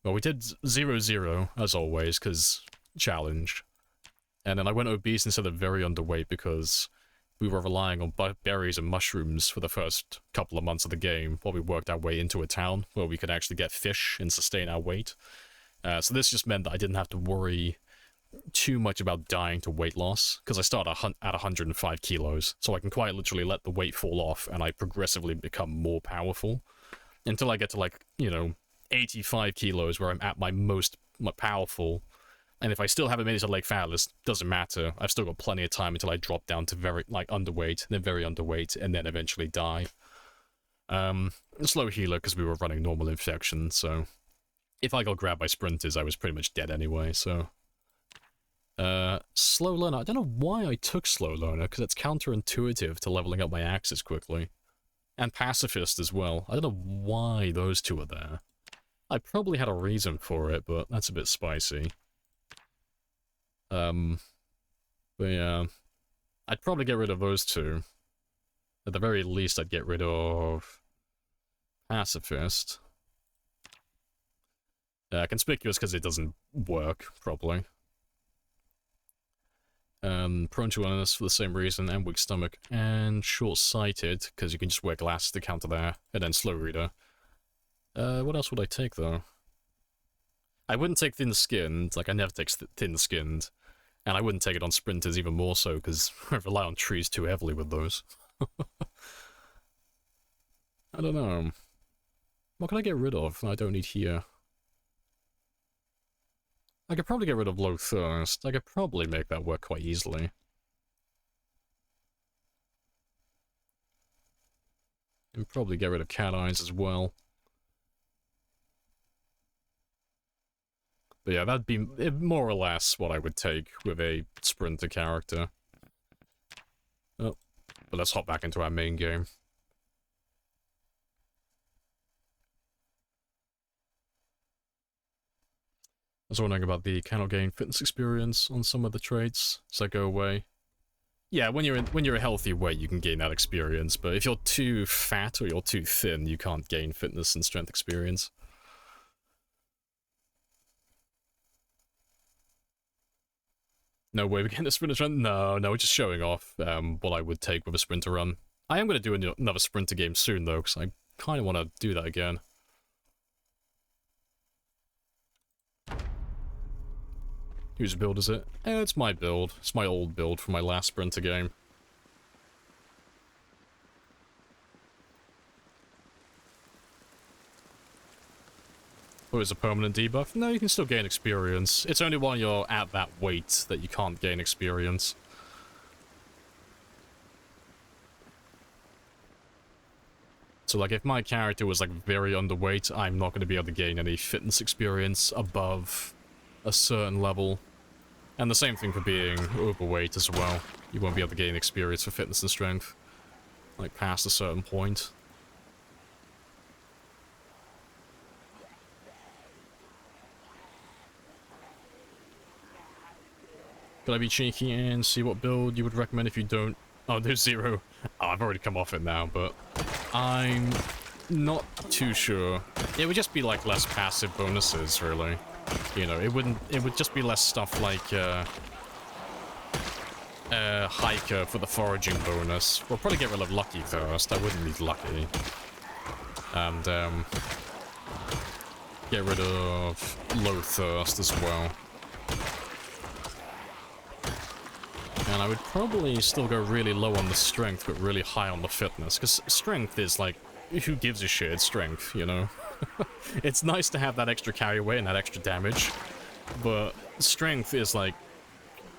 Well, we did 0-0, as always, because challenge. And then I went obese instead of very underweight, because we were relying on berries and mushrooms for the first couple of months of the game, while we worked our way into a town where we could actually get fish and sustain our weight. So this just meant that I didn't have to worry too much about dying to weight loss, because I start at 105 kilos, so I can quite literally let the weight fall off, and I progressively become more powerful, until I get to, like, you know, 85 kilos, where I'm at my most powerful. And if I still haven't made it to Lake Fowler's, doesn't matter. I've still got plenty of time until I drop down to very, like, underweight, then very underweight, and then eventually die. Slow healer, because we were running normal infection, so if I got grabbed by sprinters, I was pretty much dead anyway, so. Slow learner. I don't know why I took slow learner, because it's counterintuitive to leveling up my axes quickly. And pacifist as well. I don't know why those two are there. I probably had a reason for it, but that's a bit spicy. But yeah, I'd probably get rid of those two. At the very least, I'd get rid of Pacifist. Conspicuous because it doesn't work properly. Prone to illness for the same reason, and weak stomach, and short-sighted because you can just wear glasses to counter there, and then slow reader. What else would I take though? I wouldn't take thin-skinned, like I never take thin-skinned. And I wouldn't take it on sprinters even more so, because I rely on trees too heavily with those. I don't know. What can I get rid of I don't need here? I could probably get rid of low thirst. I could probably make that work quite easily. And probably get rid of cat eyes as well. But yeah, that'd be more or less what I would take with a sprinter character. Oh, but let's hop back into our main game. I was wondering about the cannot gain fitness experience on some of the traits. Does that go away? Yeah, when you're a healthy weight, you can gain that experience, but if you're too fat or you're too thin, you can't gain fitness and strength experience. No way we're getting a sprinter run? No, we're just showing off what I would take with a sprinter run. I am going to do another sprinter game soon, though, because I kind of want to do that again. Whose build is it? It's my build. It's my old build from my last sprinter game. Oh, it's a permanent debuff? No, you can still gain experience. It's only while you're at that weight that you can't gain experience. So, like, if my character was, like, very underweight, I'm not going to be able to gain any fitness experience above a certain level. And the same thing for being overweight as well. You won't be able to gain experience for fitness and strength, like, past a certain point. Could I be cheeky and see what build you would recommend if you don't... Oh, there's 0. Oh, I've already come off it now, but I'm not too sure. It would just be like less passive bonuses, really. You know, it would just be less stuff like hiker for the foraging bonus. We'll probably get rid of lucky first. I wouldn't need lucky. And get rid of low thirst as well. And I would probably still go really low on the strength, but really high on the fitness. Because strength is like, who gives a shit? It's strength, you know? It's nice to have that extra carry weight and that extra damage. But strength is like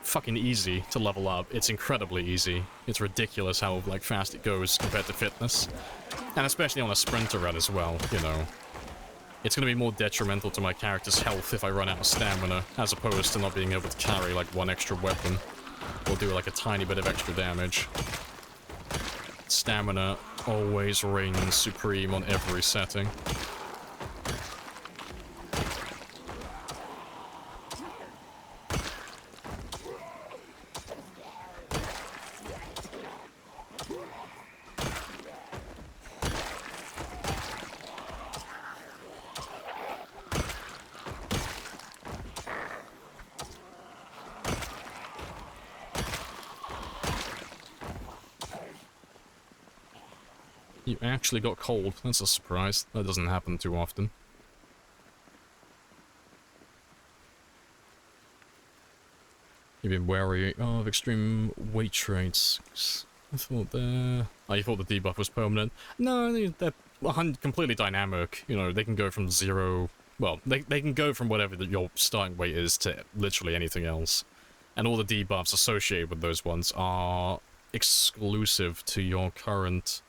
fucking easy to level up. It's incredibly easy. It's ridiculous how like fast it goes compared to fitness. And especially on a sprinter run as well, you know. It's going to be more detrimental to my character's health if I run out of stamina, as opposed to not being able to carry like one extra weapon. Or do like a tiny bit of extra damage. Stamina always reigns supreme on every setting. You actually got cold. That's a surprise. That doesn't happen too often. You've been wary of extreme weight traits. I thought oh, you thought the debuff was permanent? No, they're completely dynamic. You know, they can go from 0... Well, they can go from whatever your starting weight is to literally anything else. And all the debuffs associated with those ones are exclusive to your current...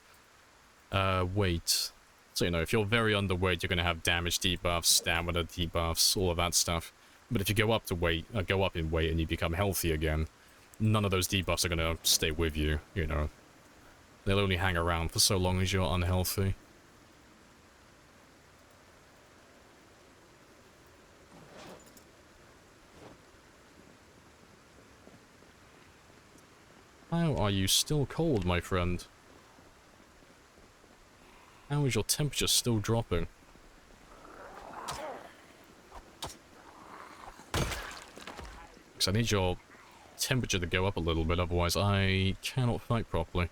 weight. So, you know, if you're very underweight, you're going to have damage debuffs, stamina debuffs, all of that stuff. But if you go up in weight and you become healthy again, none of those debuffs are going to stay with you, you know. They'll only hang around for so long as you're unhealthy. How are you still cold, my friend? How is your temperature still dropping? Because I need your temperature to go up a little bit, otherwise I cannot fight properly.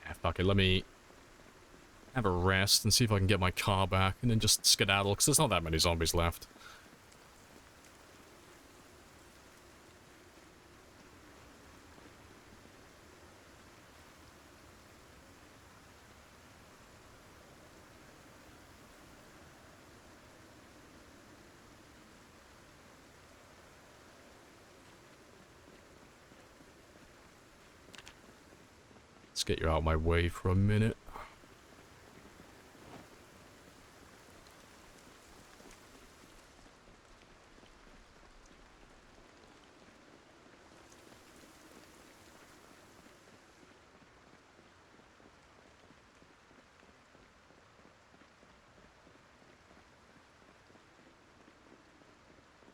Yeah, fuck it, let me have a rest and see if I can get my car back and then just skedaddle, because there's not that many zombies left. Let's get you out of my way for a minute.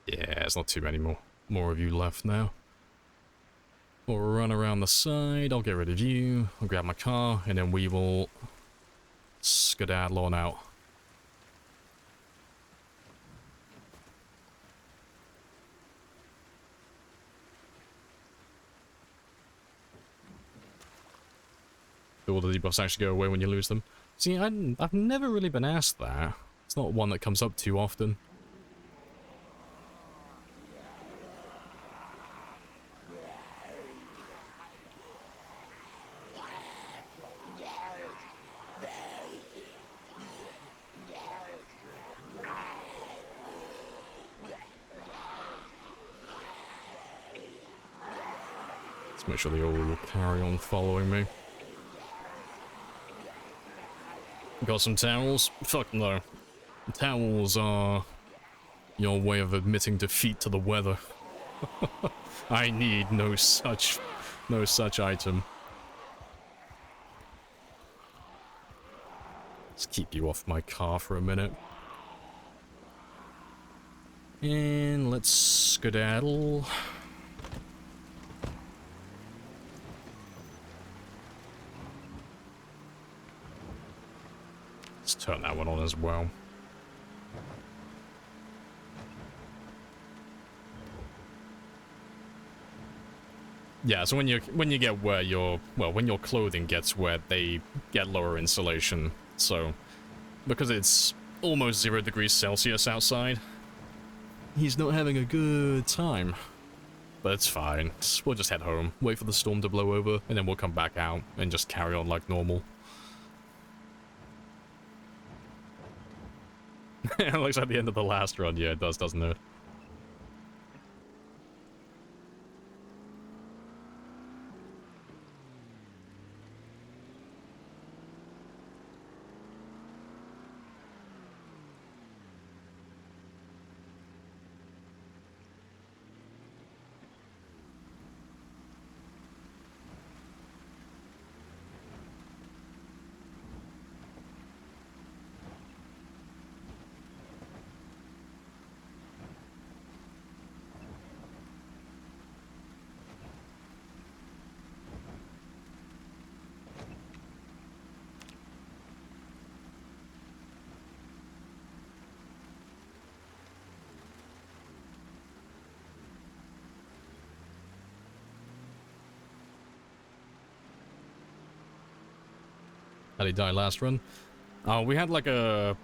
Yeah, there's not too many more of you left now. We'll run around the side, I'll get rid of you, I'll grab my car, and then we will skedaddle on out. Do all the debuffs actually go away when you lose them? See, I've never really been asked that. It's not one that comes up too often. Make sure they all will carry on following me. Got some towels? Fuck no. Towels are your way of admitting defeat to the weather. I need no such item. Let's keep you off my car for a minute. And let's skedaddle. Let's turn that one on as well. Yeah, so when you get where your when your clothing gets where they get lower insulation, so because it's almost 0 degrees Celsius outside, he's not having a good time. But it's fine. We'll just head home, wait for the storm to blow over, and then we'll come back out and just carry on like normal. It looks like the end of the last run. Yeah, it does, doesn't it? How'd he die last run? We had like a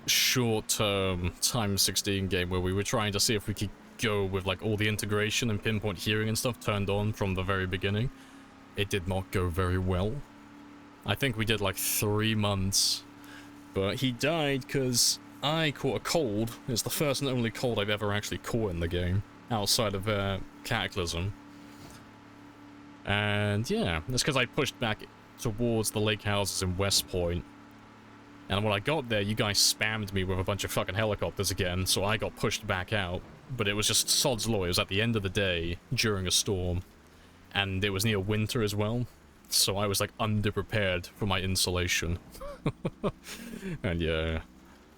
short-term times 16 game where we were trying to see if we could go with like all the integration and pinpoint hearing and stuff turned on from the very beginning. It did not go very well. I think we did like 3 months, but he died because I caught a cold. It's the first and only cold I've ever actually caught in the game, outside of Cataclysm. And yeah, it's because I pushed back towards the lake houses in West Point. And when I got there, you guys spammed me with a bunch of fucking helicopters again, so I got pushed back out. But it was just sod's law. It was at the end of the day, during a storm. And it was near winter as well. So I was like underprepared for my insulation. And yeah.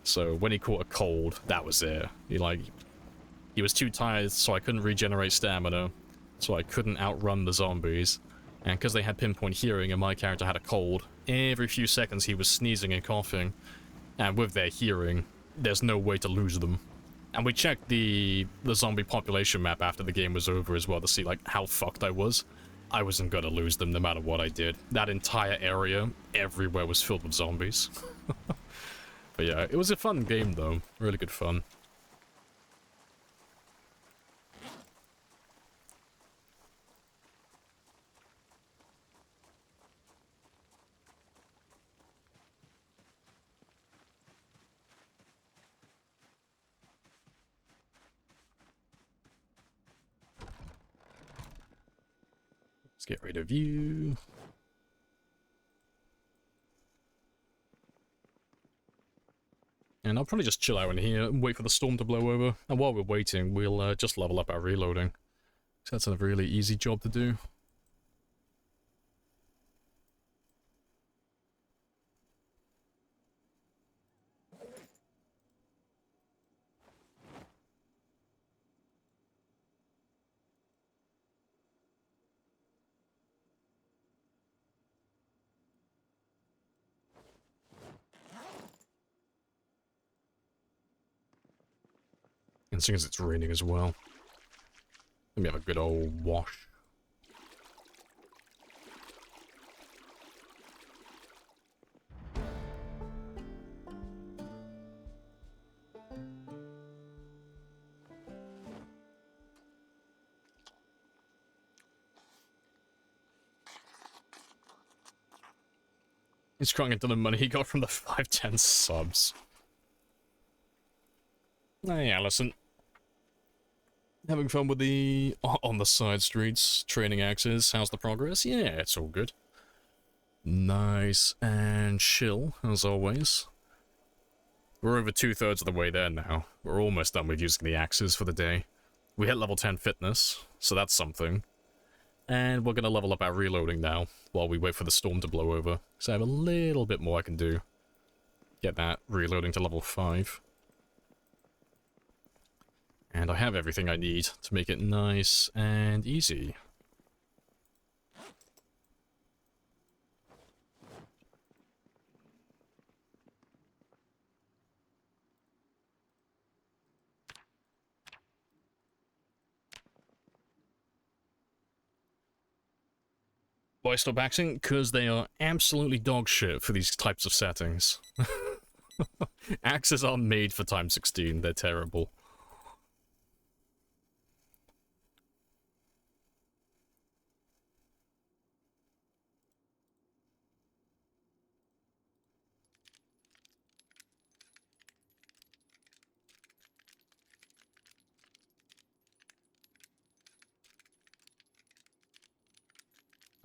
So when he caught a cold, that was it. He was too tired, so I couldn't regenerate stamina. So I couldn't outrun the zombies. And because they had pinpoint hearing and my character had a cold, every few seconds he was sneezing and coughing. And with their hearing, there's no way to lose them. And we checked the zombie population map after the game was over as well to see like how fucked I was. I wasn't gonna lose them no matter what I did. That entire area, everywhere was filled with zombies. But yeah, it was a fun game though. Really good fun. Let's get rid of you. And I'll probably just chill out in here and wait for the storm to blow over. And while we're waiting, we'll just level up our reloading. So that's a really easy job to do. And seeing as it's raining as well, let me have a good old wash. He's crying into the money he got from the 510 subs. Hey, Allison. Having fun with the on the side streets training axes. How's the progress? Yeah, it's all good. Nice and chill, as always. We're over 2/3 of the way there now. We're almost done with using the axes for the day. We hit level 10 fitness, so that's something. And we're gonna level up our reloading now, while we wait for the storm to blow over. So I have a little bit more I can do. get that reloading to level 5. And I have everything I need to make it nice and easy. Why stop axing? Because they are absolutely dog shit for these types of settings. Axes are made for time 16, they're terrible.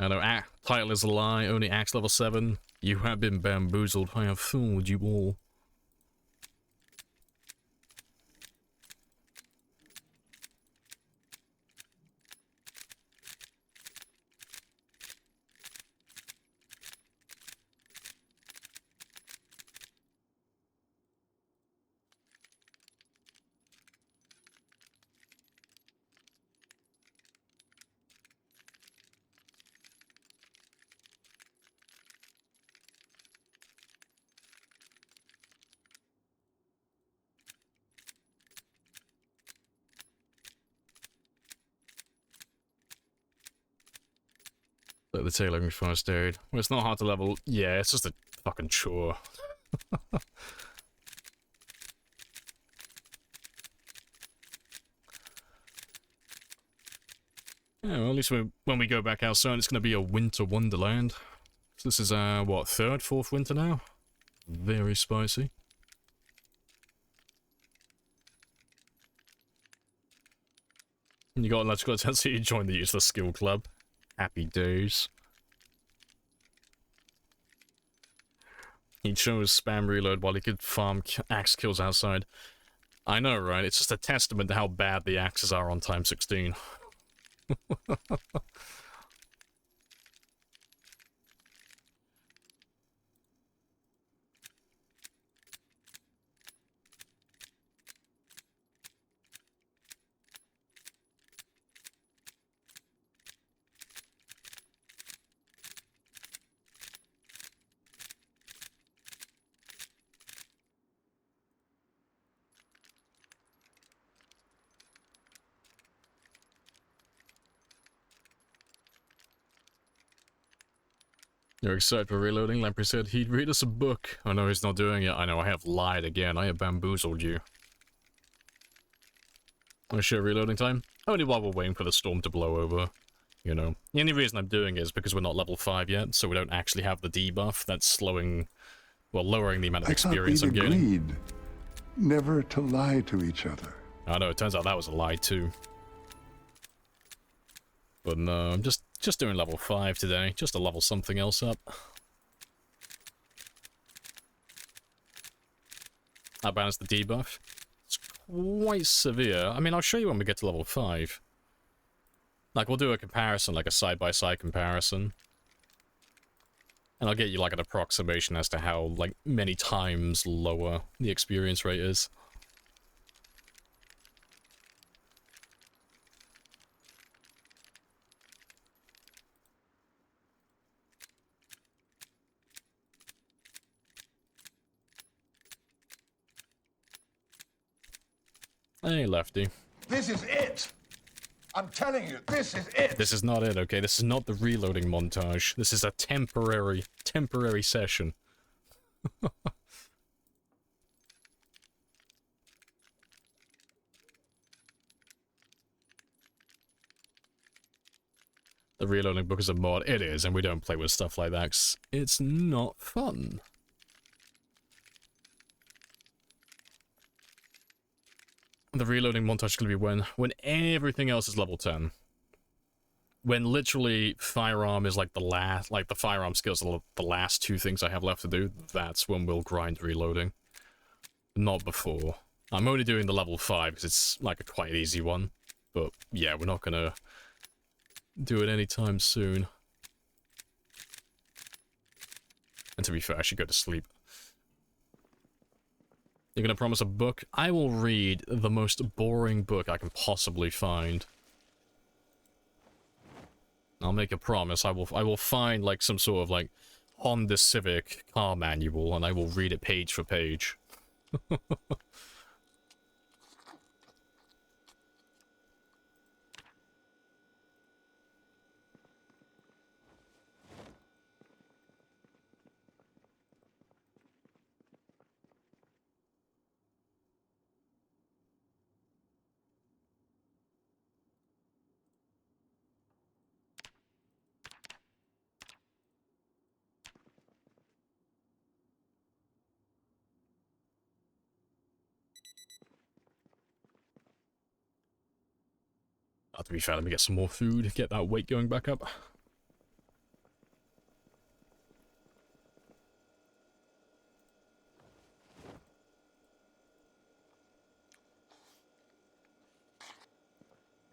I know, title is a lie, only axe level 7. You have been bamboozled, I have fooled you all. Let the tailoring first aid. Well, it's not hard to level. Yeah, it's just a fucking chore. Yeah, well, at least when we go back outside, it's going to be a winter wonderland. So this is, what, 3rd, 4th winter now? Very spicy. And you got electrical intensity, you join the useless skill club. Happy days. He chose spam reload while he could farm axe kills outside. I know, right? It's just a testament to how bad the axes are on time 16. You're excited for reloading? Lamprey said he'd read us a book. Oh no, he's not doing it. I know, I have lied again. I have bamboozled you. Oh shit, reloading time? Only while we're waiting for the storm to blow over. You know. The only reason I'm doing it is because we're not level 5 yet, so we don't actually have the debuff that's slowing... well, lowering the amount of experience I'm getting. Agreed never to lie to each other. I know, it turns out that was a lie too. But no, I'm just doing level 5 today, just to level something else up. How bad is the debuff? It's quite severe. I mean, I'll show you when we get to level 5. Like, we'll do a comparison, like a side-by-side comparison. And I'll get you, like, an approximation as to how, like, many times lower the experience rate is. Hey, Lefty. This is it! I'm telling you, this is it! This is not it, okay? This is not the reloading montage. This is a temporary session. The reloading book is a mod. It is, and we don't play with stuff like that 'cause it's not fun. The reloading montage is going to be when everything else is level 10. When literally firearm is like the firearm skills are the last 2 things I have left to do, that's when we'll grind reloading. Not before. I'm only doing the level 5 because it's like a quite easy one. But yeah, we're not going to do it anytime soon. And to be fair, I should go to sleep. You're gonna promise a book? I will read the most boring book I can possibly find. I'll make a promise. I will find like some sort of like Honda Civic car manual and I will read it page for page. To be fair, let me get some more food, get that weight going back up.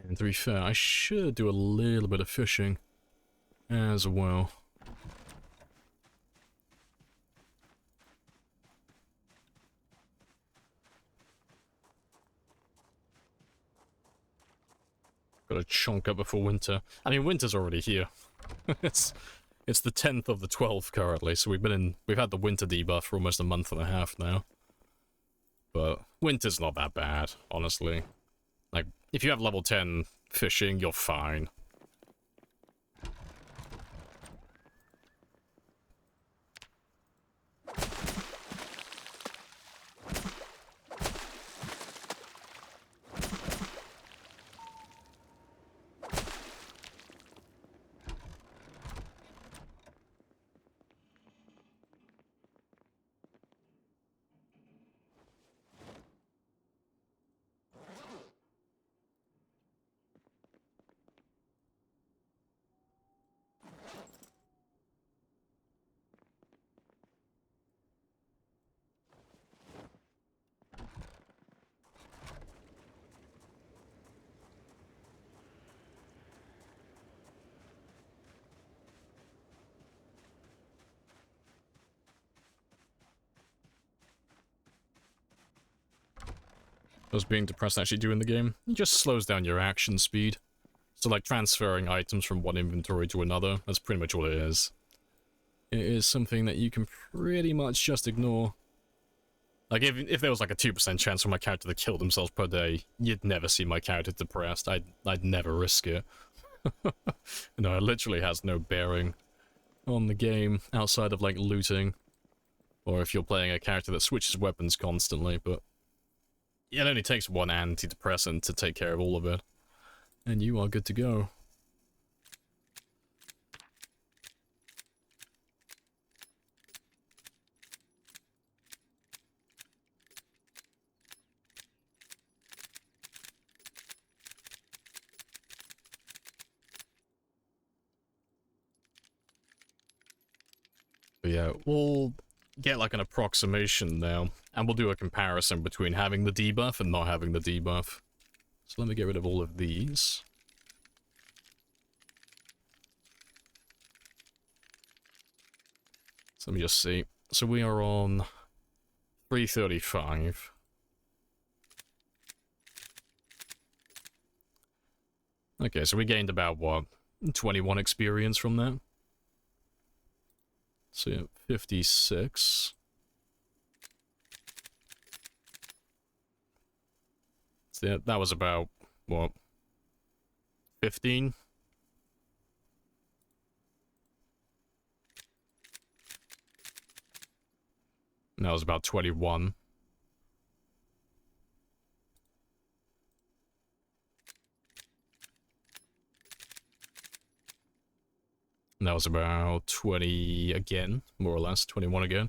And to be fair, I should do a little bit of fishing as well. Got to chunk up before winter. I mean, winter's already here. it's the 10th of the 12th currently, so we've had the winter debuff for almost a month and a half now. But winter's not that bad, honestly. Like, if you have level 10 fishing, you're fine. Does being depressed actually do in the game? It just slows down your action speed. So like transferring items from one inventory to another, that's pretty much all it is. It is something that you can pretty much just ignore. Like if there was like a 2% chance for my character to kill themselves per day, you'd never see my character depressed. I'd never risk it. No, it literally has no bearing on the game outside of like looting. Or if you're playing a character that switches weapons constantly, but yeah, it only takes one antidepressant to take care of all of it. And you are good to go. But yeah, we'll get like an approximation now, and we'll do a comparison between having the debuff and not having the debuff. So let me get rid of all of these. So let me just see. So we are on 335. Okay, so we gained about, what, 21 experience from that? So yeah, 56. So yeah, that was about, what, 15? And that was about 21. And that was about 20 again, more or less, 21 again.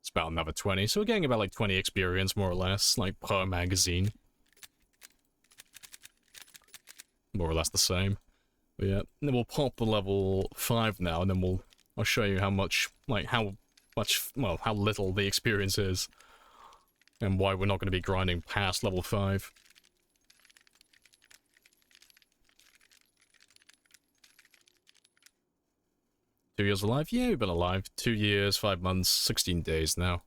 It's about another 20, so we're getting about like 20 experience, more or less, like per magazine. More or less the same. But yeah, and then we'll pop the level 5 now, and then I'll show you how much, like, how little the experience is. And why we're not going to be grinding past level 5. To 2 years alive? Yeah, we've been alive. 2 years, 5 months, 16 days now.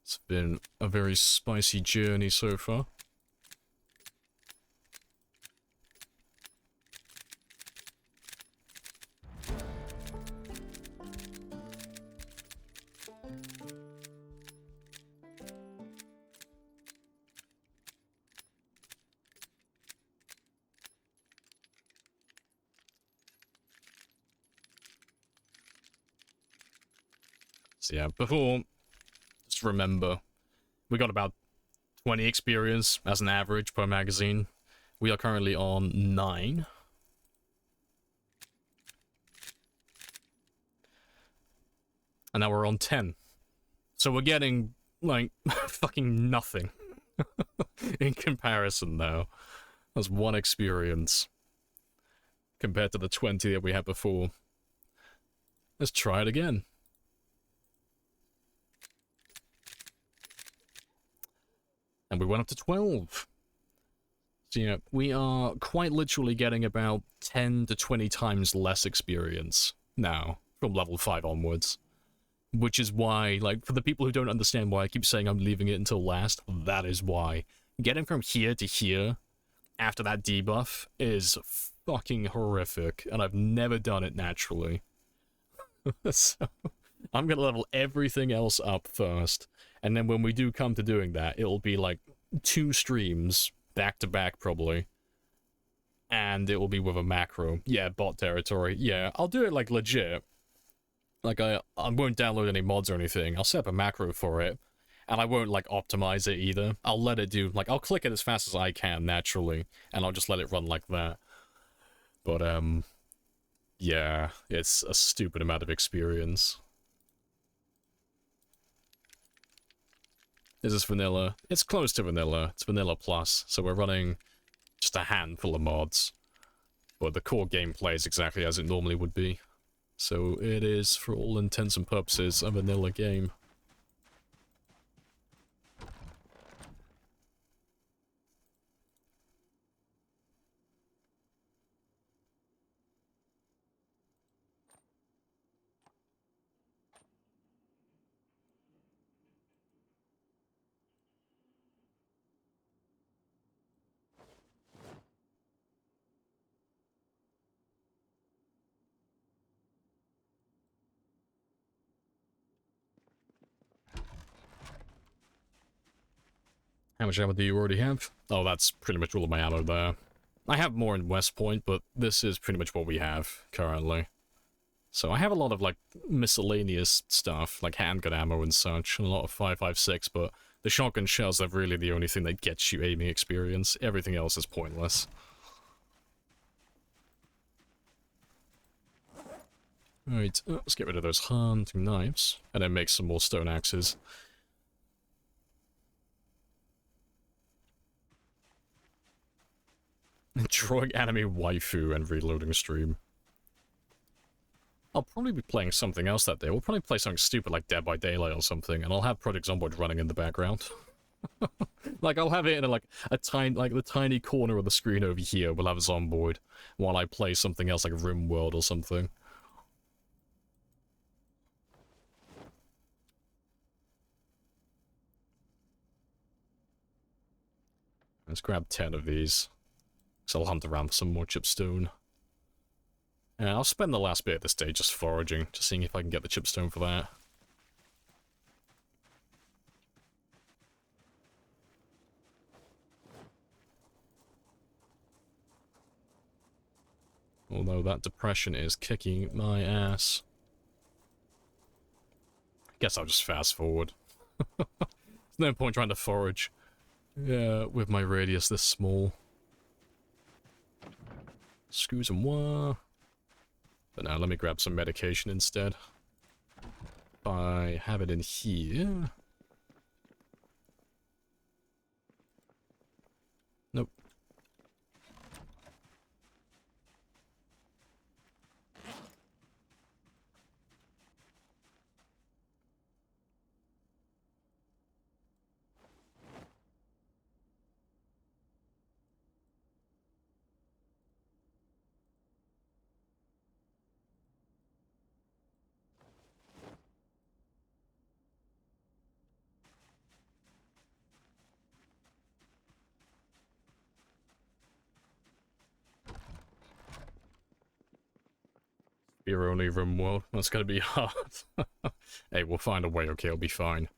It's been a very spicy journey so far. So yeah, before, just remember, we got about 20 experience as an average per magazine. We are currently on 9. And now we're on 10. So we're getting, like, fucking nothing in comparison now. That's 1 experience compared to the 20 that we had before. Let's try it again. And we went up to 12. So, yeah, we are quite literally getting about 10 to 20 times less experience now from level 5 onwards. Which is why, like, for the people who don't understand why I keep saying I'm leaving it until last, that is why. Getting from here to here after that debuff is fucking horrific, and I've never done it naturally. So, I'm gonna level everything else up first, and then when we do come to doing that, it'll be like 2 streams back to back probably. And it will be with a macro. Yeah, bot territory. Yeah, I'll do it like legit. Like, I won't download any mods or anything. I'll set up a macro for it. And I won't, like, optimize it either. I'll let it do, like, I'll click it as fast as I can, naturally. And I'll just let it run like that. But, yeah, it's a stupid amount of experience. This is vanilla. It's close to vanilla. It's vanilla plus. So we're running just a handful of mods. But the core gameplay is exactly as it normally would be. So it is, for all intents and purposes, a vanilla game. How much ammo do you already have? Oh, that's pretty much all of my ammo there. I have more in West Point, but this is pretty much what we have currently. So I have a lot of, like, miscellaneous stuff, like handgun ammo and such, and a lot of 5.56, but the shotgun shells are really the only thing that gets you aiming experience. Everything else is pointless. Right, let's get rid of those hunting knives, and then make some more stone axes. Drawing anime waifu and reloading stream. I'll probably be playing something else that day. We'll probably play something stupid like Dead by Daylight or something, and I'll have Project Zomboid running in the background. Like, I'll have it in the tiny corner of the screen over here. We'll have Zomboid while I play something else like RimWorld or something. Let's grab 10 of these. So I'll hunt around for some more chipstone. And I'll spend the last bit of this day just foraging, just seeing if I can get the chipstone for that. Although that depression is kicking my ass. Guess I'll just fast forward. There's no point trying to forage. Yeah, with my radius this small. Screws and wire. But now let me grab some medication instead. I have it in here. Nope. Beer only room world. That's gonna be hard. Hey, we'll find a way, okay? It'll be fine.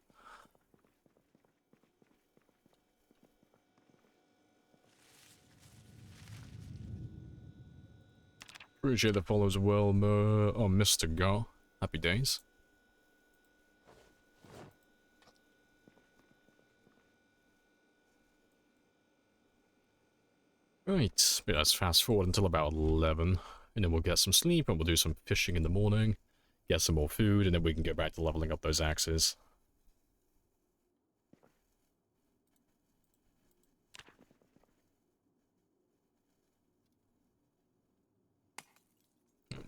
Appreciate the follows as well, oh, Mr. Gar. Happy days. Right, but let's fast forward until about 11, and then we'll get some sleep, and we'll do some fishing in the morning, get some more food, and then we can go back to leveling up those axes.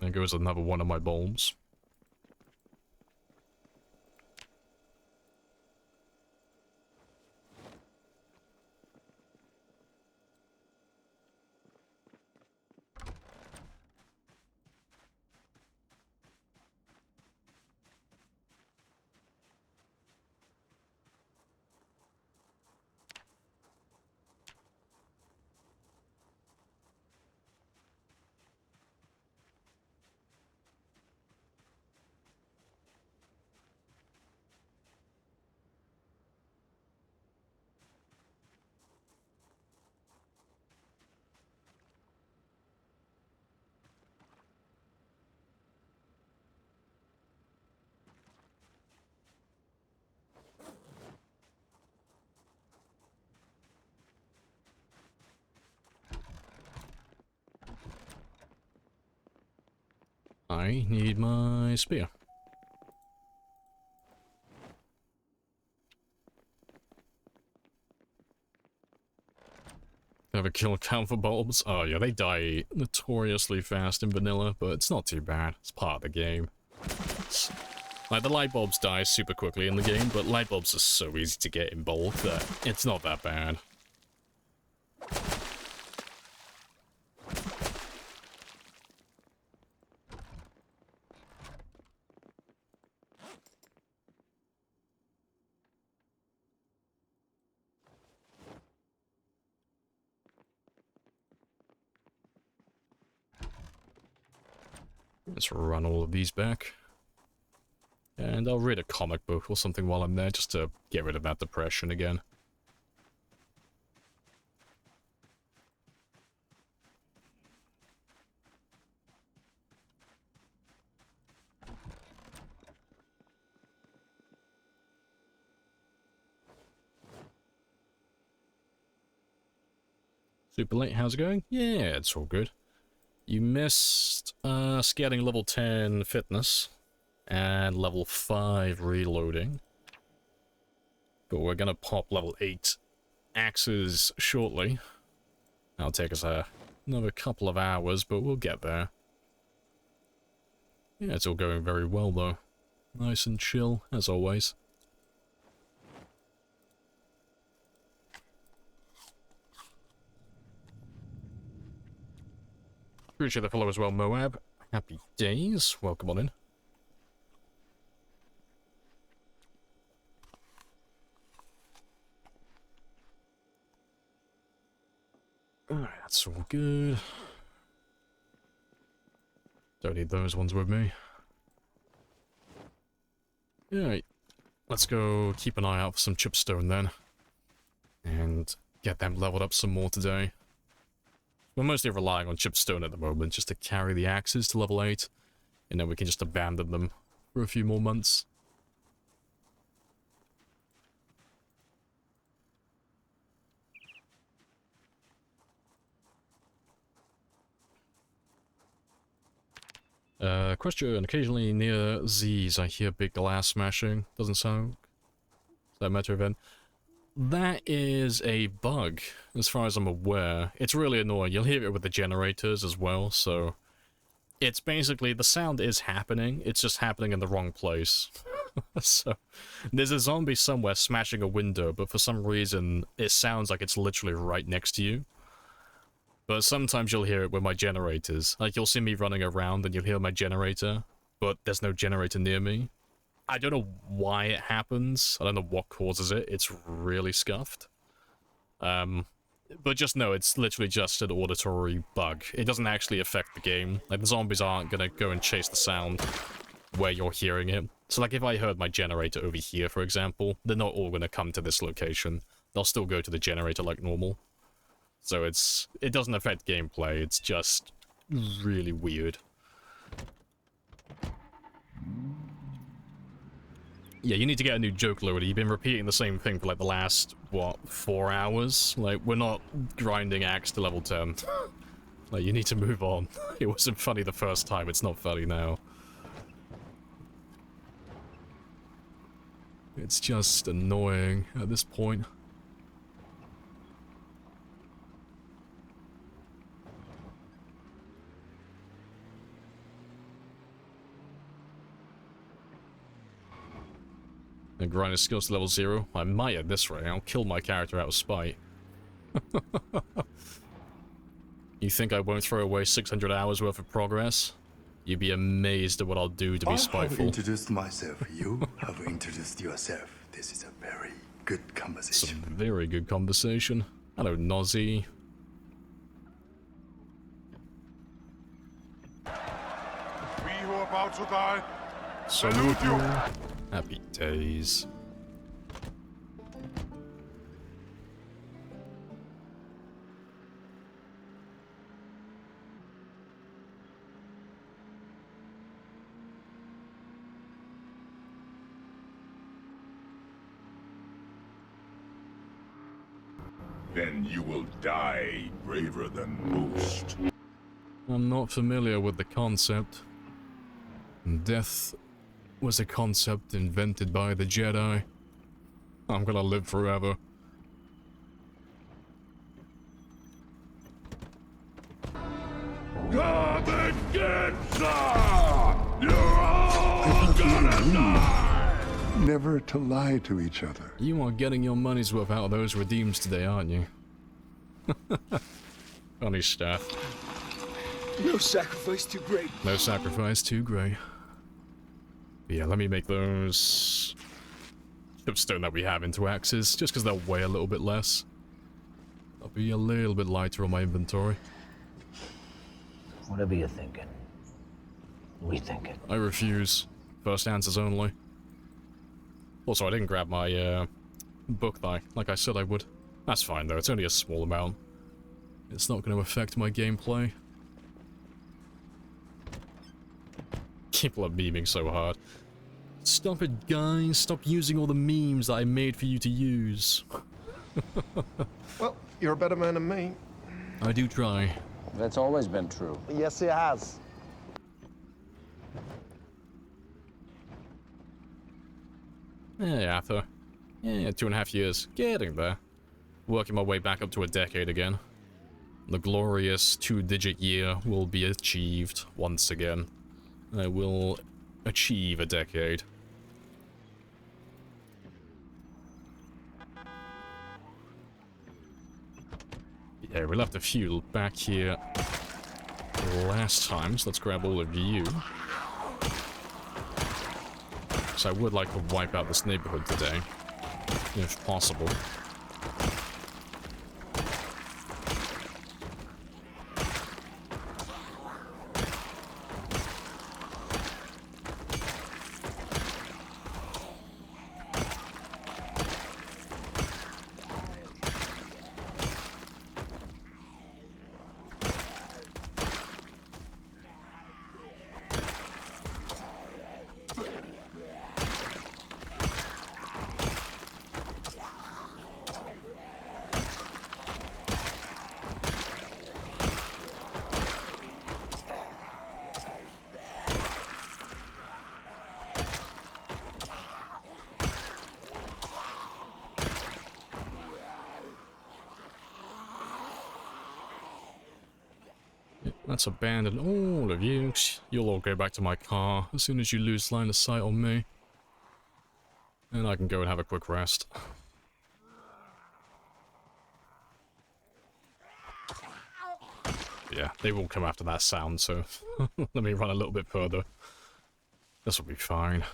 There goes another one of my bulbs. I need my spear. Have a kill count for bulbs? Oh yeah, they die notoriously fast in vanilla, but it's not too bad. It's part of the game. Like, the light bulbs die super quickly in the game, but light bulbs are so easy to get in bulk that it's not that bad. Let's run all of these back. And I'll read a comic book or something while I'm there, just to get rid of that depression again. Super late, how's it going? Yeah, it's all good. You missed us getting level 10 fitness and level 5 reloading. But we're gonna pop level 8 axes shortly. That'll take us another couple of hours, but we'll get there. Yeah, it's all going very well though. Nice and chill, as always. Appreciate the follow as well, Moab. Happy days. Welcome on in. Alright, that's all good. Don't need those ones with me. Alright, let's go keep an eye out for some chipstone then. And get them leveled up some more today. We're mostly relying on chipstone at the moment, just to carry the axes to level 8, and then we can just abandon them for a few more months. Question, occasionally near Z's I hear big glass smashing. Doesn't sound... Is that a matter of event? That is a bug, as far as I'm aware. It's really annoying. You'll hear it with the generators as well, so... It's basically, the sound is happening, it's just happening in the wrong place. So, there's a zombie somewhere smashing a window, but for some reason, it sounds like it's literally right next to you. But sometimes you'll hear it with my generators. Like, you'll see me running around and you'll hear my generator, but there's no generator near me. I don't know why it happens. I don't know what causes it. It's really scuffed. But just know, it's literally just an auditory bug. It doesn't actually affect the game. Like, the zombies aren't gonna go and chase the sound where you're hearing it. So, like, if I heard my generator over here, for example, they're not all gonna come to this location. They'll still go to the generator like normal. So it doesn't affect gameplay, it's just really weird. Yeah, you need to get a new joke loader. You've been repeating the same thing for like the last, what, 4 hours? Like, we're not grinding axe to level 10. Like, you need to move on. It wasn't funny the first time, it's not funny now. It's just annoying at this point. And grind his skills to level 0. I might at this rate. I'll kill my character out of spite. You think I won't throw away 600 hours worth of progress? You'd be amazed at what I'll do to be spiteful. I have introduced myself. You have introduced yourself. This is a very good conversation. Some very good conversation. Hello, Nozzy. We who are about to die, Salute you. Happy days. then you will die braver than most. I'm not familiar with the concept. Death was a concept invented by the Jedi. I'm gonna live forever. Come and get some! You're all gonna die! Never to lie to each other. You are getting your money's worth out of those redeems today, aren't you? Funny stuff. No sacrifice too great. No sacrifice too great. But yeah, let me make those chipstone that we have into axes, just because they'll weigh a little bit less. I'll be a little bit lighter on my inventory. Whatever you're thinking, we thinking. I refuse. First answers only. Also, I didn't grab my book like I said I would. That's fine though, it's only a small amount. It's not going to affect my gameplay. People are memeing so hard. Stop it, guys. Stop using all the memes that I made for you to use. Well, you're a better man than me. I do try. That's always been true. Yes, it has. Yeah, after 2.5 years. Getting there. Working my way back up to a decade again. The glorious 2-digit year will be achieved once again. I will achieve a decade. Yeah, we left a few back here last time, so let's grab all of you. So I would like to wipe out this neighborhood today, if possible. Let's abandon all of you. You'll all go back to my car as soon as you lose line of sight on me. And I can go and have a quick rest. Yeah, they will come after that sound, so let me run a little bit further. This will be fine.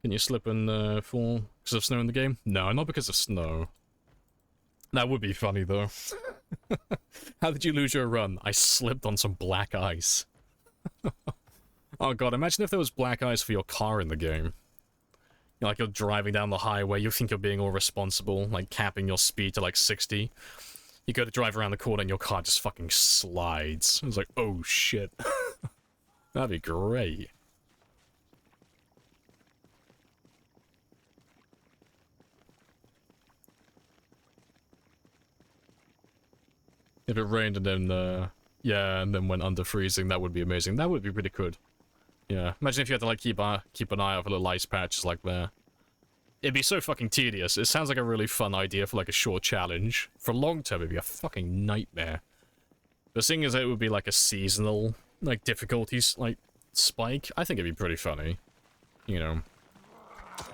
Can you slip and fall because of snow in the game? No, not because of snow. That would be funny, though. How did you lose your run? I slipped on some black ice. Oh god, imagine if there was black ice for your car in the game. You know, like you're driving down the highway, you think you're being all responsible, like capping your speed to like 60. You go to drive around the corner and your car just fucking slides. It's like, oh shit. That'd be great. If it rained and then, yeah, and then went under freezing, that would be amazing. That would be pretty good. Yeah, imagine if you had to, like, keep an eye out for little ice patches like that. It'd be so fucking tedious. It sounds like a really fun idea for, like, a short challenge. For long term, it'd be a fucking nightmare. The thing is, it would be, like, a seasonal, like, difficulties, like, spike. I think it'd be pretty funny. You know.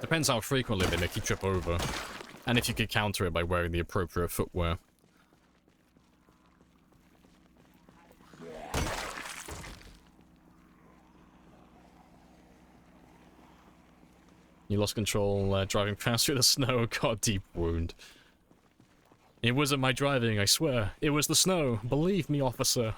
Depends how frequently they make you trip over. And if you could counter it by wearing the appropriate footwear. You lost control driving past through the snow. God, deep wound. It wasn't my driving, I swear. It was the snow. Believe me, officer.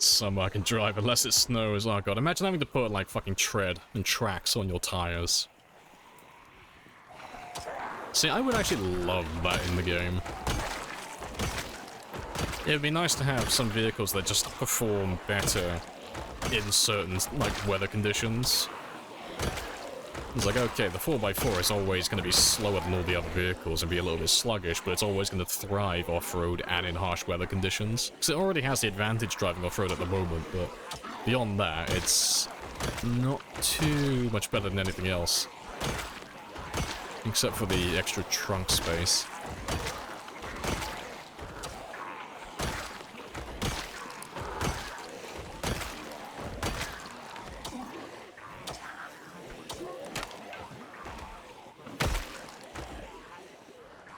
Summer I can drive unless it snows. Oh god, imagine having to put like fucking tread and tracks on your tires. See, I would actually love that in the game. It would be nice to have some vehicles that just perform better in certain like weather conditions. It's like, okay, the 4x4 is always going to be slower than all the other vehicles and be a little bit sluggish, but it's always going to thrive off-road and in harsh weather conditions. Because it already has the advantage driving off-road at the moment, but beyond that, it's not too much better than anything else. Except for the extra trunk space.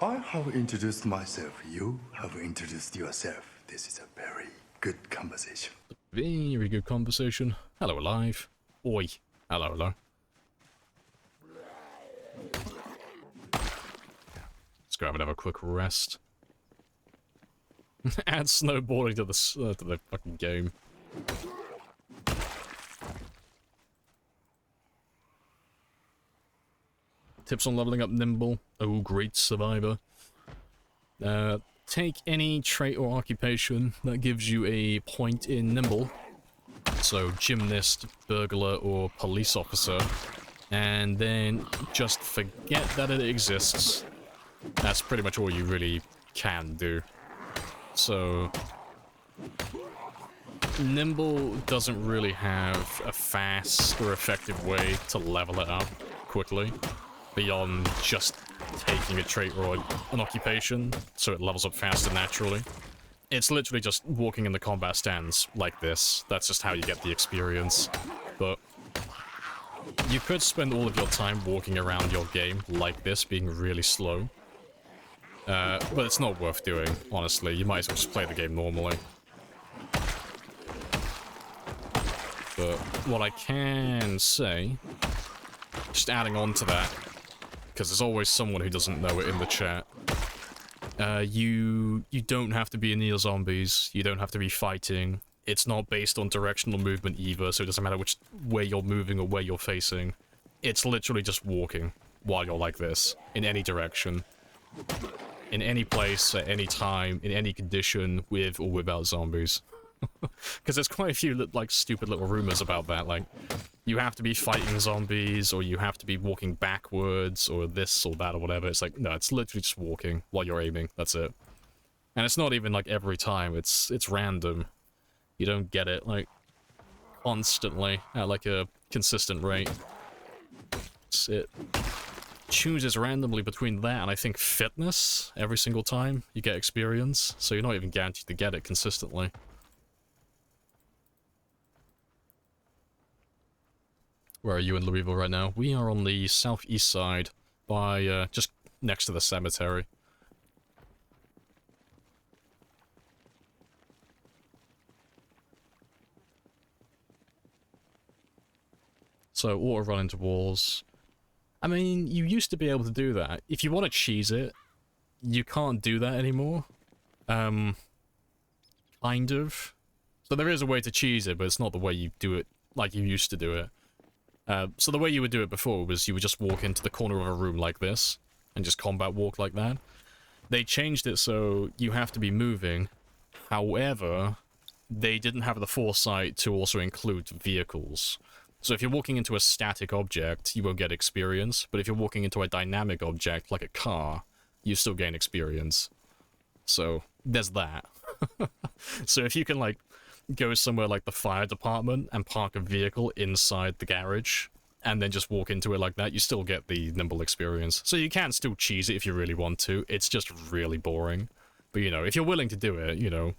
I have introduced myself. You have introduced yourself. This is a very good conversation. Very good conversation. Hello, alive. Oi. Hello, hello. Let's go have a quick rest. Add snowboarding to the fucking game. Tips on leveling up Nimble. Oh, great survivor. Take any trait or occupation that gives you a point in Nimble. So, gymnast, burglar, or police officer. And then just forget that it exists. That's pretty much all you really can do. So, Nimble doesn't really have a fast or effective way to level it up quickly. Beyond just taking a trait or an occupation, so it levels up faster naturally. It's literally just walking in the combat stands like this. That's just how you get the experience. But you could spend all of your time walking around your game like this, being really slow. But it's not worth doing, honestly. You might as well just play the game normally. But what I can say, just adding on to that, because there's always someone who doesn't know it in the chat. You don't have to be near zombies. You don't have to be fighting. It's not based on directional movement either, so it doesn't matter which way you're moving or where you're facing. It's literally just walking while you're like this, in any direction. In any place, at any time, in any condition, with or without zombies. Because there's quite a few, like, stupid little rumors about that, like, you have to be fighting zombies, or you have to be walking backwards, or this or that or whatever. It's like, no, it's literally just walking while you're aiming, that's it. And it's not even, like, every time, it's random. You don't get it, like, constantly, at, like, a consistent rate. That's it. chooses randomly between that and I think fitness every single time you get experience, so you're not even guaranteed to get it consistently. Where are you in Louisville right now? We are on the southeast side, by, just next to the cemetery. So, auto run into walls. I mean, you used to be able to do that. If you want to cheese it, you can't do that anymore. Kind of. So there is a way to cheese it, but it's not the way you do it like you used to do it. So the way you would do it before was you would just walk into the corner of a room like this, and just combat walk like that. They changed it so you have to be moving. However, they didn't have the foresight to also include vehicles. So if you're walking into a static object, you won't get experience, but if you're walking into a dynamic object, like a car, you still gain experience. So, there's that. So if you can, like, go somewhere like the fire department and park a vehicle inside the garage, and then just walk into it like that, you still get the nimble experience. So you can still cheese it if you really want to, it's just really boring. But, you know, if you're willing to do it, you know,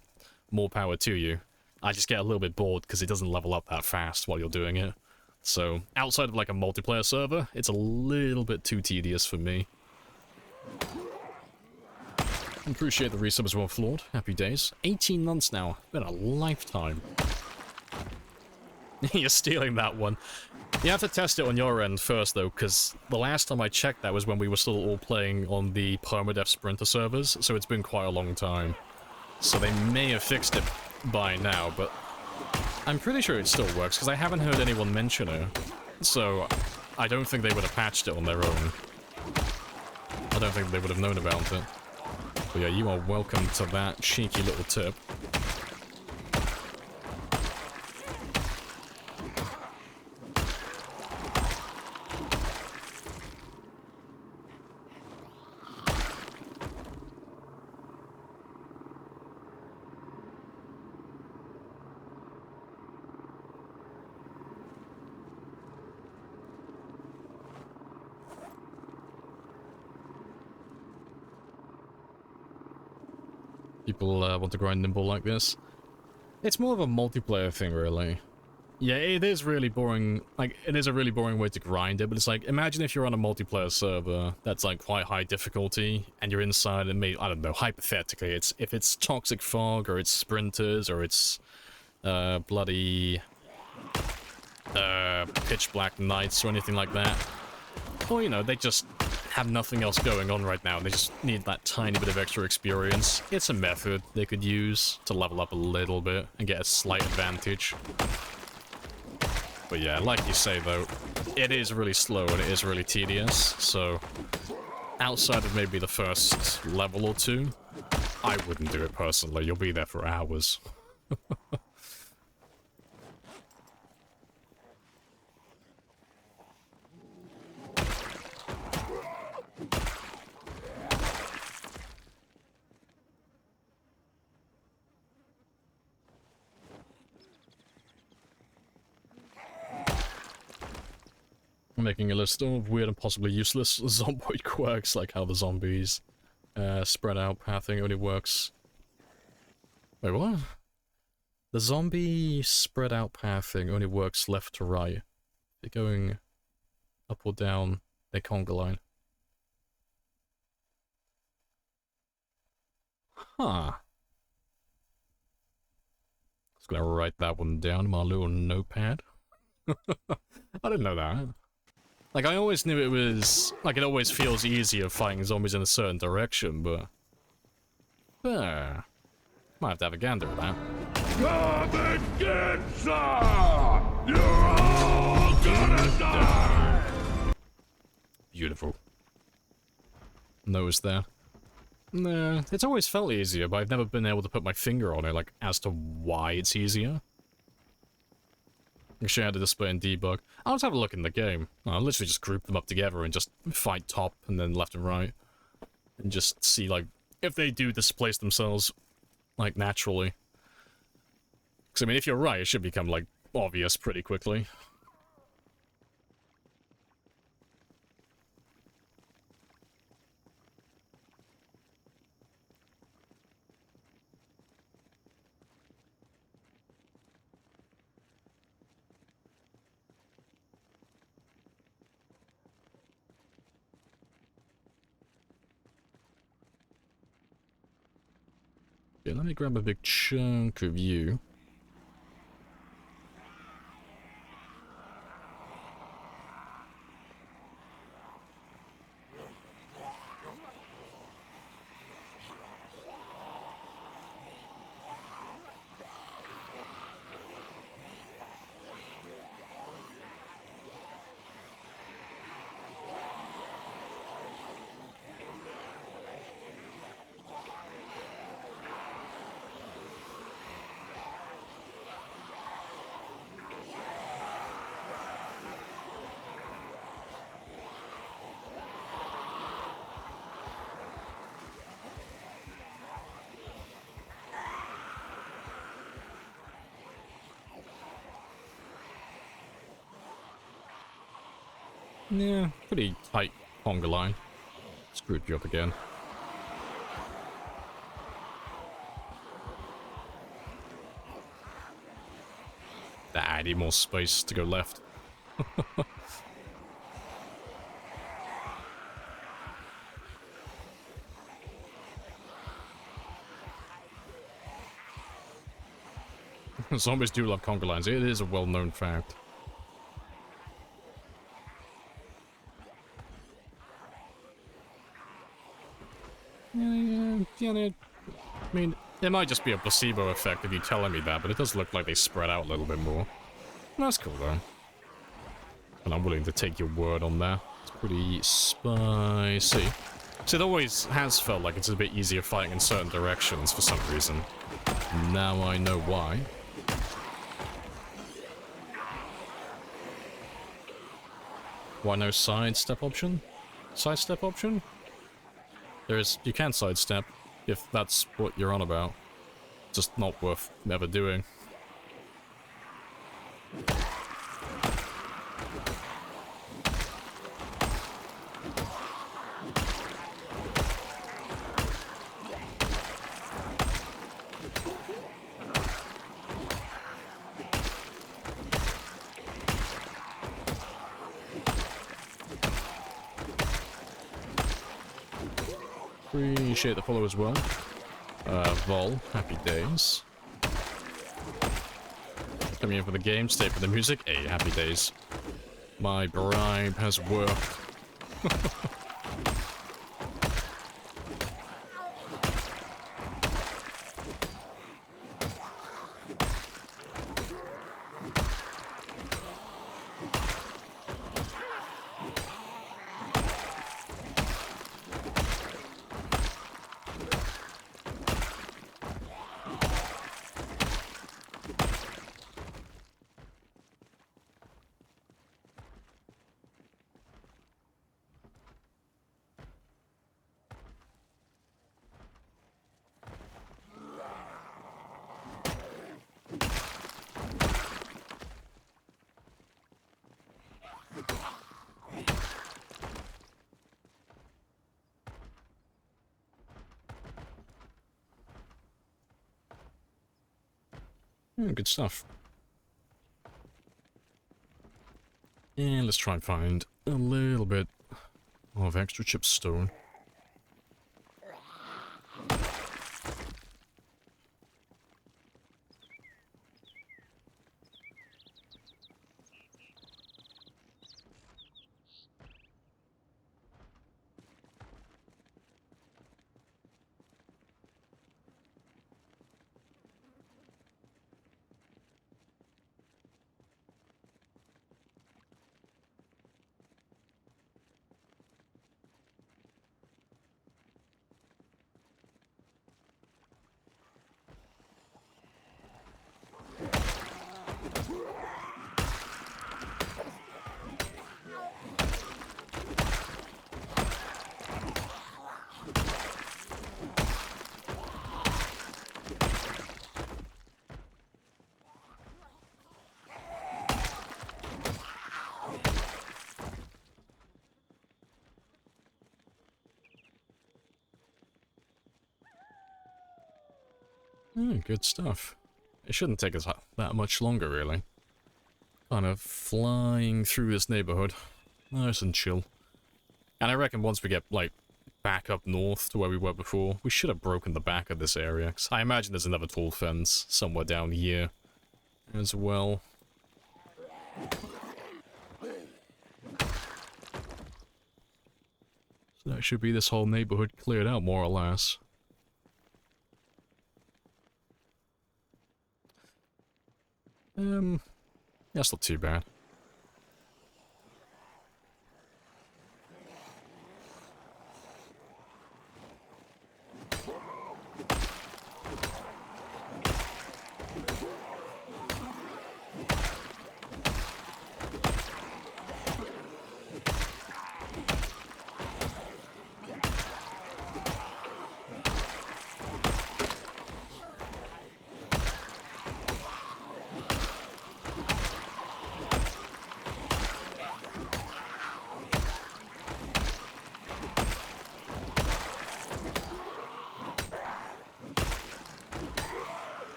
more power to you. I just get a little bit bored because it doesn't level up that fast while you're doing it. So, outside of like a multiplayer server, it's a little bit too tedious for me. Appreciate the resub as well, Flawed. Happy days. 18 months now. Been a lifetime. You're stealing that one. You have to test it on your end first, though, because the last time I checked that was when we were still all playing on the permadeath sprinter servers, so it's been quite a long time. So they may have fixed it by now, but I'm pretty sure it still works, because I haven't heard anyone mention it. So, I don't think they would have patched it on their own. I don't think they would have known about it. But yeah, you are welcome to that cheeky little tip. People want to grind nimble like this. It's more of a multiplayer thing, really. Yeah, it is really boring. Like, it is a really boring way to grind it, but it's like, imagine if you're on a multiplayer server that's like quite high difficulty, and you're inside and maybe, I don't know, hypothetically, if it's Toxic Fog, or it's Sprinters, or it's bloody Pitch Black Knights, or anything like that. Or, you know, they just have nothing else going on right now, and they just need that tiny bit of extra experience. It's a method they could use to level up a little bit and get a slight advantage. But yeah, like you say though, it is really slow and it is really tedious, so outside of maybe the first level or two, I wouldn't do it personally. You'll be there for hours. Making a list of weird and possibly useless zomboid quirks, like how the zombies spread out pathing only works. Wait, what? The zombie spread out pathing only works left to right. They're going up or down a conga line. Huh. I was gonna write that one down in my little notepad. I didn't know that. Like, I always knew it was... Like, it always feels easier fighting zombies in a certain direction, but... Might have to have a gander at that. Come and get some! You're all gonna die! Beautiful. Nose there. Nah, it's always felt easier, but I've never been able to put my finger on it, like, as to why it's easier. I should add a display and debug. I'll just have a look in the game. I'll literally just group them up together and just fight top and then left and right. And just see, like, if they do displace themselves, like, naturally. Because, I mean, if you're right, it should become, like, obvious pretty quickly. Yeah, let me grab a big chunk of you. Yeah, pretty tight conga line. Screwed you up again. I need more space to go left. Zombies do love conga lines. It is a well-known fact. Yeah, I mean, it might just be a placebo effect if you're telling me that, but it does look like they spread out a little bit more. That's cool, though. And I'm willing to take your word on that. It's pretty spicy. So it always has felt like it's a bit easier fighting in certain directions for some reason. Now I know why. Why no sidestep option? Sidestep option? You can sidestep, if that's what you're on about. Just not worth ever doing. Appreciate the follow as well. Vol, happy days. Coming in for the game, stay for the music. Hey, happy days. My bribe has worked. Good stuff. And let's try and find a little bit of extra chipstone. Good stuff. It shouldn't take us that much longer, really. Kind of flying through this neighborhood. Nice and chill. And I reckon once we get, like, back up north to where we were before. We should have broken the back of this area, because I imagine there's another tall fence somewhere down here as well. So that should be this whole neighborhood cleared out, more or less. That's not too bad.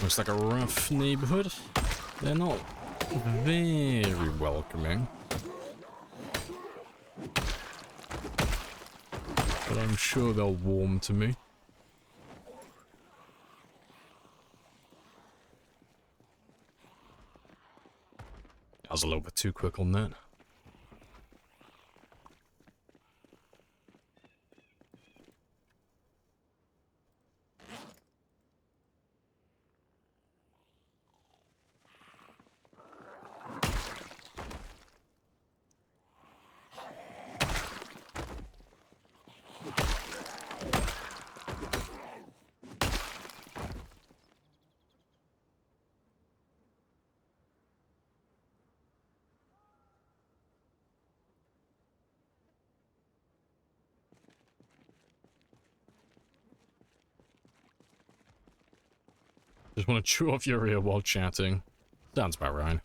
Looks like a rough neighborhood. They're not very welcoming. But I'm sure they'll warm to me. I was a little bit too quick on that. Just want to chew off your ear while chatting. Sounds about right.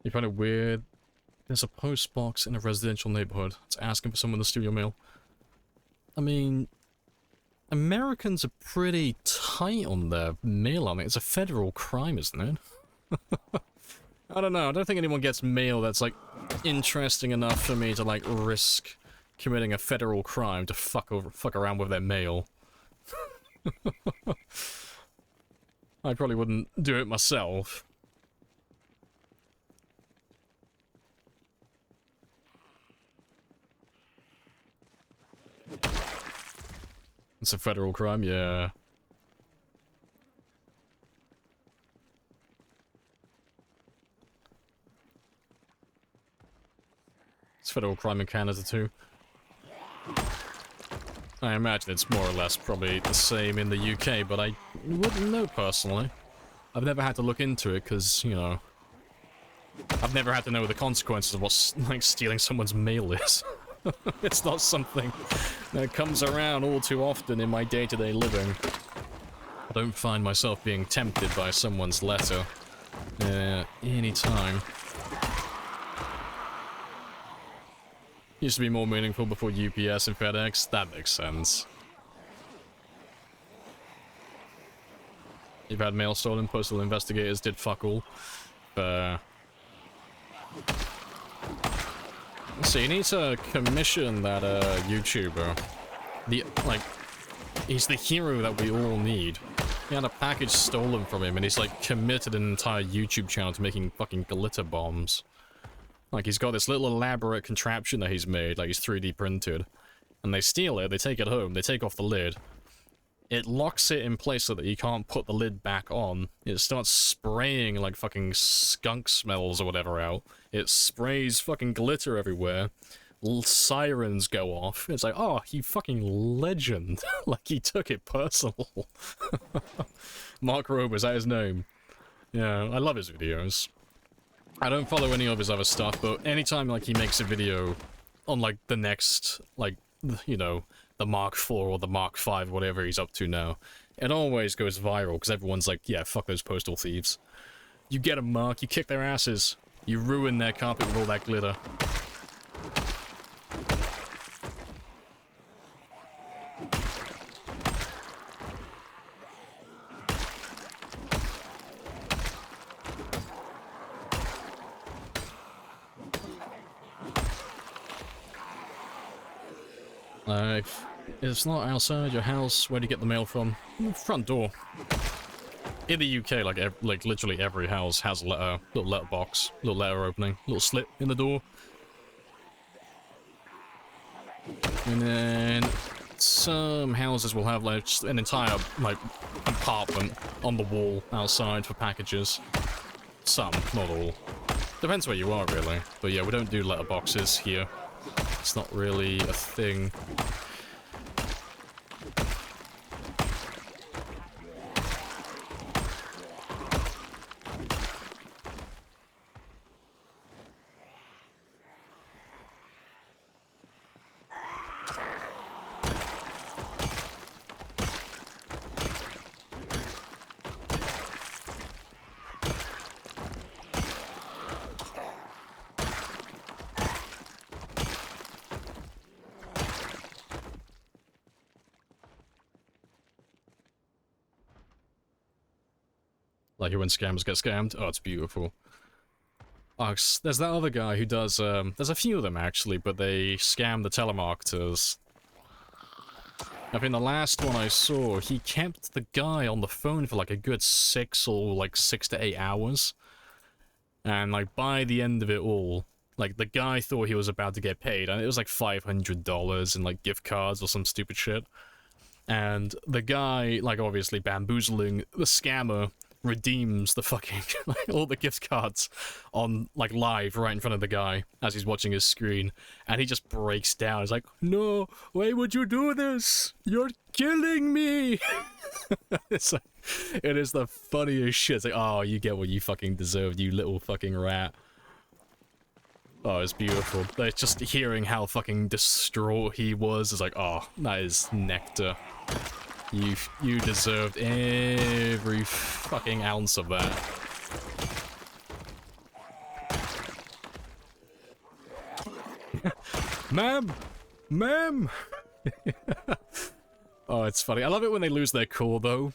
You find it weird? There's a post box in a residential neighborhood. It's asking for someone to steal your mail. I mean, Americans are pretty tight on their mail on it. It's a federal crime, isn't it? I don't know. I don't think anyone gets mail that's, like, interesting enough for me to, like, risk committing a federal crime to fuck around with their mail. I probably wouldn't do it myself. It's a federal crime, yeah. It's a federal crime in Canada too. I imagine it's more or less probably the same in the UK, but I wouldn't know personally. I've never had to look into it because, you know, I've never had to know the consequences of what, like, stealing someone's mail is. It's not something that comes around all too often in my day-to-day living. I don't find myself being tempted by someone's letter any time. Used to be more meaningful before UPS and FedEx. That makes sense. You've had mail stolen, postal investigators did fuck all. So you need to commission that YouTuber. He's the hero that we all need. He had a package stolen from him, and he's like committed an entire YouTube channel to making fucking glitter bombs. Like, he's got this little elaborate contraption that he's made, like he's 3D printed. And they steal it, they take it home, they take off the lid. It locks it in place so that you can't put the lid back on. It starts spraying like fucking skunk smells or whatever out. It sprays fucking glitter everywhere. Sirens go off. It's like, oh, he fucking legend. Like, he took it personal. Mark Rober, is that his name? Yeah, I love his videos. I don't follow any of his other stuff, but anytime, like, he makes a video on, like, the next, like, you know, the Mark IV or the Mark V, whatever he's up to now, it always goes viral, because everyone's like, yeah, fuck those postal thieves. You get them, Mark, you kick their asses. You ruin their carpet with all that glitter. If it's not outside your house, where do you get the mail from? Front door. In the UK, like literally every house has a letter, little letter box, little letter opening, little slit in the door. And then some houses will have like just an entire like compartment on the wall outside for packages. Some, not all. Depends where you are, really. But yeah, we don't do letter boxes here. It's not really a thing. Like when scammers get scammed. Oh, it's beautiful. Oh, there's that other guy who does, there's a few of them actually, but they scam the telemarketers. I think the last one I saw, he kept the guy on the phone for like a good 6 to 8 hours. And like by the end of it all, like the guy thought he was about to get paid, and it was like $500 in like gift cards or some stupid shit. And the guy, like obviously bamboozling the scammer, redeems the fucking all the gift cards on like live right in front of the guy as he's watching his screen, and he just breaks down. He's like, no, why would you do this? You're killing me. It's like, it is the funniest shit. It's like, oh, you get what you fucking deserved, you little fucking rat. Oh, it's beautiful. Like, just hearing how fucking distraught he was is like, oh, that is nectar. You deserved every fucking ounce of that. Ma'am! Ma'am! Oh, it's funny. I love it when they lose their cool, though.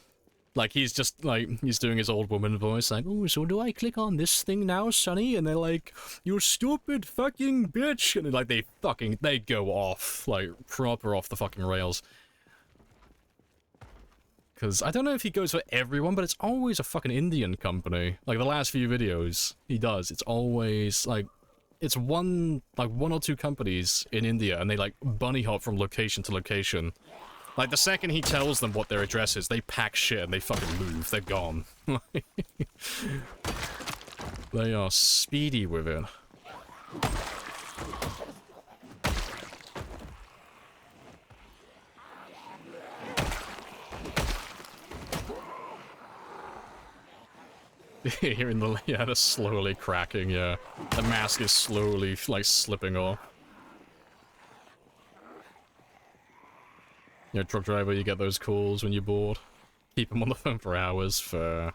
Like, he's just, like, he's doing his old woman voice, like, oh, so do I click on this thing now, Sonny? And they're like, you stupid fucking bitch! And like, they go off, like, proper off the fucking rails. Because I don't know if he goes for everyone, but it's always a fucking Indian company. Like, the last few videos he does, it's always, like, it's one or two companies in India, and they, like, bunny hop from location to location. Like, the second he tells them what their address is, they pack shit and they fucking move. They're gone. They are speedy with it. Hearing the, yeah, they're slowly cracking, yeah. The mask is slowly, like, slipping off. You're a truck driver, you get those calls when you're bored. Keep them on the phone for hours for...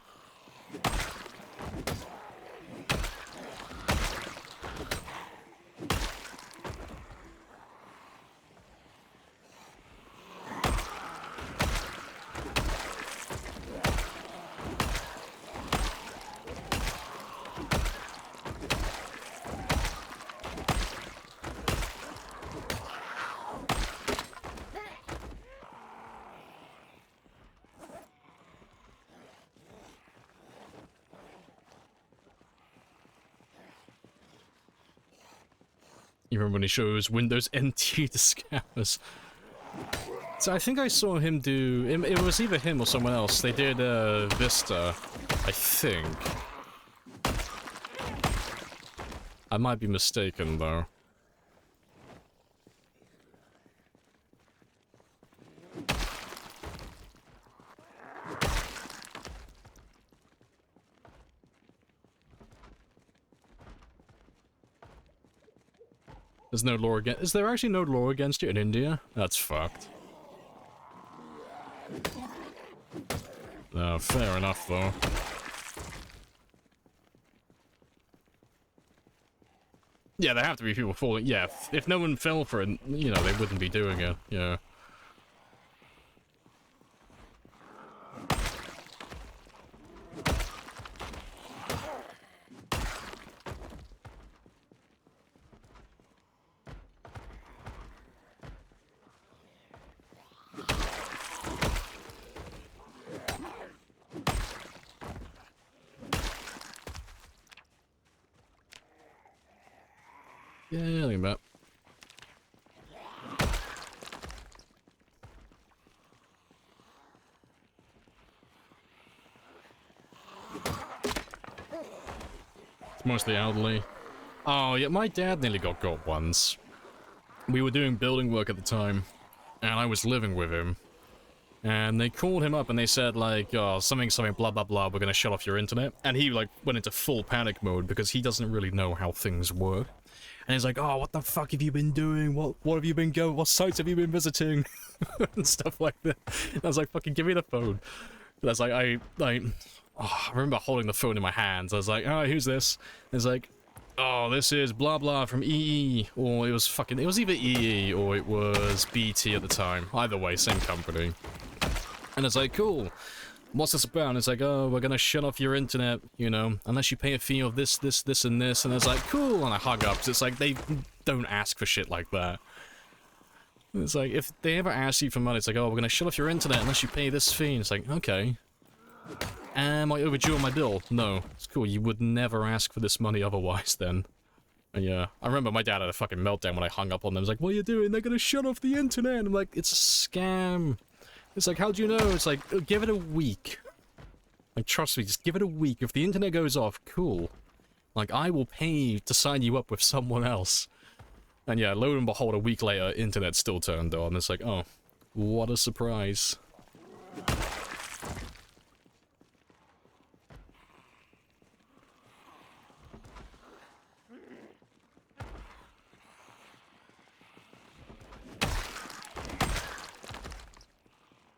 You remember when he shows Windows NT to scammers? So I think I saw him do... It was either him or someone else. They did Vista, I think. I might be mistaken, though. There's no law against... Is there actually no law against you in India? That's fucked. No, fair enough, though. Yeah, there have to be people falling... Yeah, if no one fell for it, you know, they wouldn't be doing it. Yeah. Yeah, think about. It's mostly elderly. Oh, yeah, my dad nearly got once. We were doing building work at the time, and I was living with him. And they called him up and they said, like, oh, something, blah, blah, blah, we're gonna shut off your internet. And he, like, went into full panic mode because he doesn't really know how things work. And he's like, oh, what the fuck have you been doing? What have you been going? What sites have you been visiting? And stuff like that. And I was like, fucking give me the phone. And I was like, I remember holding the phone in my hands. I was like, oh, who's this? And it's like, oh, this is blah blah from EE. Or it was either EE or it was BT at the time. Either way, same company. And it's like, cool. What's this about? And it's like, oh, we're gonna shut off your internet, you know, unless you pay a fee of this, and this. And it's like, cool. And I hung up. So it's like, they don't ask for shit like that. It's like, if they ever ask you for money, it's like, oh, we're gonna shut off your internet unless you pay this fee. And it's like, okay. Am I overdue on my bill? No. It's cool. You would never ask for this money otherwise then. And yeah, I remember my dad had a fucking meltdown when I hung up on them. He's like, what are you doing? They're gonna shut off the internet. And I'm like, it's a scam. It's like, how do you know? It's like, give it a week. Like, trust me, just give it a week. If the internet goes off, cool. Like, I will pay to sign you up with someone else. And yeah, lo and behold, a week later, internet still turned on. It's like, oh, what a surprise.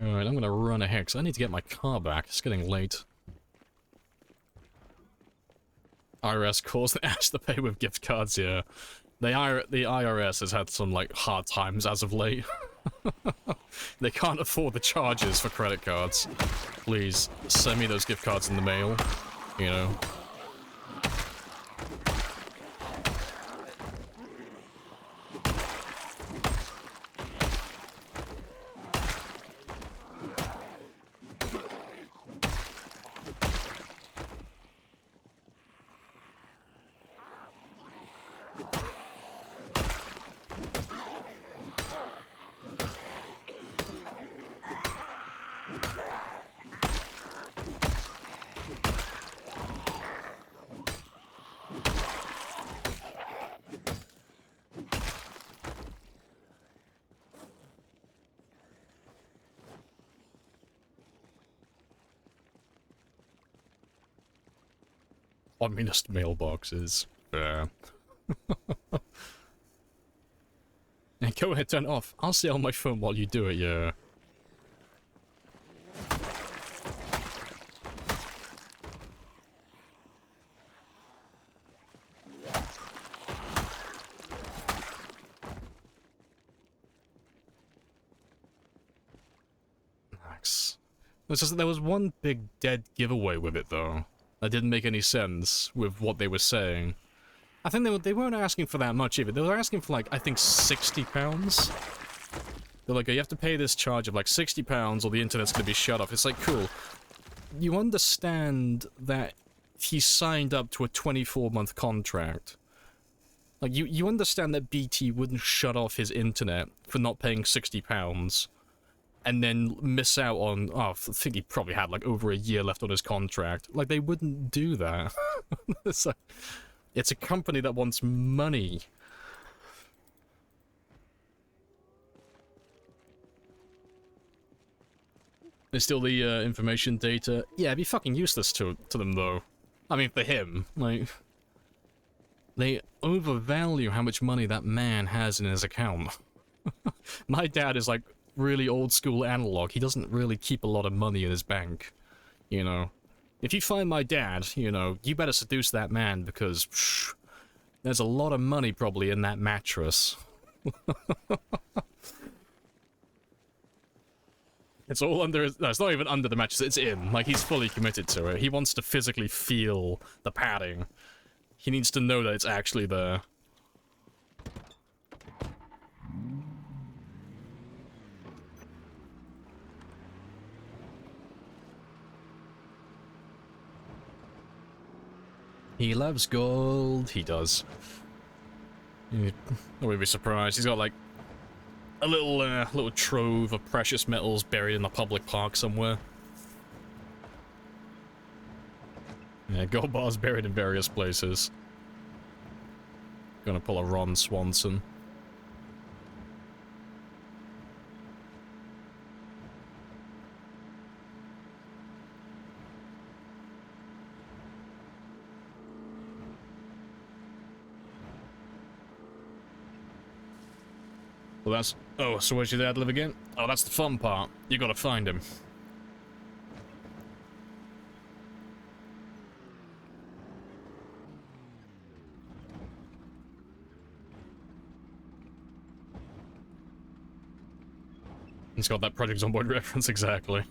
Alright, I'm gonna run ahead, because I need to get my car back. It's getting late. IRS calls and asks to pay with gift cards, yeah. The IRS has had some, like, hard times as of late. They can't afford the charges for credit cards. Please, send me those gift cards in the mail, you know. Communist mailboxes. Yeah. And go ahead, turn it off. I'll stay on my phone while you do it, yeah. Nice. There was one big dead giveaway with it, though. That didn't make any sense with what they were saying. I think they weren't asking for that much either. They were asking for, like, I think £60. They're like, oh, you have to pay this charge of, like, £60 or the internet's gonna be shut off. It's like, cool. You understand that he signed up to a 24-month contract Like, you understand that BT wouldn't shut off his internet for not paying £60 and then miss out on, oh, I think he probably had, like, over a year left on his contract. Like, they wouldn't do that. So, it's a company that wants money. There's still the information data. Yeah, it'd be fucking useless to them, though. I mean, for him, like... They overvalue how much money that man has in his account. My dad is, like, really old-school analog. He doesn't really keep a lot of money in his bank, you know. If you find my dad, you know, you better seduce that man, because there's a lot of money probably in that mattress. It's all under... No, it's not even under the mattress, it's in. Like, he's fully committed to it. He wants to physically feel the padding. He needs to know that it's actually there. He loves gold. He does. I wouldn't be surprised. He's got, like, a little trove of precious metals buried in a public park somewhere. Yeah, gold bars buried in various places. Gonna pull a Ron Swanson. Well, that's... Oh, so where's your dad live again? Oh, that's the fun part. You gotta find him. He's got that Project Zomboid reference, exactly.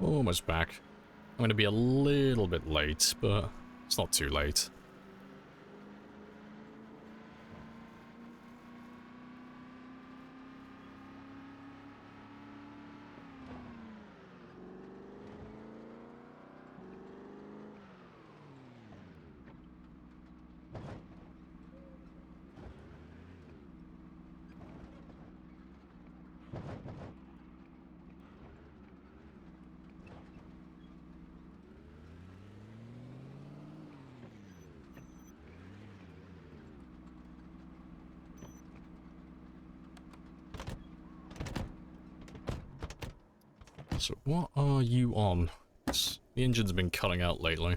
Almost back. I'm going to be a little bit late, but it's not too late. So what are you on? The engine's been cutting out lately.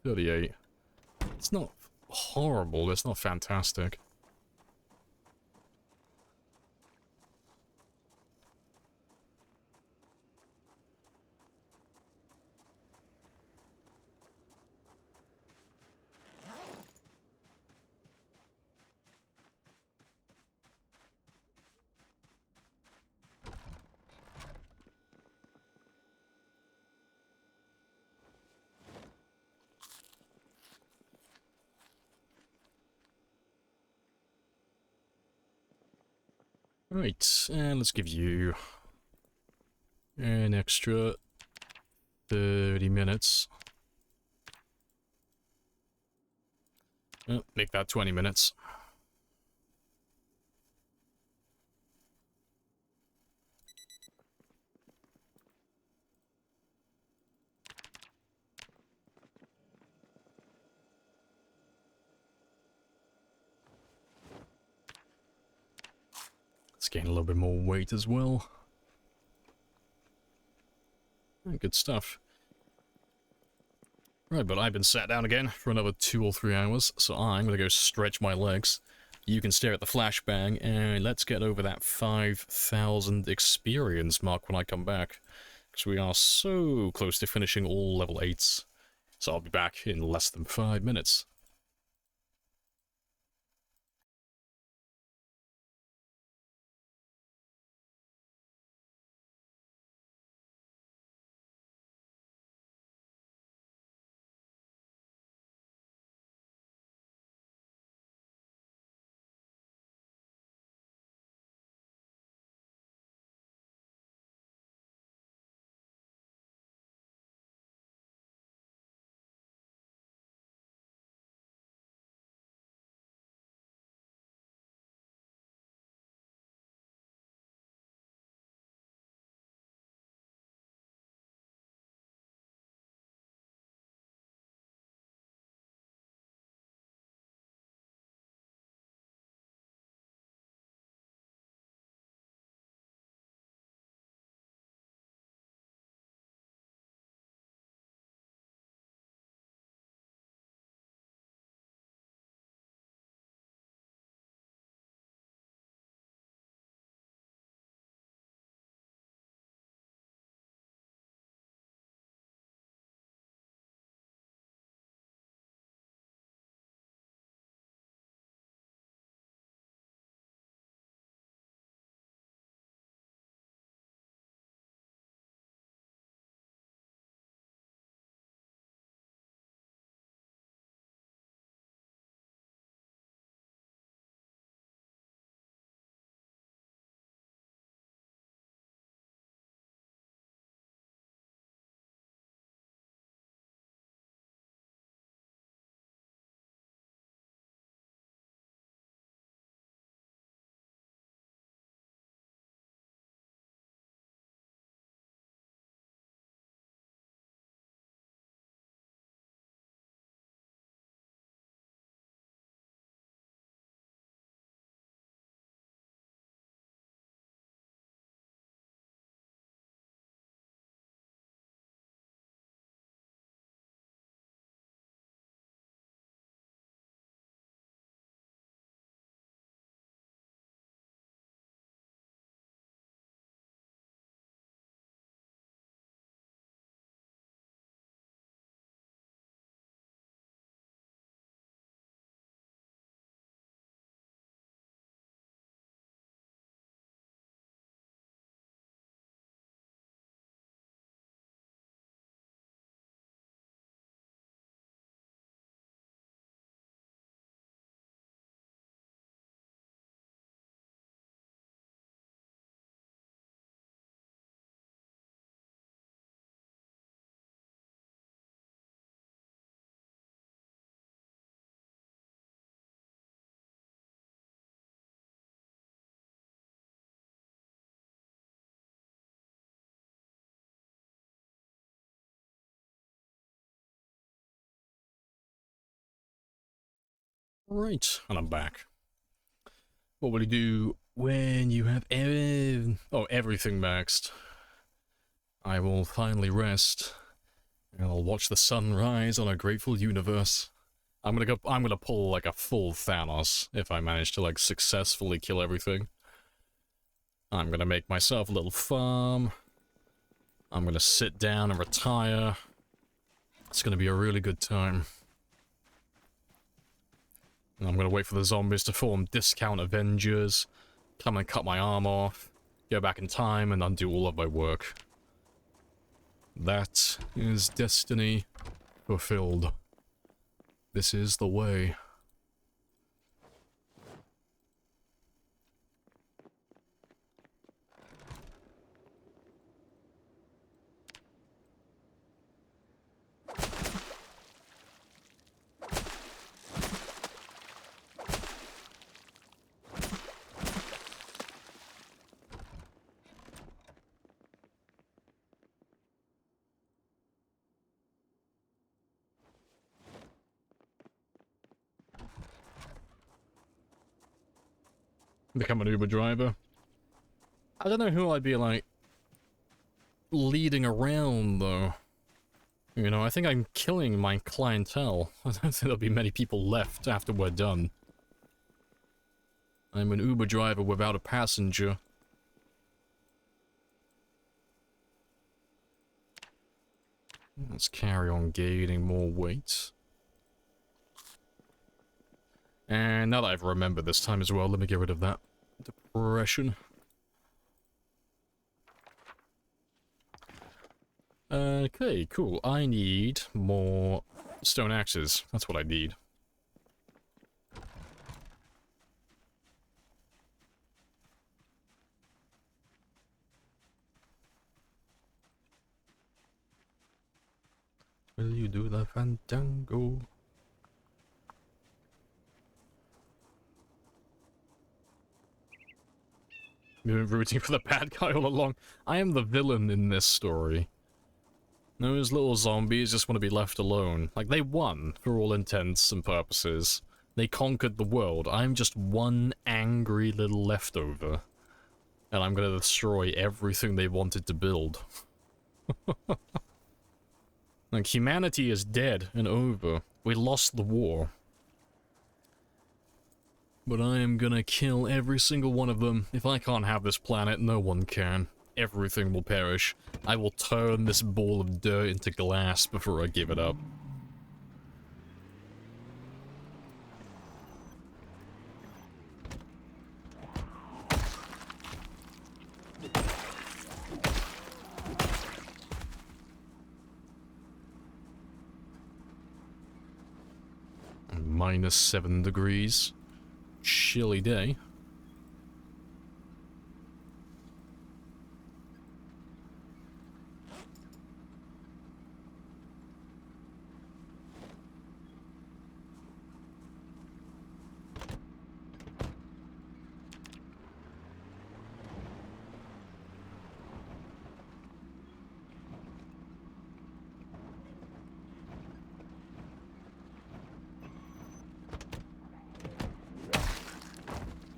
38. It's not horrible, it's not fantastic. Right, and let's give you an extra 30 minutes. Make that 20 minutes. Let's gain a little bit more weight as well. Good stuff. Right, but I've been sat down again for another 2 or 3 hours, so I'm gonna go stretch my legs. You can stare at the flashbang, and let's get over that 5,000 experience mark when I come back. Because we are so close to finishing all level 8s. So I'll be back in less than 5 minutes. Right, and I'm back. What will you do when you have everything maxed? I will finally rest, and I'll watch the sun rise on a grateful universe. I'm gonna pull like a full Thanos if I manage to like successfully kill everything. I'm gonna make myself a little farm. I'm gonna sit down and retire. It's gonna be a really good time. And I'm gonna wait for the zombies to form discount Avengers, come and cut my arm off, go back in time and undo all of my work. That is destiny fulfilled. This is the way. Become an Uber driver. I don't know who I'd be, like, leading around, though. You know, I think I'm killing my clientele. I don't think there'll be many people left after we're done. I'm an Uber driver without a passenger. Let's carry on gaining more weight. And now that I've remembered this time as well, let me get rid of that depression. Okay, cool. I need more stone axes. That's what I need. Will you do the fandango? We've been rooting for the bad guy all along. I am the villain in this story. Those little zombies just want to be left alone. Like, they won, for all intents and purposes. They conquered the world. I'm just one angry little leftover. And I'm gonna destroy everything they wanted to build. Like, humanity is dead and over. We lost the war. But I am gonna kill every single one of them. If I can't have this planet, no one can. Everything will perish. I will turn this ball of dirt into glass before I give it up. -7 degrees. Chilly day.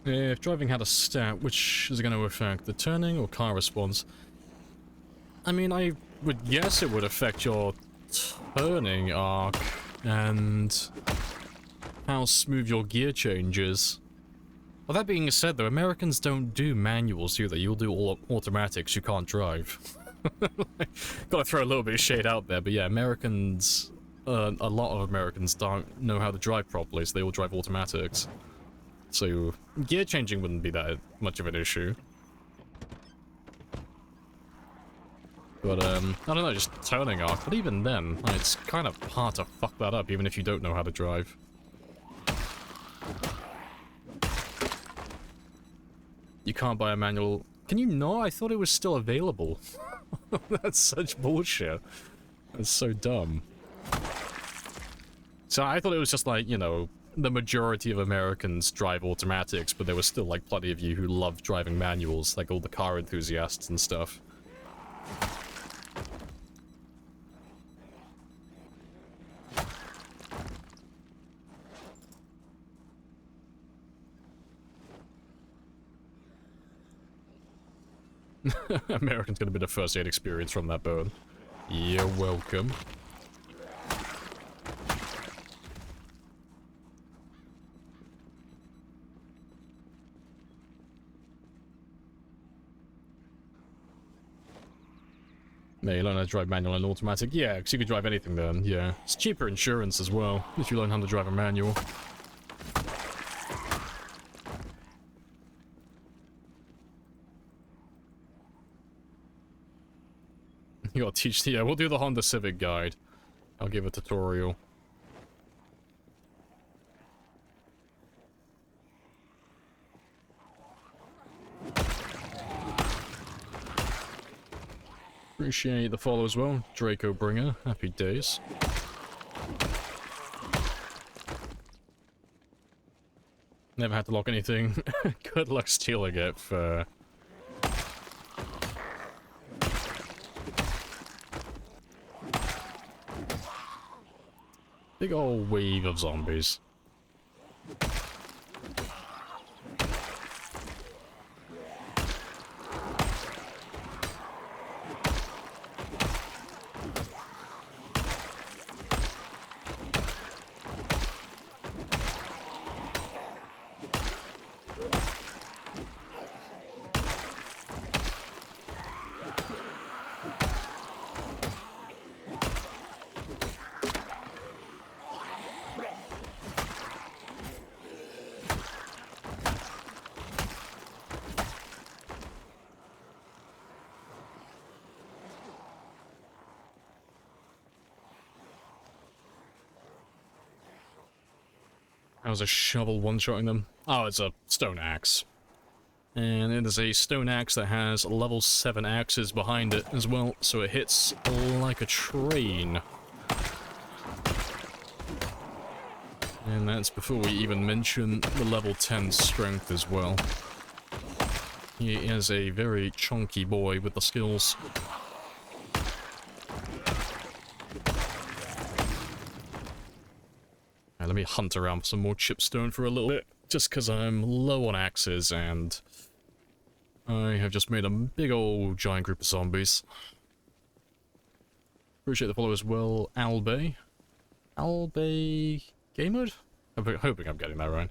If driving had a stat, which is going to affect the turning or car response? I mean, I would guess it would affect your turning arc and how smooth your gear changes. Well, that being said, though, Americans don't do manuals, do they? You'll do all automatics, you can't drive. Gotta throw a little bit of shade out there, but yeah, Americans, a lot of Americans don't know how to drive properly, so they all drive automatics. So, gear changing wouldn't be that much of an issue. But, I don't know, just turning arc. But even then, it's kind of hard to fuck that up, even if you don't know how to drive. You can't buy a manual. Can you not? I thought it was still available. That's such bullshit. That's so dumb. So I thought it was just like, you know, the majority of Americans drive automatics, but there was still, like, plenty of you who love driving manuals, like all the car enthusiasts and stuff. Americans get a bit of first aid experience from that burn. You're welcome. Yeah, you learn how to drive manual and automatic. Yeah, because you could drive anything then, yeah. It's cheaper insurance as well, if you learn how to drive a manual. You gotta teach the... Yeah, we'll do the Honda Civic guide. I'll give a tutorial. Appreciate the follow as well, Draco Bringer. Happy days. Never had to lock anything. Good luck stealing it for... Big old wave of zombies. How's a shovel one-shotting them? Oh, it's a stone axe. And it is a stone axe that has level 7 axes behind it as well, so it hits like a train. And that's before we even mention the level 10 strength as well. He is a very chunky boy with the skills. Right, let me hunt around for some more chipstone for a little bit, just because I'm low on axes and I have just made a big old giant group of zombies. Appreciate the follow as well, Albay. Albay Game Mode? I'm hoping I'm getting that right.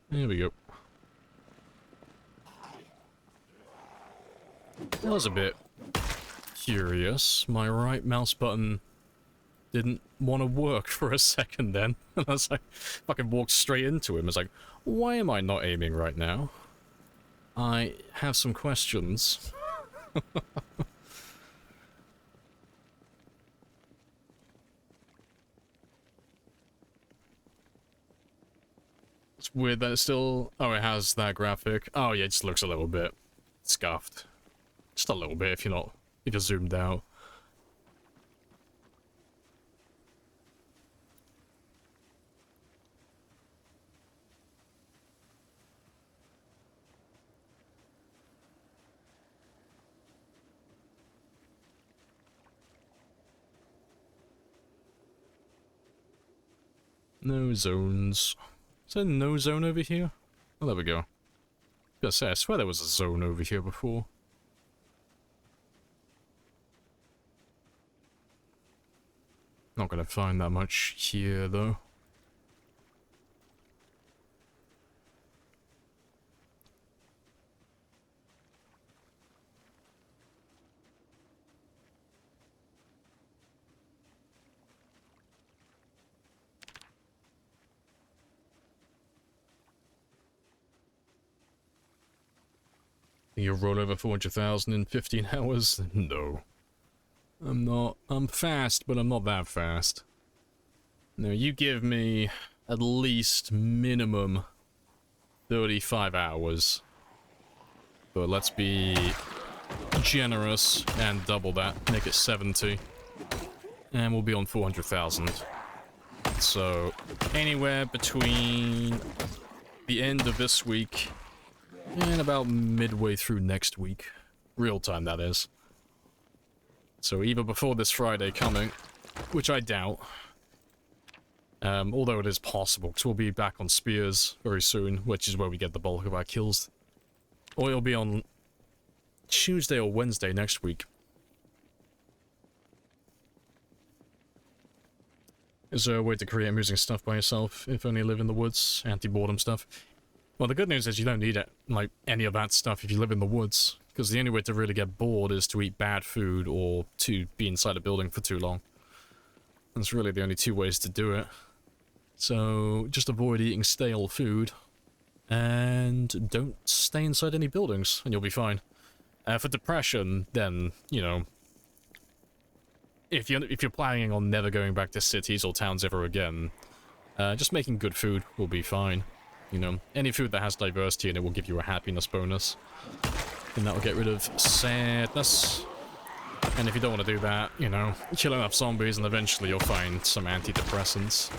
There we go. That was a bit curious. My right mouse button didn't want to work for a second then. And I was like, fucking walked straight into him. I was like, why am I not aiming right now? I have some questions. It's weird that it's still... Oh, it has that graphic. Oh yeah, it just looks a little bit scuffed. Just a little bit if you're not... If you're zoomed out. No zones. Is there no zone over here? Oh, there we go. I was gonna say, I swear there was a zone over here before. Not gonna find that much here, though. You'll roll over 400,000 in 15 hours? No. I'm not. I'm fast, but I'm not that fast. No, you give me at least minimum 35 hours. But let's be generous and double that. Make it 70. And we'll be on 400,000. So, anywhere between the end of this week and about midway through next week. Real time, that is. So either before this Friday coming, which I doubt, although it is possible, because we'll be back on Spears very soon, which is where we get the bulk of our kills. Or it'll be on Tuesday or Wednesday next week. Is there a way to create amusing stuff by yourself, if only live in the woods? Anti-boredom stuff? Well, the good news is you don't need it, like, any of that stuff if you live in the woods. Because the only way to really get bored is to eat bad food or to be inside a building for too long. That's really the only two ways to do it. So, just avoid eating stale food. And don't stay inside any buildings, and you'll be fine. For depression, then, you know... If you're planning on never going back to cities or towns ever again, just making good food will be fine. You know, any food that has diversity in it will give you a happiness bonus. And that will get rid of sadness. And if you don't want to do that, you know, kill enough zombies and eventually you'll find some antidepressants.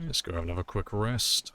Let's go have another quick rest.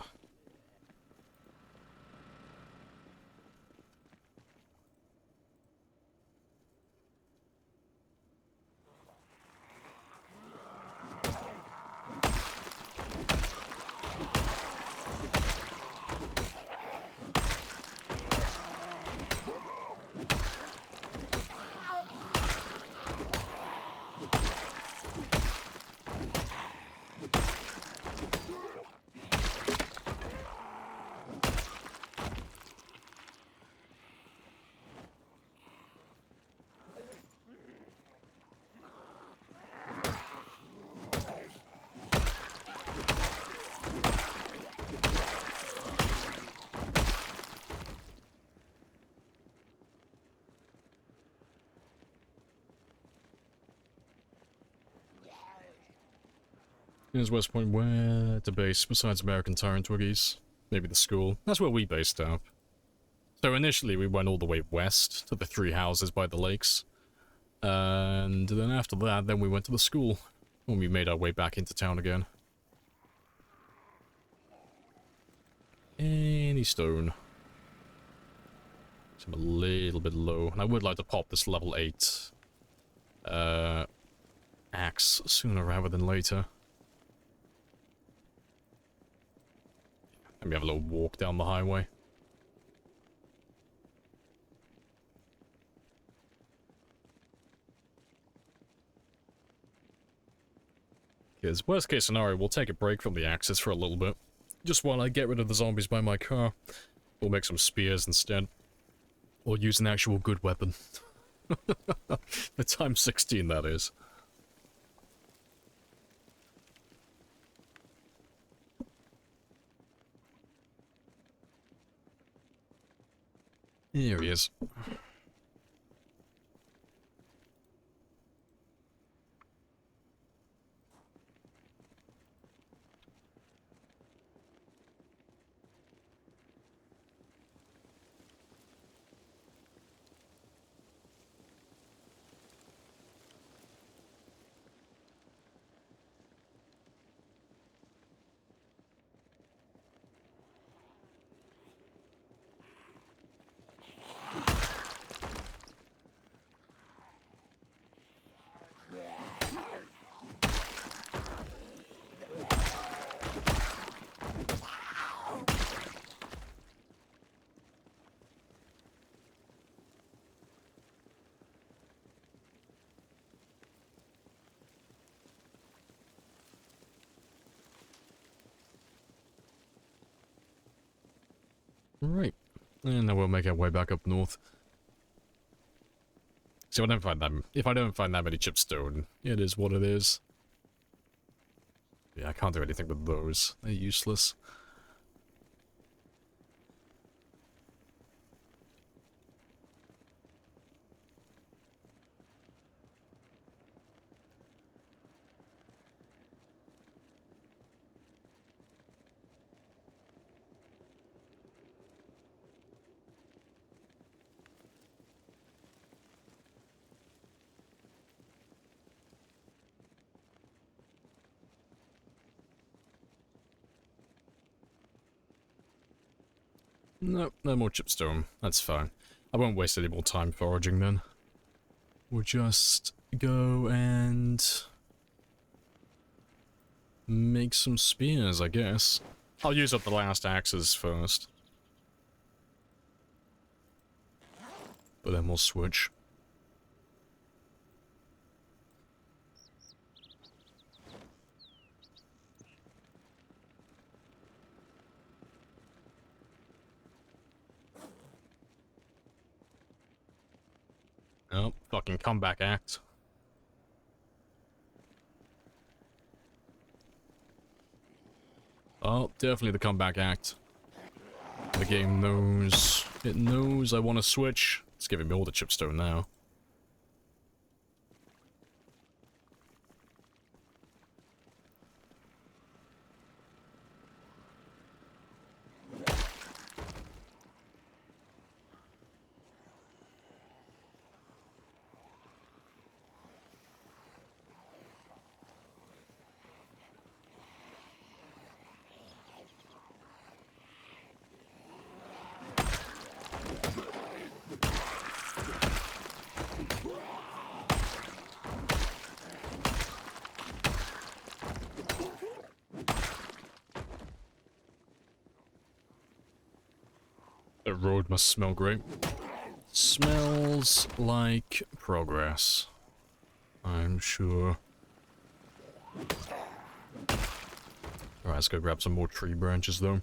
Here's West Point, where to base, besides American Tyrant Wiggies? Maybe the school. That's where we based up. So initially we went all the way west to the 3 houses by the lakes. And then after that, then we went to the school. When we made our way back into town again. Any stone. So I'm a little bit low. And I would like to pop this level 8 axe sooner rather than later. Let me have a little walk down the highway. Because worst case scenario, we'll take a break from the axes for a little bit. Just while I get rid of the zombies by my car. We'll make some spears instead. Or use an actual good weapon. The times 16, that is. Here he is. Right. And then we'll make our way back up north. See, if I don't find that many chipstone, it is what it is. Yeah, I can't do anything with those. They're useless. Nope, no more chipstone. That's fine. I won't waste any more time foraging then. We'll just go and make some spears, I guess. I'll use up the last axes first. But then we'll switch. Oh, fucking comeback act. Oh, definitely the comeback act. The game knows. It knows I want to switch. It's giving me all the chipstone now. road must smell great. Smells like progress, I'm sure. Alright, let's go grab some more tree branches, though.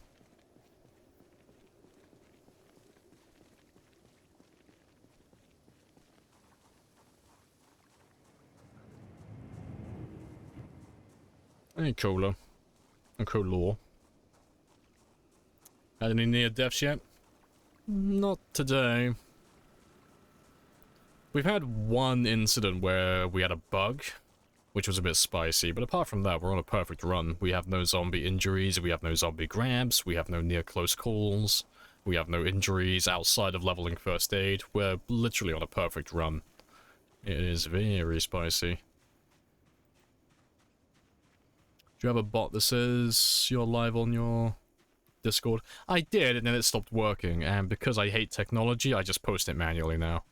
Hey, Cola. And Color. Had any near deaths yet? Not today. We've had one incident where we had a bug, which was a bit spicy, but apart from that, we're on a perfect run. We have no zombie injuries, we have no zombie grabs, we have no near close calls, we have no injuries outside of leveling first aid. We're literally on a perfect run. It is very spicy. Do you have a bot that says you're live on your Discord? I did, and then it stopped working, and because I hate technology, I just post it manually now.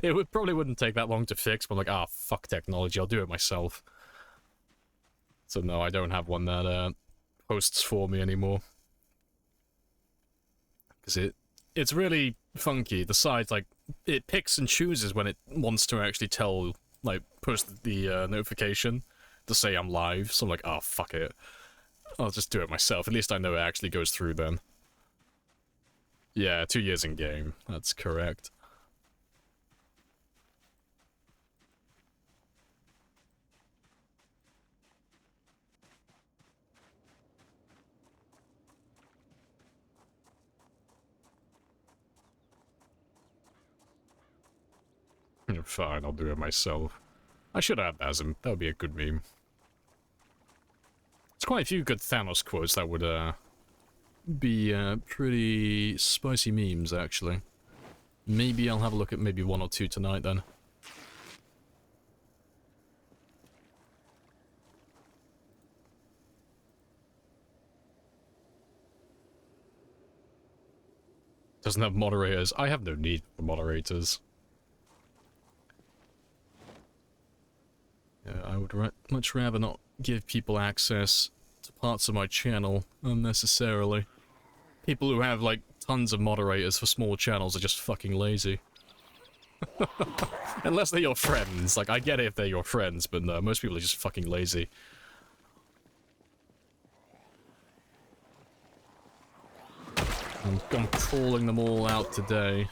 It probably wouldn't take that long to fix, but I'm like, ah, fuck technology, I'll do it myself. So no, I don't have one that posts for me anymore. Because it's really funky. The site, like, it picks and chooses when it wants to actually tell, like, post the notification to say I'm live, so I'm like, oh, fuck it. I'll just do it myself. At least I know it actually goes through then. Yeah, 2 years in game. That's correct. Fine, I'll do it myself. I should add that that would be a good meme. There's quite a few good Thanos quotes that would be pretty spicy memes, actually. Maybe I'll have a look at maybe one or two tonight then. Doesn't have moderators. I have no need for moderators. Yeah, I would much rather not give people access to parts of my channel unnecessarily. People who have, like, tons of moderators for small channels are just fucking lazy. Unless they're your friends. Like, I get it if they're your friends, but no, most people are just fucking lazy. I'm calling them all out today.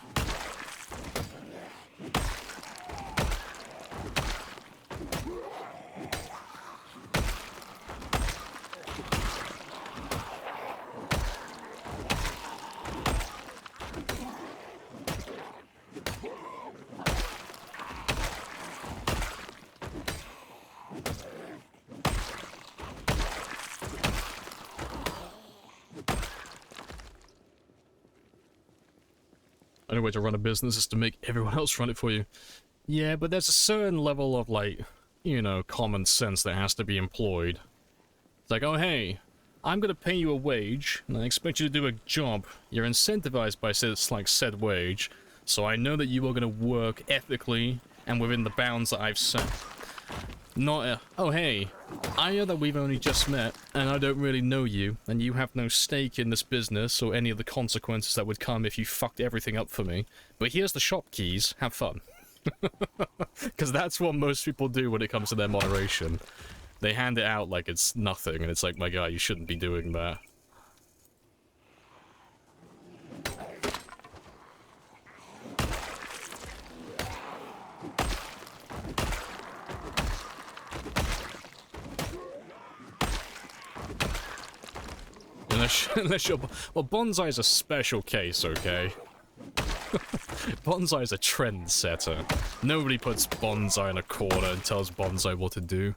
Only way to run a business is to make everyone else run it for you. Yeah, but there's a certain level of, like, you know, common sense that has to be employed. It's like, oh hey, I'm gonna pay you a wage, and I expect you to do a job. You're incentivized by said wage, so I know that you are gonna work ethically and within the bounds that I've set. Not oh hey, I know that we've only just met, and I don't really know you, and you have no stake in this business or any of the consequences that would come if you fucked everything up for me. But here's the shop keys, have fun. Because that's what most people do when it comes to their moderation. They hand it out like it's nothing, and it's like, my guy, you shouldn't be doing that. Unless you're... Well, Bonsai's a special case, okay? Bonsai's a trendsetter. Nobody puts Bonsai in a corner and tells Bonsai what to do.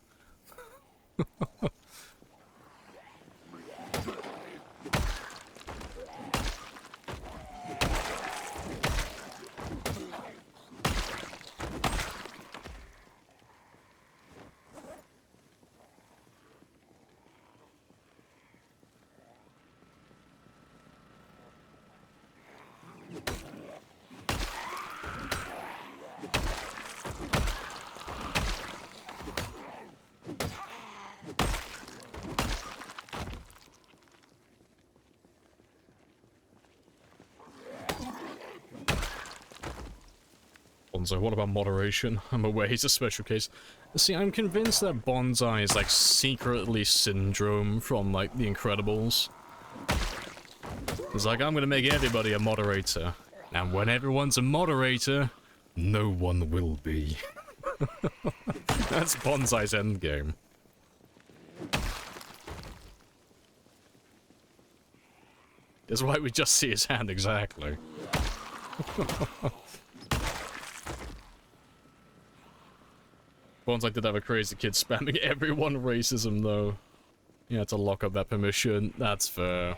Bonzo. What about moderation? I'm aware he's a special case. See, I'm convinced that Bonsai is, like, secretly Syndrome from, like, The Incredibles. It's like, I'm gonna make everybody a moderator. And when everyone's a moderator, no one will be. That's Bonsai's endgame. That's why we just see his hand, exactly. Bonsai did have a crazy kid spamming everyone racism, though. You had to lock up that permission. That's fair.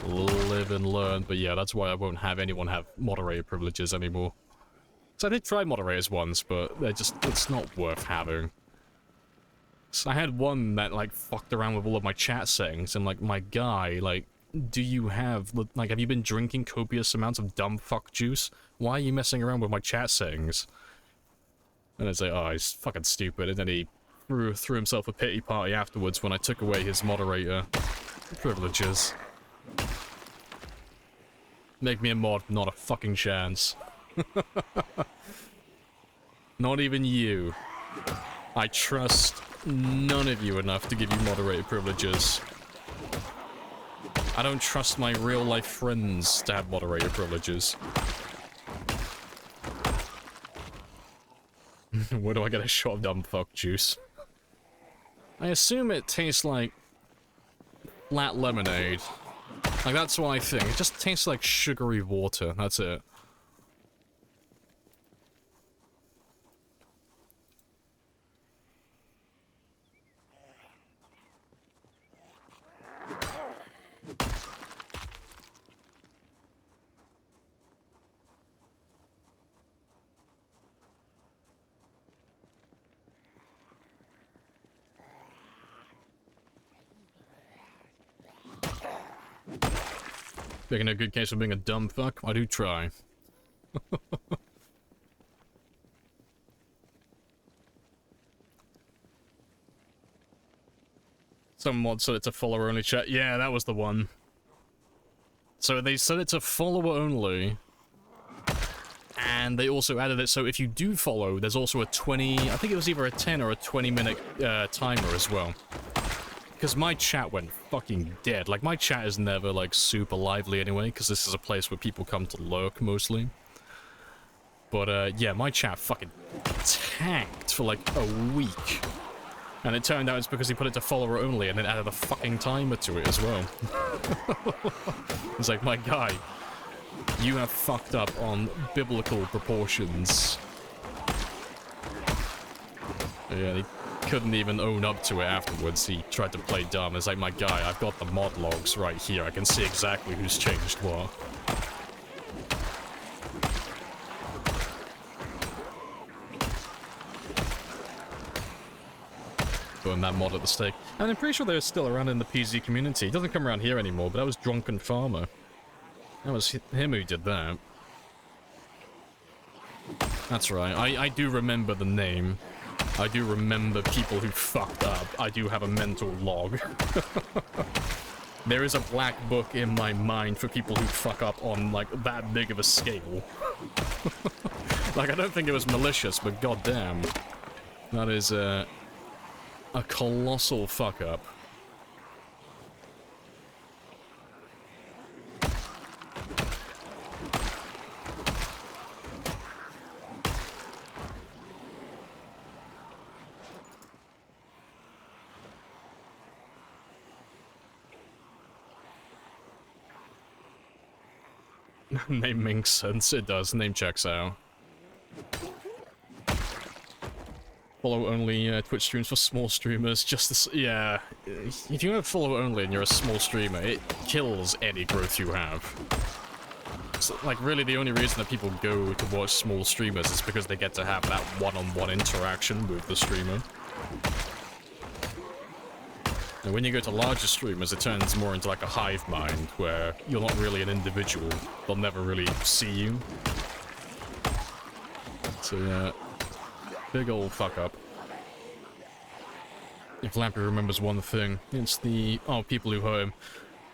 Live and learn. But yeah, that's why I won't have anyone have moderator privileges anymore. So I did try moderators once, but they're just, it's not worth having. So I had one that, like, fucked around with all of my chat settings, and, like, my guy, like, do you have, like, have you been drinking copious amounts of dumb fuck juice? Why are you messing around with my chat settings? And it's like, oh, he's fucking stupid, and then he threw himself a pity party afterwards when I took away his moderator privileges. Make me a mod, not a fucking chance. Not even you. I trust none of you enough to give you moderator privileges. I don't trust my real-life friends to have moderator privileges. Where do I get a shot of dumb fuck juice? I assume it tastes like flat lemonade. Like, that's what I think. It just tastes like sugary water. That's it. Making a good case for being a dumb fuck? I do try. Some mod said it's a follower only chat. Yeah, that was the one. So they said it's a follower only. And they also added it so if you do follow, there's also a 20... I think it was either a 10 or a 20-minute timer as well. Because my chat went fucking dead. Like, my chat is never, like, super lively anyway, because this is a place where people come to lurk, mostly. But, yeah, my chat fucking tanked for, like, a week. And it turned out it's because he put it to follower only, and then added a fucking timer to it as well. It's like, my guy, you have fucked up on biblical proportions. Yeah, he couldn't even own up to it afterwards. He tried to play dumb. It's like, my guy, I've got the mod logs right here. I can see exactly who's changed what. Burn that mod at the stake. And I'm pretty sure they're still around in the PZ community. It doesn't come around here anymore, but that was Drunken Farmer. That was him who did that. That's right. I do remember the name. I do remember people who fucked up. I do have a mental log. There is a black book in my mind for people who fuck up on, like, that big of a scale. Like, I don't think it was malicious, but goddamn. That is, a colossal fuck up. Name makes sense. It does. Name checks out. Follow only Twitch streams for small streamers. Just this, yeah. If you have follow only and you're a small streamer, it kills any growth you have. So, like, really, the only reason that people go to watch small streamers is because they get to have that one-on-one interaction with the streamer. And when you go to larger streamers, it turns more into like a hive mind, where you're not really an individual. They'll never really see you. So yeah, big old fuck up. If Lamprey remembers one thing, it's the, oh, people who hurt him.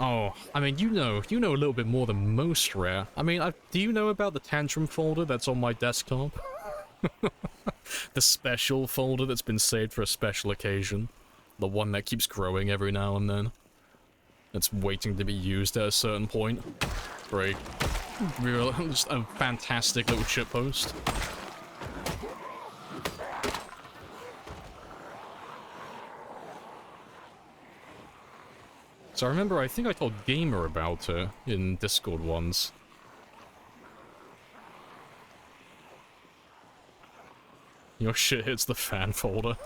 Oh, I mean, you know a little bit more than most, Rare. I mean, do you know about the Tantrum folder that's on my desktop? The special folder that's been saved for a special occasion. The one that keeps growing every now and then. That's waiting to be used at a certain point. Great. Just a fantastic little shitpost. So I remember, I think I told Gamer about it in Discord once. Your shit hits the fan folder.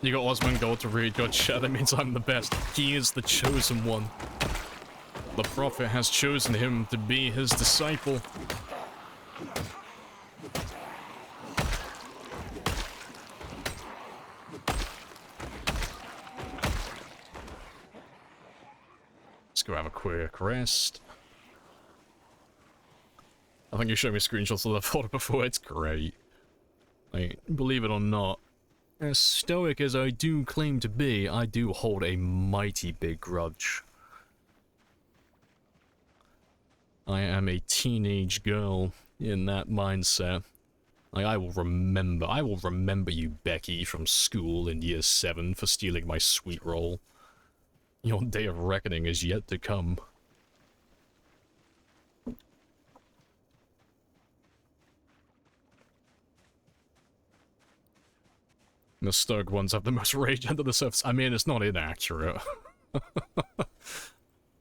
You got Osmond Gold to read your chat, that means I'm the best. He is the chosen one. The Prophet has chosen him to be his disciple. Let's go have a quick rest. I think you showed me screenshots of the folder before, it's great. Like, believe it or not, as stoic as I do claim to be, I do hold a mighty big grudge. I am a teenage girl in that mindset. Like, I will remember you, Becky, from school in year 7 for stealing my sweet roll. Your day of reckoning is yet to come. The stoic ones have the most rage under the surface. I mean, it's not inaccurate.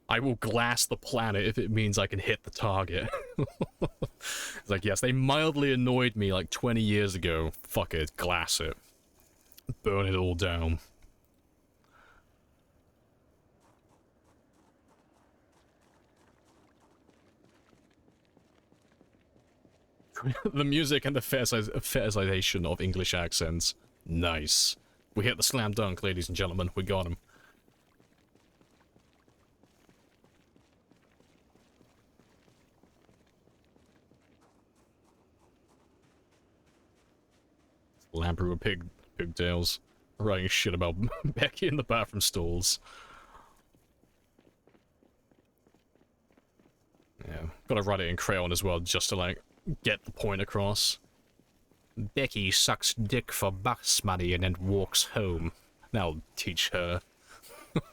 I will glass the planet if it means I can hit the target. It's like, yes, they mildly annoyed me like 20 years ago. Fuck it, glass it. Burn it all down. The music and the fetishization of English accents. Nice. We hit the slam dunk, ladies and gentlemen. We got him. Lamprey with pigtails. Writing shit about Becky in the bathroom stalls. Yeah, gotta write it in crayon as well, just to, like, get the point across. Becky sucks dick for bus money and then walks home. That'll teach her.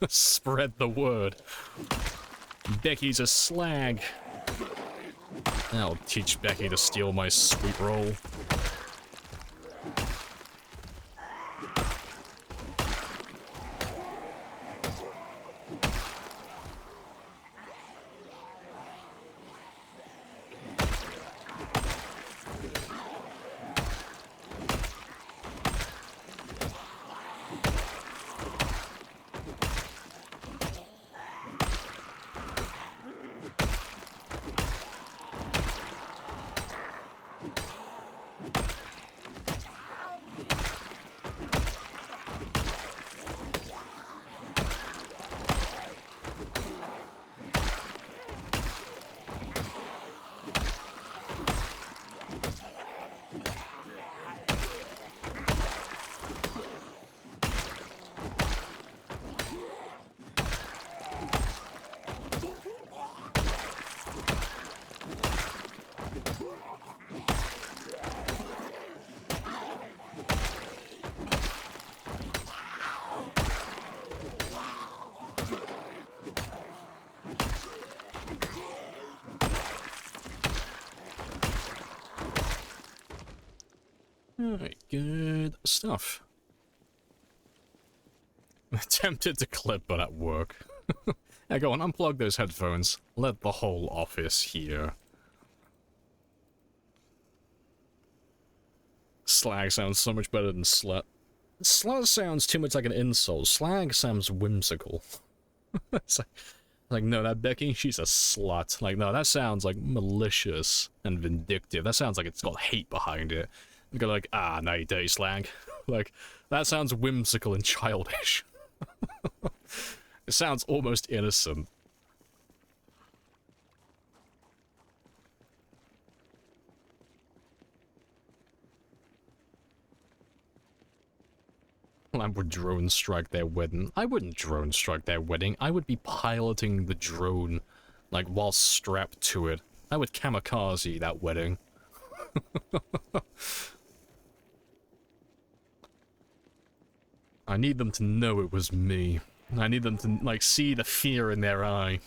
Spread the word. Becky's a slag. That'll teach Becky to steal my sweet roll. Alright, good stuff. Tempted to clip, but at work. Yeah, go on, unplug those headphones. Let the whole office hear. Slag sounds so much better than slut. Slut sounds too much like an insult. Slag sounds whimsical. It's like, no, that Becky, she's a slut. Like, no, that sounds like malicious and vindictive. That sounds like it's got hate behind it. You go like, ah, no, you dirty slag. Like, that sounds whimsical and childish. It sounds almost innocent. I would drone strike their wedding. I wouldn't drone strike their wedding. I would be piloting the drone, like, while strapped to it. I would kamikaze that wedding. I need them to know it was me. I need them to, like, see the fear in their eye.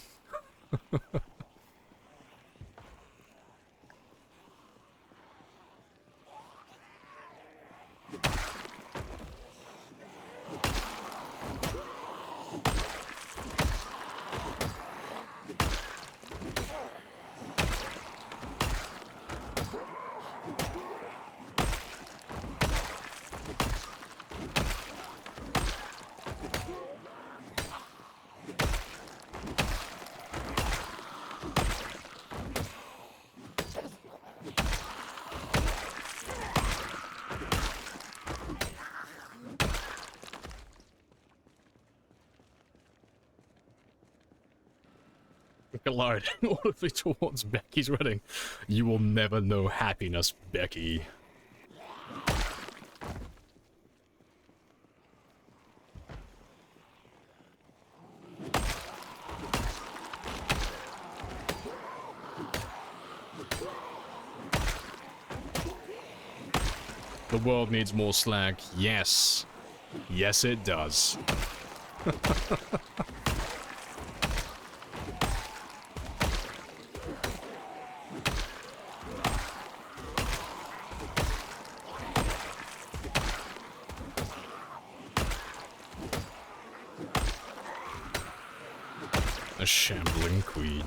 Collide all the way towards Becky's wedding. You will never know happiness, Becky. The world needs more slag. Yes. Yes, it does. A shambling queen.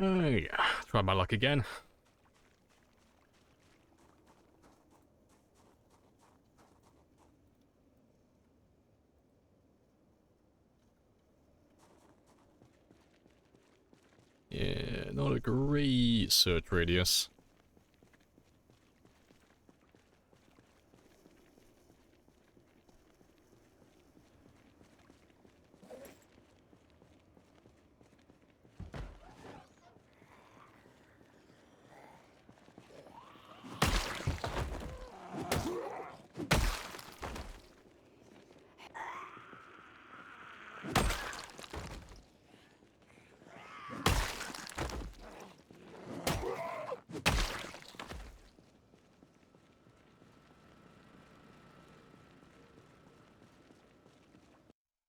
Oh yeah, try my luck again. Yeah, not a great search radius.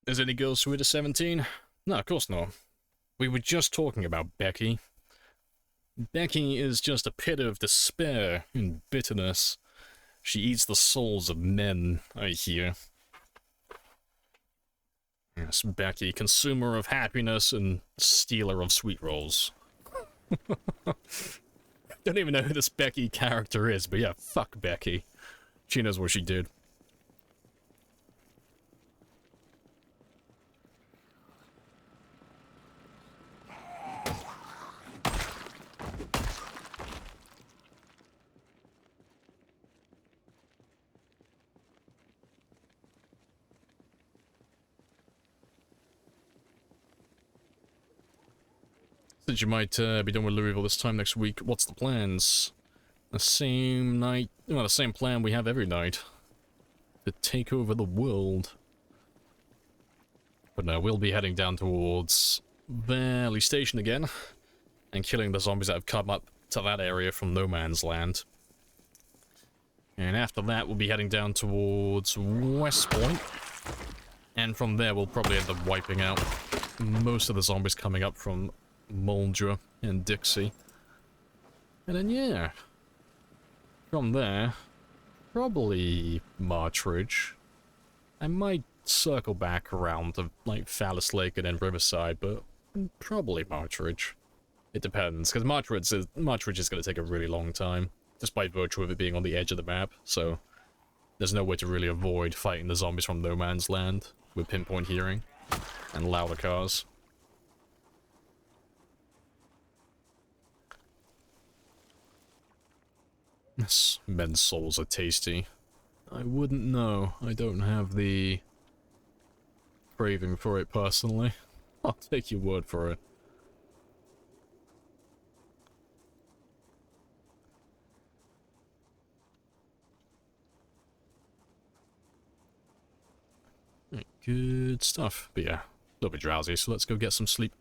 Is any girl sweeter 17? No, of course not. We were just talking about Becky. Becky is just a pit of despair and bitterness. She eats the souls of men, I hear. Yes, Becky, consumer of happiness and stealer of sweet rolls. Don't even know who this Becky character is, but yeah, fuck Becky. She knows what she did. Since you might be done with Louisville this time next week, what's the plans? The same night, well, the same plan we have every night. To take over the world. But no, we'll be heading down towards Valley Station again. And killing the zombies that have come up to that area from No Man's Land. And after that, we'll be heading down towards West Point. And from there, we'll probably end up wiping out most of the zombies coming up from Muldra and Dixie. And then, yeah. From there, probably Marchridge. I might circle back around to, like, Phallus Lake and then Riverside, but probably Marchridge. It depends, because Marchridge is going to take a really long time, just by virtue of it being on the edge of the map, so there's no way to really avoid fighting the zombies from No Man's Land with pinpoint hearing and louder cars. Yes, men's souls are tasty. I wouldn't know. I don't have the craving for it personally. I'll take your word for it. Right, good stuff. But yeah, a little bit drowsy, so let's go get some sleep.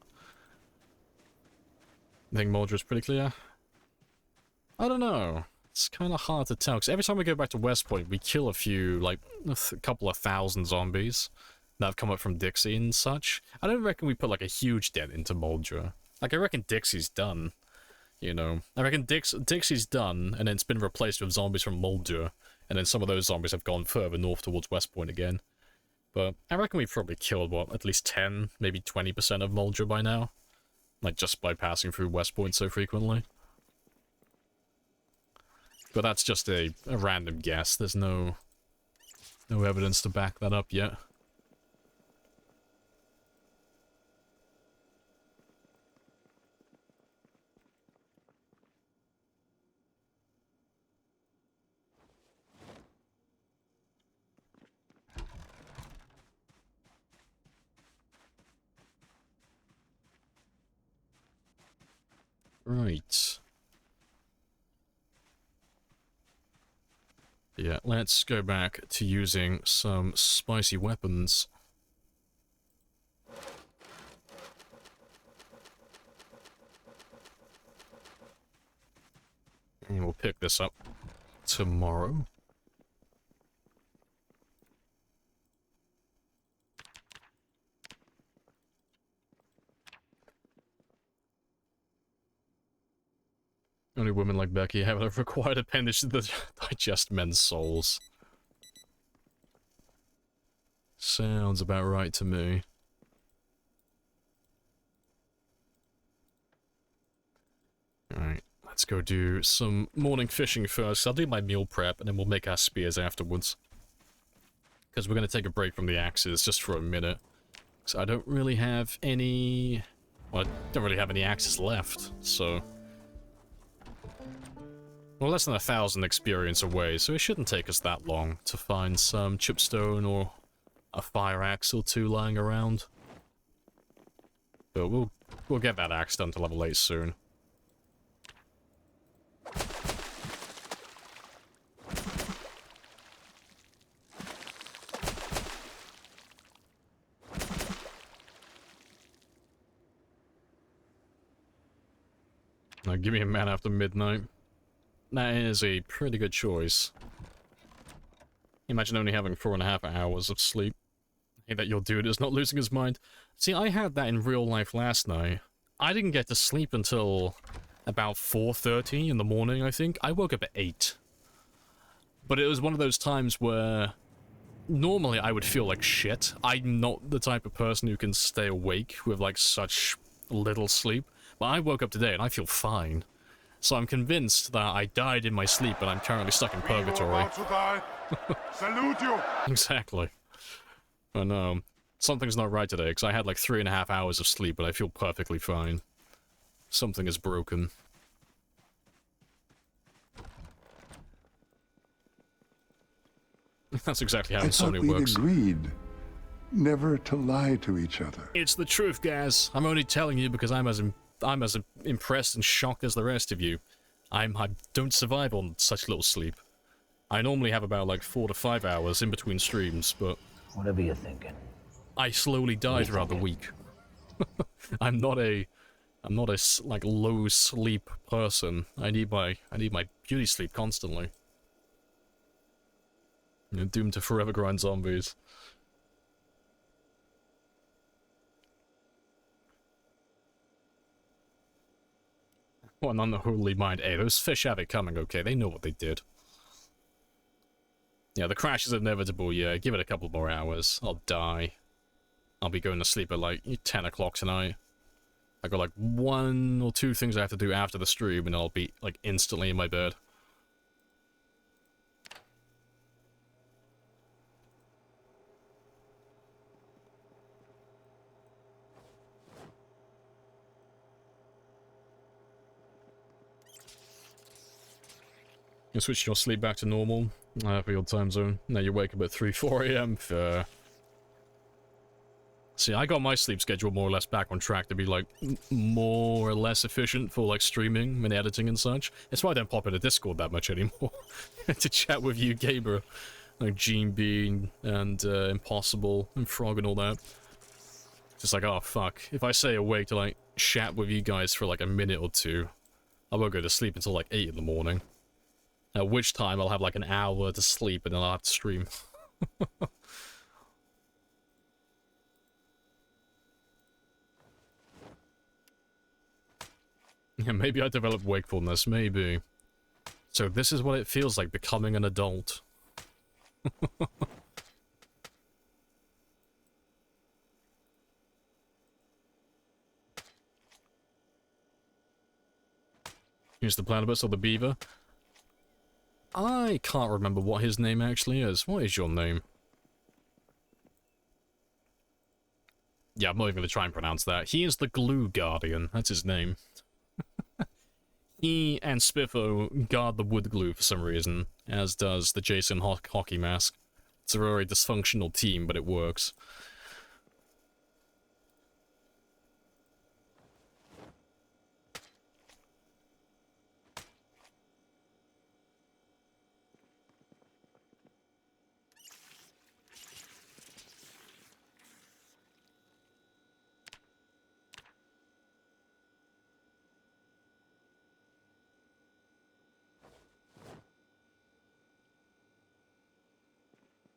I think Moldra's pretty clear. I don't know. It's kind of hard to tell, because every time we go back to West Point, we kill a few, like, a couple of thousand zombies that have come up from Dixie and such. I don't reckon we put, like, a huge dent into Moldra. Like, I reckon Dixie's done, you know. I reckon Dixie's done, and then it's been replaced with zombies from Moldra, and then some of those zombies have gone further north towards West Point again. But I reckon we've probably killed, what, at least 10, maybe 20% of Moldra by now? Like, just by passing through West Point so frequently. But that's just a random guess. There's no evidence to back that up yet. Right. Yeah, let's go back to using some spicy weapons. And we'll pick this up tomorrow. Only women like Becky have a required appendage to digest men's souls. Sounds about right to me. Alright, let's go do some morning fishing first. I'll do my meal prep and then we'll make our spears afterwards. Because we're going to take a break from the axes just for a minute. So I don't really have any... Well, I don't really have any axes left, so... We're less than 1,000 experience away, so it shouldn't take us that long to find some chipstone or a fire axe or two lying around. But we'll get that axe done to level 8 soon. Now give me a man after midnight. That is a pretty good choice. Imagine only having 4.5 hours of sleep. Hey, that your dude is not losing his mind. See, I had that in real life last night. I didn't get to sleep until about 4:30 in the morning, I think. I woke up at 8. But it was one of those times where... Normally I would feel like shit. I'm not the type of person who can stay awake with, like, such little sleep. But I woke up today and I feel fine. So I'm convinced that I died in my sleep and I'm currently stuck in purgatory. Salute you! Exactly. I know. Something's not right today, because I had like 3.5 hours of sleep, but I feel perfectly fine. Something is broken. That's exactly how insomnia works. We agreed never to lie to each other. It's the truth, guys. I'm only telling you because I'm as impressed and shocked as the rest of you. I don't survive on such little sleep. I normally have about like 4 to 5 hours in between streams, but... Whatever you're thinking. I slowly die throughout the week. I'm not a like low sleep person. I need my beauty sleep constantly. You're doomed to forever grind zombies. One unholy mind. Hey, those fish have it coming, okay? They know what they did. Yeah, the crash is inevitable, yeah. Give it a couple more hours. I'll die. I'll be going to sleep at like 10 o'clock tonight. I got like 1 or 2 things I have to do after the stream, and I'll be like instantly in my bed. You switch your sleep back to normal for your time zone. Now you wake up at 3, 4 a.m. See, I got my sleep schedule more or less back on track to be like more or less efficient for like streaming and editing and such. It's why I don't pop into Discord that much anymore to chat with you, Gamer, like Gene Bean and Impossible and Frog and all that. Just like, oh fuck, if I stay awake to like chat with you guys for like a minute or two, I won't go to sleep until like 8 in the morning. At which time I'll have like an hour to sleep and then I'll have to stream. Yeah, maybe I developed wakefulness, maybe. So this is what it feels like becoming an adult. Here's the platypus or the beaver. I can't remember what his name actually is. What is your name? Yeah, I'm not even going to try and pronounce that. He is the Glue Guardian. That's his name. He and Spiffo guard the wood glue for some reason, as does the Jason hockey mask. It's a very dysfunctional team, but it works.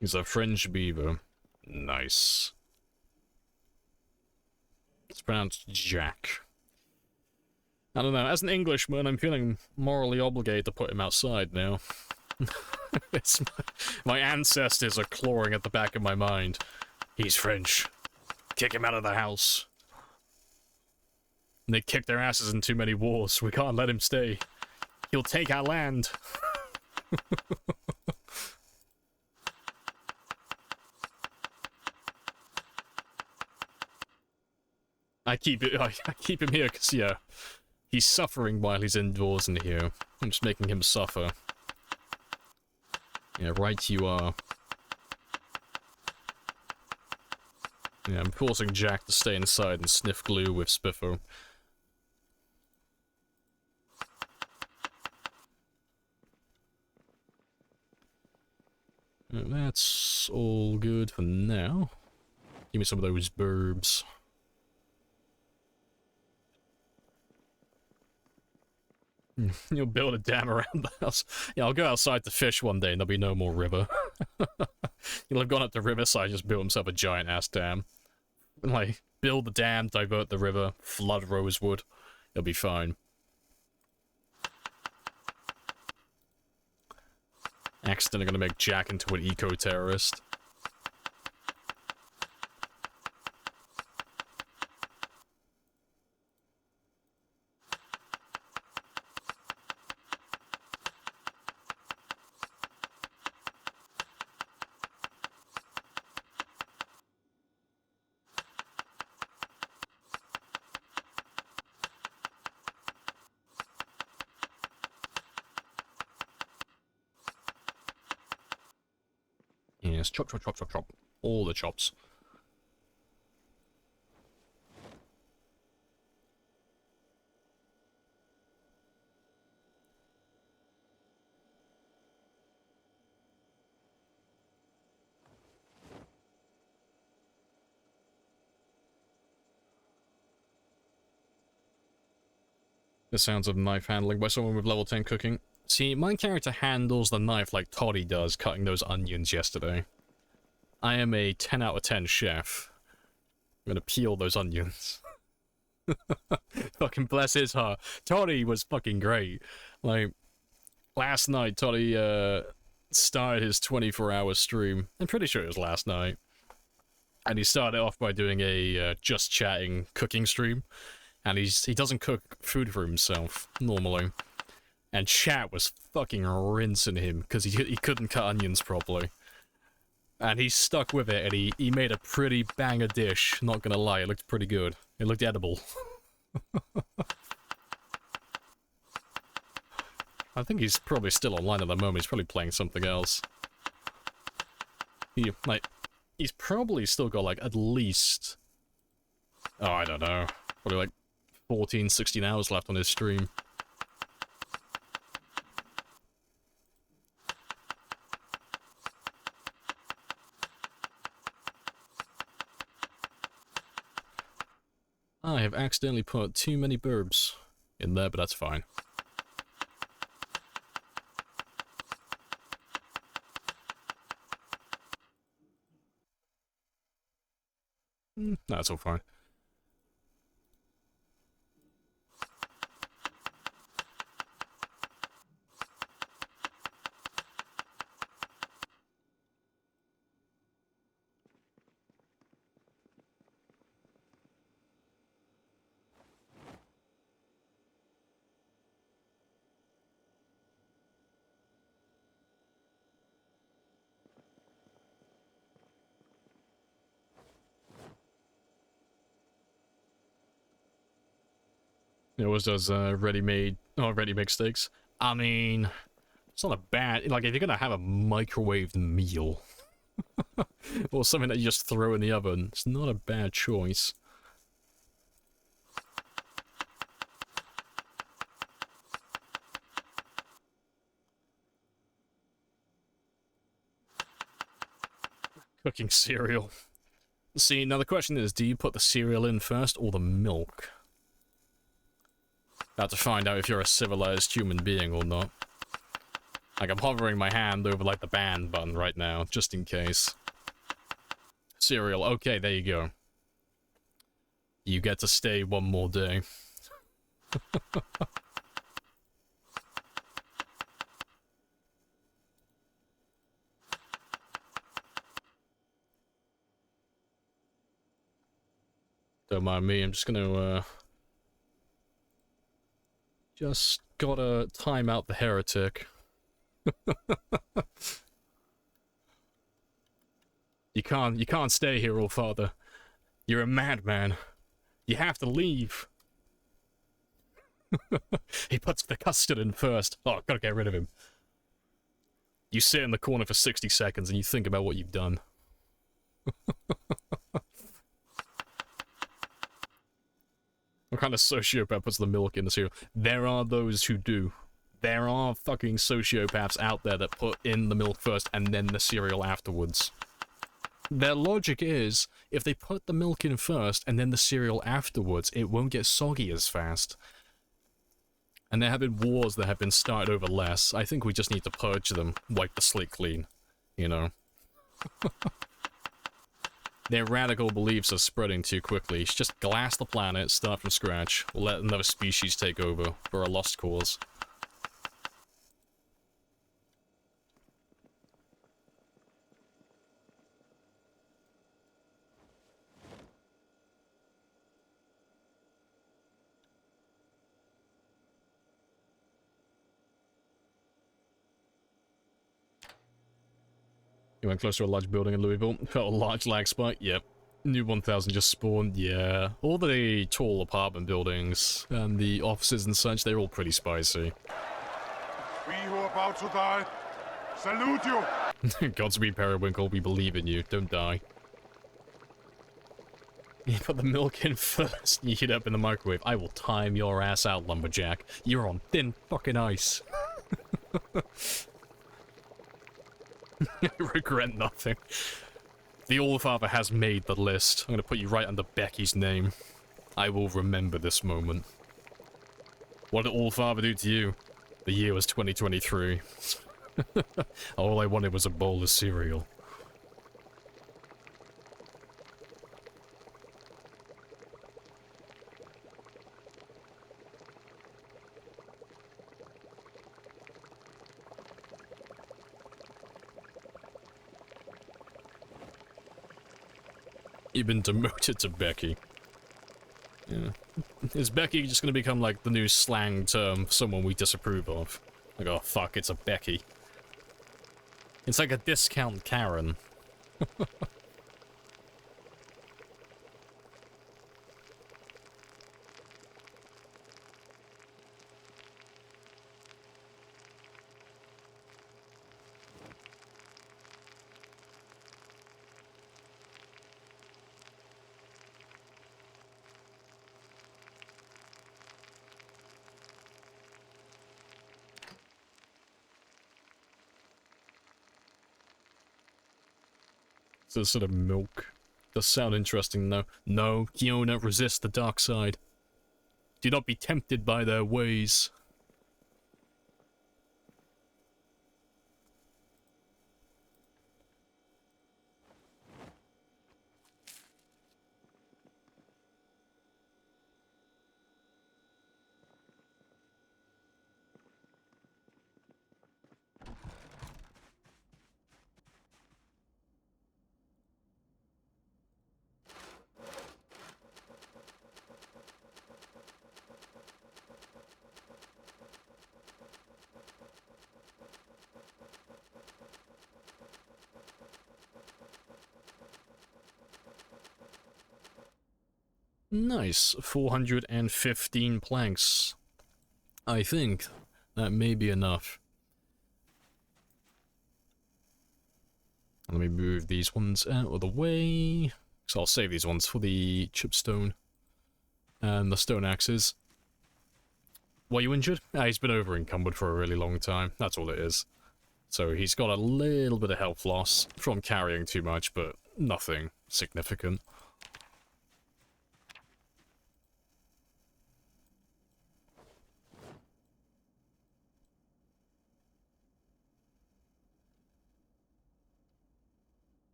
He's a fringe beaver. Nice. It's pronounced Jack. I don't know, as an Englishman, I'm feeling morally obligated to put him outside now. My ancestors are clawing at the back of my mind. He's French. Kick him out of the house. And they kick their asses in too many wars. We can't let him stay. He'll take our land. I keep him here because, yeah, he's suffering while he's indoors in here. I'm just making him suffer. Yeah, right you are. Yeah, I'm forcing Jack to stay inside and sniff glue with Spiffo. That's all good for now. Give me some of those burbs. You'll build a dam around the house. Yeah, I'll go outside to fish one day and there'll be no more river. He'll have gone up the riverside, just built himself a giant-ass dam. Like, build the dam, divert the river, flood Rosewood. It'll be fine. Accidentally gonna make Jack into an eco-terrorist. Yes, chop, chop, chop, chop, chop. All the chops. The sounds of knife handling by someone with level 10 cooking. See, my character handles the knife like Toddy does cutting those onions yesterday. I am a 10 out of 10 chef. I'm gonna peel those onions. Fucking bless his heart. Toddy was fucking great. Like, last night, Toddy, started his 24-hour stream. I'm pretty sure it was last night. And he started off by doing a just chatting cooking stream. And he doesn't cook food for himself, normally. And chat was fucking rinsing him, because he couldn't cut onions properly. And he stuck with it, and he made a pretty banger dish, not gonna lie, it looked pretty good. It looked edible. I think he's probably still online at the moment, he's probably playing something else. He's probably still got, like, at least... Oh, I don't know. Probably, like, 14, 16 hours left on his stream. I have accidentally put too many burbs in there, but that's fine. That's all fine. It always does ready-made steaks. I mean, it's not a bad... Like, if you're gonna have a microwaved meal, or something that you just throw in the oven, it's not a bad choice. Cooking cereal. See, now the question is, do you put the cereal in first, or the milk? About to find out if you're a civilized human being or not. Like, I'm hovering my hand over, like, the ban button right now, just in case. Cereal, okay, there you go. You get to stay one more day. Don't mind me, I'm just gonna, just gotta time out the heretic. You can't stay here, All Father. You're a madman. You have to leave. He puts the custard in first. Oh, gotta get rid of him. You sit in the corner for 60 seconds and you think about what you've done. What kind of sociopath puts the milk in the cereal? There are those who do. There are fucking sociopaths out there that put in the milk first and then the cereal afterwards. Their logic is, if they put the milk in first and then the cereal afterwards, it won't get soggy as fast. And there have been wars that have been started over less. I think we just need to purge them, wipe the slate clean, you know? Their radical beliefs are spreading too quickly. Just glass the planet, start from scratch, let another species take over for a lost cause. You went close to a large building in Louisville. Felt a large lag spike. Yep. New 1000 just spawned. Yeah. All the tall apartment buildings and the offices and such, they're all pretty spicy. We who are about to die, salute you! Godspeed, Periwinkle. We believe in you. Don't die. You put the milk in first. You heat it up in the microwave. I will time your ass out, lumberjack. You're on thin fucking ice. Regret nothing. The Allfather has made the list. I'm gonna put you right under Becky's name. I will remember this moment. What did Allfather do to you? The year was 2023. All I wanted was a bowl of cereal. You've been demoted to Becky. Yeah. Is Becky just gonna become like the new slang term for someone we disapprove of? Like, oh fuck, it's a Becky. It's like a discount Karen. So sort of milk. Does sound interesting though. No, you don't resist the dark side. Do not be tempted by their ways. Nice, 415 planks. I think that may be enough. Let me move these ones out of the way. So I'll save these ones for the chipstone and the stone axes. Were you injured? He's been over encumbered for a really long time. That's all it is. So he's got a little bit of health loss from carrying too much, but nothing significant.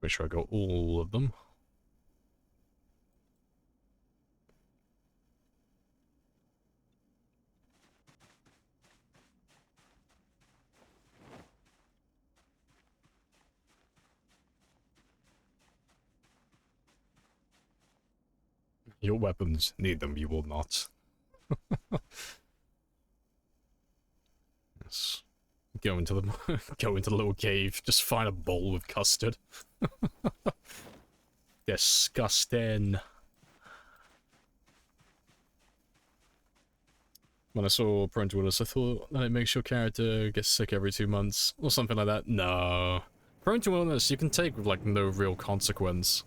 Make sure I got all of them. Your weapons need them, you will not. Yes. Go into the go into the little cave, just find a bowl of custard. Disgusting. When I saw Prone to Illness, I thought that it makes your character get sick every 2 months, or something like that. No. Prone to Illness you can take with like no real consequence.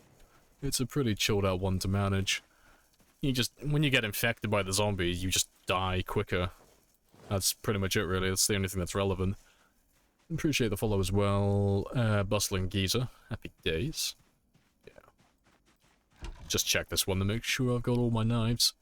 It's a pretty chilled out one to manage. You just, when you get infected by the zombies, you just die quicker. That's pretty much it, really. That's the only thing that's relevant. Appreciate the follow as well. Bustling Geezer. Happy days. Yeah. Just check this one to make sure I've got all my knives.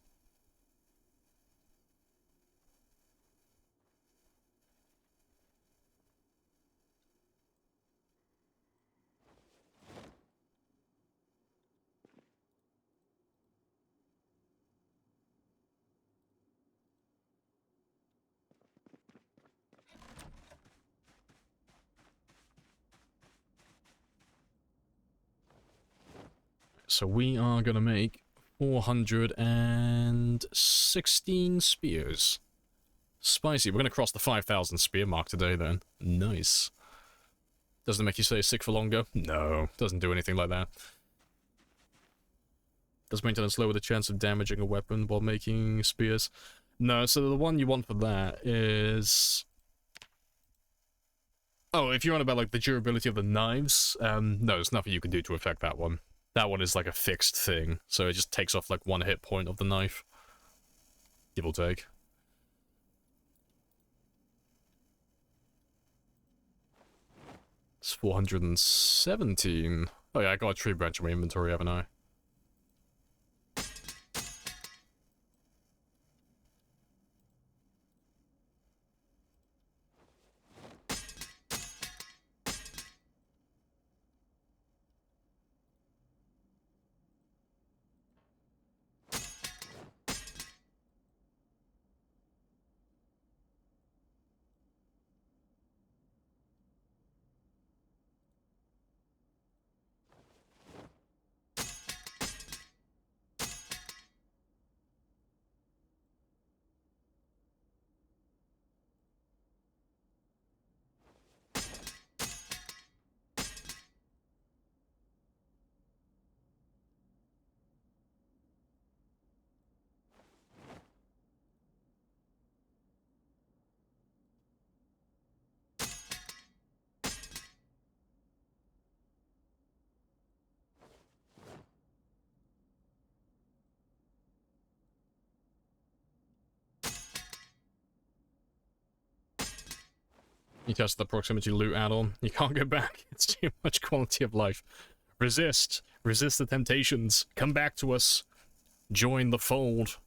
So we are going to make 416 spears. Spicy. We're going to cross the 5,000 spear mark today then. Nice. Doesn't it make you stay sick for longer? No, doesn't do anything like that. Does maintenance lower the chance of damaging a weapon while making spears? No, so the one you want for that is... Oh, if you're on about like the durability of the knives, no, there's nothing you can do to affect that one. That one is like a fixed thing, so it just takes off like 1 hit point of the knife. Give or take. It's 417. Oh yeah, I got a tree branch in my inventory, haven't I? You test the proximity loot add-on. You can't go back. It's too much quality of life. Resist. Resist the temptations. Come back to us. Join the fold.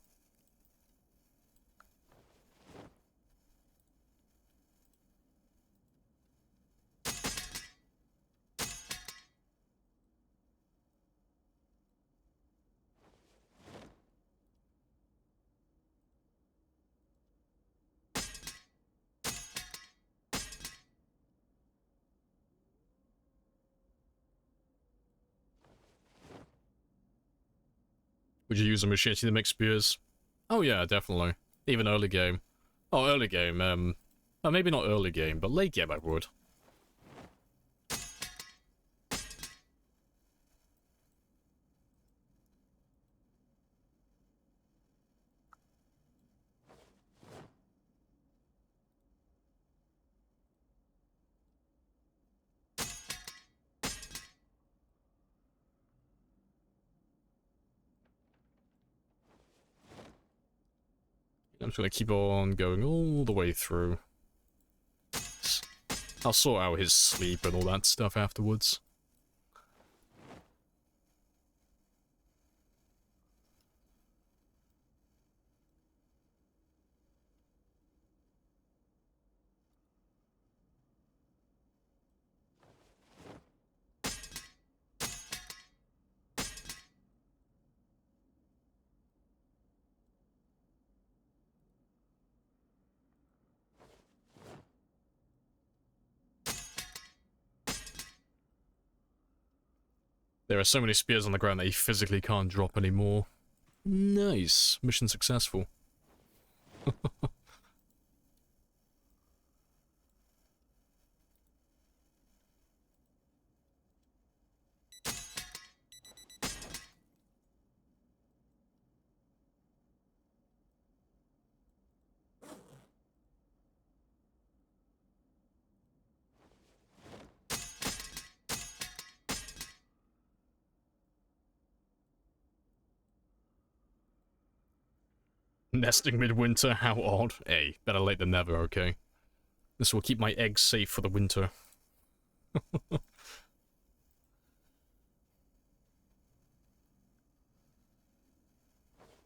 Would you use a machete to make spears? Oh yeah, definitely. Even early game. Oh, early game, oh, maybe not early game, but late game I would. I'm just gonna keep on going all the way through. I'll sort out his sleep and all that stuff afterwards. There are so many spears on the ground that he physically can't drop anymore. Nice. Mission successful. Nesting midwinter, how odd. Hey, better late than never, okay? This will keep my eggs safe for the winter.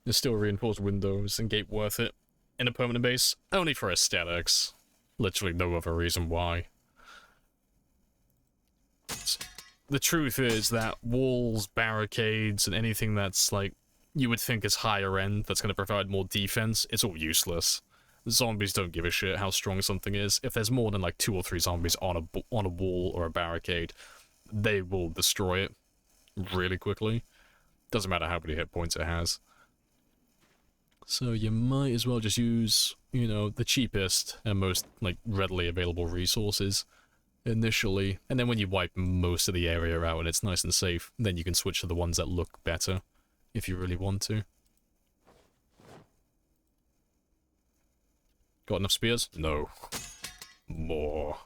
There's still reinforced windows and gate worth it. In a permanent base, only for aesthetics. Literally no other reason why. The truth is that walls, barricades, and anything that's like you would think is higher end that's going to provide more defense, it's all useless. Zombies don't give a shit how strong something is. If there's more than like 2 or 3 zombies on a wall or a barricade, they will destroy it really quickly. Doesn't matter how many hit points it has. So you might as well just use, you know, the cheapest and most like readily available resources initially, and then when you wipe most of the area out and it's nice and safe, then you can switch to the ones that look better if you really want to. Got enough spears? No. More.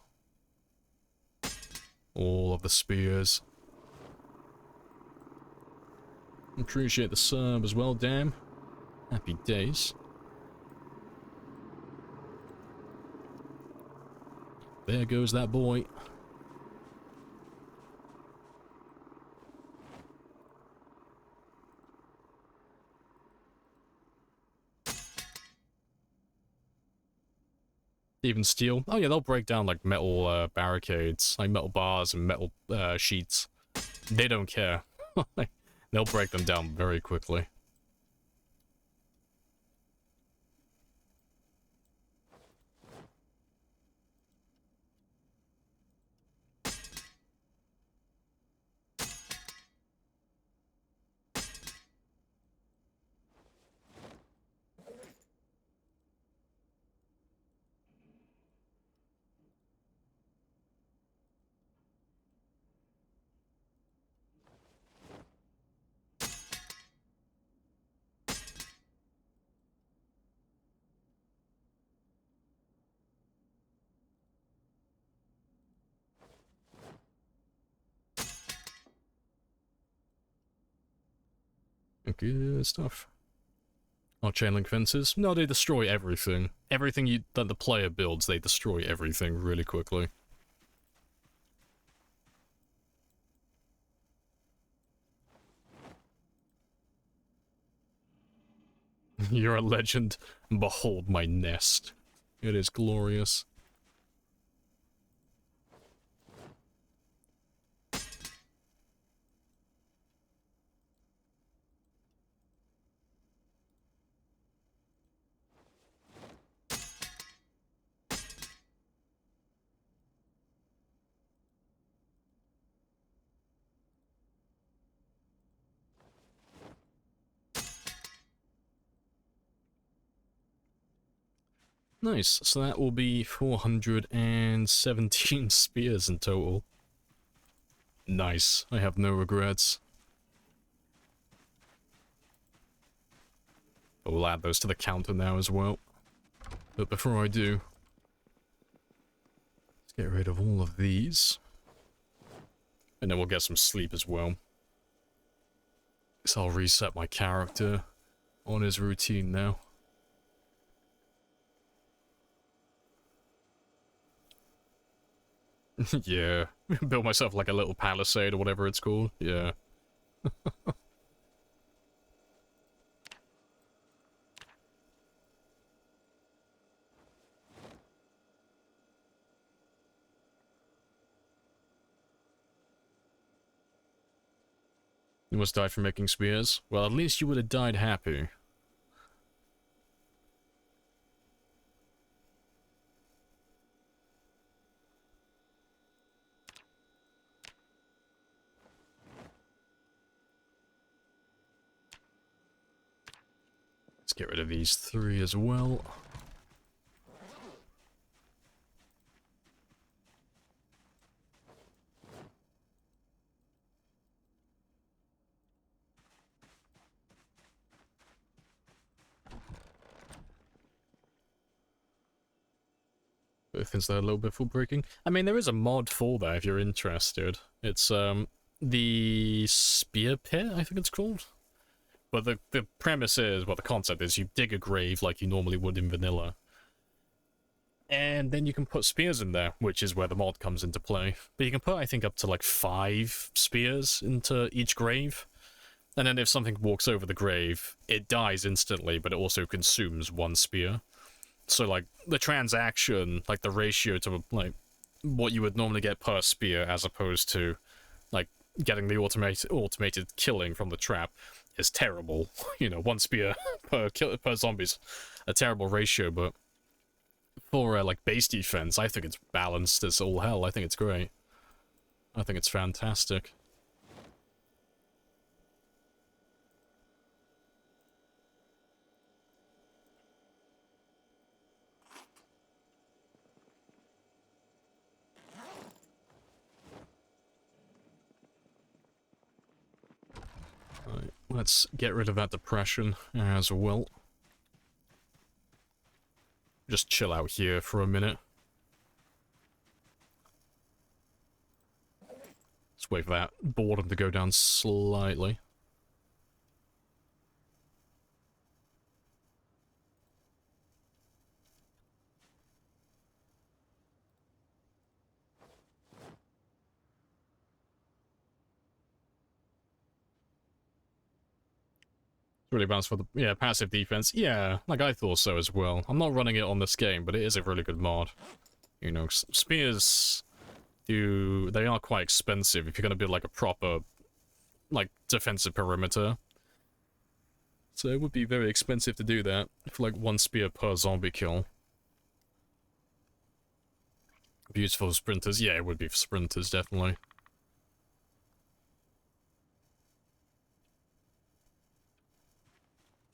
All of the spears. Appreciate the sub as well, damn. Happy days. There goes that boy. Even steel. Oh yeah, they'll break down like metal barricades, like metal bars and metal sheets. They don't care. They'll break them down very quickly. Good stuff. Our chain link fences? No, they destroy everything. Everything that the player builds, they destroy everything really quickly. You're a legend. Behold my nest. It is glorious. Nice, so that will be 417 spears in total. Nice, I have no regrets. We'll add those to the counter now as well. But before I do, let's get rid of all of these. And then we'll get some sleep as well. So I'll reset my character on his routine now. Yeah, build myself like a little palisade or whatever it's called. Yeah. You must die for making spears? Well, at least you would have died happy. Let's get rid of these 3 as well. Both things that are a little bit full breaking. I mean, there is a mod for that if you're interested. It's the Spear Pit, I think it's called. But the premise is, well, the concept is you dig a grave like you normally would in vanilla. And then you can put spears in there, which is where the mod comes into play. But you can put, I think, up to like 5 spears into each grave. And then if something walks over the grave, it dies instantly, but it also consumes 1 spear. So, like, the transaction, like, the ratio to, like, what you would normally get per spear as opposed to, like, getting the automated killing from the trap is terrible. You know, 1 spear per zombie's a terrible ratio, but for, like, base defense, I think it's balanced as all hell. I think it's great. I think it's fantastic. Right, let's get rid of that depression as well. Just chill out here for a minute. Let's wait for that boredom to go down slightly. Really balanced for the, yeah, passive defense. Yeah, like I thought so as well. I'm not running it on this game, but it is a really good mod. You know, spears they are quite expensive if you're going to build like a proper, like, defensive perimeter. So it would be very expensive to do that for like 1 spear per zombie kill. Beautiful for sprinters. Yeah, it would be for sprinters, definitely.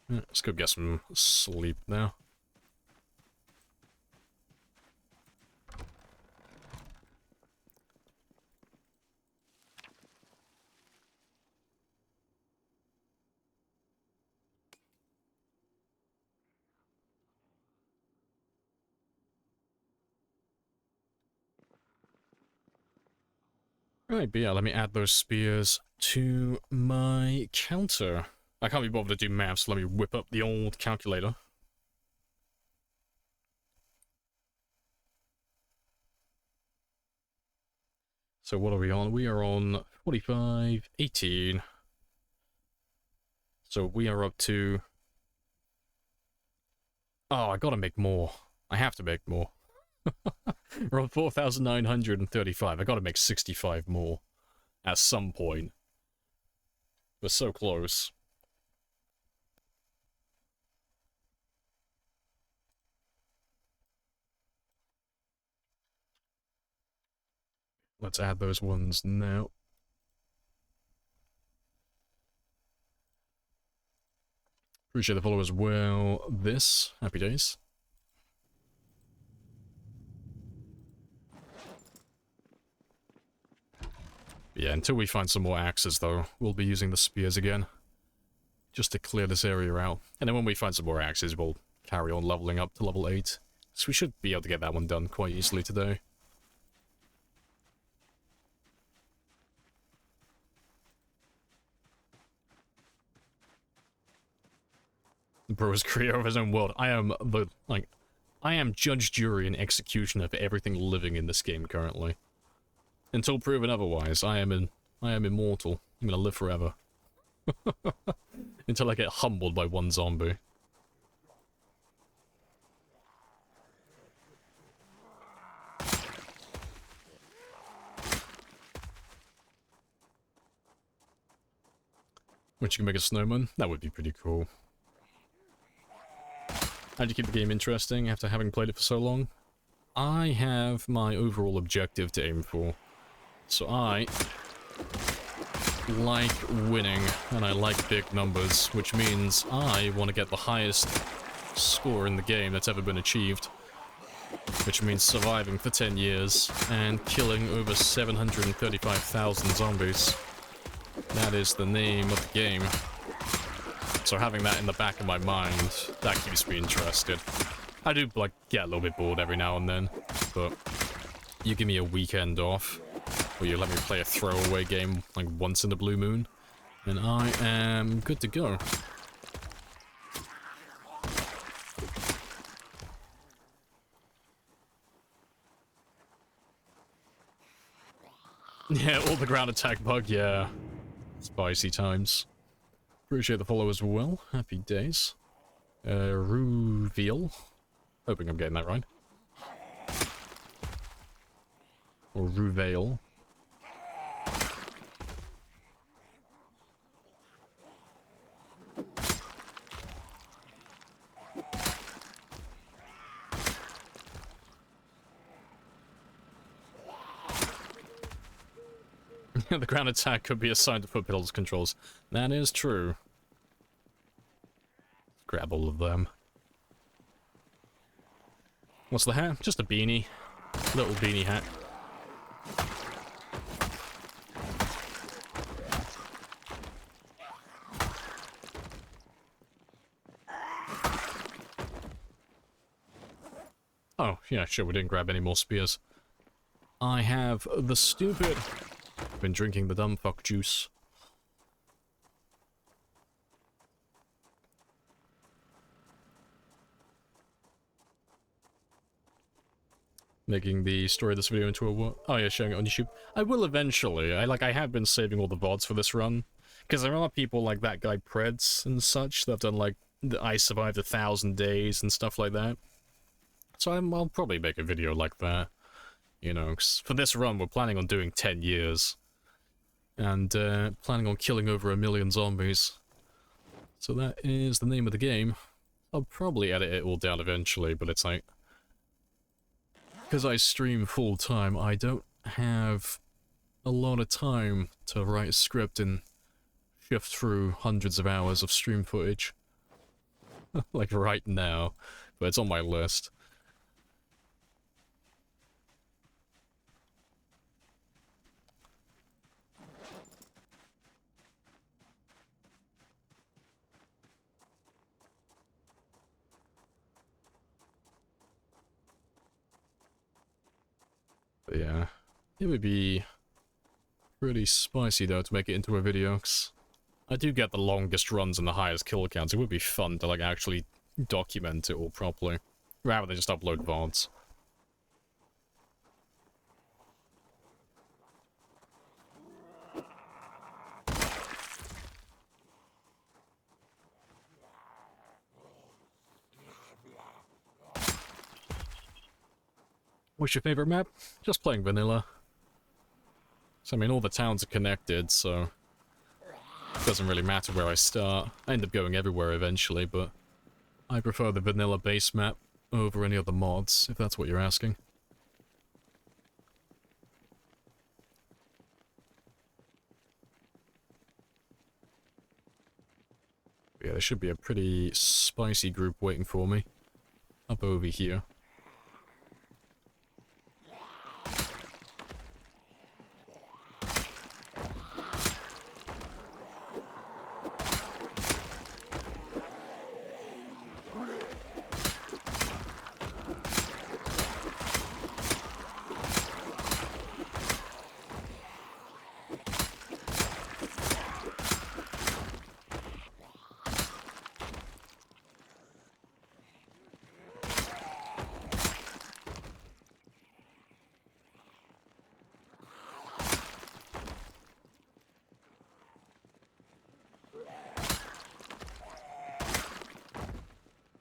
Yeah, let's go get some sleep now. Right, but yeah, let me add those spears to my counter. I can't be bothered to do maths, so let me whip up the old calculator. So what are we on? We are on 45, 18. So we are up to... Oh, I gotta make more. I have to make more. We're on 4,935. I gotta make 65 more. At some point. We're so close. Let's add those ones now. Appreciate the follow as well. This. Happy days. Yeah, until we find some more axes, though, we'll be using the spears again. Just to clear this area out. And then when we find some more axes, we'll carry on leveling up to level 8. So we should be able to get that one done quite easily today. The bro is creator of his own world. I am judge, jury, and executioner for everything living in this game currently. Until proven otherwise, I am immortal. I'm gonna live forever. Until I get humbled by one zombie. Which you can make a snowman? That would be pretty cool. How do you keep the game interesting after having played it for so long? I have my overall objective to aim for. So I like winning, and I like big numbers, which means I want to get the highest score in the game that's ever been achieved. Which means surviving for 10 years and killing over 735,000 zombies. That is the name of the game. So having that in the back of my mind, that keeps me interested. I do, like, get a little bit bored every now and then, but you give me a weekend off, or you let me play a throwaway game, like, once in the blue moon, and I am good to go. Yeah, all the ground attack bug, yeah. Spicy times. Appreciate the follow as well. Happy days. Ruveal. Hoping I'm getting that right. Or Ruveal. The ground attack could be assigned to foot pedals controls. That is true. Grab all of them. What's the hat? Just a beanie. Little beanie hat. Oh, yeah, sure, we didn't grab any more spears. I have the stupid... Been drinking the dumb fuck juice. Making the story of this video into a... Oh yeah, showing it on YouTube. I will eventually. I have been saving all the VODs for this run. Because there are people like that guy Preds and such that have done like, I survived 1,000 days and stuff like that. So I'll probably make a video like that. You know, 'cause for this run we're planning on doing 10 years. And planning on killing over 1 million zombies. So that is the name of the game. I'll probably edit it all down eventually, but it's like... Because I stream full-time, I don't have a lot of time to write a script and shift through hundreds of hours of stream footage. Like right now, but it's on my list. But yeah, it would be pretty spicy though to make it into a video, 'cause I do get the longest runs and the highest kill counts. It would be fun to, like, actually document it all properly, rather than just upload VODs. What's your favorite map? Just playing vanilla. So, I mean, all the towns are connected, so it doesn't really matter where I start. I end up going everywhere eventually, but I prefer the vanilla base map over any other mods, if that's what you're asking. Yeah, there should be a pretty spicy group waiting for me. Up over here.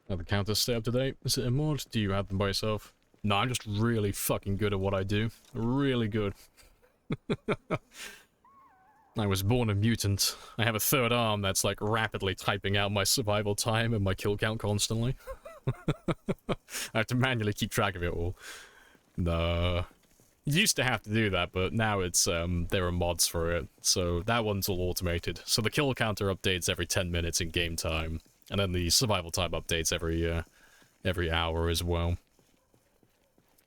Are the counters stay up to date? Is it a mod? Do you have them by yourself? No, I'm just really fucking good at what I do. Really good. I was born a mutant. I have a third arm that's like rapidly typing out my survival time and my kill count constantly. I have to manually keep track of it all. No. Used to have to do that, but now it's, there are mods for it. So that one's all automated. So the kill counter updates every 10 minutes in game time. And then the survival time updates every hour as well.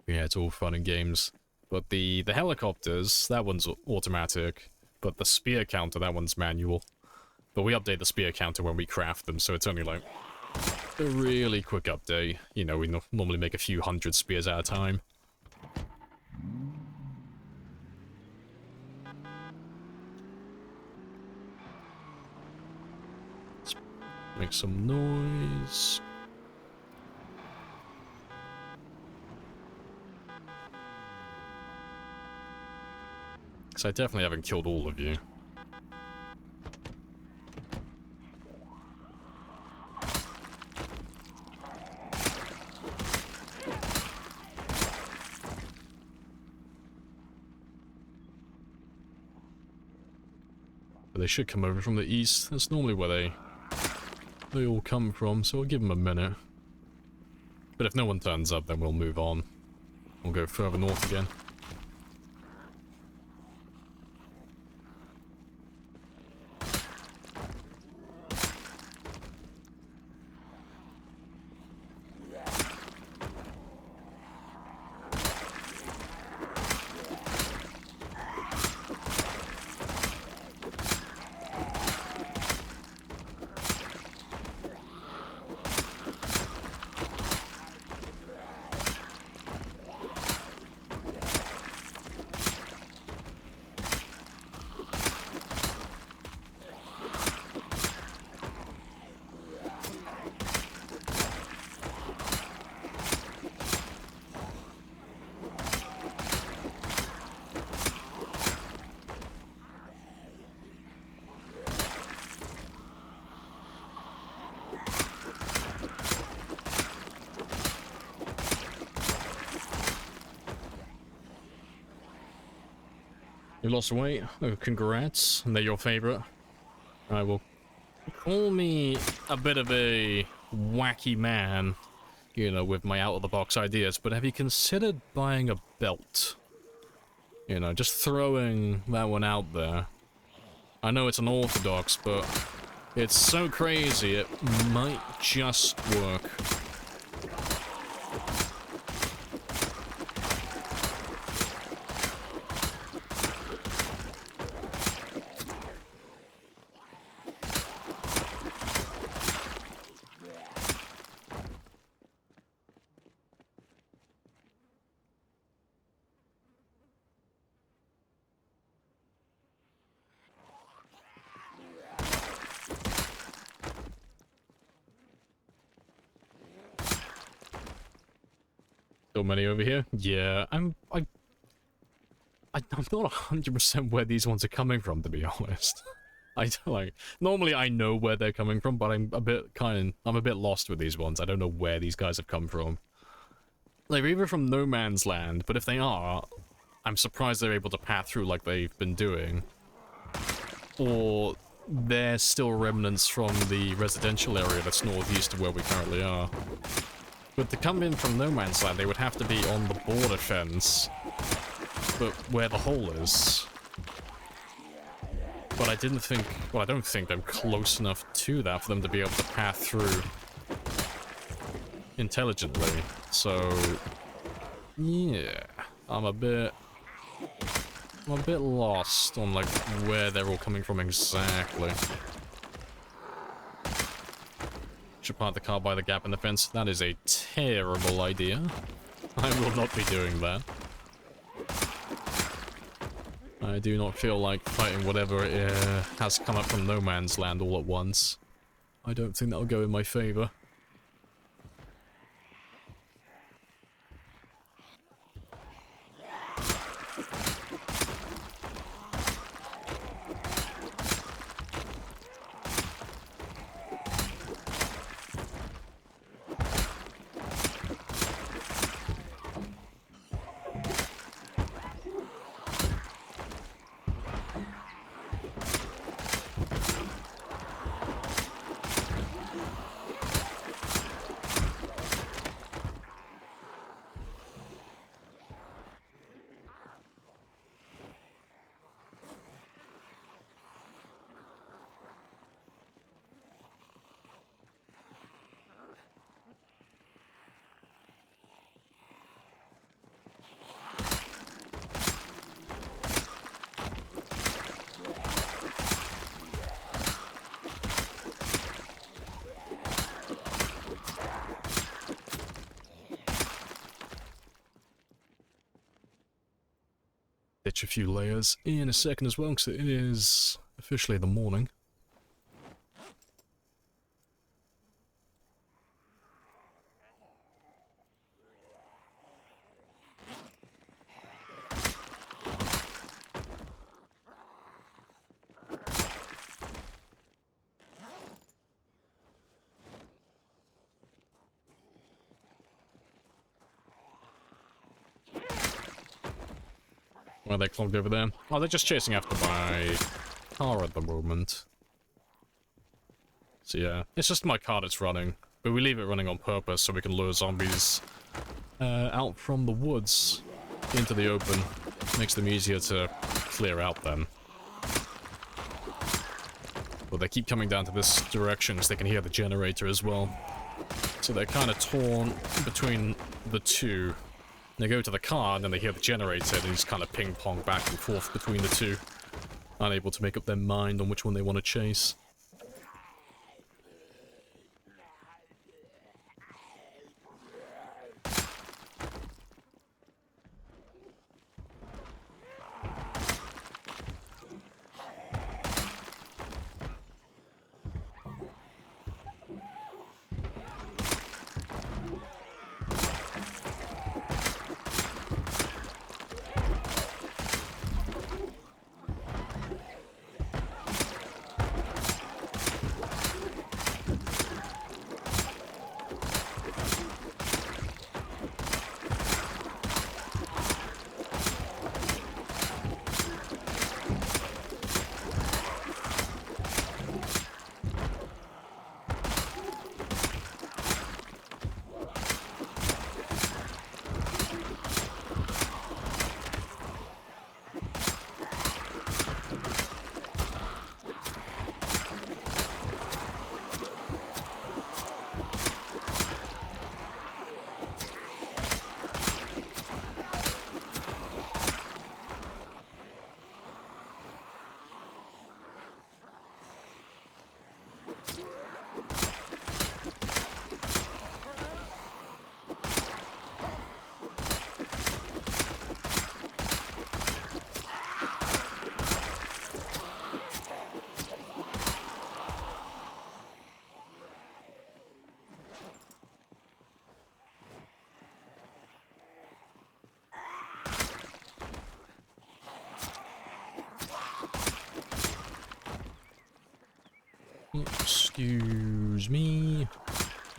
Yeah, it's all fun and games. But the helicopters, that one's automatic. But the spear counter, that one's manual. But we update the spear counter when we craft them, so it's only like a really quick update. You know, we normally make a few hundred spears at a time. Let's make some noise. Because I definitely haven't killed all of you. But they should come over from the east. That's normally where they all come from, so we'll give them a minute. But if no one turns up, then we'll move on. We'll go further north again. You lost weight? Oh, congrats. And they're your favorite. I will call me a bit of a wacky man, you know, with my out-of-the-box ideas, but have you considered buying a belt? You know, just throwing that one out there. I know it's unorthodox, but it's so crazy it might just work. Still many over here? Yeah, I'm not 100% where these ones are coming from, to be honest. I don't, like, normally I know where they're coming from, but I'm a bit lost with these ones. I don't know where these guys have come from. They're either from no man's land, but if they are, I'm surprised they're able to path through like they've been doing. Or they're still remnants from the residential area that's northeast of where we currently are. But to come in from no man's land, they would have to be on the border fence, but where the hole is. But I didn't think, well, I don't think I'm close enough to that for them to be able to path through intelligently. So, yeah, I'm a bit lost on, like, where they're all coming from exactly. Should park the car by the gap in the fence. That is a terrible idea. I will not be doing that. I do not feel like fighting whatever has come up from no man's land all at once. I don't think that'll go in my favor. Ditch a few layers in a second as well, because it is officially the morning. Why are they clogged over there? Oh, they're just chasing after my car at the moment. So yeah, it's just my car that's running. But we leave it running on purpose so we can lure zombies out from the woods into the open. Makes them easier to clear out then. But they keep coming down to this direction so they can hear the generator as well. So they're kind of torn between the two. They go to the car, and then they hear the generator, and just kind of ping-pong back and forth between the two. Unable to make up their mind on which one they want to chase. Excuse me.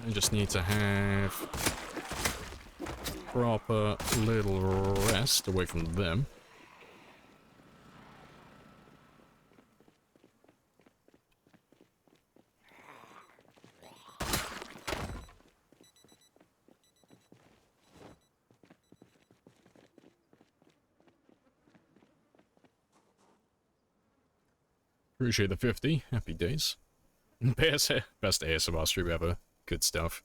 I just need to have proper little rest away from them. Appreciate the 50. Happy days. Best ASMR stream ever. Good stuff.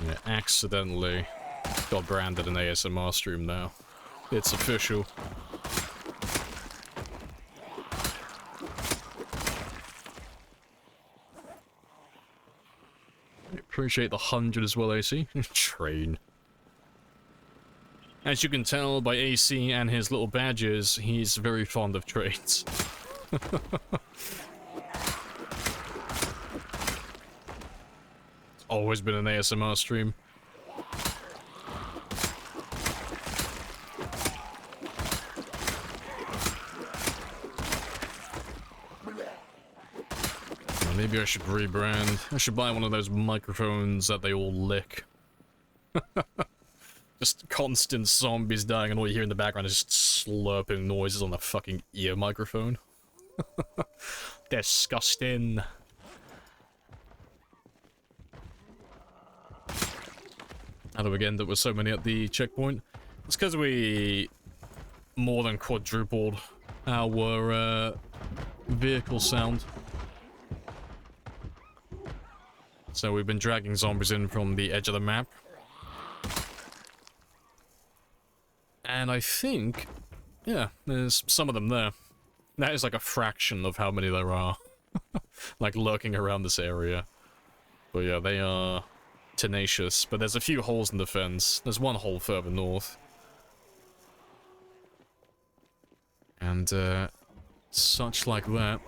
Yeah, accidentally got branded an ASMR stream now. It's official. Appreciate the 100 as well, AC. Train. As you can tell by AC and his little badges, he's very fond of trains. It's always been an ASMR stream. Well, maybe I should rebrand. I should buy one of those microphones that they all lick. Just constant zombies dying, and all you hear in the background is just slurping noises on the fucking ear microphone. Disgusting. How do we end up with so many at the checkpoint? It's because we more than quadrupled our vehicle sound. So we've been dragging zombies in from the edge of the map. And I think, yeah, there's some of them there. That is like a fraction of how many there are, like lurking around this area. But yeah, they are tenacious, but there's a few holes in the fence. There's one hole further north. And such like that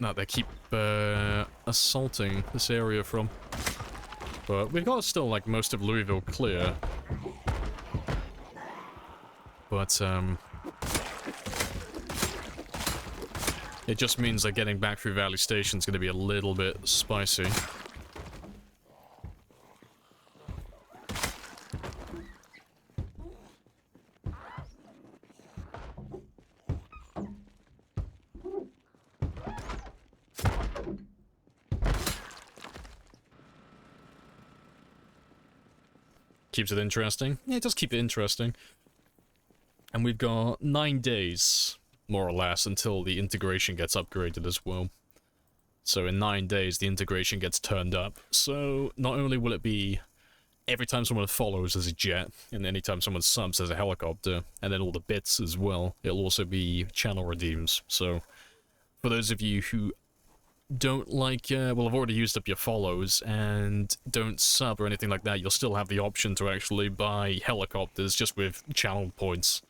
they keep assaulting this area from. But we've got still like most of Louisville clear. But, it just means that getting back through Valley Station is going to be a little bit spicy. Keeps it interesting. Yeah, it does keep it interesting. And we've got 9 days, more or less, until the integration gets upgraded as well. So in 9 days, the integration gets turned up. So not only will it be every time someone follows as a jet, and anytime someone subs as a helicopter, and then all the bits as well, it'll also be channel redeems. So for those of you who don't like, well, have already used up your follows and don't sub or anything like that, you'll still have the option to actually buy helicopters just with channel points.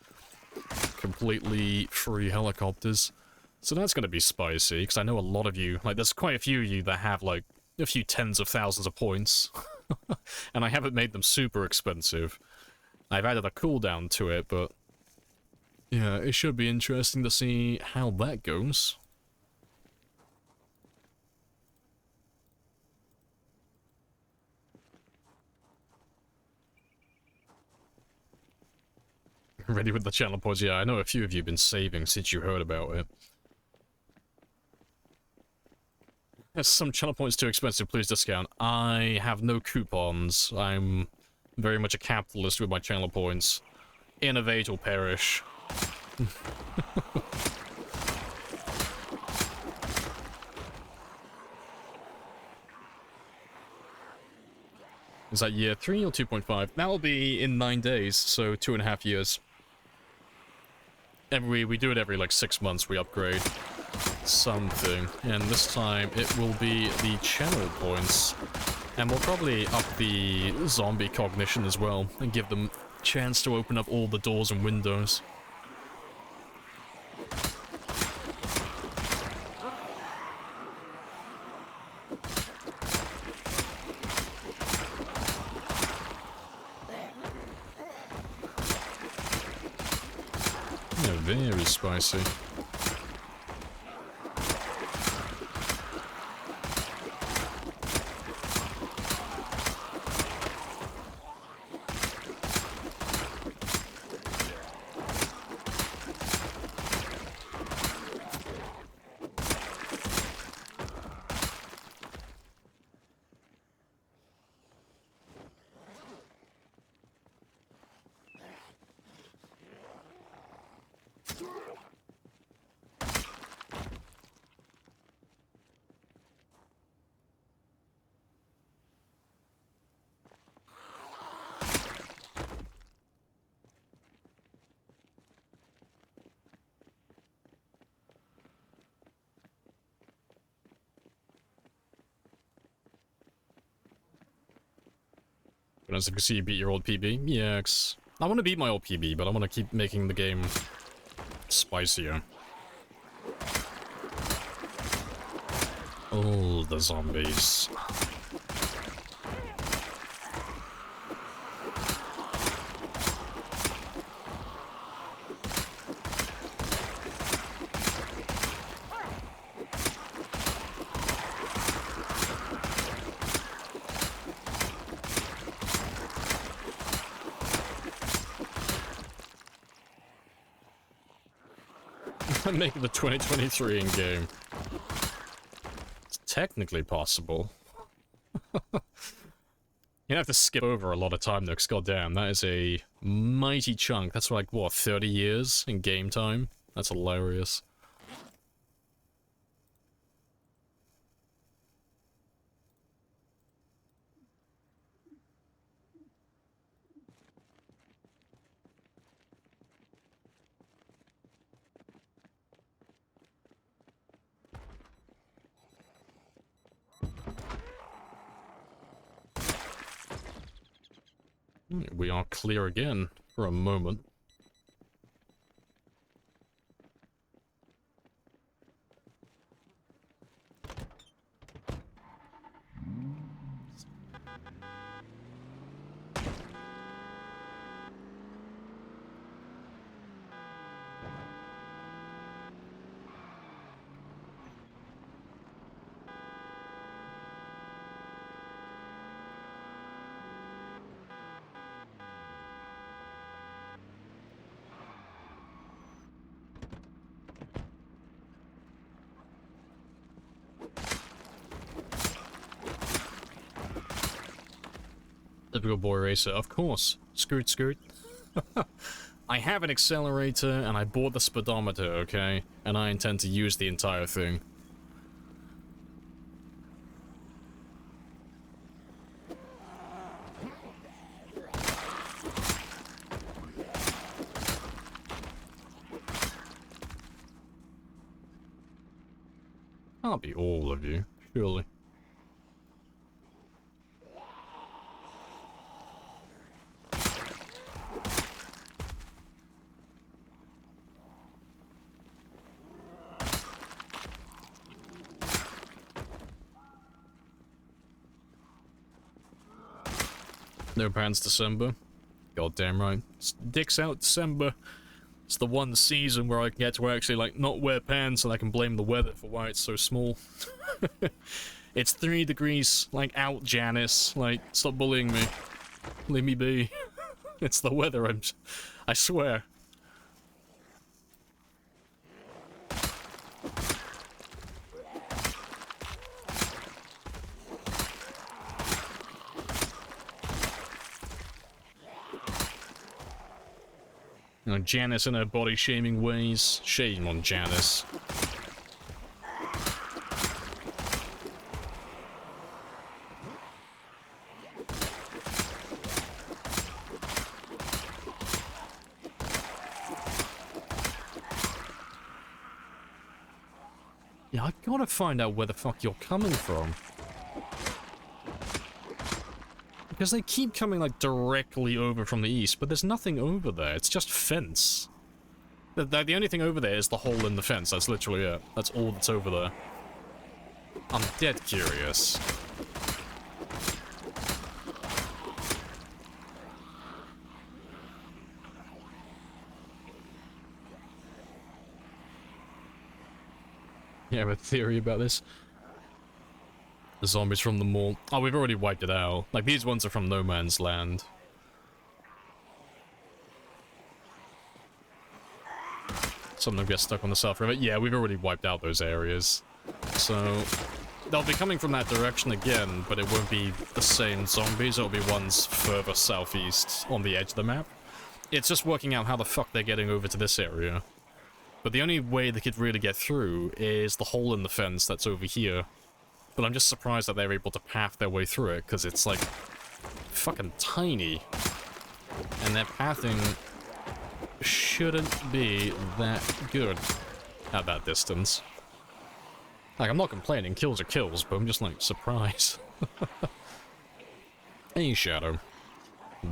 Completely free helicopters. So that's going to be spicy, because I know a lot of you, like there's quite a few of you that have like a few tens of thousands of points. And I haven't made them super expensive. I've added a cooldown to it, but yeah, it should be interesting to see how that goes. Ready with the channel points? Yeah, I know a few of you have been saving since you heard about it. Yes, some channel points too expensive, please discount. I have no coupons. I'm very much a capitalist with my channel points. Innovate or perish. Is that year 3 or 2.5? That'll be in 9 days, so 2.5 years. We do it every like 6 months, we upgrade something, and this time it will be the channel points, and we'll probably up the zombie cognition as well, and give them a chance to open up all the doors and windows. Very spicy. But as you can see, you beat your old PB. Yeah, I want to beat my old PB, but I want to keep making the game spicier. Oh, the zombies. Make the 2023 in game. It's technically possible. You have to skip over a lot of time though, because goddamn, that is a mighty chunk. That's like, what, 30 years in game time? That's hilarious. We are clear again for a moment. Typical boy racer, of course. Scoot, scoot. I have an accelerator, and I bought the speedometer, okay? And I intend to use the entire thing. Can't be all of you, surely. No pants December. Goddamn right. It's dicks out December. It's the one season where I get to actually, like, not wear pants and I can blame the weather for why it's so small. It's 3 degrees, like, out, Janice. Like, stop bullying me. Leave me be. It's the weather, I swear. You know, Janice and her body-shaming ways. Shame on Janice. Yeah, I gotta find out where the fuck you're coming from. Because they keep coming, like, directly over from the east, but there's nothing over there. It's just fence. The only thing over there is the hole in the fence. That's literally it. That's all that's over there. I'm dead curious. You have a theory about this? The zombies from the mall. Oh, we've already wiped it out. Like, these ones are from No Man's Land. Some of them get stuck on the South River. Yeah, we've already wiped out those areas. So, they'll be coming from that direction again, but it won't be the same zombies. It'll be ones further southeast on the edge of the map. It's just working out how the fuck they're getting over to this area. But the only way they could really get through is the hole in the fence that's over here. But I'm just surprised that they're able to path their way through it, because it's, like, fucking tiny. And their pathing shouldn't be that good at that distance. Like, I'm not complaining, kills are kills, but I'm just, like, surprised. Hey, Shadow.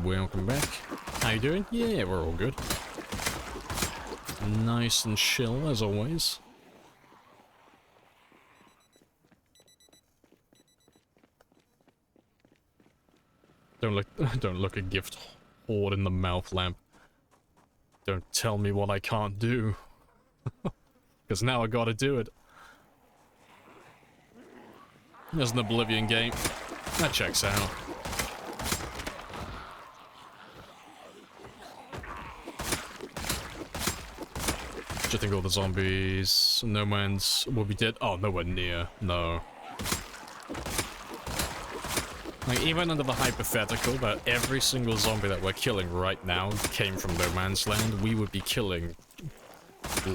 Welcome back. How you doing? Yeah, we're all good. Nice and chill, as always. Don't look a gift horde in the mouth, Lamp. Don't tell me what I can't do. Because now I gotta do it. There's an Oblivion game. That checks out. Do you think all the zombies, No Man's, will be dead? Oh, nowhere near. No. Like, even under the hypothetical that every single zombie that we're killing right now came from No Man's Land, we would be killing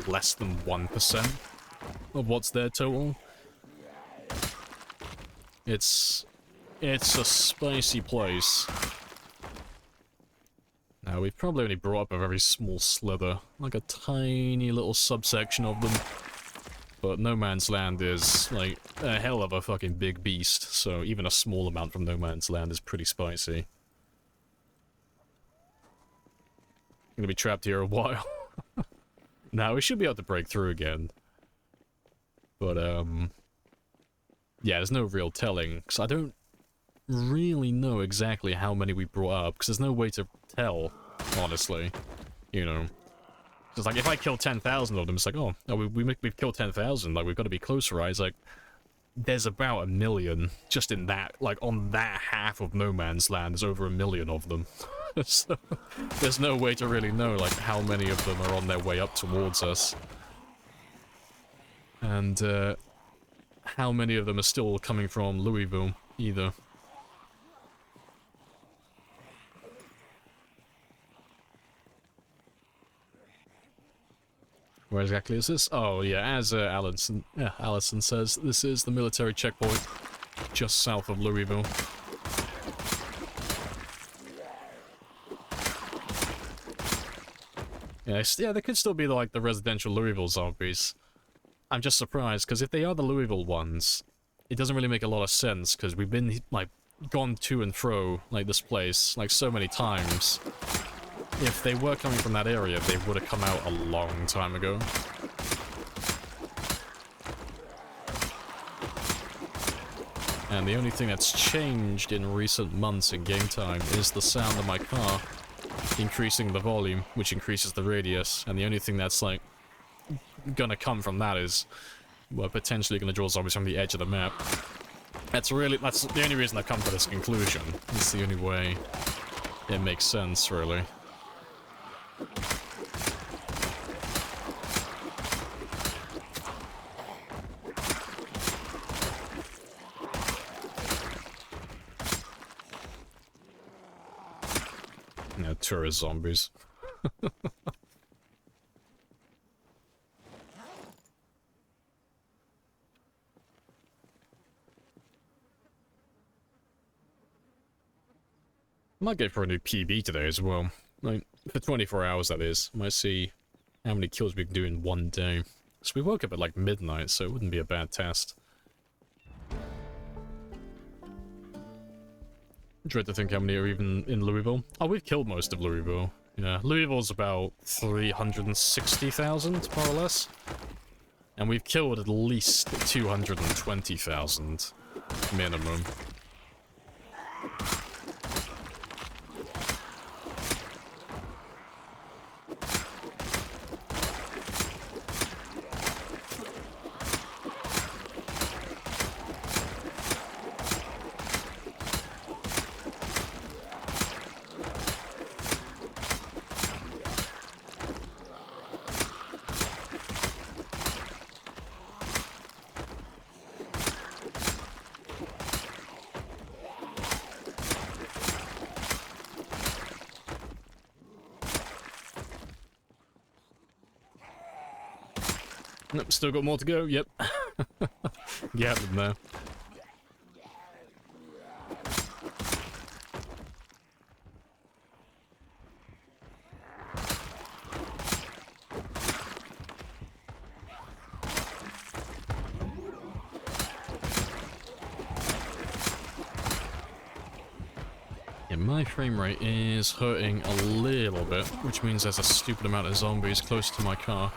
less than 1% of what's there total. It's a spicy place. Now, we've probably only brought up a very small slither, like a tiny little subsection of them. But No Man's Land is, like, a hell of a fucking big beast, so even a small amount from No Man's Land is pretty spicy. Gonna be trapped here a while. Now, we should be able to break through again. But, yeah, there's no real telling, because I don't really know exactly how many we brought up, because there's no way to tell, honestly. You know. It's like, if I kill 10,000 of them, it's like, oh, we've killed 10,000, like, we've got to be closer, right? It's like, there's about 1 million, just in that, like, on that half of No Man's Land, there's over 1 million of them. So, there's no way to really know, like, how many of them are on their way up towards us. And, how many of them are still coming from Louisville, either. Where exactly is this? Oh, yeah, as Allison says, this is the military checkpoint just south of Louisville. Yeah, there could still be, like, the residential Louisville zombies. I'm just surprised, because if they are the Louisville ones, it doesn't really make a lot of sense, because we've been, like, gone to and fro, like, this place, like, so many times. If they were coming from that area, they would have come out a long time ago. And the only thing that's changed in recent months in game time is the sound of my car increasing the volume, which increases the radius, and the only thing that's, like, gonna come from that is we're potentially gonna draw zombies from the edge of the map. That's the only reason I've come to this conclusion. It's the only way it makes sense, really. No, tourist zombies. Might go for a new PB today as well. Like, for 24 hours, that is. Might see how many kills we can do in one day. So we woke up at, like, midnight, so it wouldn't be a bad test. Dread to think how many are even in Louisville. Oh, we've killed most of Louisville. Yeah, Louisville's about 360,000, more or less. And we've killed at least 220,000 minimum. Nope, still got more to go, yep. Get them there. Yeah, my frame rate is hurting a little bit, which means there's a stupid amount of zombies close to my car.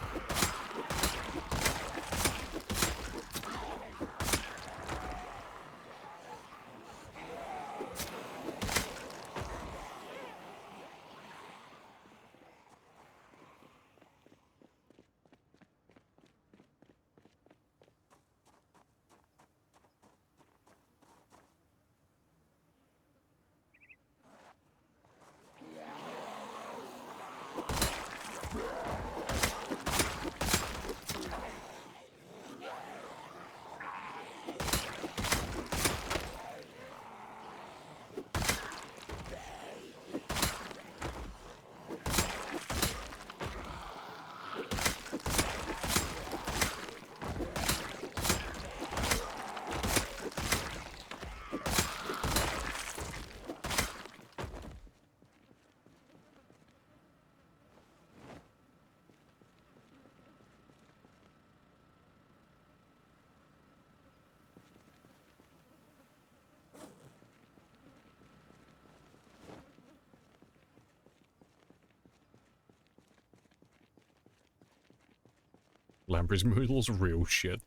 Lamprey's moodle's real shit.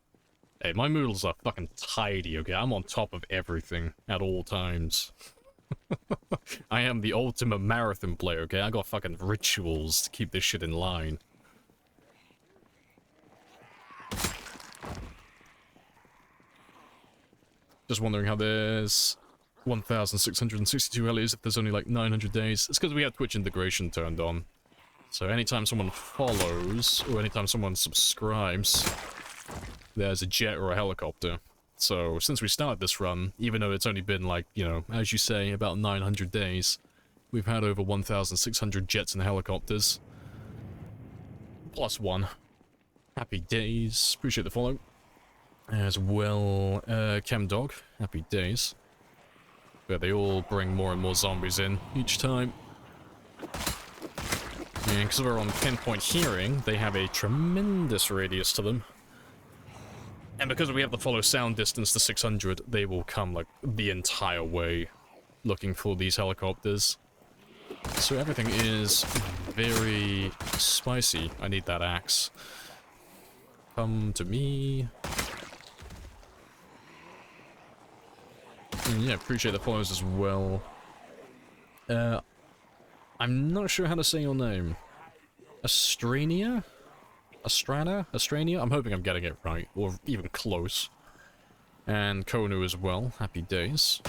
Hey, my moodles are fucking tidy, okay? I'm on top of everything at all times. I am the ultimate marathon player, okay? I got fucking rituals to keep this shit in line. Just wondering how there's 1,662 Hellies if there's only like 900 days. It's because we have Twitch integration turned on. So anytime someone follows, or anytime someone subscribes, there's a jet or a helicopter. So since we started this run, even though it's only been like, you know, as you say, about 900 days, we've had over 1,600 jets and helicopters. Plus one. Happy days. Appreciate the follow. As well, Chemdog. Happy days. But they all bring more and more zombies in each time. And because we're on pinpoint hearing, they have a tremendous radius to them. And because we have the follow sound distance to 600, they will come like the entire way looking for these helicopters. So everything is very spicy. I need that axe. Come to me. And yeah, appreciate the follows as well. I'm not sure how to say your name. Astrania? Astrania? I'm hoping I'm getting it right, or even close. And Konu as well. Happy days.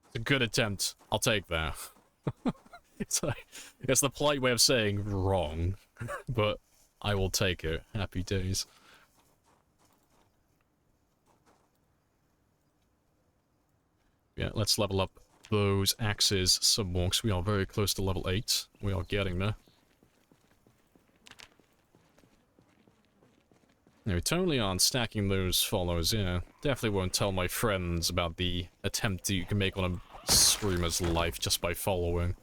It's a good attempt. I'll take that. It's the polite way of saying wrong, but I will take it. Happy days. Yeah, let's level up those axes some more, 'cause we are very close to level 8. We are getting there. No, we totally aren't stacking those follows, yeah. Definitely won't tell my friends about the attempt that you can make on a streamer's life just by following.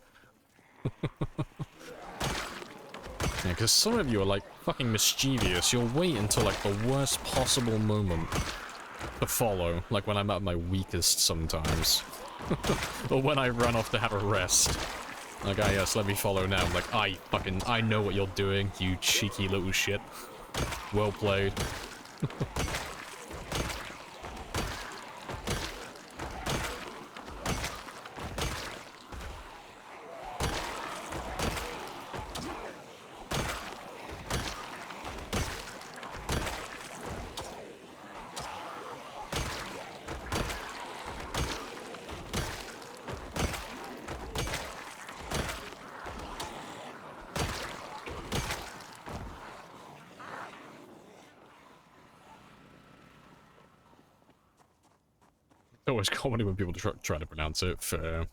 Yeah, because some of you are like fucking mischievous. You'll wait until like the worst possible moment to follow, like when I'm at my weakest sometimes. Or when I run off to have a rest. Like, ah yes, let me follow now. I'm like, I know what you're doing, you cheeky little shit. Well played. always comedy when people try to pronounce it. Fair.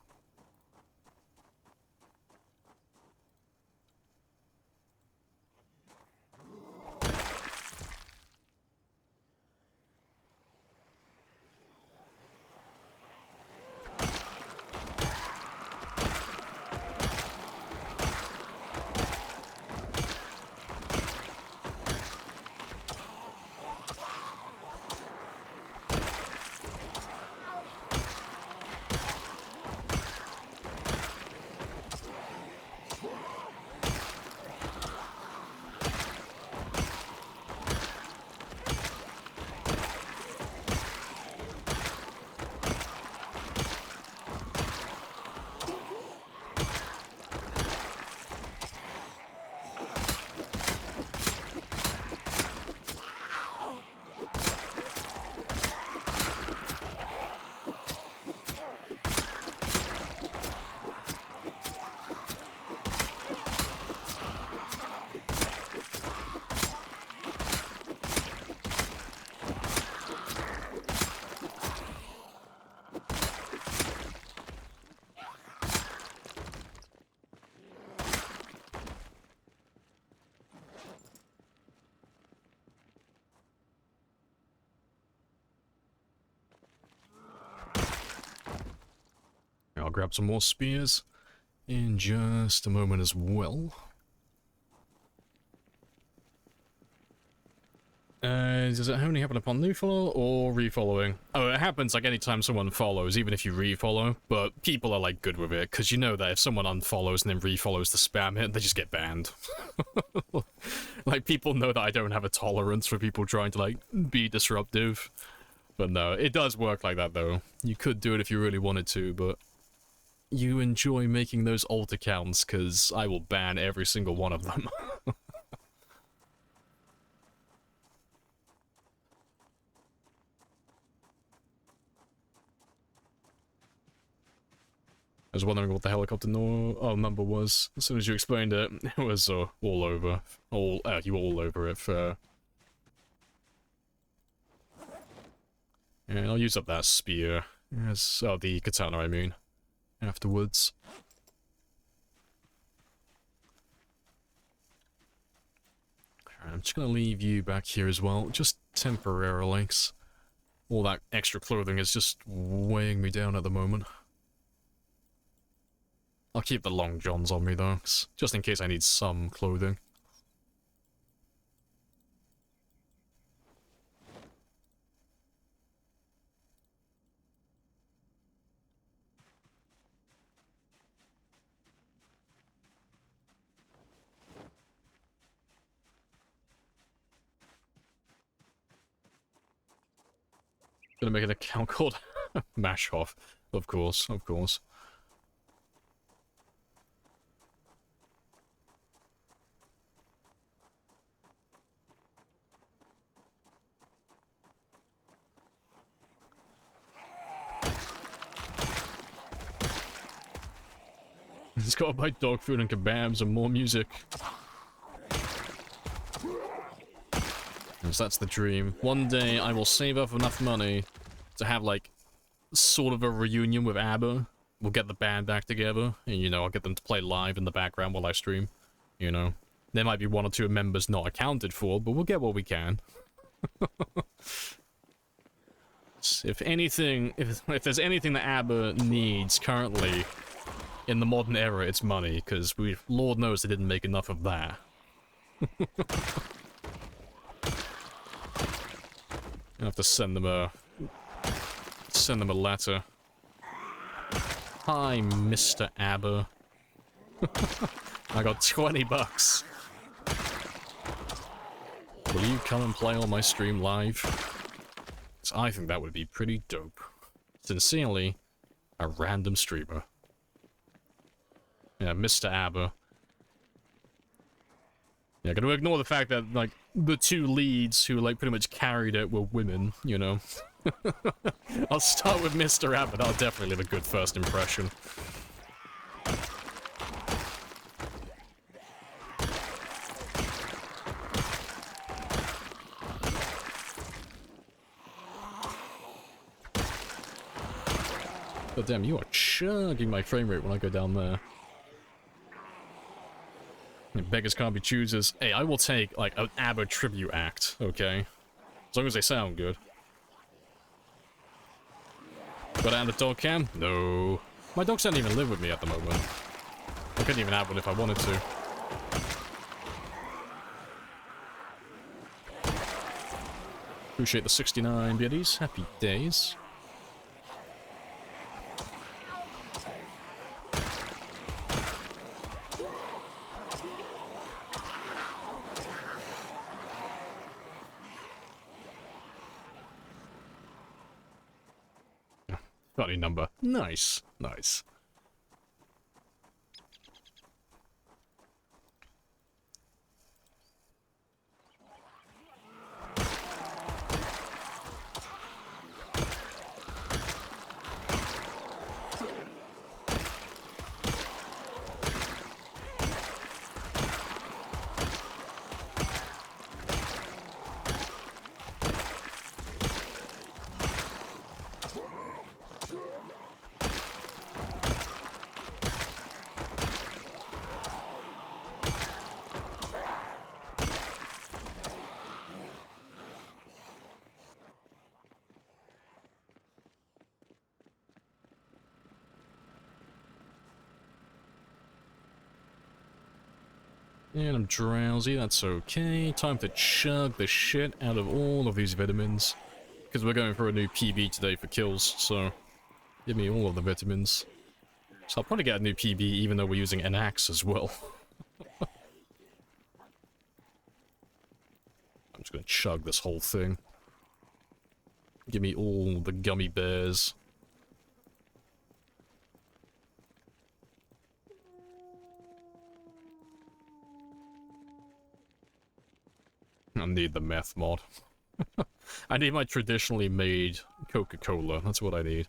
I'll grab some more spears in just a moment as well. Does it only happen upon new follow or refollowing? Oh, it happens like anytime someone follows, even if you refollow, but people are like good with it, because you know that if someone unfollows and then refollows the spam hit, they just get banned. Like, people know that I don't have a tolerance for people trying to, like, be disruptive. But no, it does work like that, though. You could do it if you really wanted to, but you enjoy making those alt accounts, because I will ban every single one of them. I was wondering what the helicopter number was. As soon as you explained it, it was all over. You all over it for... And I'll use up that spear. Oh, the katana, I mean. Afterwards. I'm just gonna leave you back here as well, just temporarily, 'cause all that extra clothing is just weighing me down at the moment. I'll keep the long johns on me though, just in case I need some clothing. Gonna make an account called Mash Off, of course, of course. Just gotta buy dog food and kebabs and more music. Yes, that's the dream. One day I will save up enough money to have, like, sort of a reunion with ABBA. We'll get the band back together, and, you know, I'll get them to play live in the background while I stream. You know, there might be one or two members not accounted for, but we'll get what we can. If anything, if there's anything that ABBA needs currently in the modern era, it's money, because Lord knows they didn't make enough of that. I have to send them a letter. Hi, Mr. ABBA. I got 20 bucks. Will you come and play on my stream live? 'Cause I think that would be pretty dope. Sincerely, a random streamer. Yeah, Mr. ABBA. Yeah, gonna ignore the fact that, like, the two leads who, like, pretty much carried it were women, you know. I'll start with Mr. ABBA, that'll definitely leave a good first impression. God damn, you are chugging my frame rate when I go down there. Beggars can't be choosers. Hey, I will take, like, an ABBA tribute act, okay? As long as they sound good. Got out of the dog cam? No. My dogs don't even live with me at the moment. I couldn't even have one if I wanted to. Appreciate the 69 biddies. Happy days. Funny number. Nice. Nice. And I'm drowsy, that's okay. Time to chug the shit out of all of these vitamins. Because we're going for a new PB today for kills, so give me all of the vitamins. So I'll probably get a new PB even though we're using an axe as well. I'm just gonna chug this whole thing. Give me all the gummy bears. I need the meth mod. I need my traditionally made Coca-Cola. That's what I need.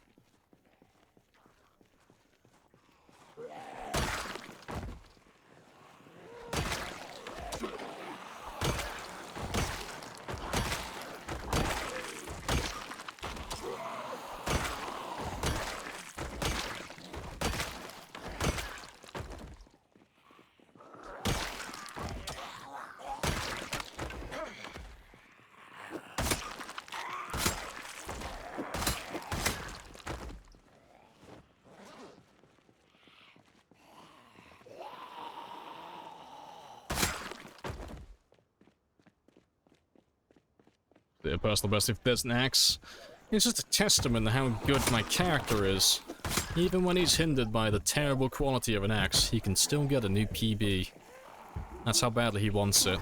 The personal best if there's an axe. It's just a testament to how good my character is. Even when he's hindered by the terrible quality of an axe, he can still get a new PB. That's how badly he wants it.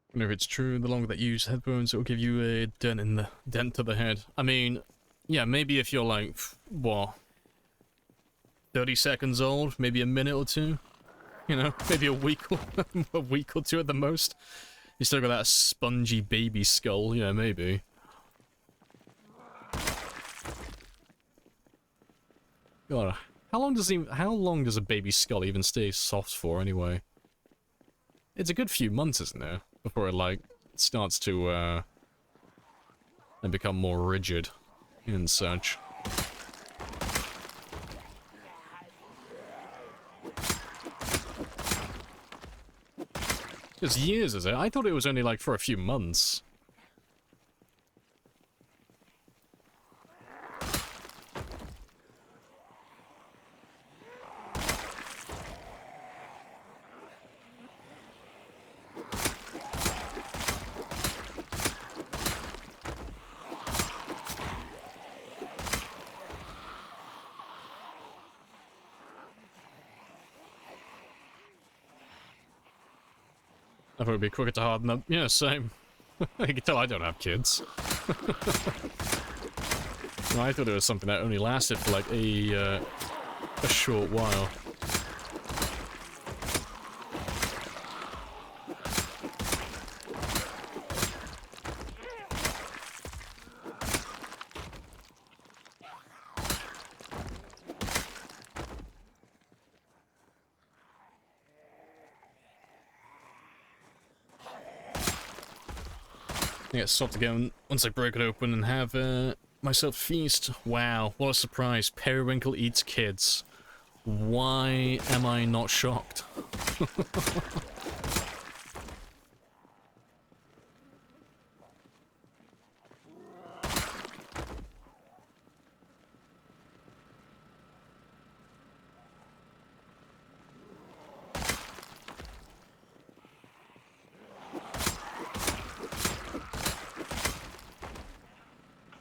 I wonder if it's true, the longer that you use headphones, it'll give you a dent to the head. I mean, yeah, maybe if you're like, what, 30 seconds old, maybe a minute or two, you know, maybe a week or, a week or two at the most. You still got that spongy baby skull, yeah, maybe. God, how long does a baby skull even stay soft for anyway? It's a good few months, isn't it? Before it, like, starts to, and become more rigid and such. It's years, is it? I thought it was only, like, for a few months. I thought it'd be quicker to harden up. Yeah, same. You can tell I don't have kids. No, I thought it was something that only lasted for like a short while. I get stopped again once I break it open and have myself a feast. Wow, what a surprise. Periwinkle eats kids. Why am I not shocked?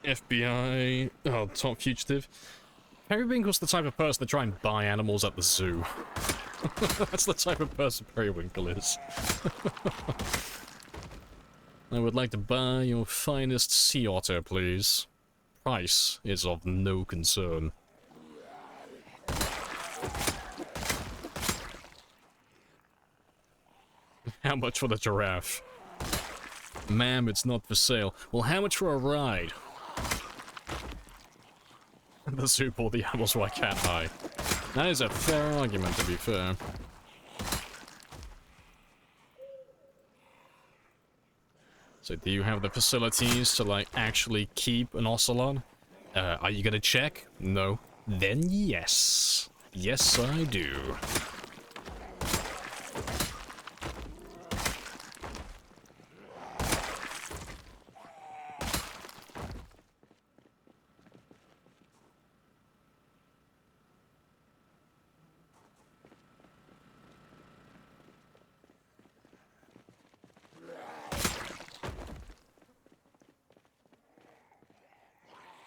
FBI... Oh, top fugitive. Periwinkle's the type of person to try and buy animals at the zoo. That's the type of person Periwinkle is. I would like to buy your finest sea otter, please. Price is of no concern. How much for the giraffe? Ma'am, it's not for sale. Well, how much for a ride? The zoo bought the animals, why can't I? That is a fair argument, to be fair. So do you have the facilities to, like, actually keep an ocelot? Are you gonna check? No. Then yes. Yes, I do.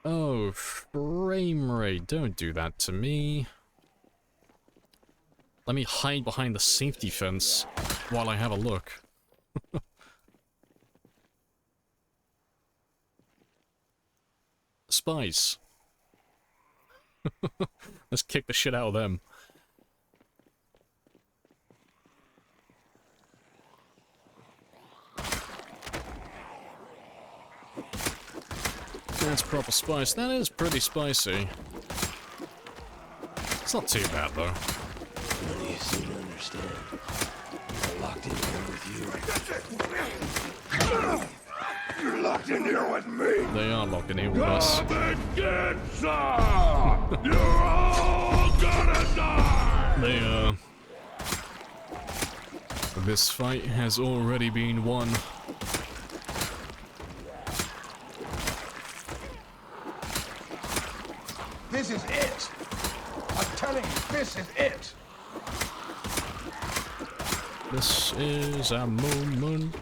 Oh, frame rate, don't do that to me. Let me hide behind the safety fence while I have a look. Spies. Let's kick the shit out of them. That's proper spice. That is pretty spicy. It's not too bad, though. None of you seem to understand. I'm locked in here with you. You're locked in here with me. They are locked in here with us. Come and get some. You're all gonna die. They are. This fight has already been won. This is it. I'm telling you, this is it. This is a moment.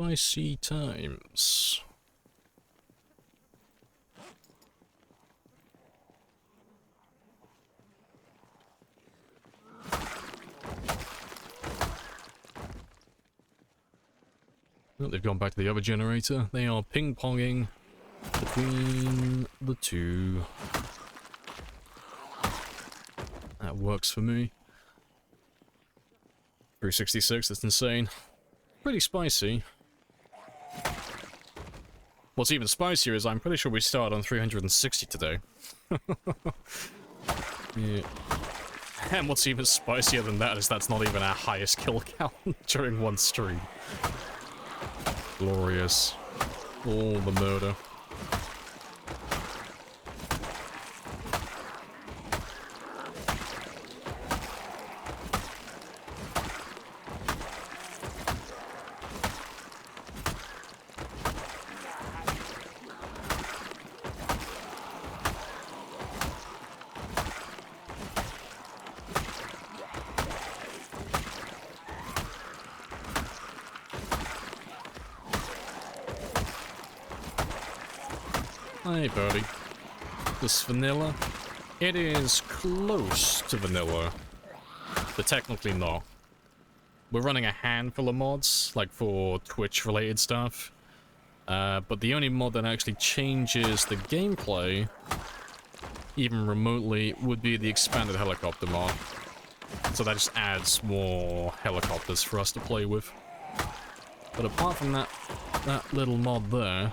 Spicy times. Well, they've gone back to the other generator. They are ping-ponging between the two. That works for me. 366, that's insane. Pretty spicy. What's even spicier is I'm pretty sure we started on 360 today. Yeah. And what's even spicier than that is that's not even our highest kill count during one stream. Glorious. All the murder. Hey, buddy. This vanilla? It is close to vanilla, but technically not. We're running a handful of mods, like for Twitch-related stuff. But the only mod that actually changes the gameplay, even remotely, would be the expanded helicopter mod. So that just adds more helicopters for us to play with. But apart from that little mod there,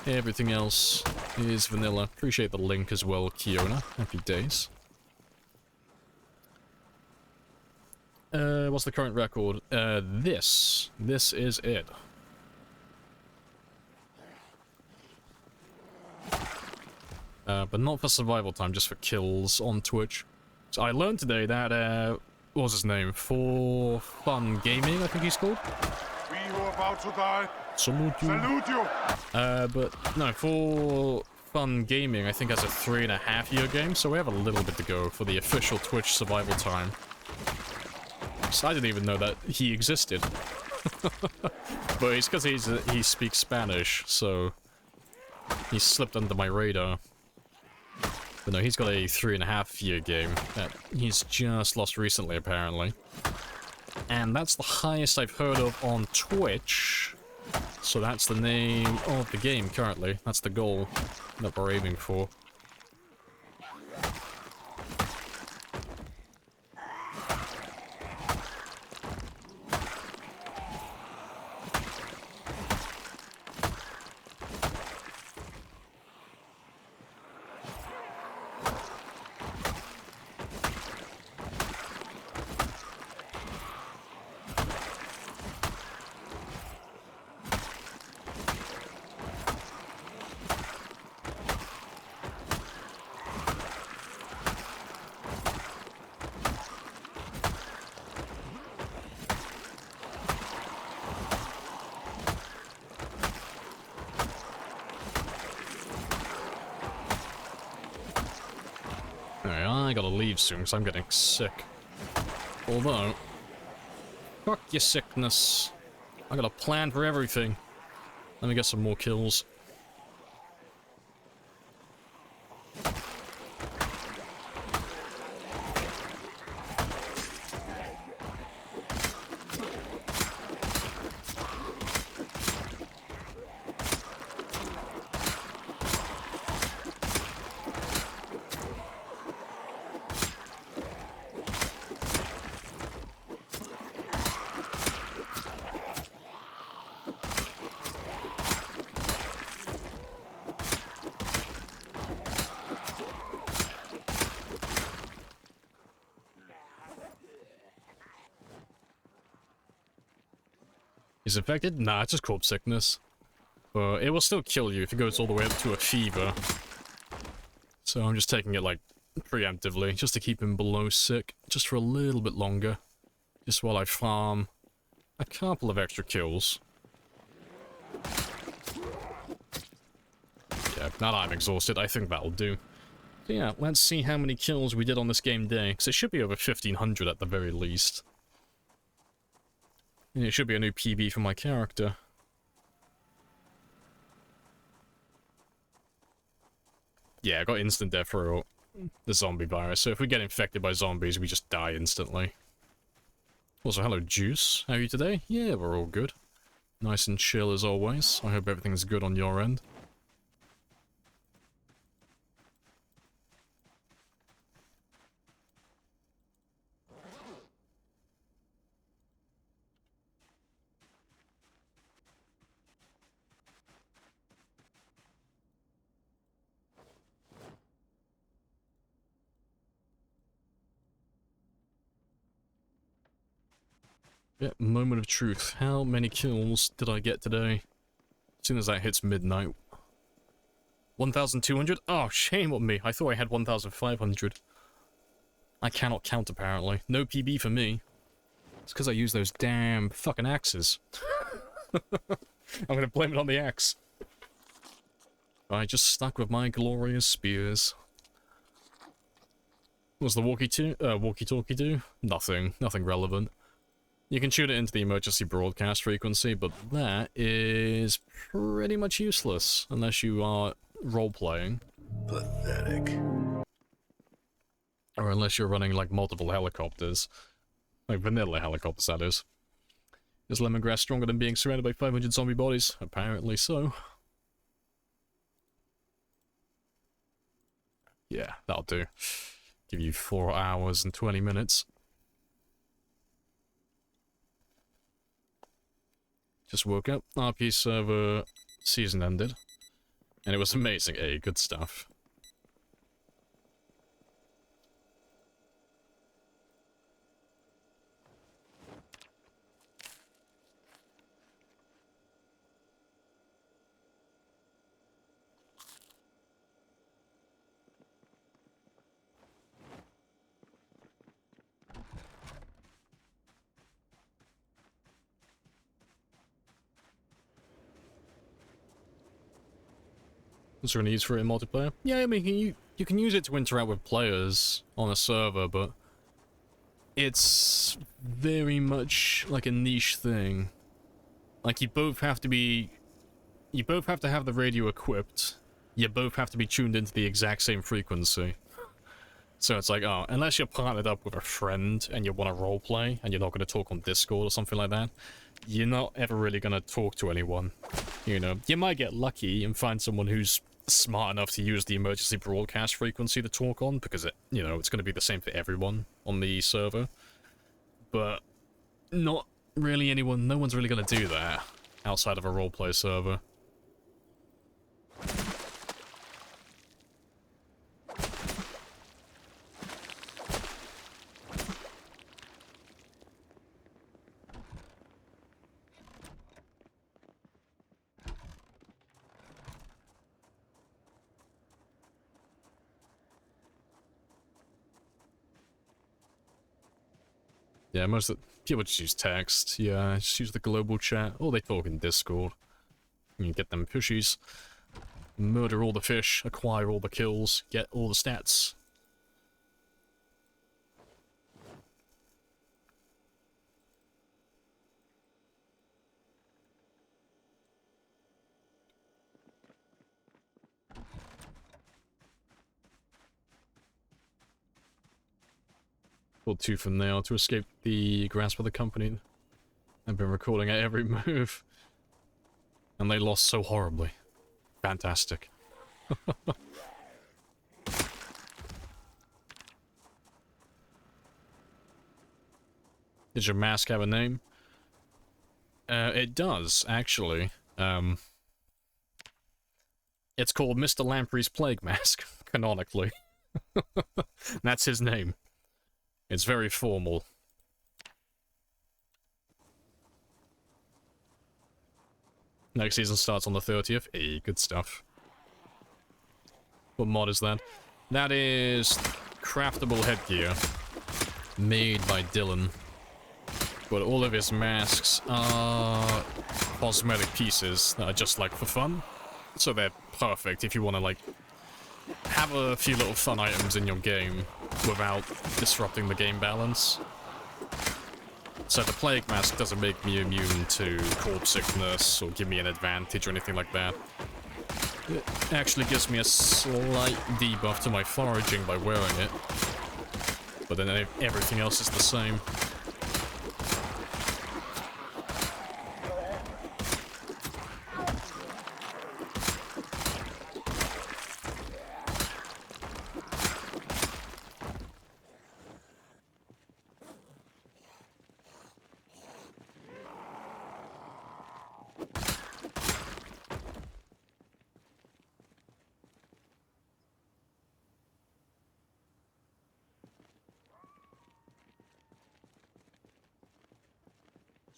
everything else is vanilla. Appreciate the link as well, Kiona. Happy days. What's the current record? This is it. But not for survival time, just for kills on Twitch. So I learned today that, what was his name? For Fun Gaming, I think he's called. We who are about to die, Salute you. salute you! But no, for Fun Gaming, I think has a 3.5-year game, so we have a little bit to go for the official Twitch survival time. So I didn't even know that he existed. But it's because he speaks Spanish, so he slipped under my radar. But no, he's got a 3.5-year game that he's just lost recently, apparently. And that's the highest I've heard of on Twitch. So that's the name of the game currently. That's the goal that we're aiming for. I gotta leave soon because I'm getting sick. Although, fuck your sickness. I got a plan for everything. Let me get some more kills. Is infected? Nah, it's just cold sickness. But it will still kill you if it goes all the way up to a fever. So I'm just taking it, like, preemptively, just to keep him below sick, just for a little bit longer. Just while I farm a couple of extra kills. Yeah, now that I'm exhausted, I think that'll do. So yeah, let's see how many kills we did on this game day, because it should be over 1,500 at the very least. And it should be a new PB for my character. Yeah, I got instant death for the zombie virus, so if we get infected by zombies, we just die instantly. Also, hello, Juice. How are you today? Yeah, we're all good. Nice and chill as always. I hope everything's good on your end. Yeah, moment of truth. How many kills did I get today? As soon as that hits midnight. 1,200? Oh, shame on me. I thought I had 1,500. I cannot count, apparently. No PB for me. It's because I use those damn fucking axes. I'm gonna blame it on the axe. I just stuck with my glorious spears. What's the walkie-talkie do? Nothing. Nothing relevant. You can shoot it into the emergency broadcast frequency, but that is pretty much useless unless you are role-playing. Pathetic. Or unless you're running, like, multiple helicopters. Like, vanilla helicopters, that is. Is lemongrass stronger than being surrounded by 500 zombie bodies? Apparently so. Yeah, that'll do. Give you 4 hours and 20 minutes. Just woke up, RP server season ended, and it was amazing. Hey, good stuff. What's there any use for it in multiplayer? Yeah, I mean, you can use it to interact with players on a server, but it's very much like a niche thing. Like, you both have to have the radio equipped, you both have to be tuned into the exact same frequency. So it's like, oh, unless you're partnered up with a friend and you want to roleplay and you're not going to talk on Discord or something like that, you're not ever really going to talk to anyone. You know, you might get lucky and find someone who's smart enough to use the emergency broadcast frequency to talk on, because you know, it's going to be the same for everyone on the server. But not really anyone, no one's really going to do that outside of a roleplay server. Yeah, most of the people just use text. Yeah, just use the global chat. Or they talk in Discord. You can get them fishies. Murder all the fish, acquire all the kills, get all the stats. Or two from now to escape the grasp of the company. I've been recording at every move. And they lost so horribly. Fantastic. Does your mask have a name? It does, actually. It's called Mr. Lamprey's Plague Mask, canonically. That's his name. It's very formal. Next season starts on the 30th. Hey, good stuff. What mod is that? That is craftable headgear. Made by Dylan. But all of his masks are cosmetic pieces that are just like for fun. So they're perfect if you want to like have a few little fun items in your game without disrupting the game balance. So the plague mask doesn't make me immune to corpse sickness or give me an advantage or anything like that. It actually gives me a slight debuff to my foraging by wearing it. But then everything else is the same.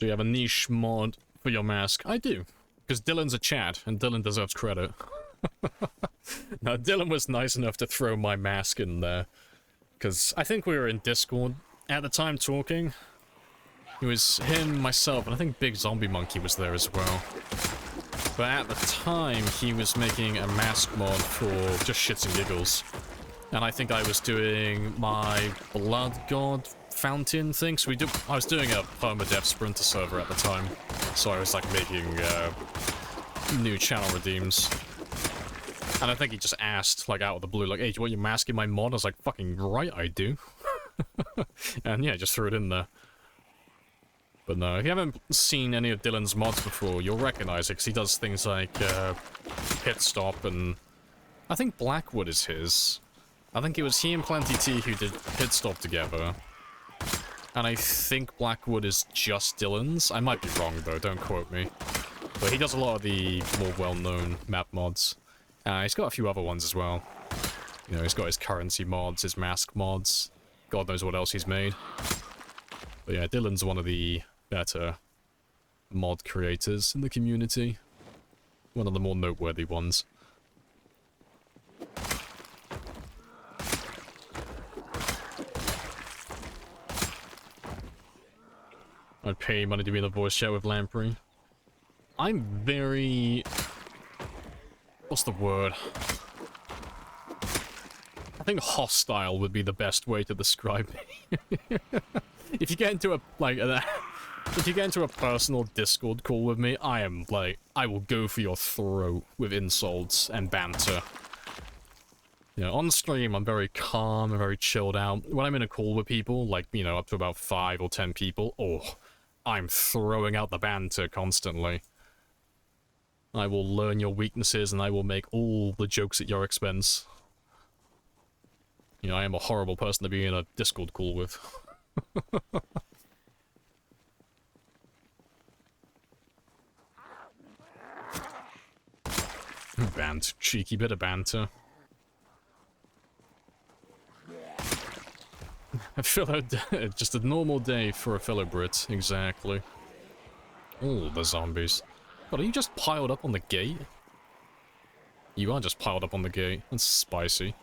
So you have a niche mod for your mask? I do. Because Dylan's a chat, and Dylan deserves credit. Now, Dylan was nice enough to throw my mask in there. Because I think we were in Discord at the time talking. It was him, myself, and I think Big Zombie Monkey was there as well. But at the time, he was making a mask mod for just shits and giggles. And I think I was doing my Blood God Fountain thing. So I was doing a permadeath sprinter server at the time. So I was like making new channel redeems. And I think he just asked, like out of the blue, like, hey, do you want your mask in my mod? I was like, fucking right, I do. And yeah, just threw it in there. But no, if you haven't seen any of Dylan's mods before, you'll recognize it, because he does things like Pit Stop, and I think Blackwood is his. I think it was he and Plenty T who did Pit Stop together. And I think Blackwood is just Dylan's. I might be wrong, though, don't quote me. But he does a lot of the more well-known map mods. He's got a few other ones as well. You know, he's got his currency mods, his mask mods. God knows what else he's made. But yeah, Dylan's one of the better mod creators in the community. One of the more noteworthy ones. I'd pay money to be in the voice chat with Lamprey. I'm very... what's the word? I think hostile would be the best way to describe me. If you get into a, like, if you get into a personal Discord call with me, I am, like, I will go for your throat with insults and banter. You know, on stream, I'm very calm and very chilled out. When I'm in a call with people, like, you know, up to about 5 or 10 people, oh, I'm throwing out the banter constantly. I will learn your weaknesses and I will make all the jokes at your expense. You know, I am a horrible person to be in a Discord call with. Banter, cheeky bit of banter. A fellow, just a normal day for a fellow Brit, exactly. Oh, the zombies. God, are you just piled up on the gate? You are just piled up on the gate. That's spicy.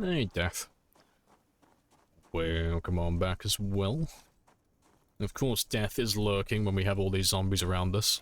Hey, Death. Welcome on back as well. Of course, Death is lurking when we have all these zombies around us.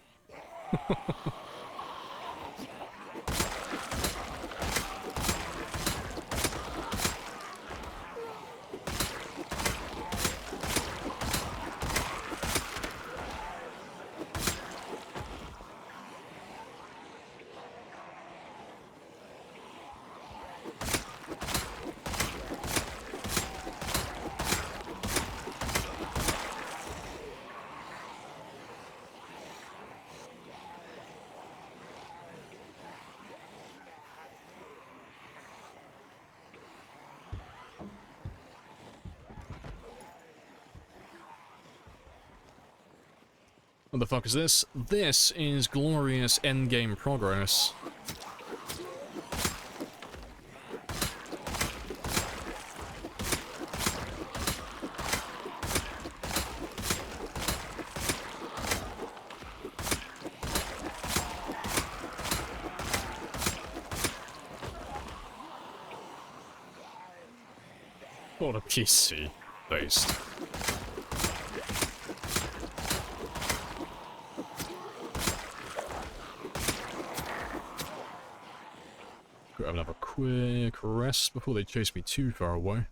What the fuck is this? This is glorious endgame progress. What a PC based. Grab another quick rest before they chase me too far away.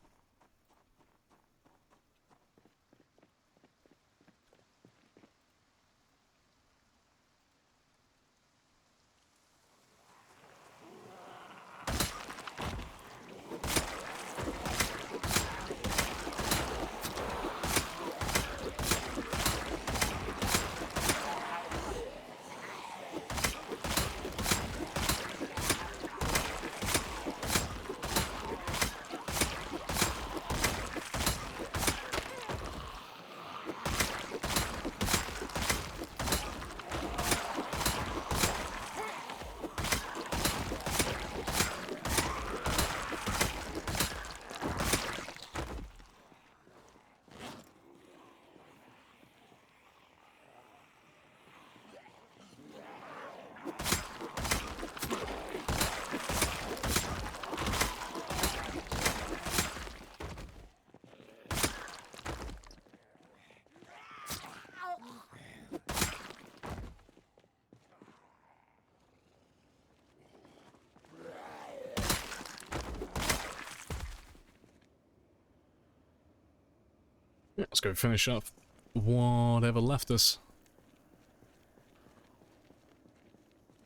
Let's go finish up whatever left us.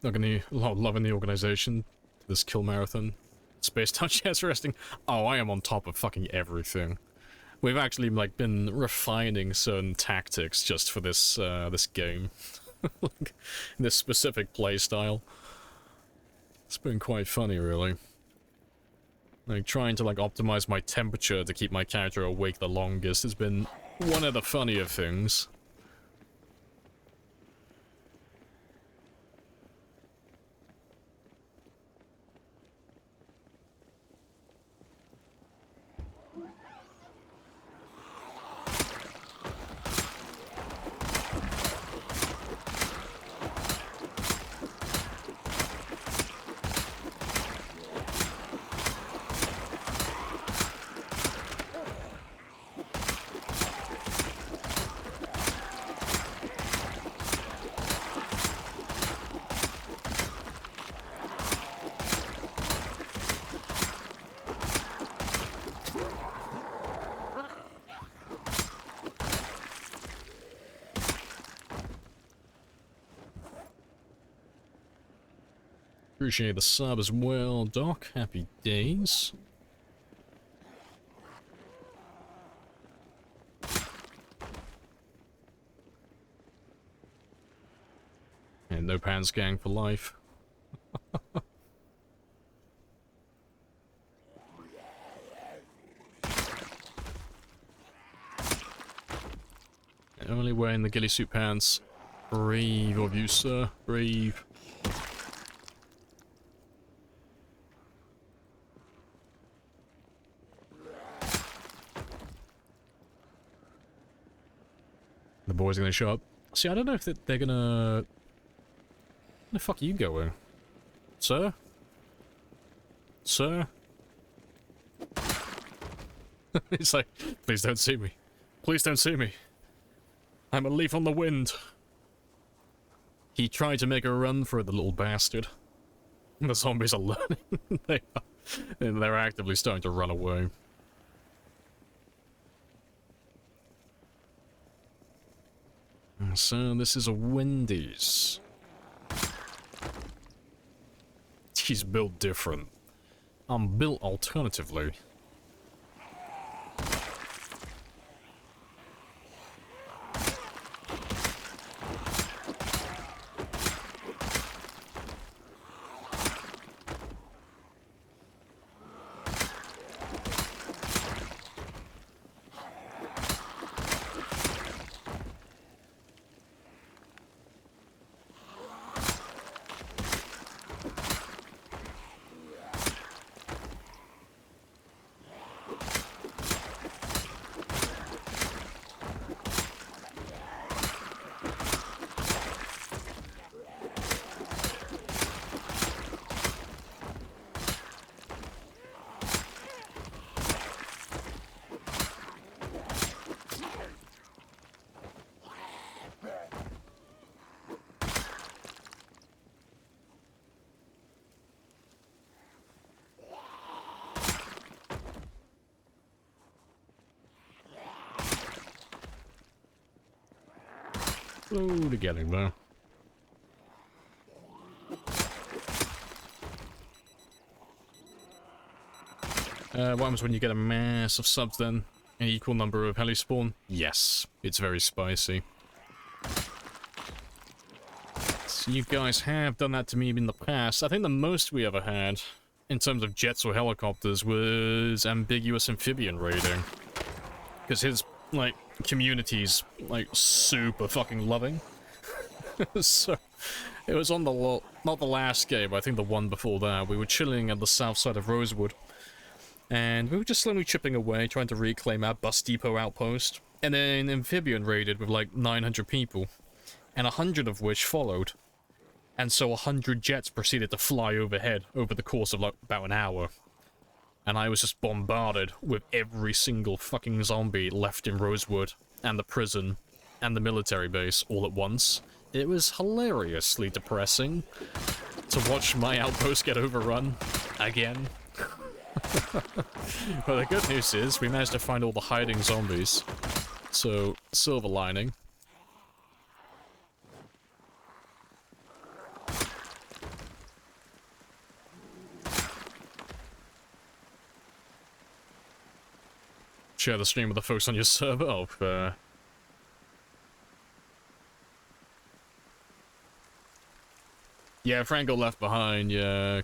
Not gonna loving the organization. This kill marathon. Space touch, yes, resting. Oh, I am on top of fucking everything. We've actually like been refining certain tactics just for this this game. Like, this specific playstyle. It's been quite funny, really. Like, trying to, like, optimize my temperature to keep my character awake the longest has been one of the funnier things. Appreciate the sub as well, Doc. Happy days. And no pants gang for life. Only wearing the ghillie suit pants. Brave of you, sir. Brave. The boys are gonna show up. See, I don't know if they're gonna... Where the fuck are you going? Sir? Sir? He's like, please don't see me. Please don't see me. I'm a leaf on the wind. He tried to make a run for it, the little bastard. The zombies are learning. They're actively starting to run away. So this is a Wendy's. She's built different. I'm built alternatively. slowly getting there. What happens when you get a mass of subs then? An equal number of heli spawn? Yes, it's very spicy. So you guys have done that to me in the past. I think the most we ever had, in terms of jets or helicopters, was ambiguous amphibian raiding. Because his, like, community's, like, super fucking loving. So, it was on the, not the last game, but I think the one before that. We were chilling at the south side of Rosewood. And we were just slowly chipping away, trying to reclaim our bus depot outpost. And then amphibian raided with like 900 people. And 100 of which followed. And so 100 jets proceeded to fly overhead over the course of like about an hour. And I was just bombarded with every single fucking zombie left in Rosewood, and the prison, and the military base all at once. It was hilariously depressing to watch my outpost get overrun again. Well, the good news is we managed to find all the hiding zombies. So, silver lining. Share the stream with the folks on your server. Oh, fair. Yeah, Frank got left behind, yeah.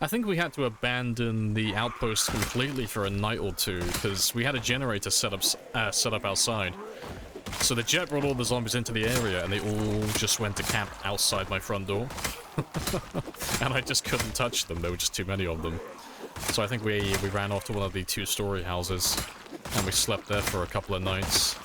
I think we had to abandon the outpost completely for a night or two, because we had a generator set up outside. So the jet brought all the zombies into the area, and they all just went to camp outside my front door. And I just couldn't touch them, there were just too many of them. So I think we ran off to one of the two-story houses, and we slept there for a couple of nights.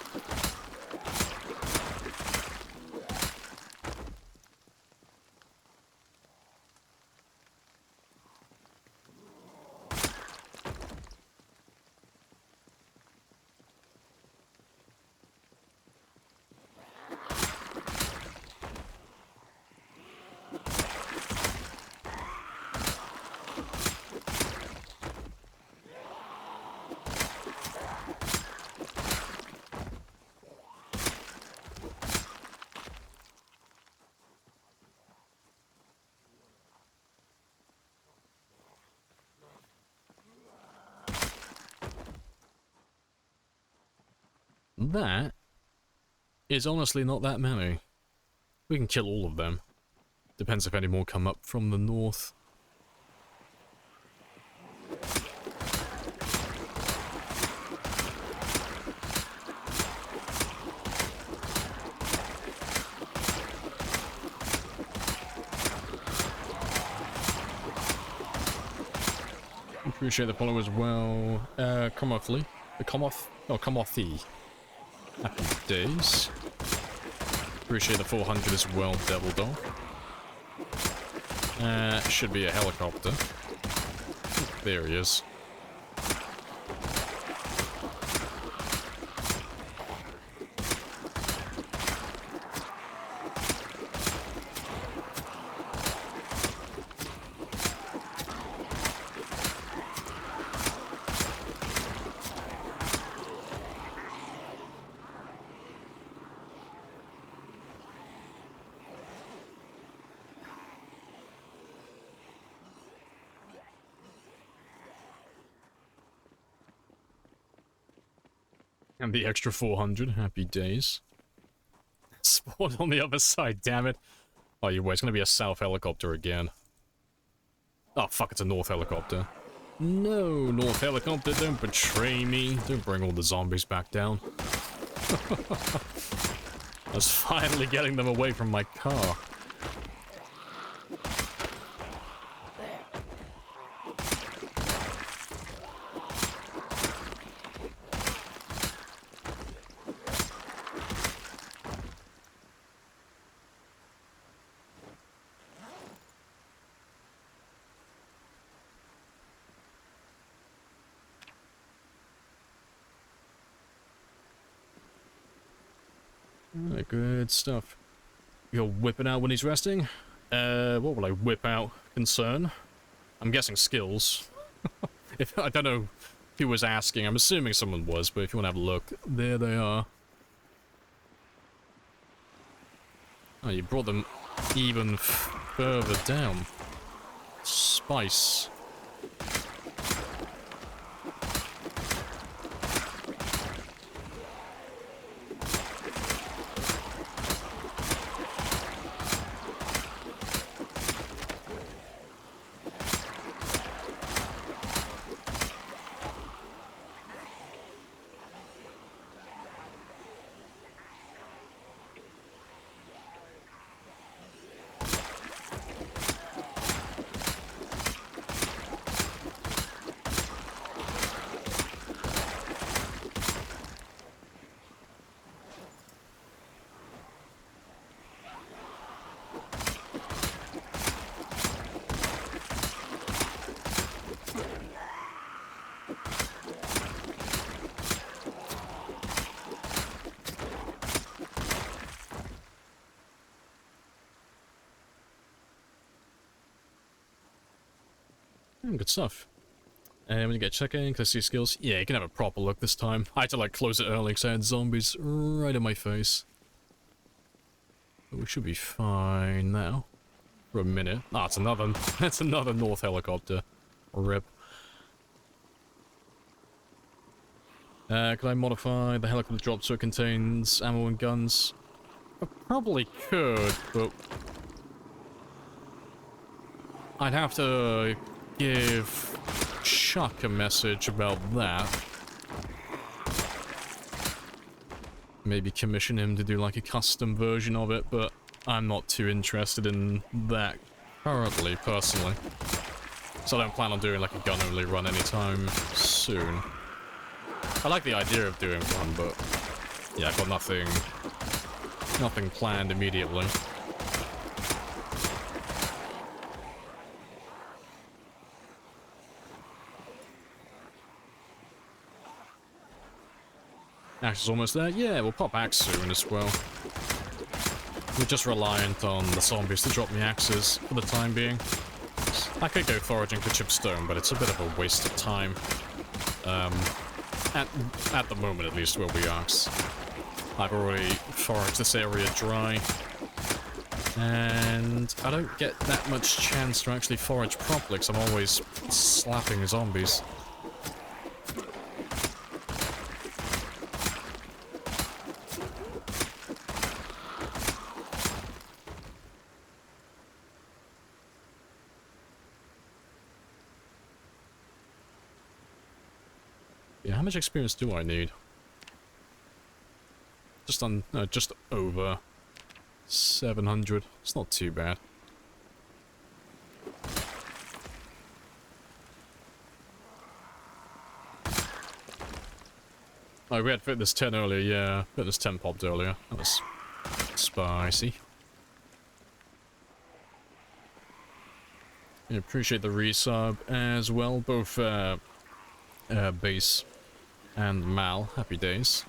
That is honestly not that many. We can kill all of them. Depends if any more come up from the north. Appreciate the follow as well. Comoffly. Comoffi. Happy days. Appreciate the 400 as well, Devil Dog. Should be a helicopter. There he is. And the extra 400, happy days. Spawned on the other side, damn it. Oh, you wait, it's gonna be a south helicopter again. Oh, fuck, it's a north helicopter. No, north helicopter, don't betray me. Don't bring all the zombies back down. I was finally getting them away from my car. Good stuff. You'll whip it out when he's resting? What will I whip out? Concern? I'm guessing skills. I don't know who was asking. I'm assuming someone was, but if you want to have a look, there they are. Oh, you brought them even further down. Spice. Good stuff. And when you get checking, can I see skills? Yeah, you can have a proper look this time. I had to like close it early because I had zombies right in my face. But we should be fine now. For a minute. Ah, it's another that's another North helicopter. RIP. Can I modify the helicopter drop so it contains ammo and guns? I probably could, but I'd have to give Chuck a message about that. Maybe commission him to do like a custom version of it, but I'm not too interested in that currently, personally. So I don't plan on doing like a gun-only run anytime soon. I like the idea of doing one, but yeah, I've got nothing planned immediately. Axe is almost there. Yeah, we'll pop axe soon as well. We're just reliant on the zombies to drop me axes for the time being. I could go foraging for chipstone, but it's a bit of a waste of time. At the moment, at least, where we are. I've already foraged this area dry. And I don't get that much chance to actually forage properly, because I'm always slapping zombies. Yeah, how much experience do I need? Just over 700. It's not too bad. Oh, we had fitness 10 earlier, yeah. Fitness 10 popped earlier. That was spicy. I appreciate the resub as well, both Base and Mal. Happy days.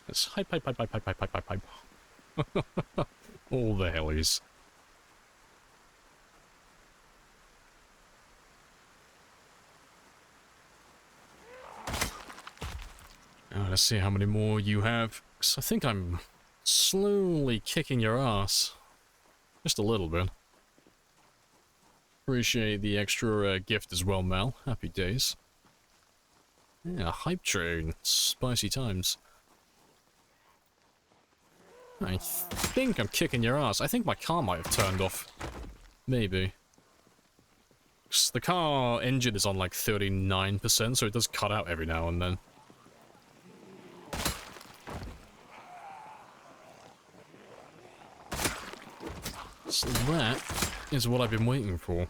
It's hype. All the hellies. Now, let's see how many more you have. 'Cause I think I'm slowly kicking your ass. Just a little bit. Appreciate the extra gift as well, Mel. Happy days. Yeah, hype train. Spicy times. I think I'm kicking your ass. I think my car might have turned off. Maybe. 'Cause the car engine is on like 39%, so it does cut out every now and then. So that is what I've been waiting for.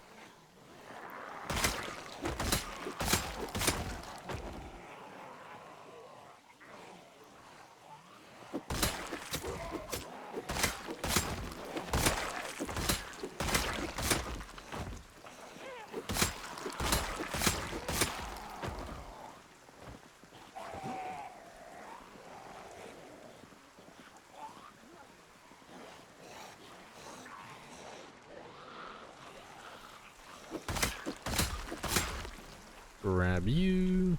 Grab you.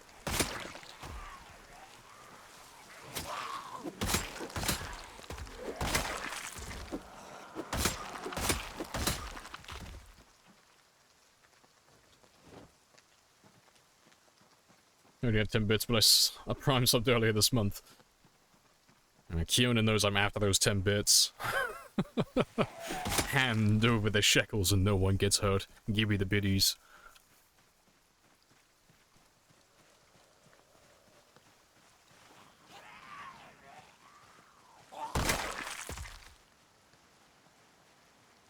I only have 10 bits, but I prime subbed earlier this month. And Kiona knows I'm after those 10 bits. Hand over the shekels and no one gets hurt. Give me the biddies.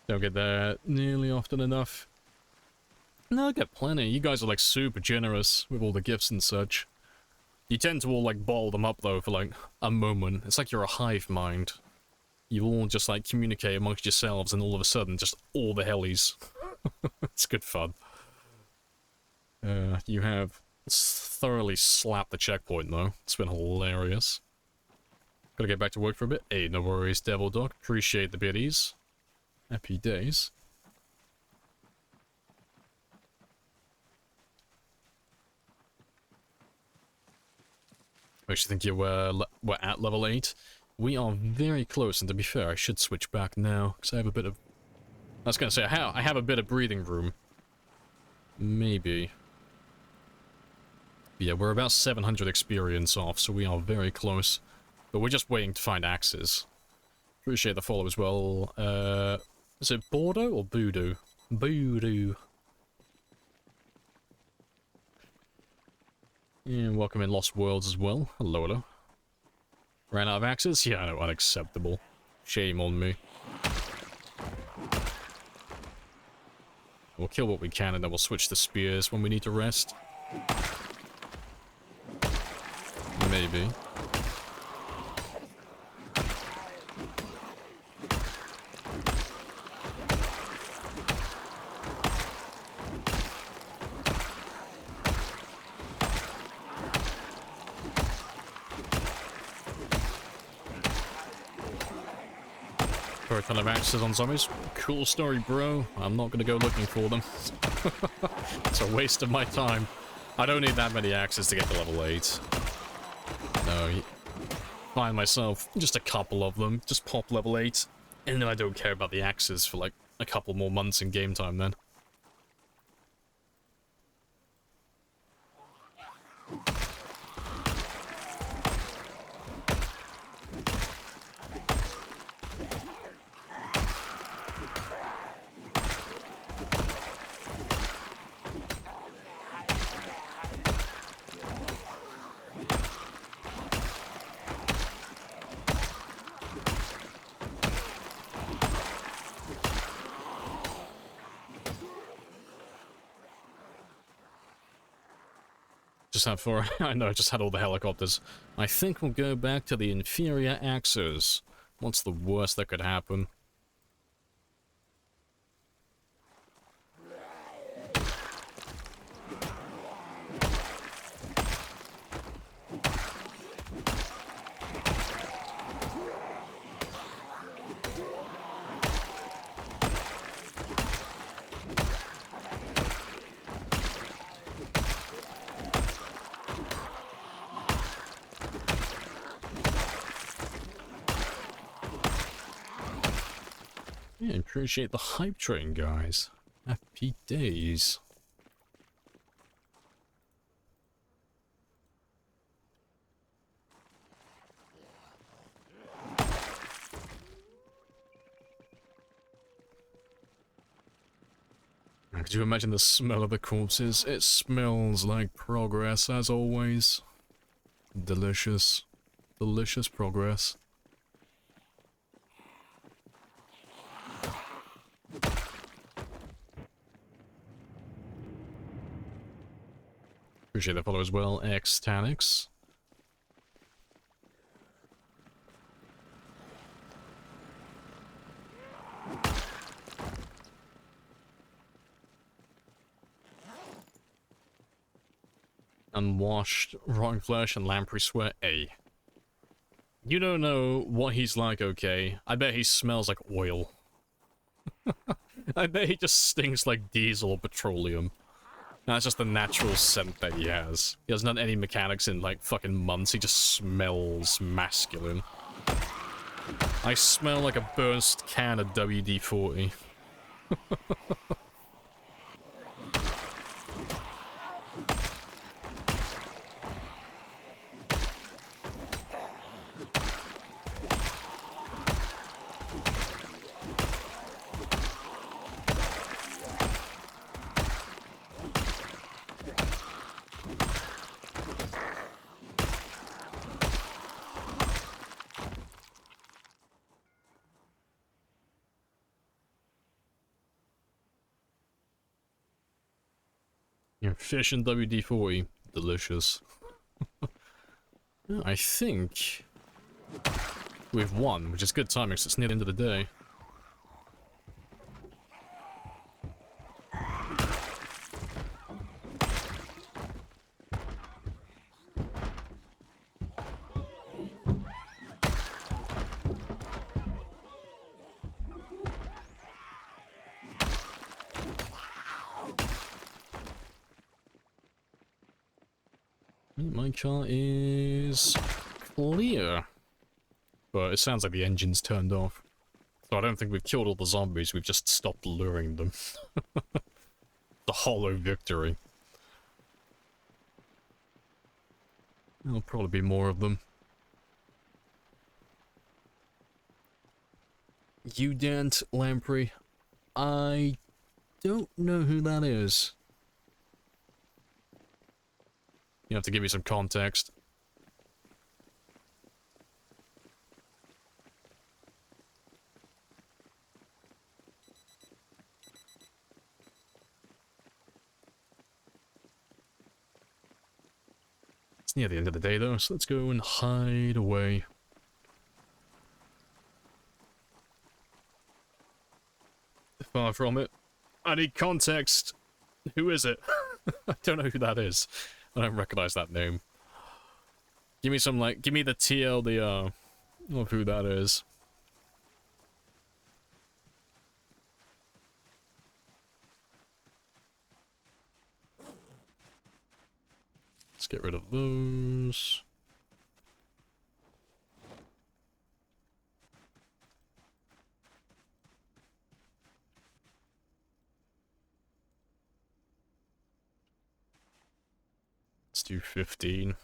Don't get that nearly often enough. No, I get plenty. You guys are like super generous with all the gifts and such. You tend to all like bottle them up though for like a moment. It's like you're a hive mind. You all just like communicate amongst yourselves and all of a sudden just all the hellies. It's good fun. You have thoroughly slapped the checkpoint though. It's been hilarious. Gotta get back to work for a bit. Hey, no worries, Devil Dog. Appreciate the biddies. Happy days. I actually think you we're at level 8. We are very close, and to be fair, I should switch back now, because I have a bit of... I was going to say, I have a bit of breathing room. Maybe. But yeah, we're about 700 experience off, so we are very close. But we're just waiting to find axes. Appreciate the follow as well. Is it Bordeaux or Voodoo? Voodoo. Yeah, welcome in Lost Worlds as well. Hello, hello. Ran out of axes? Yeah, I know, unacceptable. Shame on me. We'll kill what we can and then we'll switch to spears when we need to rest. Maybe. A ton of axes on zombies. Cool story, bro. I'm not gonna go looking for them. It's a waste of my time. I don't need that many axes to get to level 8. No, find myself just a couple of them. Just pop level 8. And then I don't care about the axes for like a couple more months in game time then. Just had four. I know, I just had all the helicopters. I think we'll go back to the inferior axes. What's the worst that could happen? Yeah, appreciate the hype train, guys. Happy days. Could you imagine the smell of the corpses? It smells like progress, as always. Delicious. Delicious progress. Appreciate the follow as well, X16. Unwashed, rotten flesh, and lamprey sweat. A. You don't know what he's like, okay? I bet he smells like oil. I bet he just stinks like diesel or petroleum. That's just the natural scent that he has. He hasn't done any mechanics in like fucking months. He just smells masculine. I smell like a burst can of WD-40. Yeah, fish and WD-40. Delicious. I think we've won, which is good timing because it's near the end of the day. My car is clear. But it sounds like the engine's turned off. So I don't think we've killed all the zombies, we've just stopped luring them. The hollow victory. There'll probably be more of them. You dent, Lamprey. I don't know who that is. You have to give me some context. It's near the end of the day though, so let's go and hide away. Far from it. I need context. Who is it? I don't know who that is. I don't recognize that name. Give me some, like, give me the TLDR of who that is. Let's get rid of those. Let's do 15.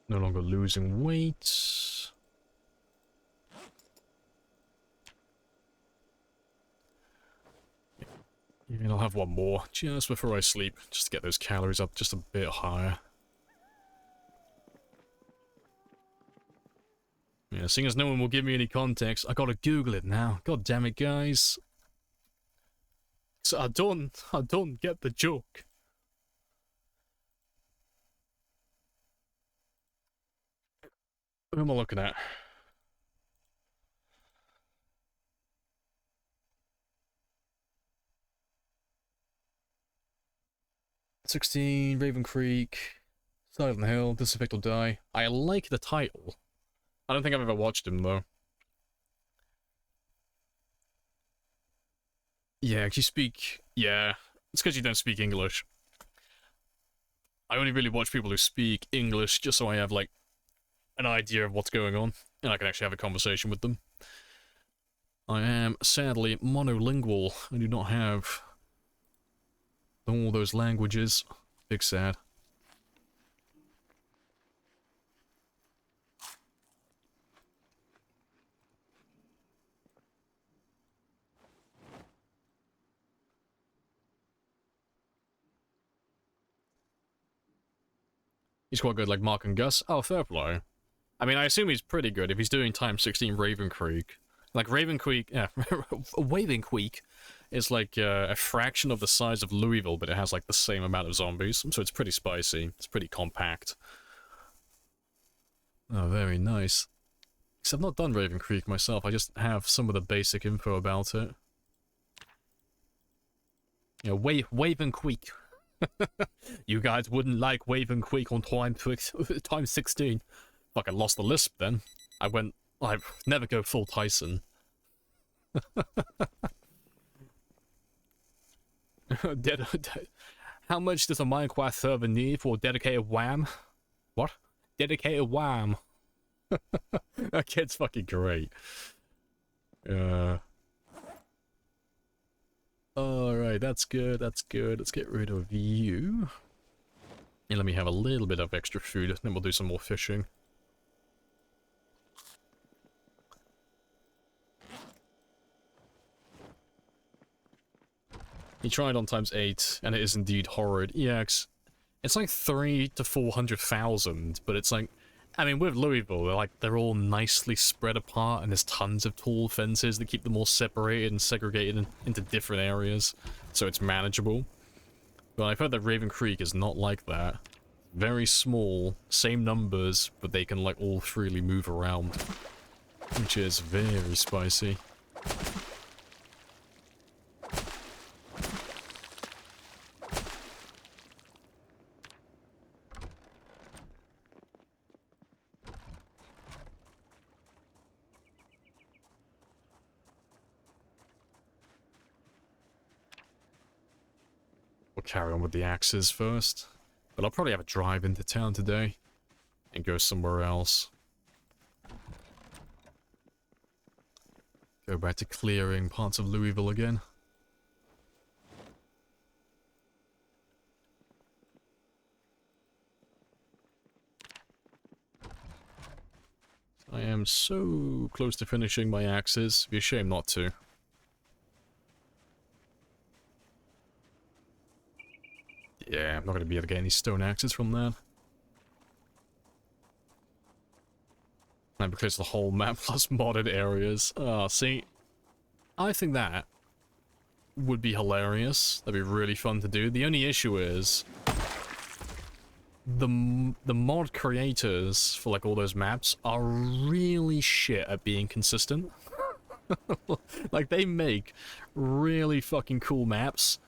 No longer losing weight. And I'll have one more just before I sleep, just to get those calories up just a bit higher. Yeah, seeing as no one will give me any context, I gotta Google it now. God damn it, guys. So I don't get the joke. Who am I looking at? X16, Raven Creek, Silent Hill, Disinfect or Die. I like the title. I don't think I've ever watched him though. Yeah, you speak... Yeah, it's because you don't speak English. I only really watch people who speak English just so I have, like, an idea of what's going on, and I can actually have a conversation with them. I am, sadly, monolingual. I do not have all those languages. Big sad. He's quite good, like Mark and Gus. Oh, fair play. I mean, I assume he's pretty good if he's doing times 16 Raven Creek. Like, Raven Creek, yeah, Waving Creek is like a fraction of the size of Louisville, but it has like the same amount of zombies, so it's pretty spicy. It's pretty compact. Oh, very nice. Because I've not done Raven Creek myself, I just have some of the basic info about it. You know, Wave and Creek. You guys wouldn't like Wave and Creek on time 16. Fucking lost the lisp then. I never go full Tyson. How much does a Minecraft server need for a dedicated WAM? What? Dedicated WAM. That kid's fucking great. Alright, that's good, that's good. Let's get rid of you. And let me have a little bit of extra food, then we'll do some more fishing. He tried on ×8, and it is indeed horrid. Yeah, it's like 300,000 to 400,000, but it's like, I mean, with Louisville, they're all nicely spread apart, and there's tons of tall fences that keep them all separated and segregated into different areas, so it's manageable. But I've heard that Raven Creek is not like that. Very small, same numbers, but they can, like, all freely move around, which is very spicy. We'll carry on with the axes first, but I'll probably have a drive into town today and go somewhere else. Go back to clearing parts of Louisville again. I am so close to finishing my axes. It'd be a shame not to. Yeah, I'm not going to be able to get any stone axes from that. And because the whole map plus modded areas. See, I think that would be hilarious. That'd be really fun to do. The only issue is the mod creators for like all those maps are really shit at being consistent. Like, they make really fucking cool maps,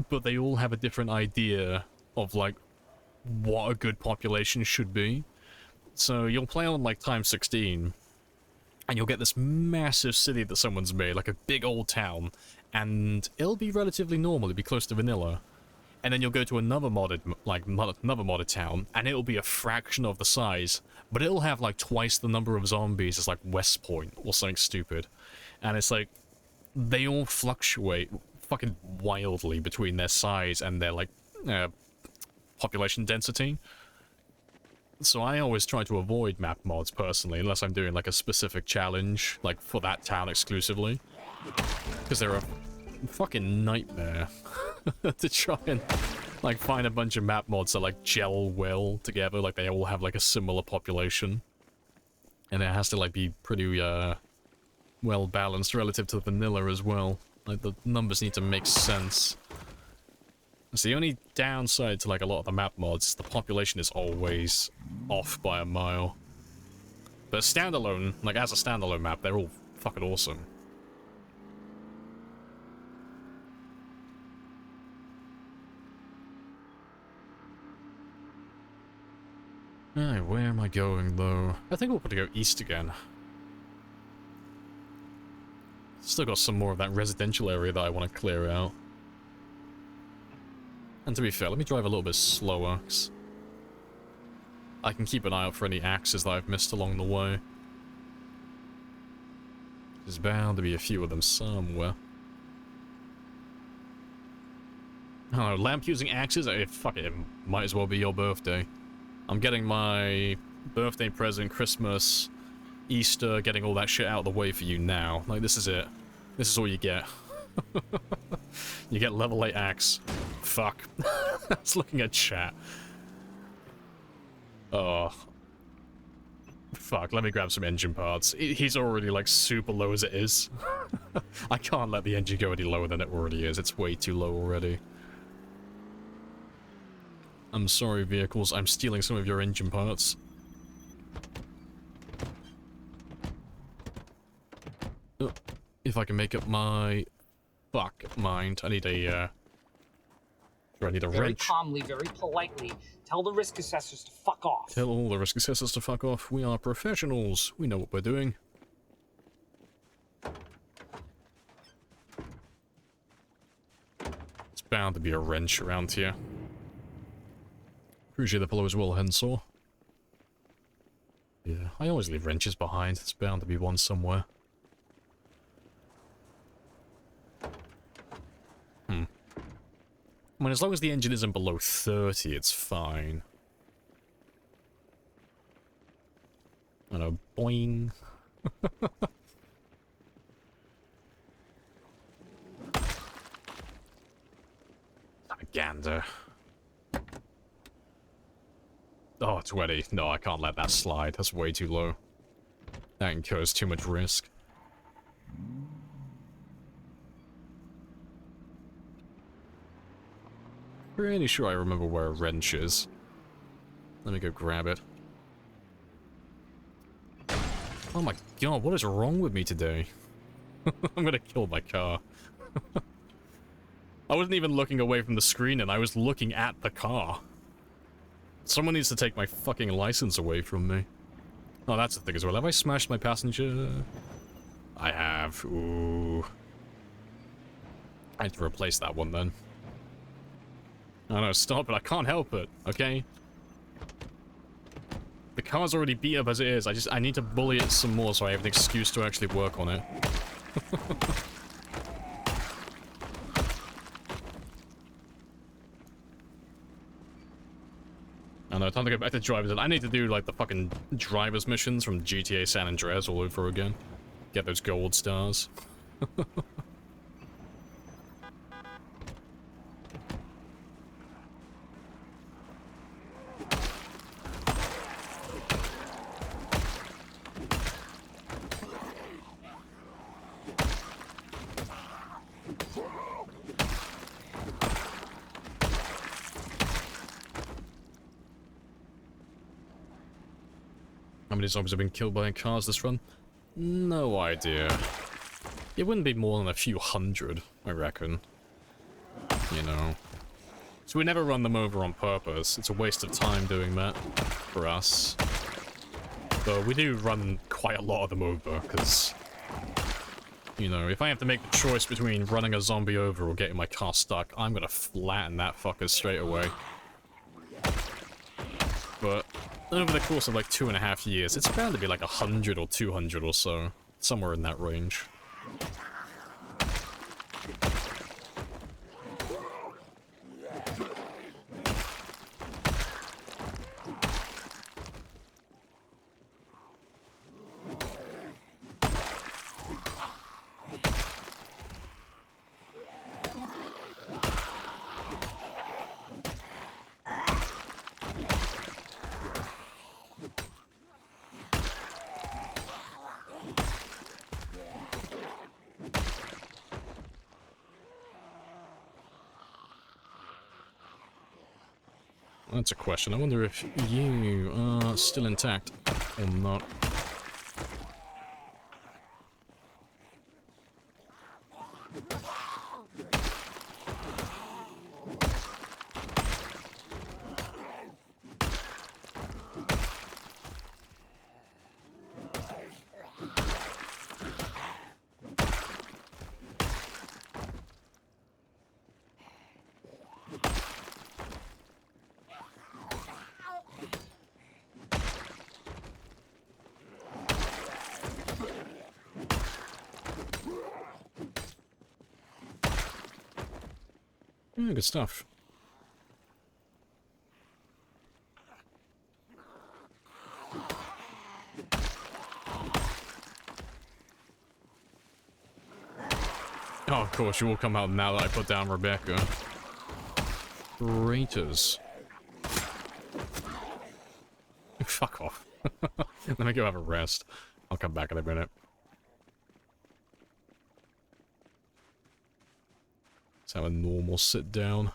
but they all have a different idea of, like, what a good population should be. So you'll play on, like, ×16, and you'll get this massive city that someone's made, like a big old town, and it'll be relatively normal, it'll be close to vanilla. And then you'll go to another modded town, and it'll be a fraction of the size, but it'll have, like, twice the number of zombies as, like, West Point, or something stupid. And it's like, they all fluctuate fucking wildly between their size and their, like, population density. So I always try to avoid map mods, personally, unless I'm doing, like, a specific challenge, like, for that town exclusively. Because they're a fucking nightmare to try and, like, find a bunch of map mods that, like, gel well together, like, they all have, like, a similar population. And it has to, like, be pretty, well balanced relative to vanilla as well. Like, the numbers need to make sense. It's the only downside to, like, a lot of the map mods. The population is always off by a mile. But standalone, like, as a standalone map, they're all fucking awesome. Alright, where am I going, though? I think we'll probably go east again. Still got some more of that residential area that I want to clear out. And to be fair, let me drive a little bit slower, 'cause I can keep an eye out for any axes that I've missed along the way. There's bound to be a few of them somewhere. I don't know, lamp using axes? Fuck it, it might as well be your birthday. I'm getting my birthday present, Christmas, Easter, getting all that shit out of the way for you now. Like, this is it. This is all you get. You get level 8 axe. Fuck. I was looking at chat. Oh. Fuck, let me grab some engine parts. He's already, like, super low as it is. I can't let the engine go any lower than it already is. It's way too low already. I'm sorry, vehicles. I'm stealing some of your engine parts. Oh, if I can make up my... Fuck, mind. I need a, Do I need a Very wrench? calmly, very politely, tell the risk assessors to fuck off. Tell all the risk assessors to fuck off. We are professionals. We know what we're doing. It's bound to be a wrench around here. Appreciate the follow as well, Hensaw. Yeah, I always leave wrenches behind. There's bound to be one somewhere. I mean, as long as the engine isn't below 30, it's fine. I know, boing. Gander. Oh, 20. No, I can't let that slide. That's way too low. That incurs too much risk. Pretty sure I remember where a wrench is. Let me go grab it. Oh my god, what is wrong with me today? I'm gonna kill my car. I wasn't even looking away from the screen and I was looking at the car. Someone needs to take my fucking license away from me. Oh, that's the thing as well. Have I smashed my passenger? I have. Ooh. I need to replace that one then. Oh no, stop it. I can't help it, okay? The car's already beat up as it is. I need to bully it some more so I have an excuse to actually work on it. I know, time to go back to drivers. I need to do, like, the fucking driver's missions from GTA San Andreas all over again. Get those gold stars. How many zombies have been killed by cars this run? No idea. It wouldn't be more than a few hundred, I reckon. You know. So we never run them over on purpose. It's a waste of time doing that for us. But we do run quite a lot of them over, because... You know, if I have to make the choice between running a zombie over or getting my car stuck, I'm gonna flatten that fucker straight away. But... over the course of like 2.5 years, it's bound to be like 100 or 200 or so. Somewhere in that range. That's a question. I wonder if you are still intact or not. Yeah, good stuff. Oh, of course, you will come out now that I put down Rebecca. Traitors. Fuck off. Let me go have a rest. I'll come back in a minute. Let's have a normal sit down.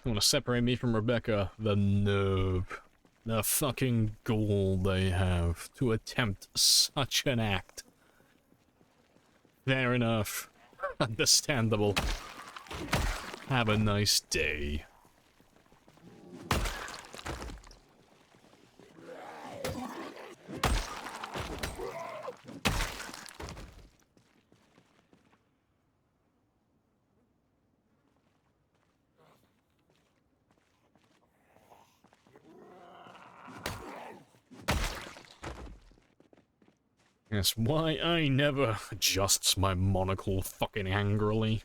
Want to separate me from Rebecca? The nerve. The fucking gall they have to attempt such an act. Fair enough. Understandable. Have a nice day. Yes, why I never adjusts my monocle fucking angrily.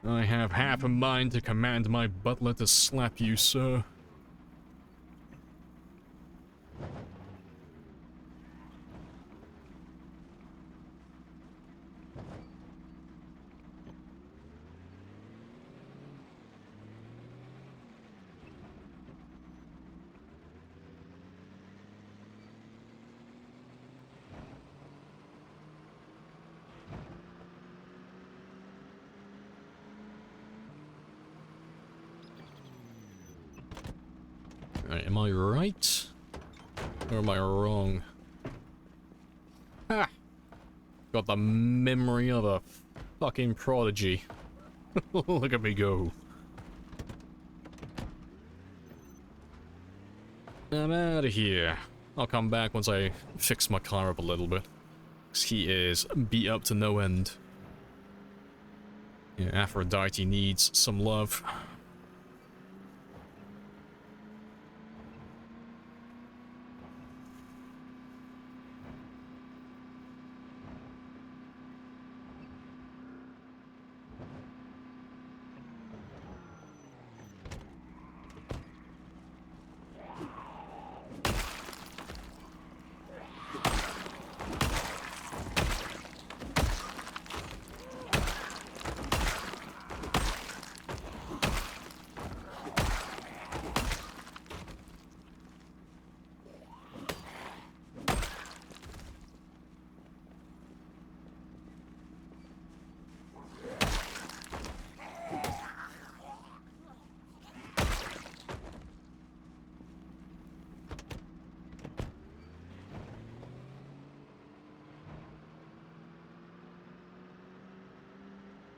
I have half a mind to command my butler to slap you, sir. Alright, am I right? Or am I wrong? Ha! Got the memory of a fucking prodigy. Look at me go. I'm out of here. I'll come back once I fix my car up a little bit. 'Cause he is beat up to no end. Yeah, Aphrodite needs some love.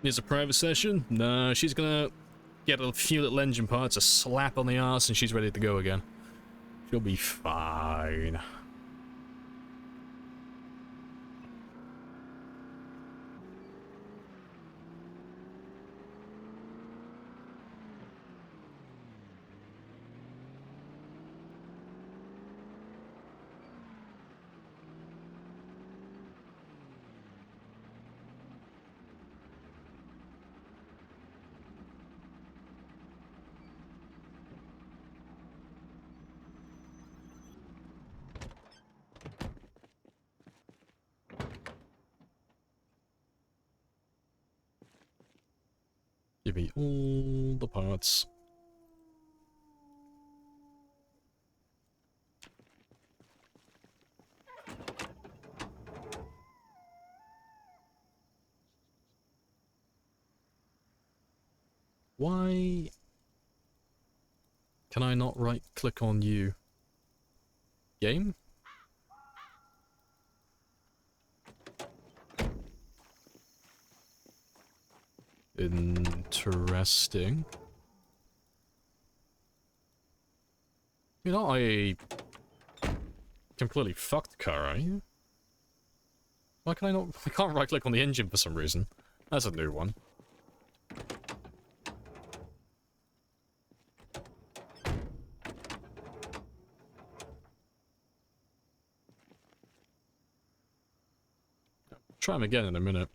Needs a private session? No, she's gonna get a few little engine parts, a slap on the arse, and she's ready to go again. She'll be fine. Give me all the parts. Why can I not right-click on you? Game? Interesting. You're not a completely fucked car, are you? Why can I not? I can't right click on the engine for some reason. That's a new one. Try him again in a minute.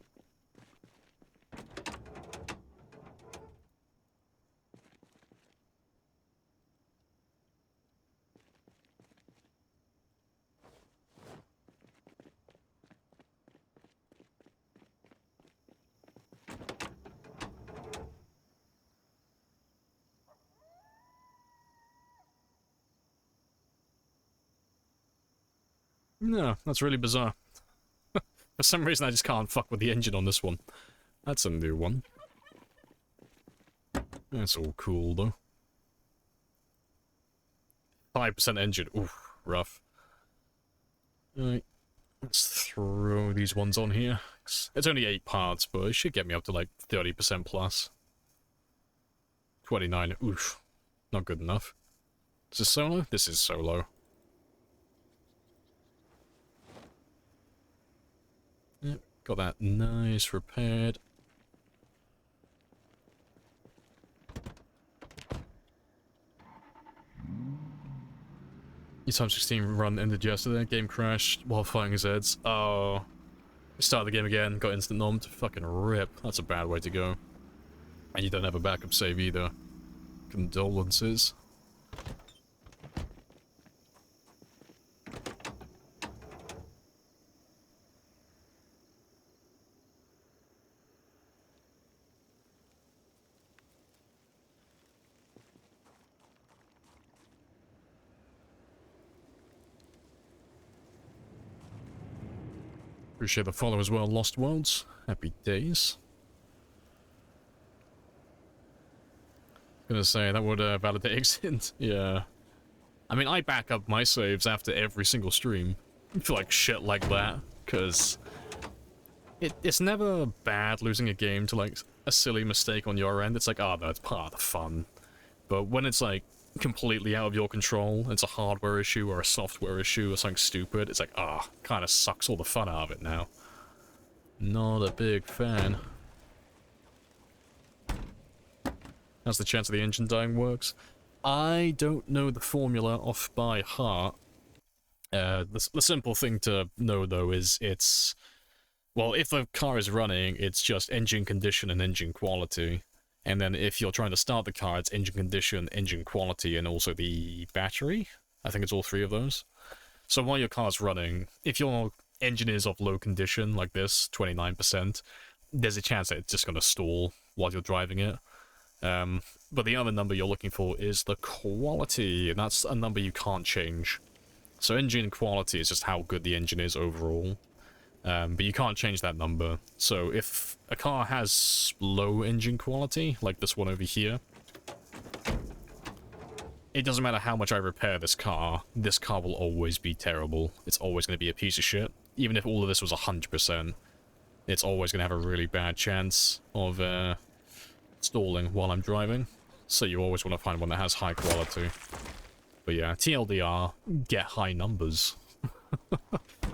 No, that's really bizarre. For some reason I just can't fuck with the engine on this one. That's a new one. That's all cool, though. 5% engine. Oof, rough. Alright. Let's throw these ones on here. It's only 8 parts, but it should get me up to like 30% plus. 29. Oof. Not good enough. Is this solo? This is solo. Yep, got that nice repaired. Your time 16 run ended yesterday. Game crashed while fighting Zeds. Oh. Started the game again, got instant nommed. Fucking rip. That's a bad way to go. And you don't have a backup save either. Condolences. Appreciate the follow as well, Lost Worlds. Happy days. Gonna say, that would validate exit. Yeah. I mean, I back up my saves after every single stream. For like shit like that. Because it's never bad losing a game to like a silly mistake on your end. It's like, oh, that's part of the fun. But when it's like completely out of your control, it's a hardware issue or a software issue or something stupid, it's like, ah, kind of sucks all the fun out of it now. Not a big fan. How's the chance of the engine dying works? I don't know the formula off by heart. The simple thing to know, though, is it's... Well, if the car is running, it's just engine condition and engine quality. And then if you're trying to start the car, it's engine condition, engine quality, and also the battery. I think it's all 3 of those. So while your car's running, if your engine is of low condition, like this, 29%, there's a chance that it's just going to stall while you're driving it. But the other number you're looking for is the quality, and that's a number you can't change. So engine quality is just how good the engine is overall. But you can't change that number. So if a car has low engine quality, like this one over here, it doesn't matter how much I repair this car will always be terrible. It's always going to be a piece of shit. Even if all of this was 100%, it's always going to have a really bad chance of stalling while I'm driving. So you always want to find one that has high quality. But yeah, TLDR, get high numbers.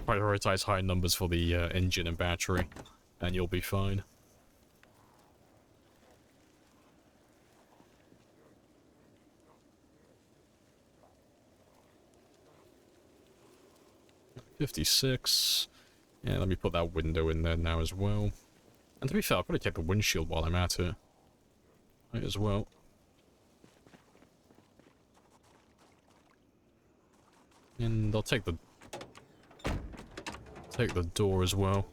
Prioritize high numbers for the engine and battery, and you'll be fine. $56. Yeah, let me put that window in there now as well. And to be fair, I'll probably take the windshield while I'm at it. Might as well. And I'll take the door as well.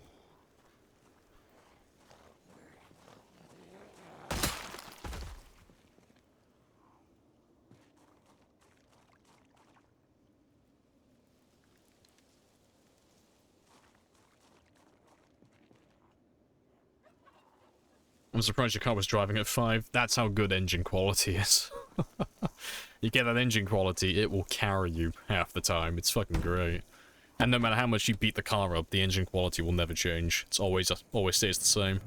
I'm surprised your car was driving at 5. That's how good engine quality is. You get that engine quality, it will carry you half the time. It's fucking great. And no matter how much you beat the car up, the engine quality will never change. It's always stays the same.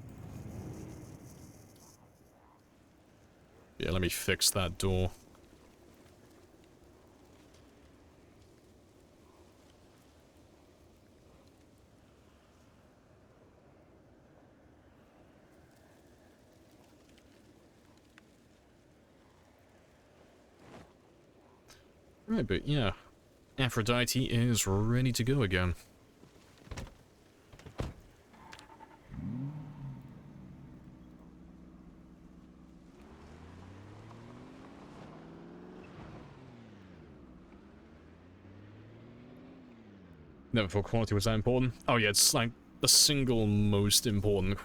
Yeah, let me fix that door. Right, but yeah. Aphrodite is ready to go again. Never thought quality was that important. Oh yeah, it's like the single most important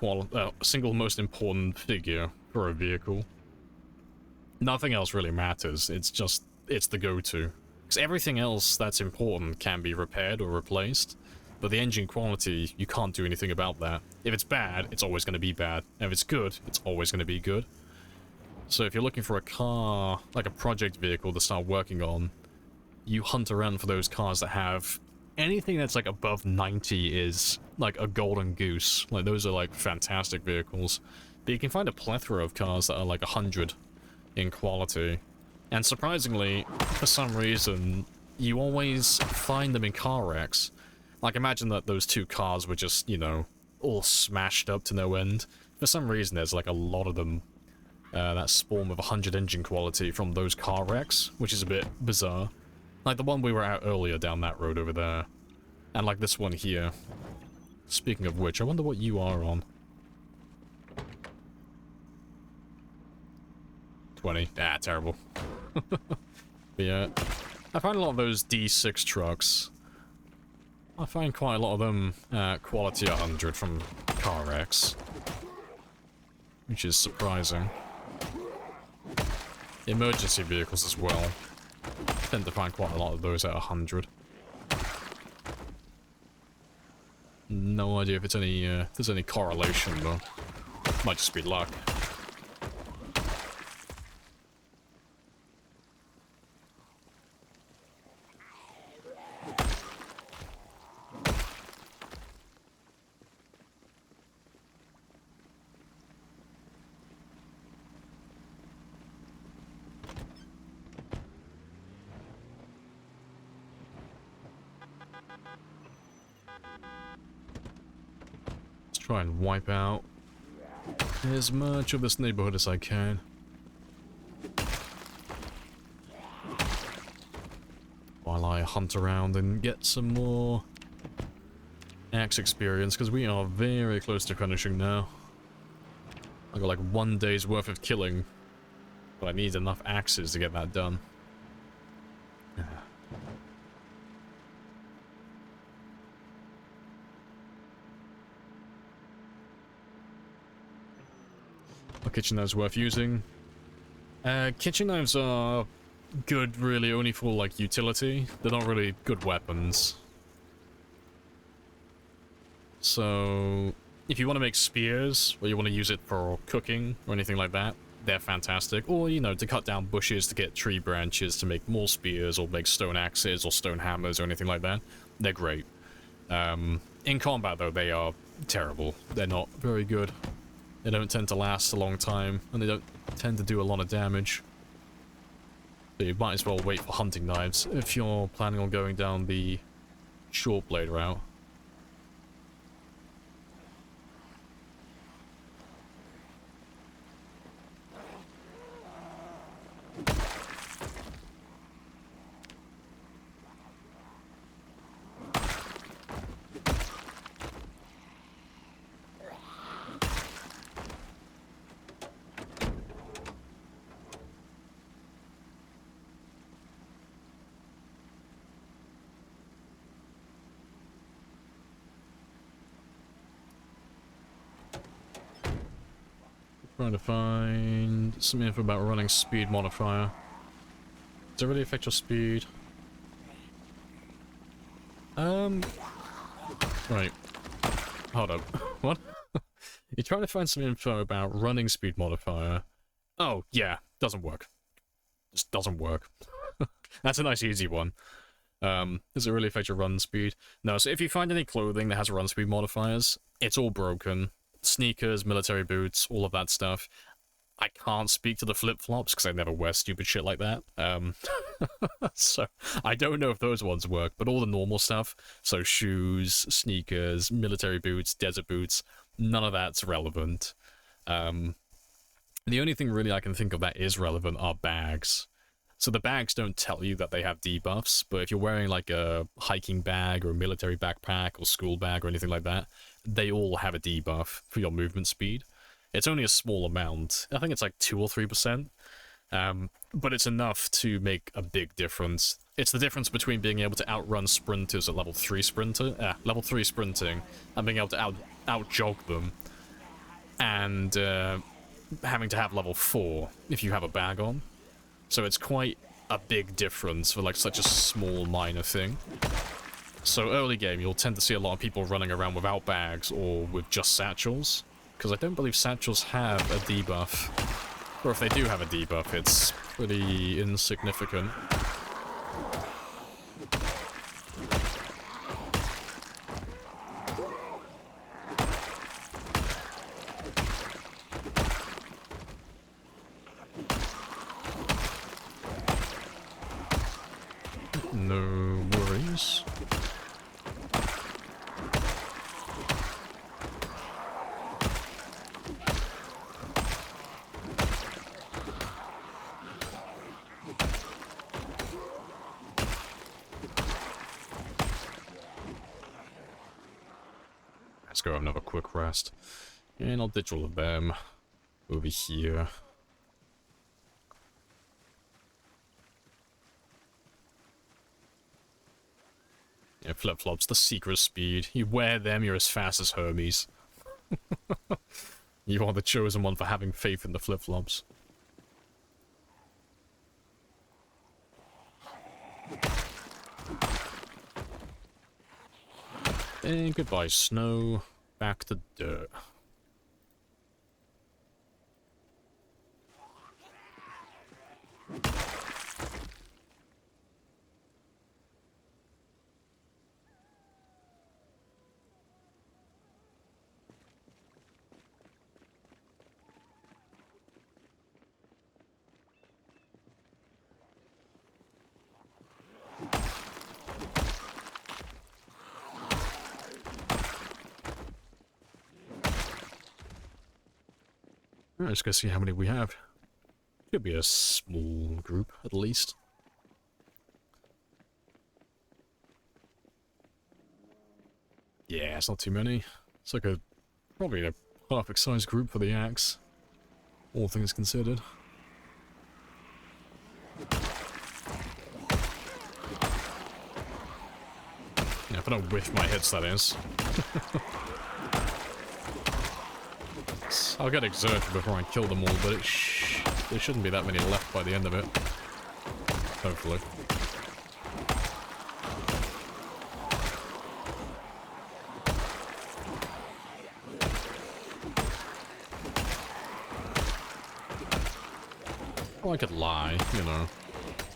figure for a vehicle. Nothing else really matters. It's the go-to. Because everything else that's important can be repaired or replaced. But the engine quality, you can't do anything about that. If it's bad, it's always going to be bad. And if it's good, it's always going to be good. So if you're looking for a car, like a project vehicle to start working on, you hunt around for those cars that have anything that's like above 90 is like a golden goose. Like those are like fantastic vehicles. But you can find a plethora of cars that are like 100 in quality. And surprisingly, for some reason, you always find them in car wrecks. Like imagine that those two cars were just, you know, all smashed up to no end. For some reason there's like a lot of them that spawn with 100 engine quality from those car wrecks, which is a bit bizarre. Like the one we were out earlier down that road over there. And like this one here. Speaking of which, I wonder what you are on. 20. Ah, terrible. But yeah, I find a lot of those D6 trucks. I find quite a lot of them quality 100 from car wrecks. Which is surprising. Emergency vehicles as well. Tend to find quite a lot of those at 100. No idea if it's any if there's any correlation though. Might just be luck. Try and wipe out as much of this neighborhood as I can. While I hunt around and get some more axe experience, because we are very close to finishing now. I got like 1 day's worth of killing, but I need enough axes to get that done. Kitchen knives worth using. Kitchen knives are good really only for like utility. They're not really good weapons. So if you want to make spears or you want to use it for cooking or anything like that, they're fantastic. Or, you know, to cut down bushes to get tree branches to make more spears or make stone axes or stone hammers or anything like that, they're great. In combat though, they are terrible. They're not very good. They don't tend to last a long time, and they don't tend to do a lot of damage. So you might as well wait for hunting knives if you're planning on going down the short blade route. Trying to find some info about running speed modifier. Does it really affect your speed? Right. Hold up. What? You're trying to find some info about running speed modifier. Oh, yeah. Doesn't work. Just doesn't work. That's a nice easy one. Does it really affect your run speed? No, so if you find any clothing that has run speed modifiers, it's all broken. Sneakers, military boots, all of that stuff. I can't speak to the flip-flops because I never wear stupid shit like that. So I don't know if those ones work, but all the normal stuff, so shoes, sneakers, military boots, desert boots, none of that's relevant. The only thing really I can think of that is relevant are bags. So the bags don't tell you that they have debuffs, but if you're wearing like a hiking bag or a military backpack or school bag or anything like that, they all have a debuff for your movement speed. It's only a small amount. I think it's like 2 or 3%. But it's enough to make a big difference. It's the difference between being able to outrun sprinters at level 3 level 3 sprinting and being able to out-jog them and having to have level 4 if you have a bag on. So it's quite a big difference for like such a small minor thing. So early game, you'll tend to see a lot of people running around without bags or with just satchels, because I don't believe satchels have a debuff. Or if they do have a debuff, it's pretty insignificant. No worries. Let's go have another quick rest. And I'll ditch all of them over here. Yeah, flip-flops, the secret speed. You wear them, you're as fast as Hermes. You are the chosen one for having faith in the flip-flops. And goodbye, snow. Back to dirt. Alright, let's go see how many we have. Could be a small group, at least. Yeah, it's not too many. It's like probably a perfect sized group for the axe. All things considered. Yeah, if I don't whiff my hits, that is. I'll get exerted before I kill them all, but there shouldn't be that many left by the end of it. Hopefully. Well, I could lie, you know.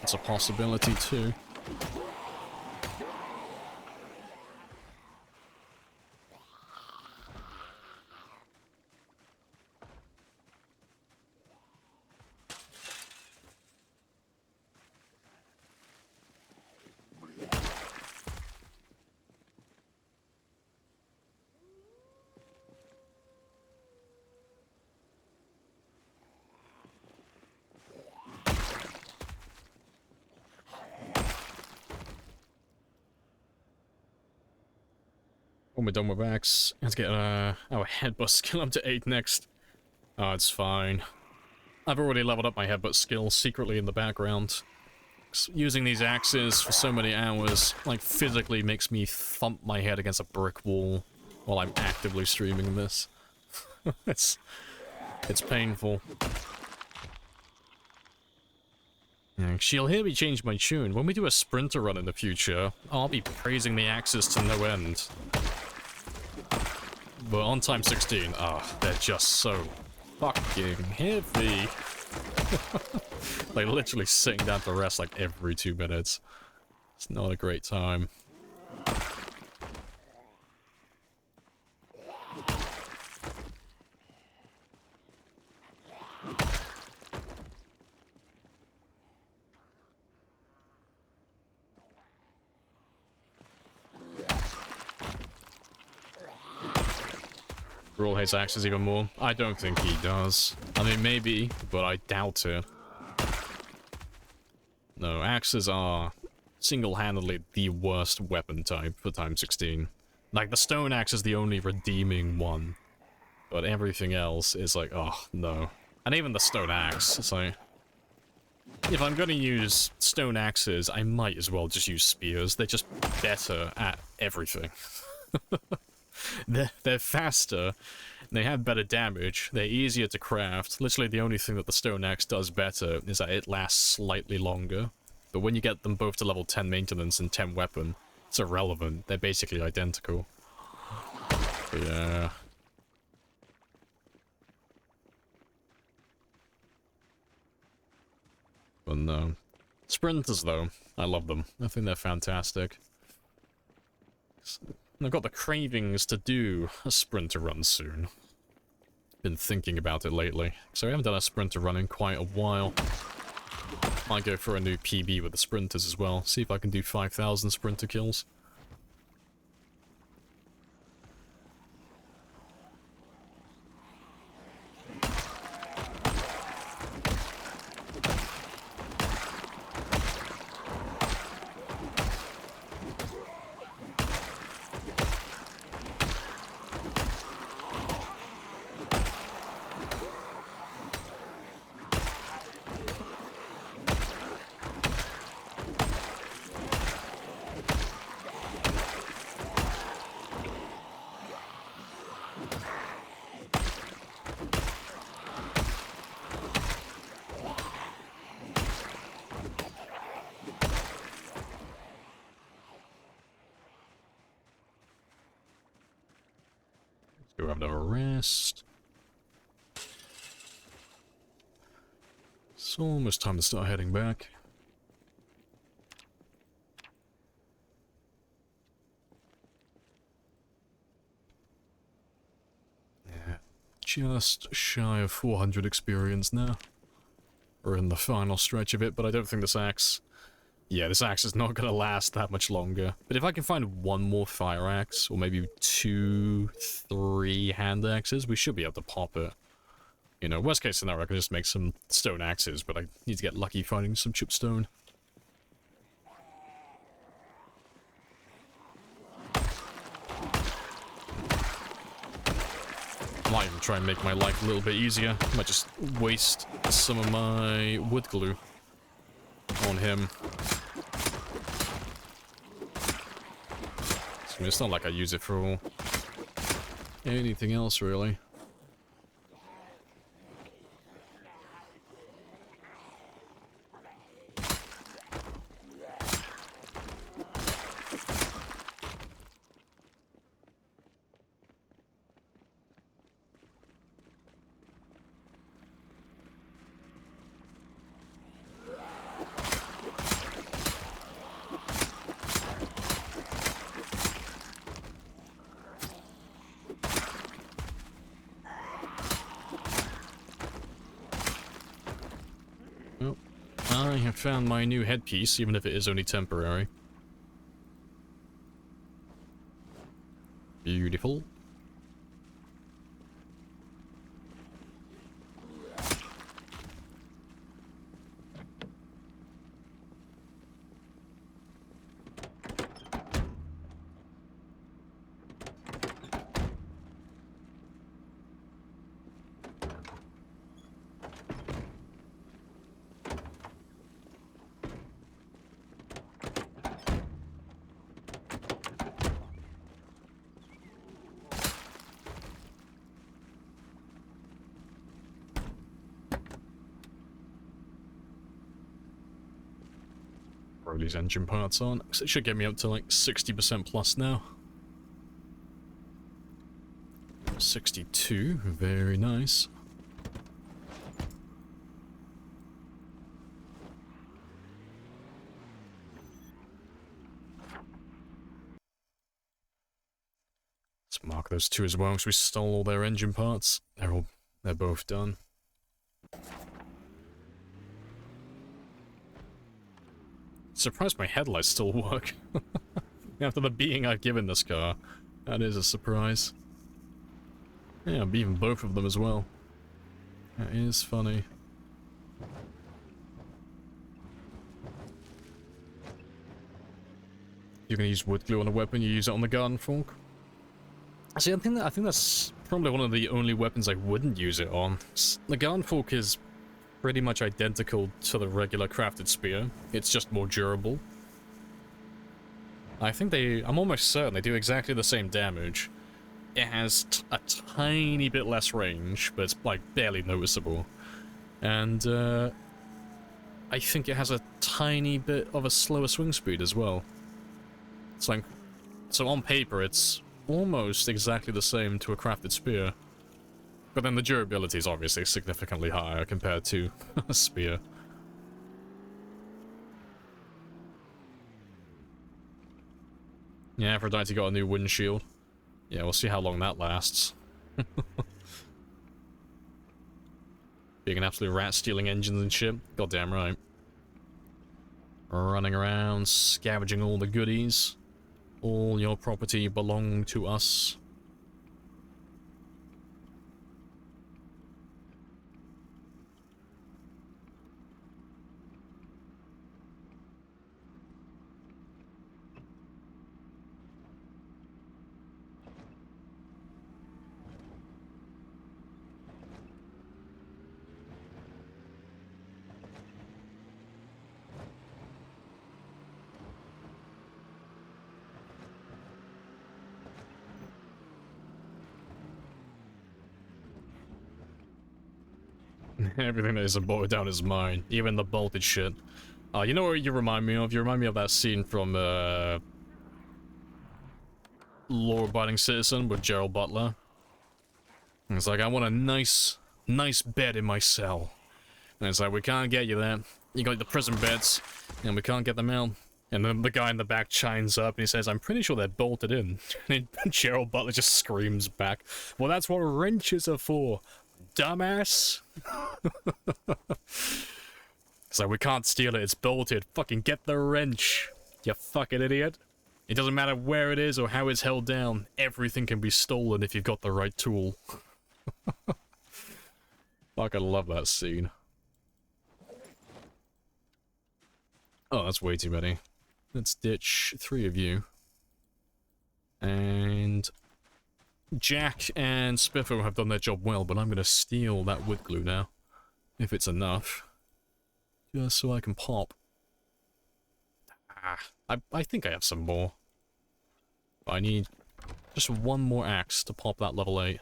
It's a possibility too. When we're done with axe, let's get our headbutt skill up to 8 next. Oh, it's fine. I've already leveled up my headbutt skill secretly in the background. Using these axes for so many hours, like, physically makes me thump my head against a brick wall while I'm actively streaming this. It's painful. Yeah, she'll hear me change my tune. When we do a sprinter run in the future, I'll be praising the axes to no end. But on time 16, they're just so fucking heavy. Like, literally sitting down to rest like every 2 minutes. It's not a great time. Brawl hates axes even more. I don't think he does. I mean, maybe, but I doubt it. No, axes are single-handedly the worst weapon type for time 16. Like, the stone axe is the only redeeming one. But everything else is like, oh, no. And even the stone axe, it's like... If I'm gonna use stone axes, I might as well just use spears. They're just better at everything. They're faster, they have better damage, they're easier to craft. Literally the only thing that the stone axe does better is that it lasts slightly longer. But when you get them both to level 10 maintenance and 10 weapon, It's irrelevant. They're basically identical. But yeah. But no. Sprinters, though, I love them. I think they're fantastic. I've got the cravings to do a sprinter run soon. Been thinking about it lately. So I haven't done a sprinter run in quite a while. Might go for a new PB with the sprinters as well. See if I can do 5,000 sprinter kills. Let's go have another rest. It's almost time to start heading back. Yeah, just shy of 400 experience now. We're in the final stretch of it, but I don't think this axe... Yeah, this axe is not going to last that much longer. But if I can find one more fire axe, or maybe 2, 3 hand axes, we should be able to pop it. You know, worst case scenario, I can just make some stone axes, but I need to get lucky finding some chipstone. Might even try and make my life a little bit easier. Might just waste some of my wood glue on him. I mean, it's not like I use it for anything else, really. I have found my new headpiece, even if it is only temporary. Beautiful. Throw these engine parts on, because it should get me up to like 60% plus now. 62, very nice. Let's mark those two as well, because we stole all their engine parts. They're both done. Surprised my headlights still work. After the beating I've given this car. That is a surprise. Yeah, I'm beating both of them as well. That is funny. You're gonna use wood glue on a weapon, you use it on the garden fork? See, I think that's probably one of the only weapons I wouldn't use it on. The garden fork is pretty much identical to the regular crafted spear. It's just more durable. I'm almost certain they do exactly the same damage. It has a tiny bit less range, but it's like barely noticeable. And I think it has a tiny bit of a slower swing speed as well. It's like, so on paper, it's almost exactly the same to a crafted spear. But then the durability is obviously significantly higher compared to a spear. Yeah, Aphrodite got a new windshield. Yeah, we'll see how long that lasts. Being an absolute rat stealing engines and shit. Goddamn right. Running around, scavenging all the goodies. All your property belong to us. Everything that isn't bolted down is mine. Even the bolted shit. You know what you remind me of? You remind me of that scene from, Law-Abiding Citizen with Gerald Butler. It's like, I want a nice bed in my cell. And it's like, we can't get you that. You got the prison beds, and we can't get them out. And then the guy in the back chimes up, and he says, I'm pretty sure they're bolted in. And Gerald Butler just screams back, well, that's what wrenches are for, dumbass. It's like, we can't steal it, it's bolted. Fucking get the wrench, you fucking idiot. It doesn't matter where it is or how it's held down. Everything can be stolen if you've got the right tool. Fucking love that scene. Oh, that's way too many. Let's ditch 3 of you. And Jack and Spiffo have done their job well, but I'm gonna steal that wood glue now. If it's enough. Just so I can pop. I think I have some more. I need just one more axe to pop that level 8.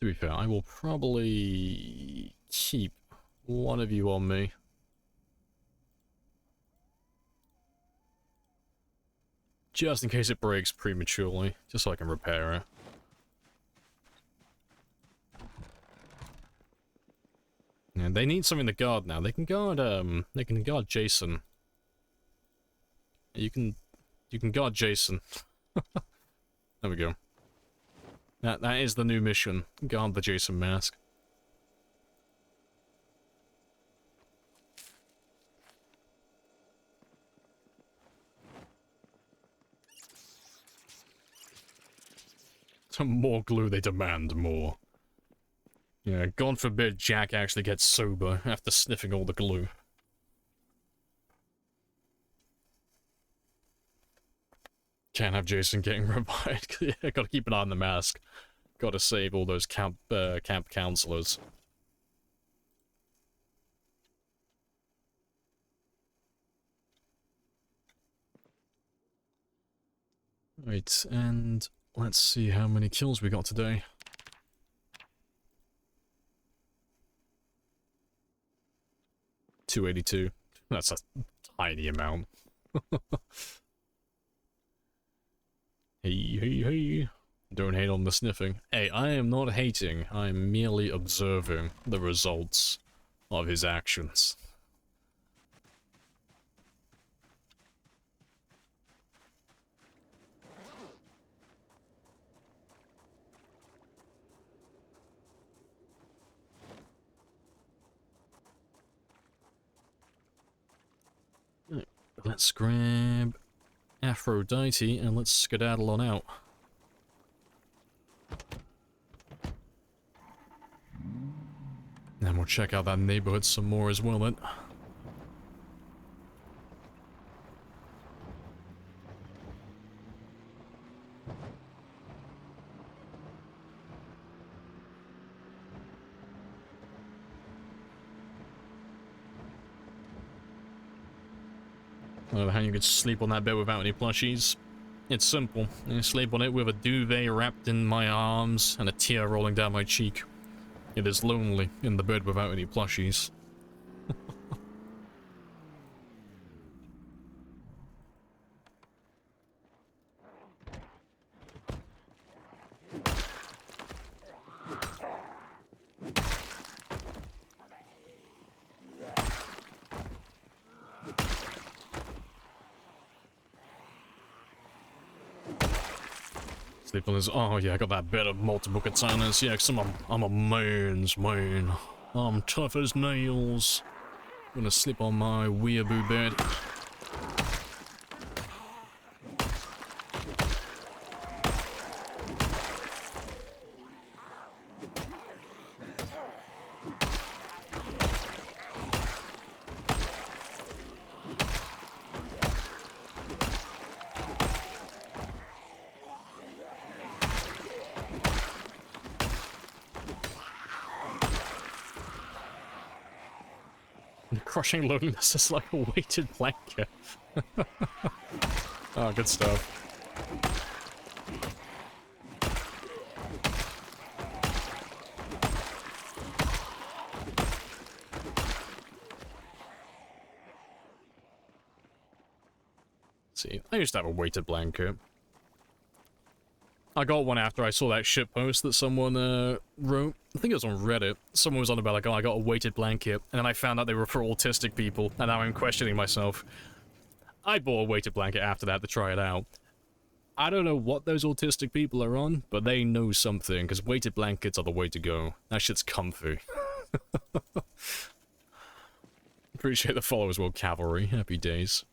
To be fair, I will probably keep one of you on me. Just in case it breaks prematurely, just so I can repair it. And they need something to guard now. They can guard Jason. You can guard Jason. There we go. That is the new mission. Guard the Jason mask. The more glue they demand, more. Yeah, God forbid Jack actually gets sober after sniffing all the glue. Can't have Jason getting revived. Yeah, gotta keep an eye on the mask. Gotta save all those camp counselors. Right, and let's see how many kills we got today. $282. That's a tiny amount. Hey. Don't hate on the sniffing. Hey, I am not hating. I am merely observing the results of his actions. Right, let's grab Aphrodite and let's skedaddle on out. And we'll check out that neighborhood some more as well then. I don't know how you could sleep on that bed without any plushies. It's simple. You sleep on it with a duvet wrapped in my arms and a tear rolling down my cheek. It is lonely in the bed without any plushies. Sleep on this. Oh yeah, I got that bed of multiple katanas. Yeah, cause I'm a man's man. I'm tough as nails. I'm gonna sleep on my weeaboo bed. Crushing loneliness is like a weighted blanket. Oh, good stuff. See, I used to have a weighted blanket. I got one after I saw that shit post that someone wrote. I think it was on Reddit. Someone was on about like, oh, I got a weighted blanket, and then I found out they were for autistic people, and now I'm questioning myself. I bought a weighted blanket after that to try it out. I don't know what those autistic people are on, but they know something, because weighted blankets are the way to go. That shit's comfy. Appreciate the followers, well, cavalry. Happy days.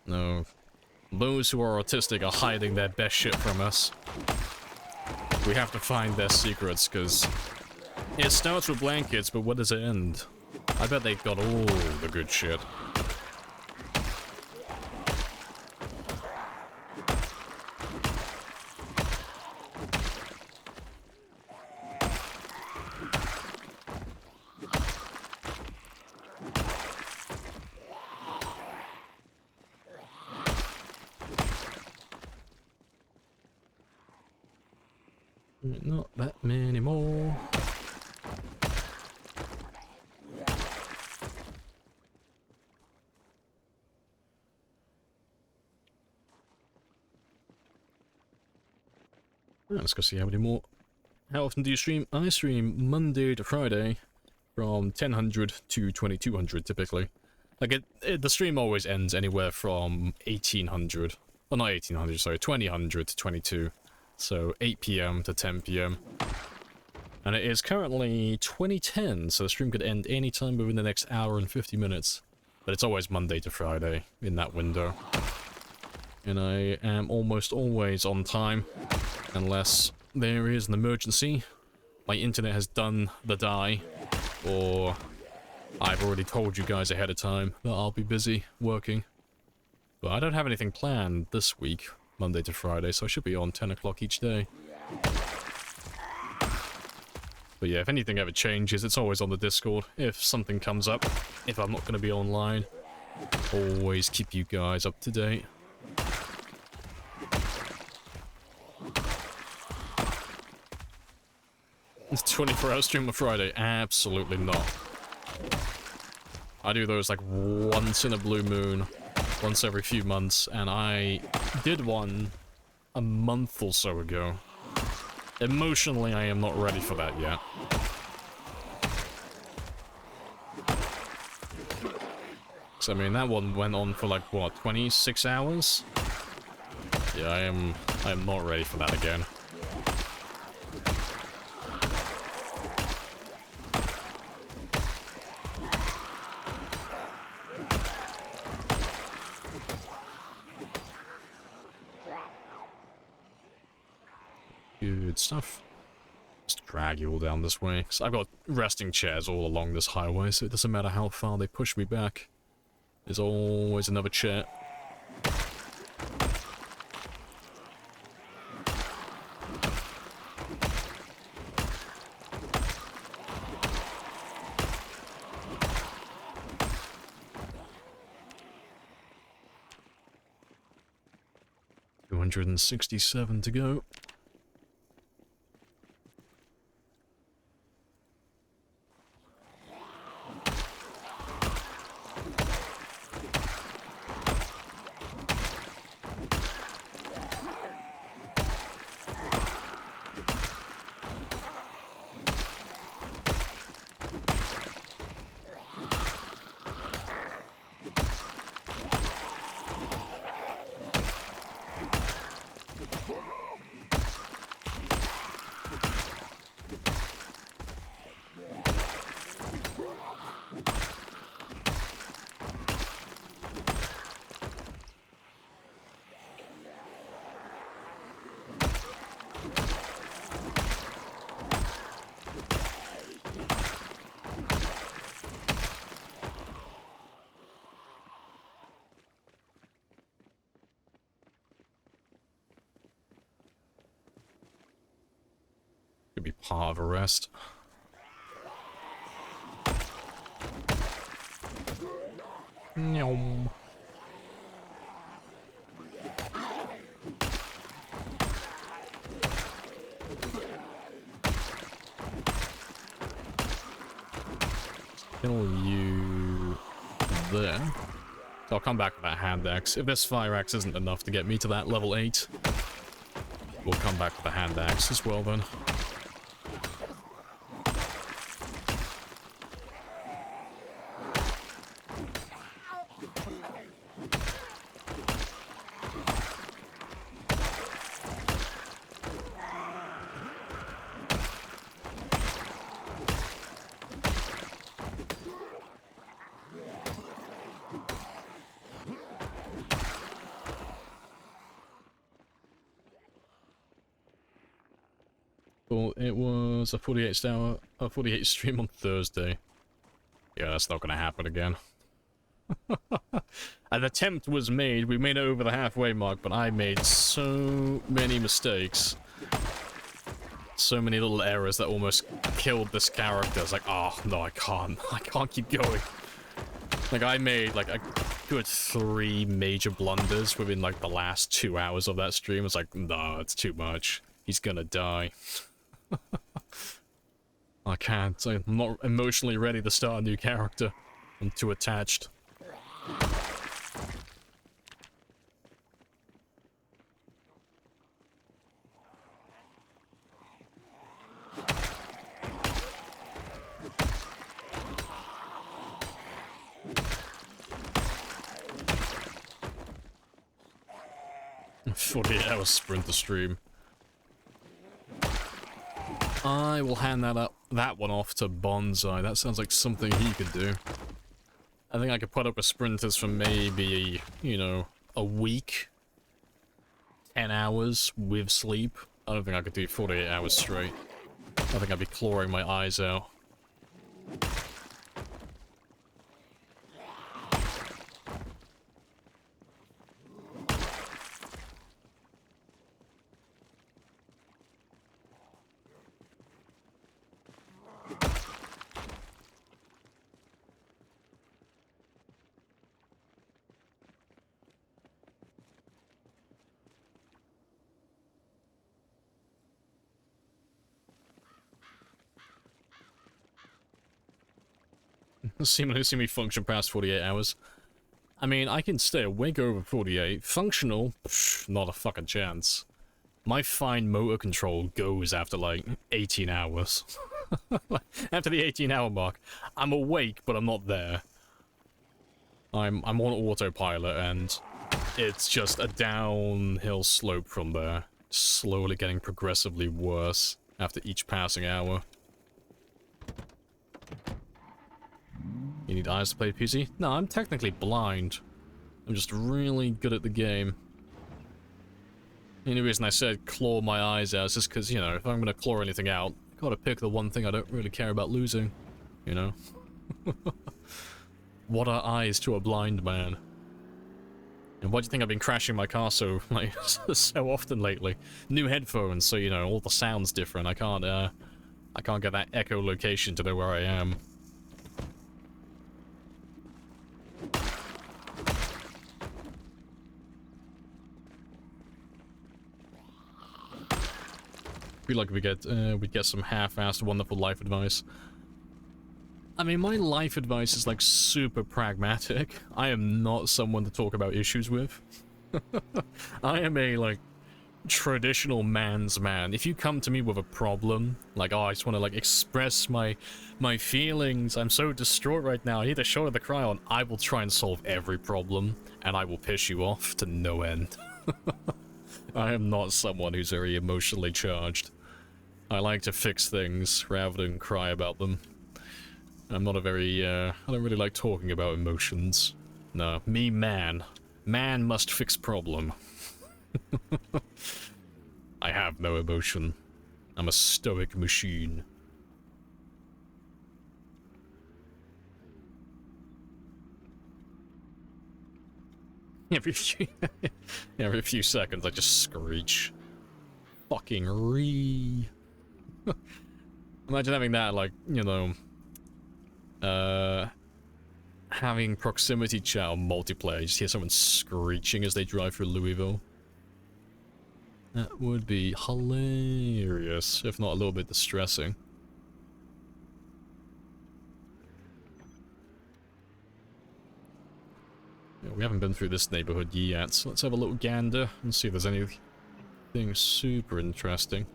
No. Those who are autistic are hiding their best shit from us. We have to find their secrets, because it starts with blankets, but where does it end? I bet they've got all the good shit. Not that many more. Let's go see how many more. How often do you stream? I stream Monday to Friday from 1000 to 2200 typically. Like the stream always ends anywhere from 1800. Well, not 1800, sorry, 2000 to 22. So 8 PM to 10 PM. And it is currently 2010, so the stream could end anytime within the next hour and 50 minutes. But it's always Monday to Friday in that window. And I am almost always on time, unless there is an emergency. My internet has done the die, or I've already told you guys ahead of time that I'll be busy working. But I don't have anything planned this week, Monday to Friday, so I should be on 10 o'clock each day. But yeah, if anything ever changes, it's always on the Discord. If something comes up, if I'm not going to be online, always keep you guys up to date. It's 24-hour stream on Friday? Absolutely not. I do those like once in a blue moon, once every few months, and I did one a month or so ago. Emotionally, I am not ready for that yet. So, I mean, that one went on for like, what, 26 hours? Yeah, I am not ready for that again. Good stuff. Just drag you all down this way. So I've got resting chairs all along this highway, so it doesn't matter how far they push me back. There's always another chair. 267 to go. Could be part of a rest. Nyom. Kill you there. So I'll come back with that hand axe. If this fire axe isn't enough to get me to that level 8, we'll come back with the hand axe as well then. Well, it was a 48 stream on Thursday. Yeah, that's not gonna happen again. An attempt was made, we made it over the halfway mark, but I made so many mistakes. So many little errors that almost killed this character. It's like, oh, no, I can't keep going. Like, I made, like, a good 3 major blunders within, like, the last 2 hours of that stream. It's like, no, it's too much. He's gonna die. I can't. I'm not emotionally ready to start a new character. I'm too attached. A 48-hour sprinter stream. I will hand that one off to Bonsai. That sounds like something he could do. I think I could put up with sprinters for maybe, you know, a week. 10 hours with sleep. I don't think I could do 48 hours straight. I think I'd be clawing my eyes out. Seemingly see me function past 48 hours. I mean, I can stay awake over 48. Functional? Psh, not a fucking chance. My fine motor control goes after, like, 18 hours. After the 18-hour mark. I'm awake, but I'm not there. I'm on autopilot, and it's just a downhill slope from there. Slowly getting progressively worse after each passing hour. You need eyes to play PC? No, I'm technically blind. I'm just really good at the game. The only reason I said claw my eyes out is just because, you know, if I'm gonna claw anything out, I gotta pick the one thing I don't really care about losing. You know? What are eyes to a blind man? And why do you think I've been crashing my car so, like, so often lately? New headphones, so, you know, all the sound's different. I can't get that echolocation to know where I am. feel like we get some half-assed wonderful life advice. I mean, my life advice is like super pragmatic. I am not someone to talk about issues with. I am a like traditional man's man. If you come to me with a problem, like, oh, I just want to like express my feelings, I'm so distraught right now, I need a shoulder to cry on, I will try and solve every problem, and I will piss you off to no end. I am not someone who's very emotionally charged. I like to fix things rather than cry about them. I'm not a very, I don't really like talking about emotions. No, me man. Man must fix problem. I have no emotion. I'm a stoic machine. Every few seconds I just screech. Fucking re. Imagine having that, like, you know, having proximity chat on multiplayer. You just hear someone screeching as they drive through Louisville. That would be hilarious, if not a little bit distressing. Yeah, we haven't been through this neighborhood yet, so let's have a little gander and see if there's anything super interesting.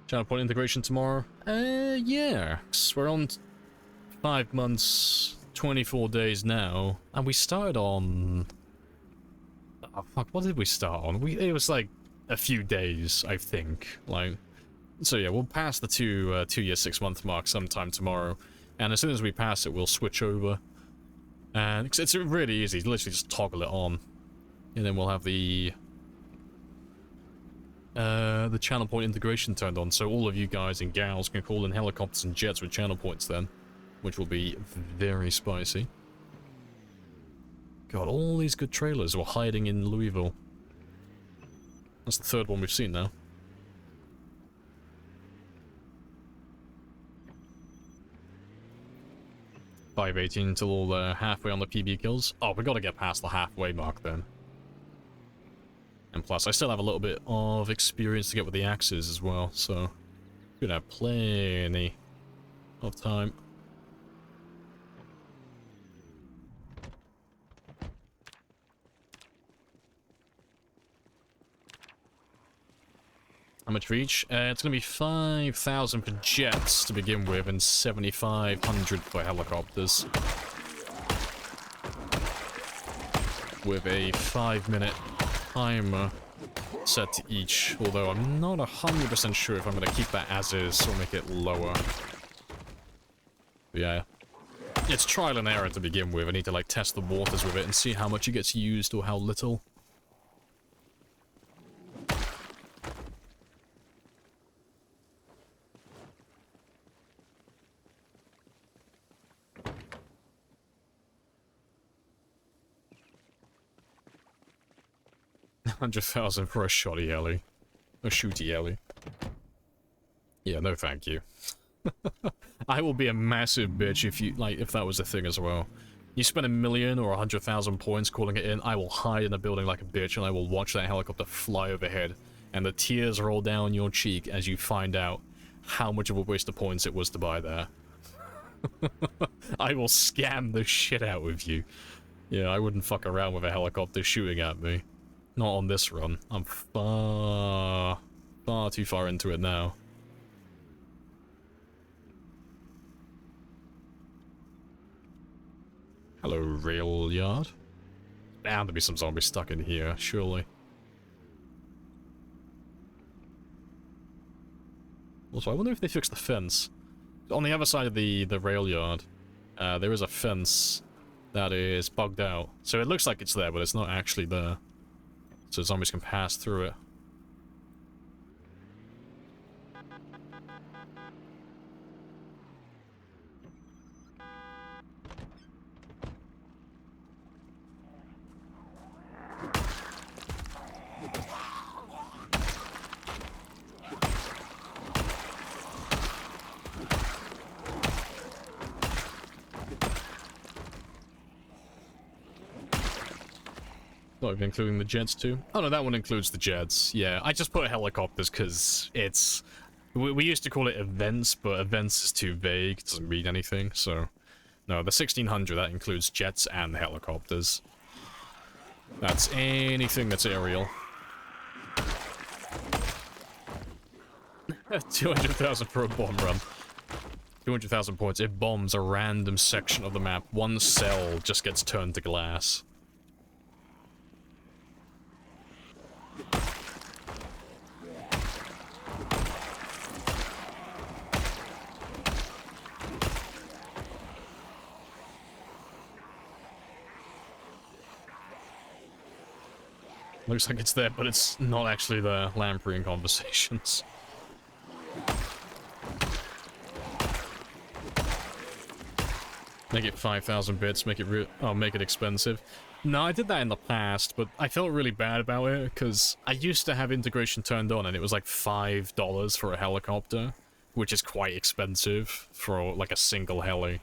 Channel point integration tomorrow? Yeah. 'Cause we're on 5 months, 24 days now, and we started on... Oh, fuck, what did we start on? It was like a few days, I think. Like, so yeah, we'll pass the 2-year, 6-month mark sometime tomorrow, and as soon as we pass it, we'll switch over. And it's really easy, literally just toggle it on, and then we'll have the channel point integration turned on, so all of you guys and gals can call in helicopters and jets with channel points then, which will be very spicy. God, all these good trailers were hiding in Louisville. That's the third one we've seen now. .518 until halfway on the PB kills. Oh, we gotta get past the halfway mark then. And plus, I still have a little bit of experience to get with the axes as well, so we're gonna have plenty of time. How much for each? It's gonna be 5,000 for jets to begin with, and 7,500 for helicopters. With a 5-minute timer set to each, although I'm not 100% sure if I'm going to keep that as is or make it lower. But yeah, it's trial and error to begin with. I need to like test the waters with it and see how much it gets used or how little. $100,000 for a shotty Ellie. A shooty Ellie. Yeah, no thank you. I will be a massive bitch if that was a thing as well. You spend 1 million or 100,000 points calling it in, I will hide in a building like a bitch and I will watch that helicopter fly overhead and the tears roll down your cheek as you find out how much of a waste of points it was to buy there. I will scam the shit out of you. Yeah, I wouldn't fuck around with a helicopter shooting at me. Not on this run. I'm far too far into it now. Hello, rail yard. Bound to be some zombies stuck in here, surely. Also, I wonder if they fixed the fence. On the other side of the rail yard, there is a fence that is bugged out. So it looks like it's there, but it's not actually there. So zombies can pass through it. Not even including the jets too. Oh no, that one includes the jets. Yeah, I just put helicopters because it's... We used to call it events, but events is too vague. It doesn't mean anything, so... No, the 1600, that includes jets and helicopters. That's anything that's aerial. 200,000 for a bomb run. 200,000 points. It bombs a random section of the map. One cell just gets turned to glass. Looks like it's there, but it's not actually the Lamprey in conversations. Make it 5,000 bits, make it expensive. No, I did that in the past, but I felt really bad about it, because I used to have integration turned on, and it was like $5 for a helicopter, which is quite expensive for, like, a single heli.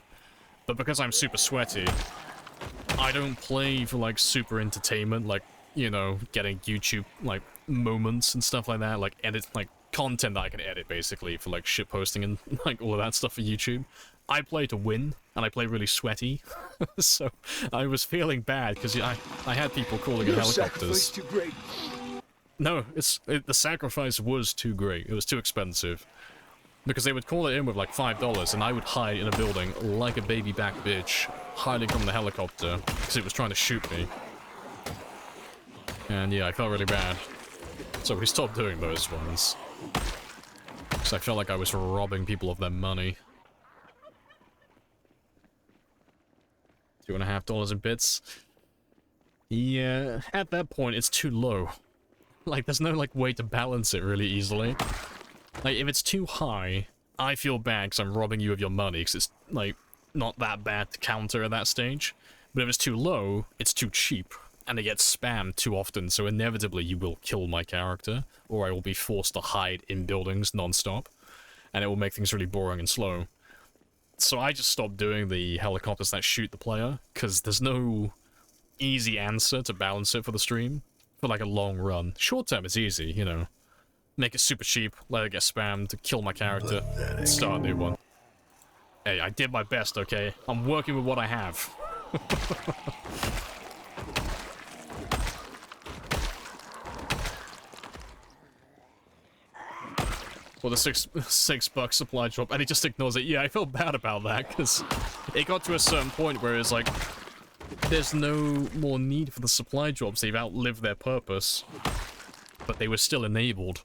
But because I'm super sweaty, I don't play for, like, super entertainment, like, you know, getting YouTube, like, moments and stuff like that, like, content that I can edit, basically, for, like, shit posting and, like, all of that stuff for YouTube. I play to win, and I play really sweaty, so I was feeling bad, because I had people calling it helicopters. Too great. No, the sacrifice was too great. It was too expensive. Because they would call it in with, like, $5, and I would hide in a building like a baby back bitch, hiding from the helicopter, because it was trying to shoot me. And yeah, I felt really bad. So we stopped doing those ones. Because I felt like I was robbing people of their money. $2.50 in bits. Yeah, at that point, it's too low. Like, there's no, like, way to balance it really easily. Like, if it's too high, I feel bad because I'm robbing you of your money, because it's, like, not that bad to counter at that stage. But if it's too low, it's too cheap. And it gets spammed too often, so inevitably you will kill my character, or I will be forced to hide in buildings non-stop, and it will make things really boring and slow. So I just stopped doing the helicopters that shoot the player, because there's no easy answer to balance it for the stream, for like a long run. Short term is easy, you know. Make it super cheap, let it get spammed, kill my character, and start a new one. Hey, I did my best, okay? I'm working with what I have. Or the six bucks supply drop, and he just ignores it. Yeah, I felt bad about that, because it got to a certain point where it's like, there's no more need for the supply drops, they've outlived their purpose. But they were still enabled.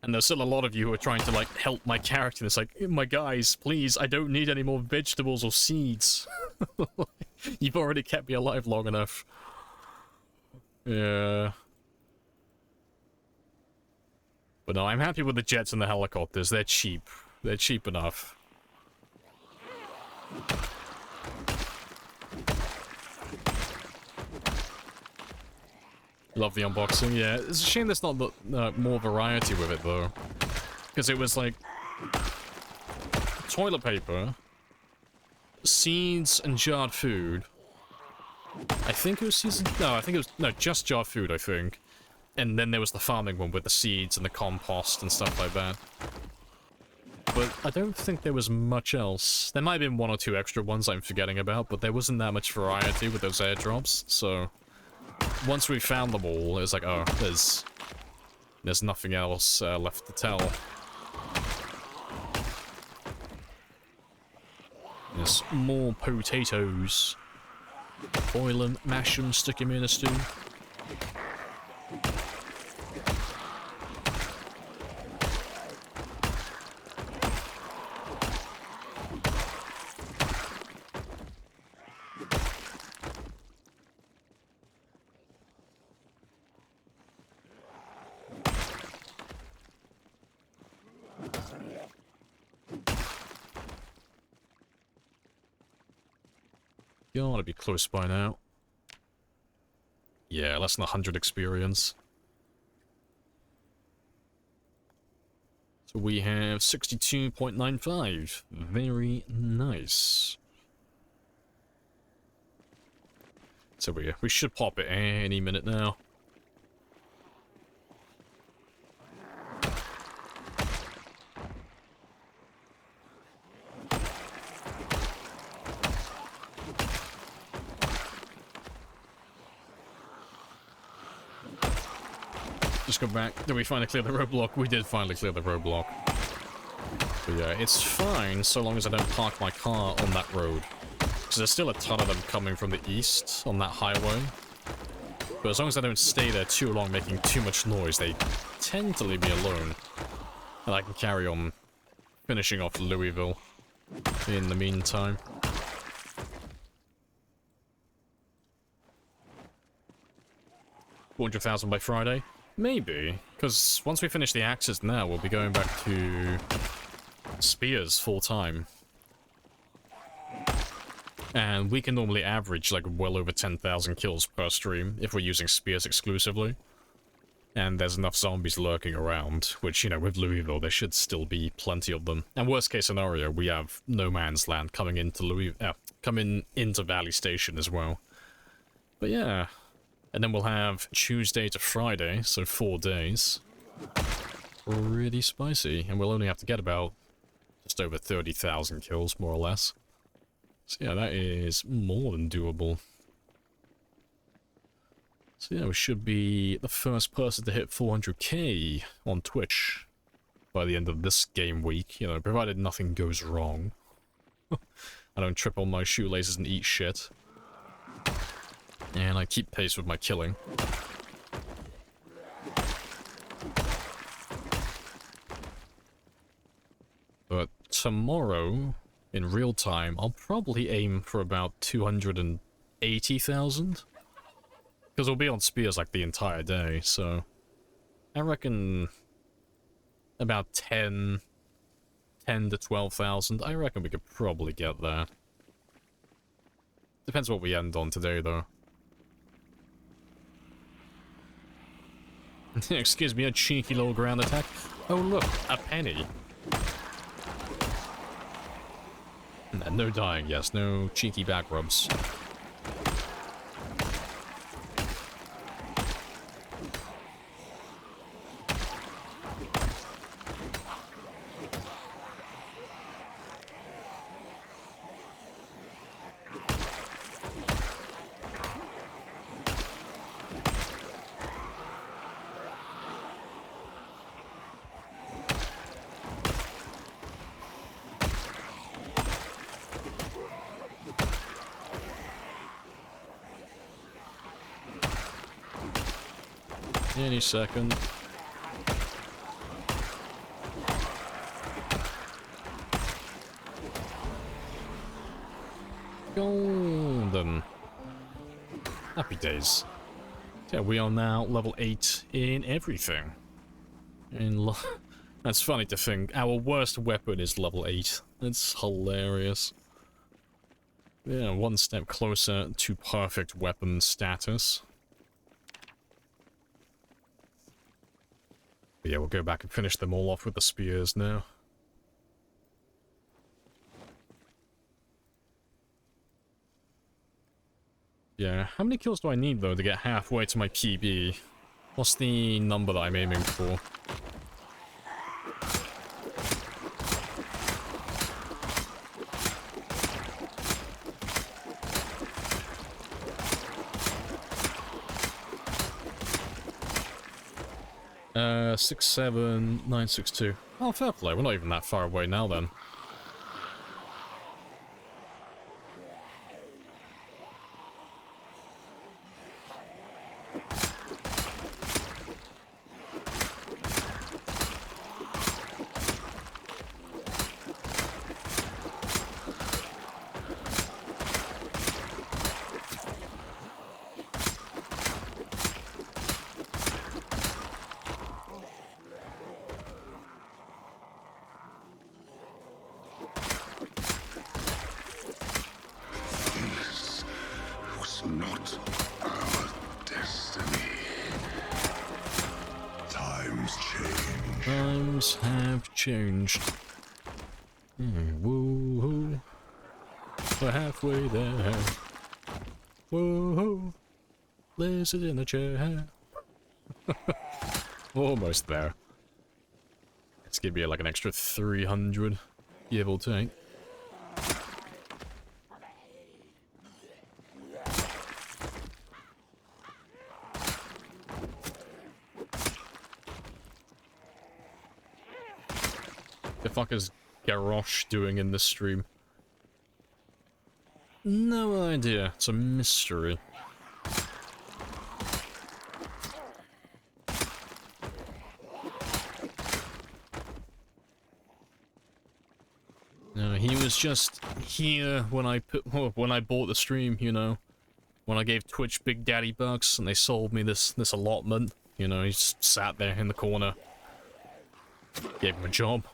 And there's still a lot of you who are trying to, like, help my character, and it's like, my guys, please, I don't need any more vegetables or seeds. You've already kept me alive long enough. Yeah. But no, I'm happy with the jets and the helicopters. They're cheap. They're cheap enough. Love the unboxing, yeah. It's a shame there's not more variety with it, though. Because it was like... toilet paper, seeds, and jarred food. I think it was seeds... No, I think it was... No, just jarred food, I think. And then there was the farming one with the seeds and the compost and stuff like that. But I don't think there was much else. There might have been one or two extra ones I'm forgetting about, but there wasn't that much variety with those airdrops, so... Once we found them all, it was like, oh, there's nothing else left to tell. There's more potatoes. Boil them, mash them, stick them in a stew. You ought to be close by now. Yeah, less than 100 experience. So we have 62.95. Very nice. So we should pop it any minute now. Just go back. Did we finally clear the roadblock? We did finally clear the roadblock. But yeah, it's fine so long as I don't park my car on that road. Because there's still a ton of them coming from the east on that highway. But as long as I don't stay there too long making too much noise, they tend to leave me alone. And I can carry on finishing off Louisville in the meantime. $400,000 by Friday? Maybe, because once we finish the axes now, we'll be going back to spears full-time. And we can normally average like well over 10,000 kills per stream if we're using spears exclusively. And there's enough zombies lurking around, which, you know, with Louisville, there should still be plenty of them. And worst case scenario, we have no man's land coming into coming into Valley Station as well. But yeah. And then we'll have Tuesday to Friday, so 4 days. Pretty spicy. And we'll only have to get about just over 30,000 kills, more or less. So yeah, that is more than doable. So yeah, we should be the first person to hit 400k on Twitch by the end of this game week, you know, provided nothing goes wrong. I don't trip on my shoelaces and eat shit. And I keep pace with my killing. But tomorrow, in real time, I'll probably aim for about 280,000. Because we'll be on spears like the entire day, so... I reckon... about 10 to 12,000. I reckon we could probably get there. Depends what we end on today, though. Excuse me, a cheeky little ground attack. Oh look, a penny. No dying, yes, no cheeky back rubs. Any second. Golden. Happy days. Yeah, we are now level 8 in everything. That's funny to think. Our worst weapon is level 8. It's hilarious. Yeah, one step closer to perfect weapon status. But yeah, we'll go back and finish them all off with the spears now. Yeah, how many kills do I need, though, to get halfway to my PB? What's the number that I'm aiming for? Uh, 67962. Oh, fair play. We're not even that far away now, then. Not our destiny. Times change. Times have changed. Woo-hoo. We're halfway there. Whoa, lizard in a chair. Almost there. Let's give you like an extra 300, give or take. The fuck is Garrosh doing in this stream? No idea. It's a mystery. No, he was just here when I bought the stream, you know. When I gave Twitch Big Daddy bucks and they sold me this allotment, you know, he just sat there in the corner. Gave him a job.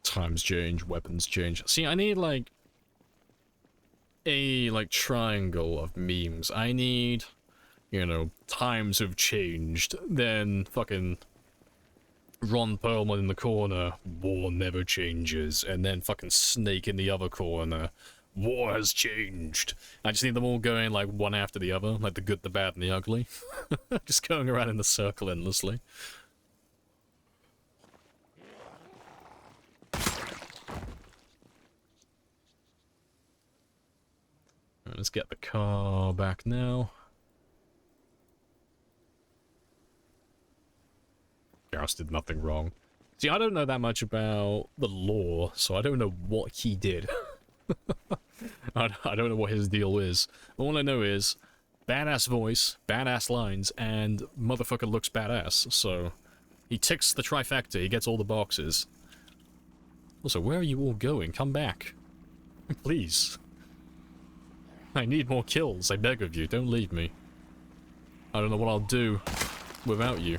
Times change, weapons change. See, I need like a triangle of memes. I need, you know, times have changed, then fucking Ron Perlman in the corner, war never changes, and then fucking Snake in the other corner, war has changed. I just need them all going like one after the other, like the good, the bad, and the ugly. Just going around in the circle endlessly. Right, let's get the car back now. Garrus did nothing wrong. See, I don't know that much about the lore, so I don't know what he did. I don't know what his deal is. All I know is, badass voice, badass lines, and motherfucker looks badass, so he ticks the trifecta, he gets all the boxes. Also, where are you all going? Come back. Please. I need more kills, I beg of you, don't leave me. I don't know what I'll do without you.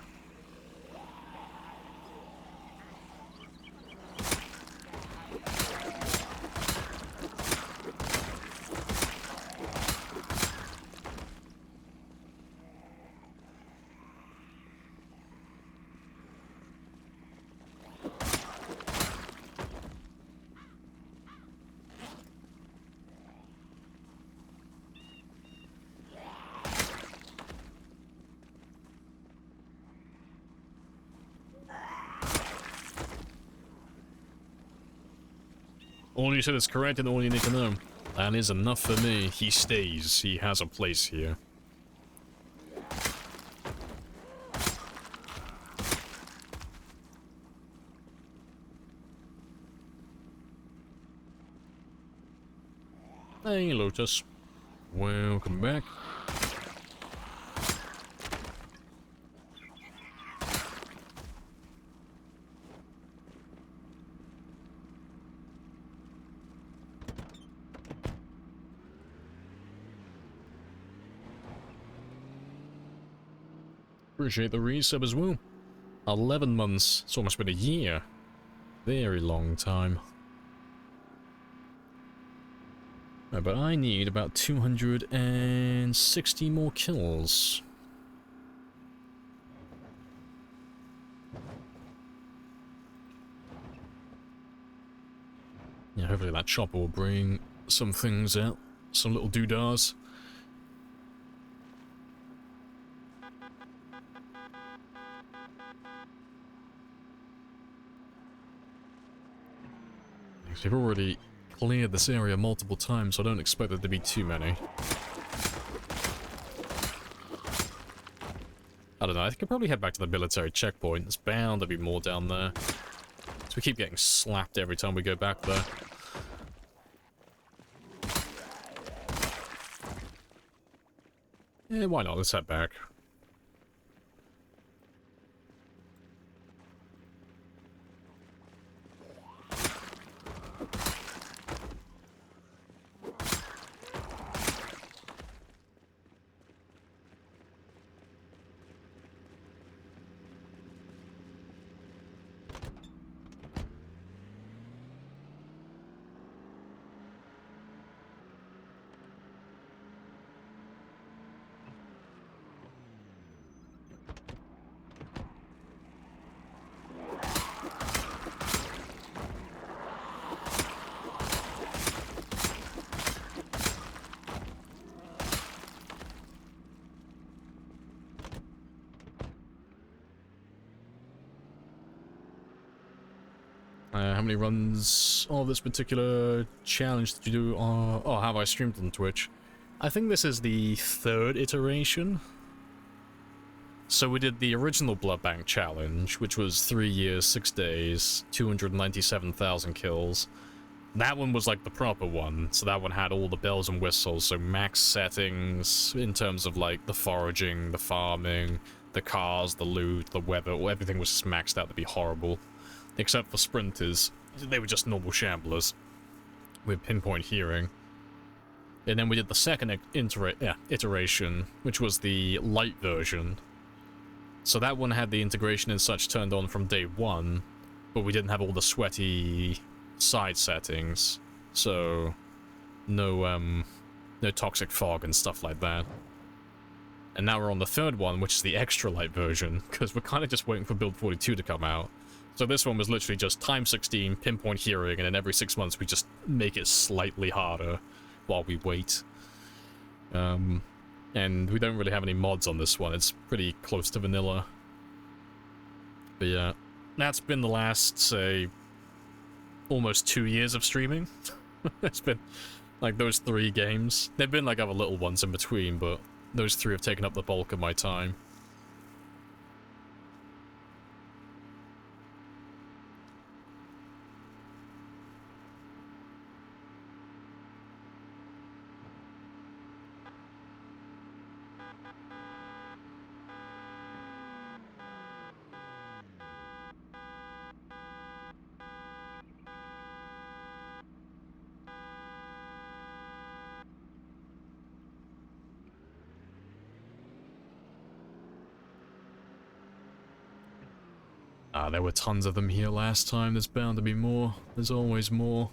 All you said is correct and all you need to know. That is enough for me. He stays. He has a place here. Hey, Lotus. Welcome back. Appreciate the resub as well. 11 months. It's almost been a year. Very long time. But I need about 260 more kills. Yeah, hopefully that chopper will bring some things out. Some little doodahs. We've already cleared this area multiple times, so I don't expect there to be too many. I don't know, I think I'll probably head back to the military checkpoint. There's bound to be more down there. So we keep getting slapped every time we go back there. Yeah, why not? Let's head back. How many runs of this particular challenge did you do? Oh, have I streamed on Twitch? I think this is the 3rd iteration. So we did the original Blood Bank challenge, which was 3 years, 6 days, 297,000 kills. That one was like the proper one, so that one had all the bells and whistles, so max settings in terms of like the foraging, the farming, the cars, the loot, the weather, everything was just maxed out to be horrible. Except for sprinters, they were just normal shamblers with pinpoint hearing. And then we did the second iteration, which was the Lite version. So that one had the integration and such turned on from day 1, but we didn't have all the sweaty side settings, so no toxic fog and stuff like that. And now we're on the 3rd one, which is the extra light version, because we're kind of just waiting for build 42 to come out. So this one was literally just times 16, pinpoint hearing, and then every 6 months we just make it slightly harder while we wait. And we don't really have any mods on this one, it's pretty close to vanilla. But yeah, that's been the last, say, almost 2 years of streaming. It's been like those 3 games. There've been like other little ones in between, but those 3 have taken up the bulk of my time. There were tons of them here last time, there's bound to be more. There's always more.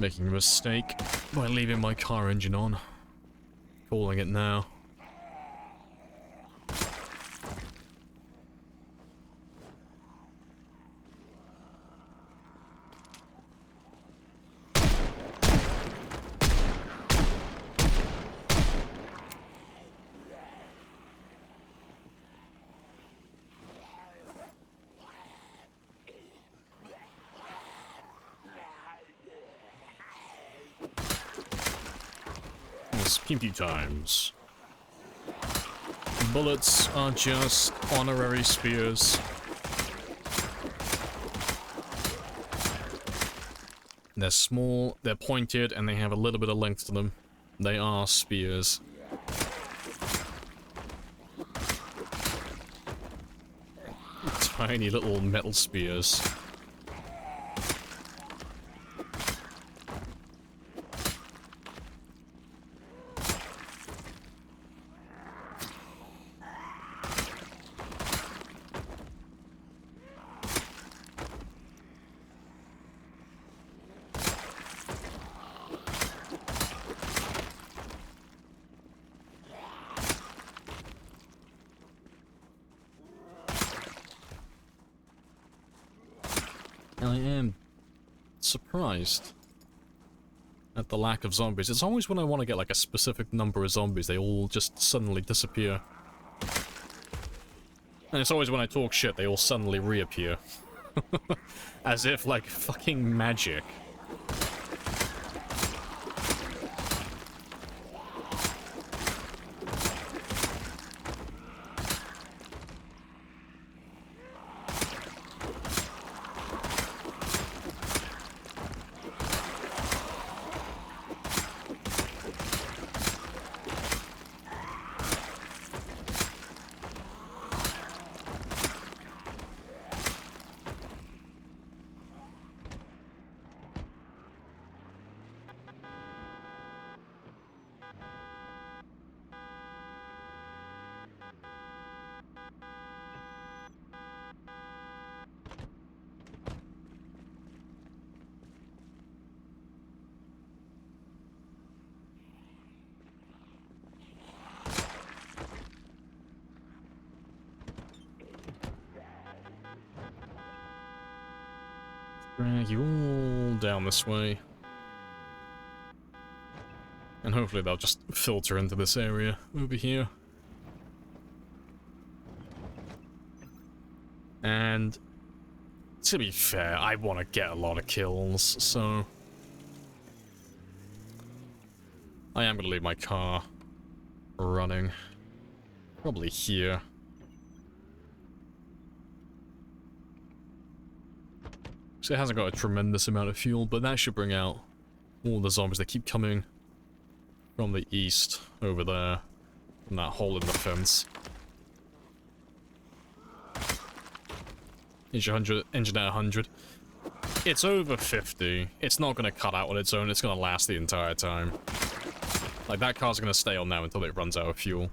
Making a mistake by leaving my car engine on. Calling it now. Skimpy times. Bullets are just honorary spears. They're small, they're pointed, and they have a little bit of length to them. They are spears. Tiny little metal spears. I am surprised at the lack of zombies. It's always when I want to get like a specific number of zombies, they all just suddenly disappear. And it's always when I talk shit, they all suddenly reappear. As if like fucking magic. drag you all down this way. And hopefully they'll just filter into this area over here. And to be fair, I want to get a lot of kills, so I am going to leave my car running. Probably here. So it hasn't got a tremendous amount of fuel, but that should bring out all the zombies that keep coming from the east over there, from that hole in the fence. Engine at 100. It's over 50. It's not going to cut out on its own. It's going to last the entire time. Like, that car's going to stay on now until it runs out of fuel.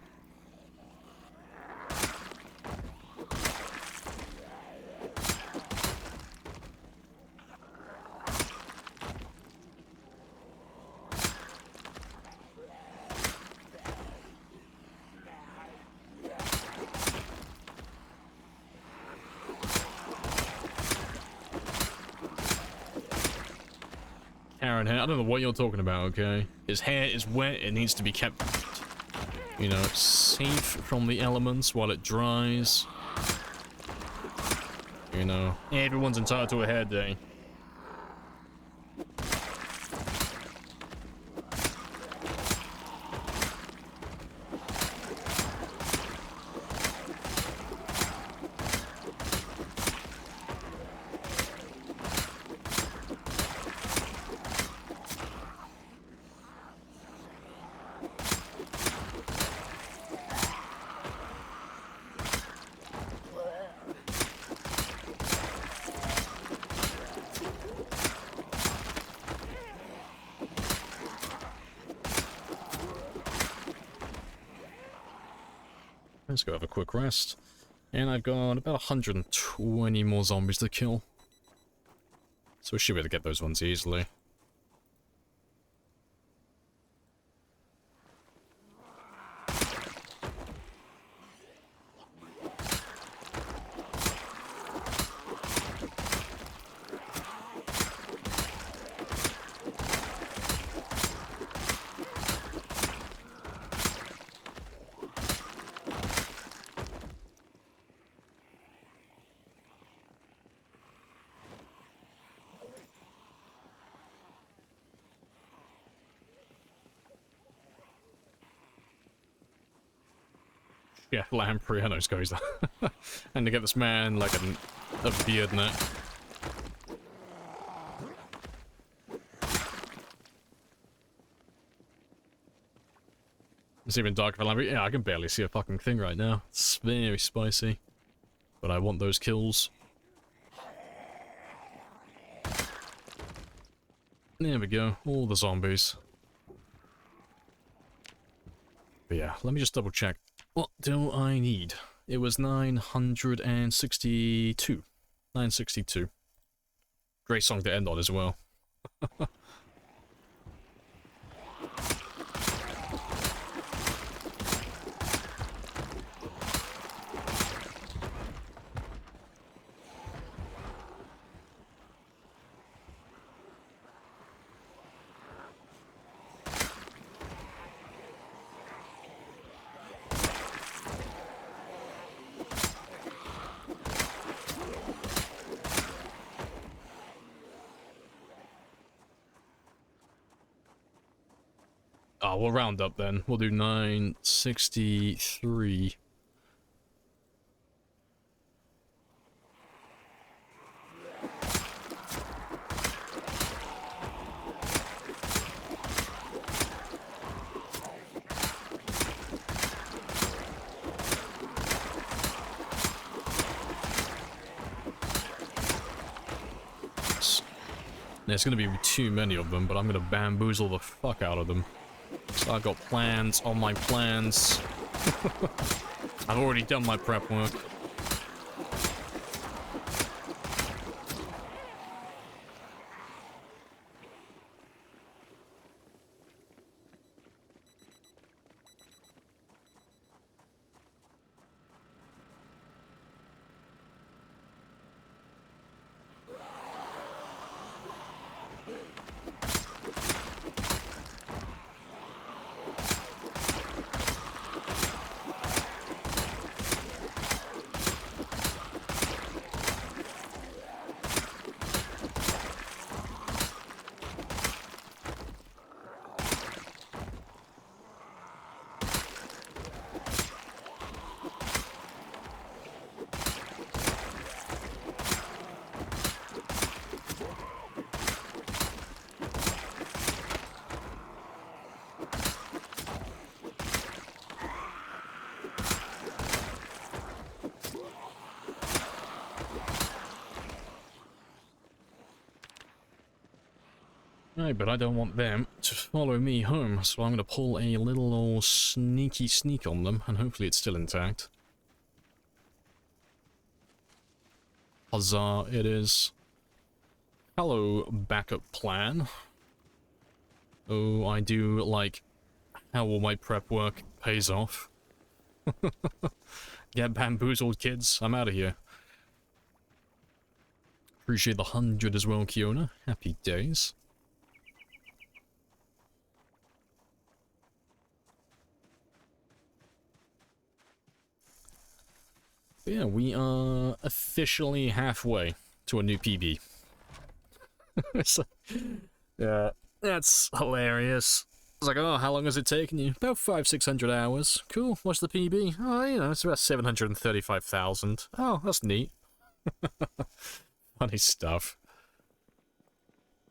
Karen hair. I don't know what you're talking about, okay? His hair is wet. It needs to be kept, you know, safe from the elements while it dries. You know, everyone's entitled to a hair day. Let's go have a quick rest. And I've got about 120 more zombies to kill. So we should be able to get those ones easily. Yeah, Lamprey, I know this goes there. And to get this man like a beard net. It's even darker for Lamprey. Yeah, I can barely see a fucking thing right now. It's very spicy. But I want those kills. There we go, all the zombies. But yeah, let me just double check. What do I need? It was 962. 962. Great song to end on as well. Oh, we'll round up then. We'll do 963. There's going to be too many of them, but I'm going to bamboozle the fuck out of them. So I've got plans on my plans. I've already done my prep work. Right, but I don't want them to follow me home, so I'm gonna pull a little old sneaky sneak on them, and hopefully it's still intact. Huzzah, it is. Hello, backup plan. Oh, I do like how all my prep work pays off. Get bamboozled, kids. I'm out of here. Appreciate the 100 as well, Kiona. Happy days. Yeah, we are officially halfway to a new PB. So, yeah, that's hilarious. It's like, oh, how long has it taken you? About 500-600 hours. Cool, what's the PB? Oh, you know, it's about 735,000. Oh, that's neat. Funny stuff.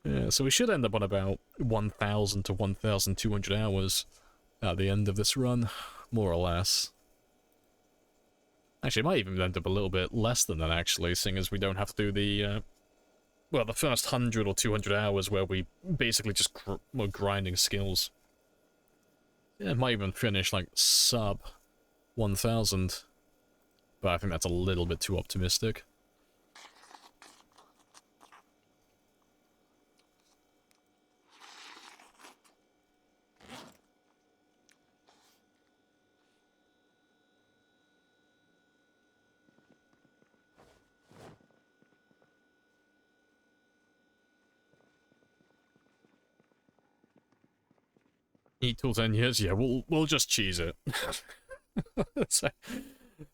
Yeah, so we should end up on about 1,000 to 1,200 hours at the end of this run, more or less. Actually, it might even end up a little bit less than that, actually, seeing as we don't have to do the, well, the first 100 or 200 hours where we basically just were grinding skills. Yeah, it might even finish, like, sub 1,000. But I think that's a little bit too optimistic. Eat till 10 years? Yeah, we'll just cheese it. So,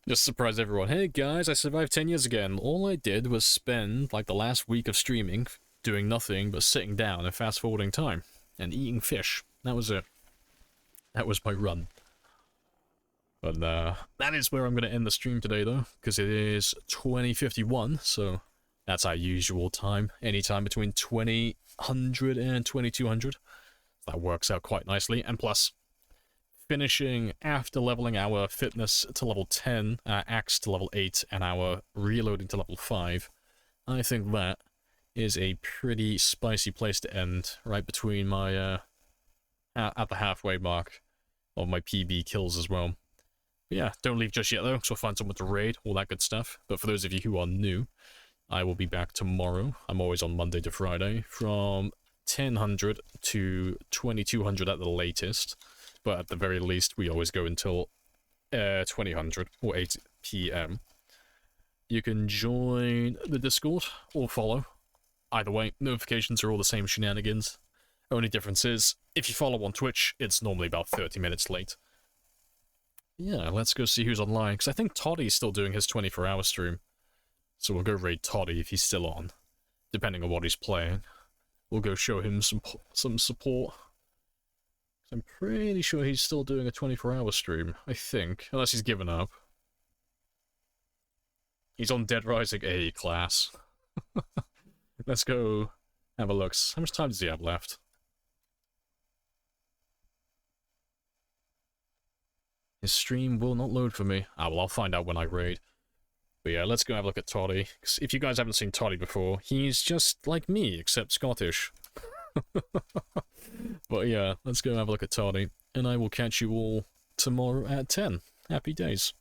just surprise everyone. Hey guys, I survived 10 years again. All I did was spend, like, the last week of streaming doing nothing but sitting down and fast-forwarding time. And eating fish. That was it. That was my run. But, that is where I'm going to end the stream today, though. Because it is 20:51, so that's our usual time. Anytime between 2000 and 2200. That works out quite nicely, and plus, finishing after leveling our fitness to level 10, our axe to level 8, and our reloading to level 5, I think that is a pretty spicy place to end, right between my, at the halfway mark of my PB kills as well. But yeah, don't leave just yet though, because we'll find someone to raid, all that good stuff. But for those of you who are new, I will be back tomorrow. I'm always on Monday to Friday, from 1000 to 2200 at the latest, but at the very least we always go until 2000 or 8 PM. You can join the Discord or follow. Either way, notifications are all the same shenanigans. Only difference is, if you follow on Twitch, it's normally about 30 minutes late. Yeah, let's go see who's online, because I think Toddy's still doing his 24-hour stream. So we'll go raid Toddy if he's still on, depending on what he's playing. We'll go show him some support. I'm pretty sure he's still doing a 24-hour stream, I think. Unless he's given up. He's on Dead Rising A class. Let's go have a look. How much time does he have left? His stream will not load for me. Ah, well, I'll find out when I raid. But yeah, let's go have a look at Toddy. 'Cause if you guys haven't seen Toddy before, he's just like me, except Scottish. But yeah, let's go have a look at Toddy. And I will catch you all tomorrow at 10. Happy days.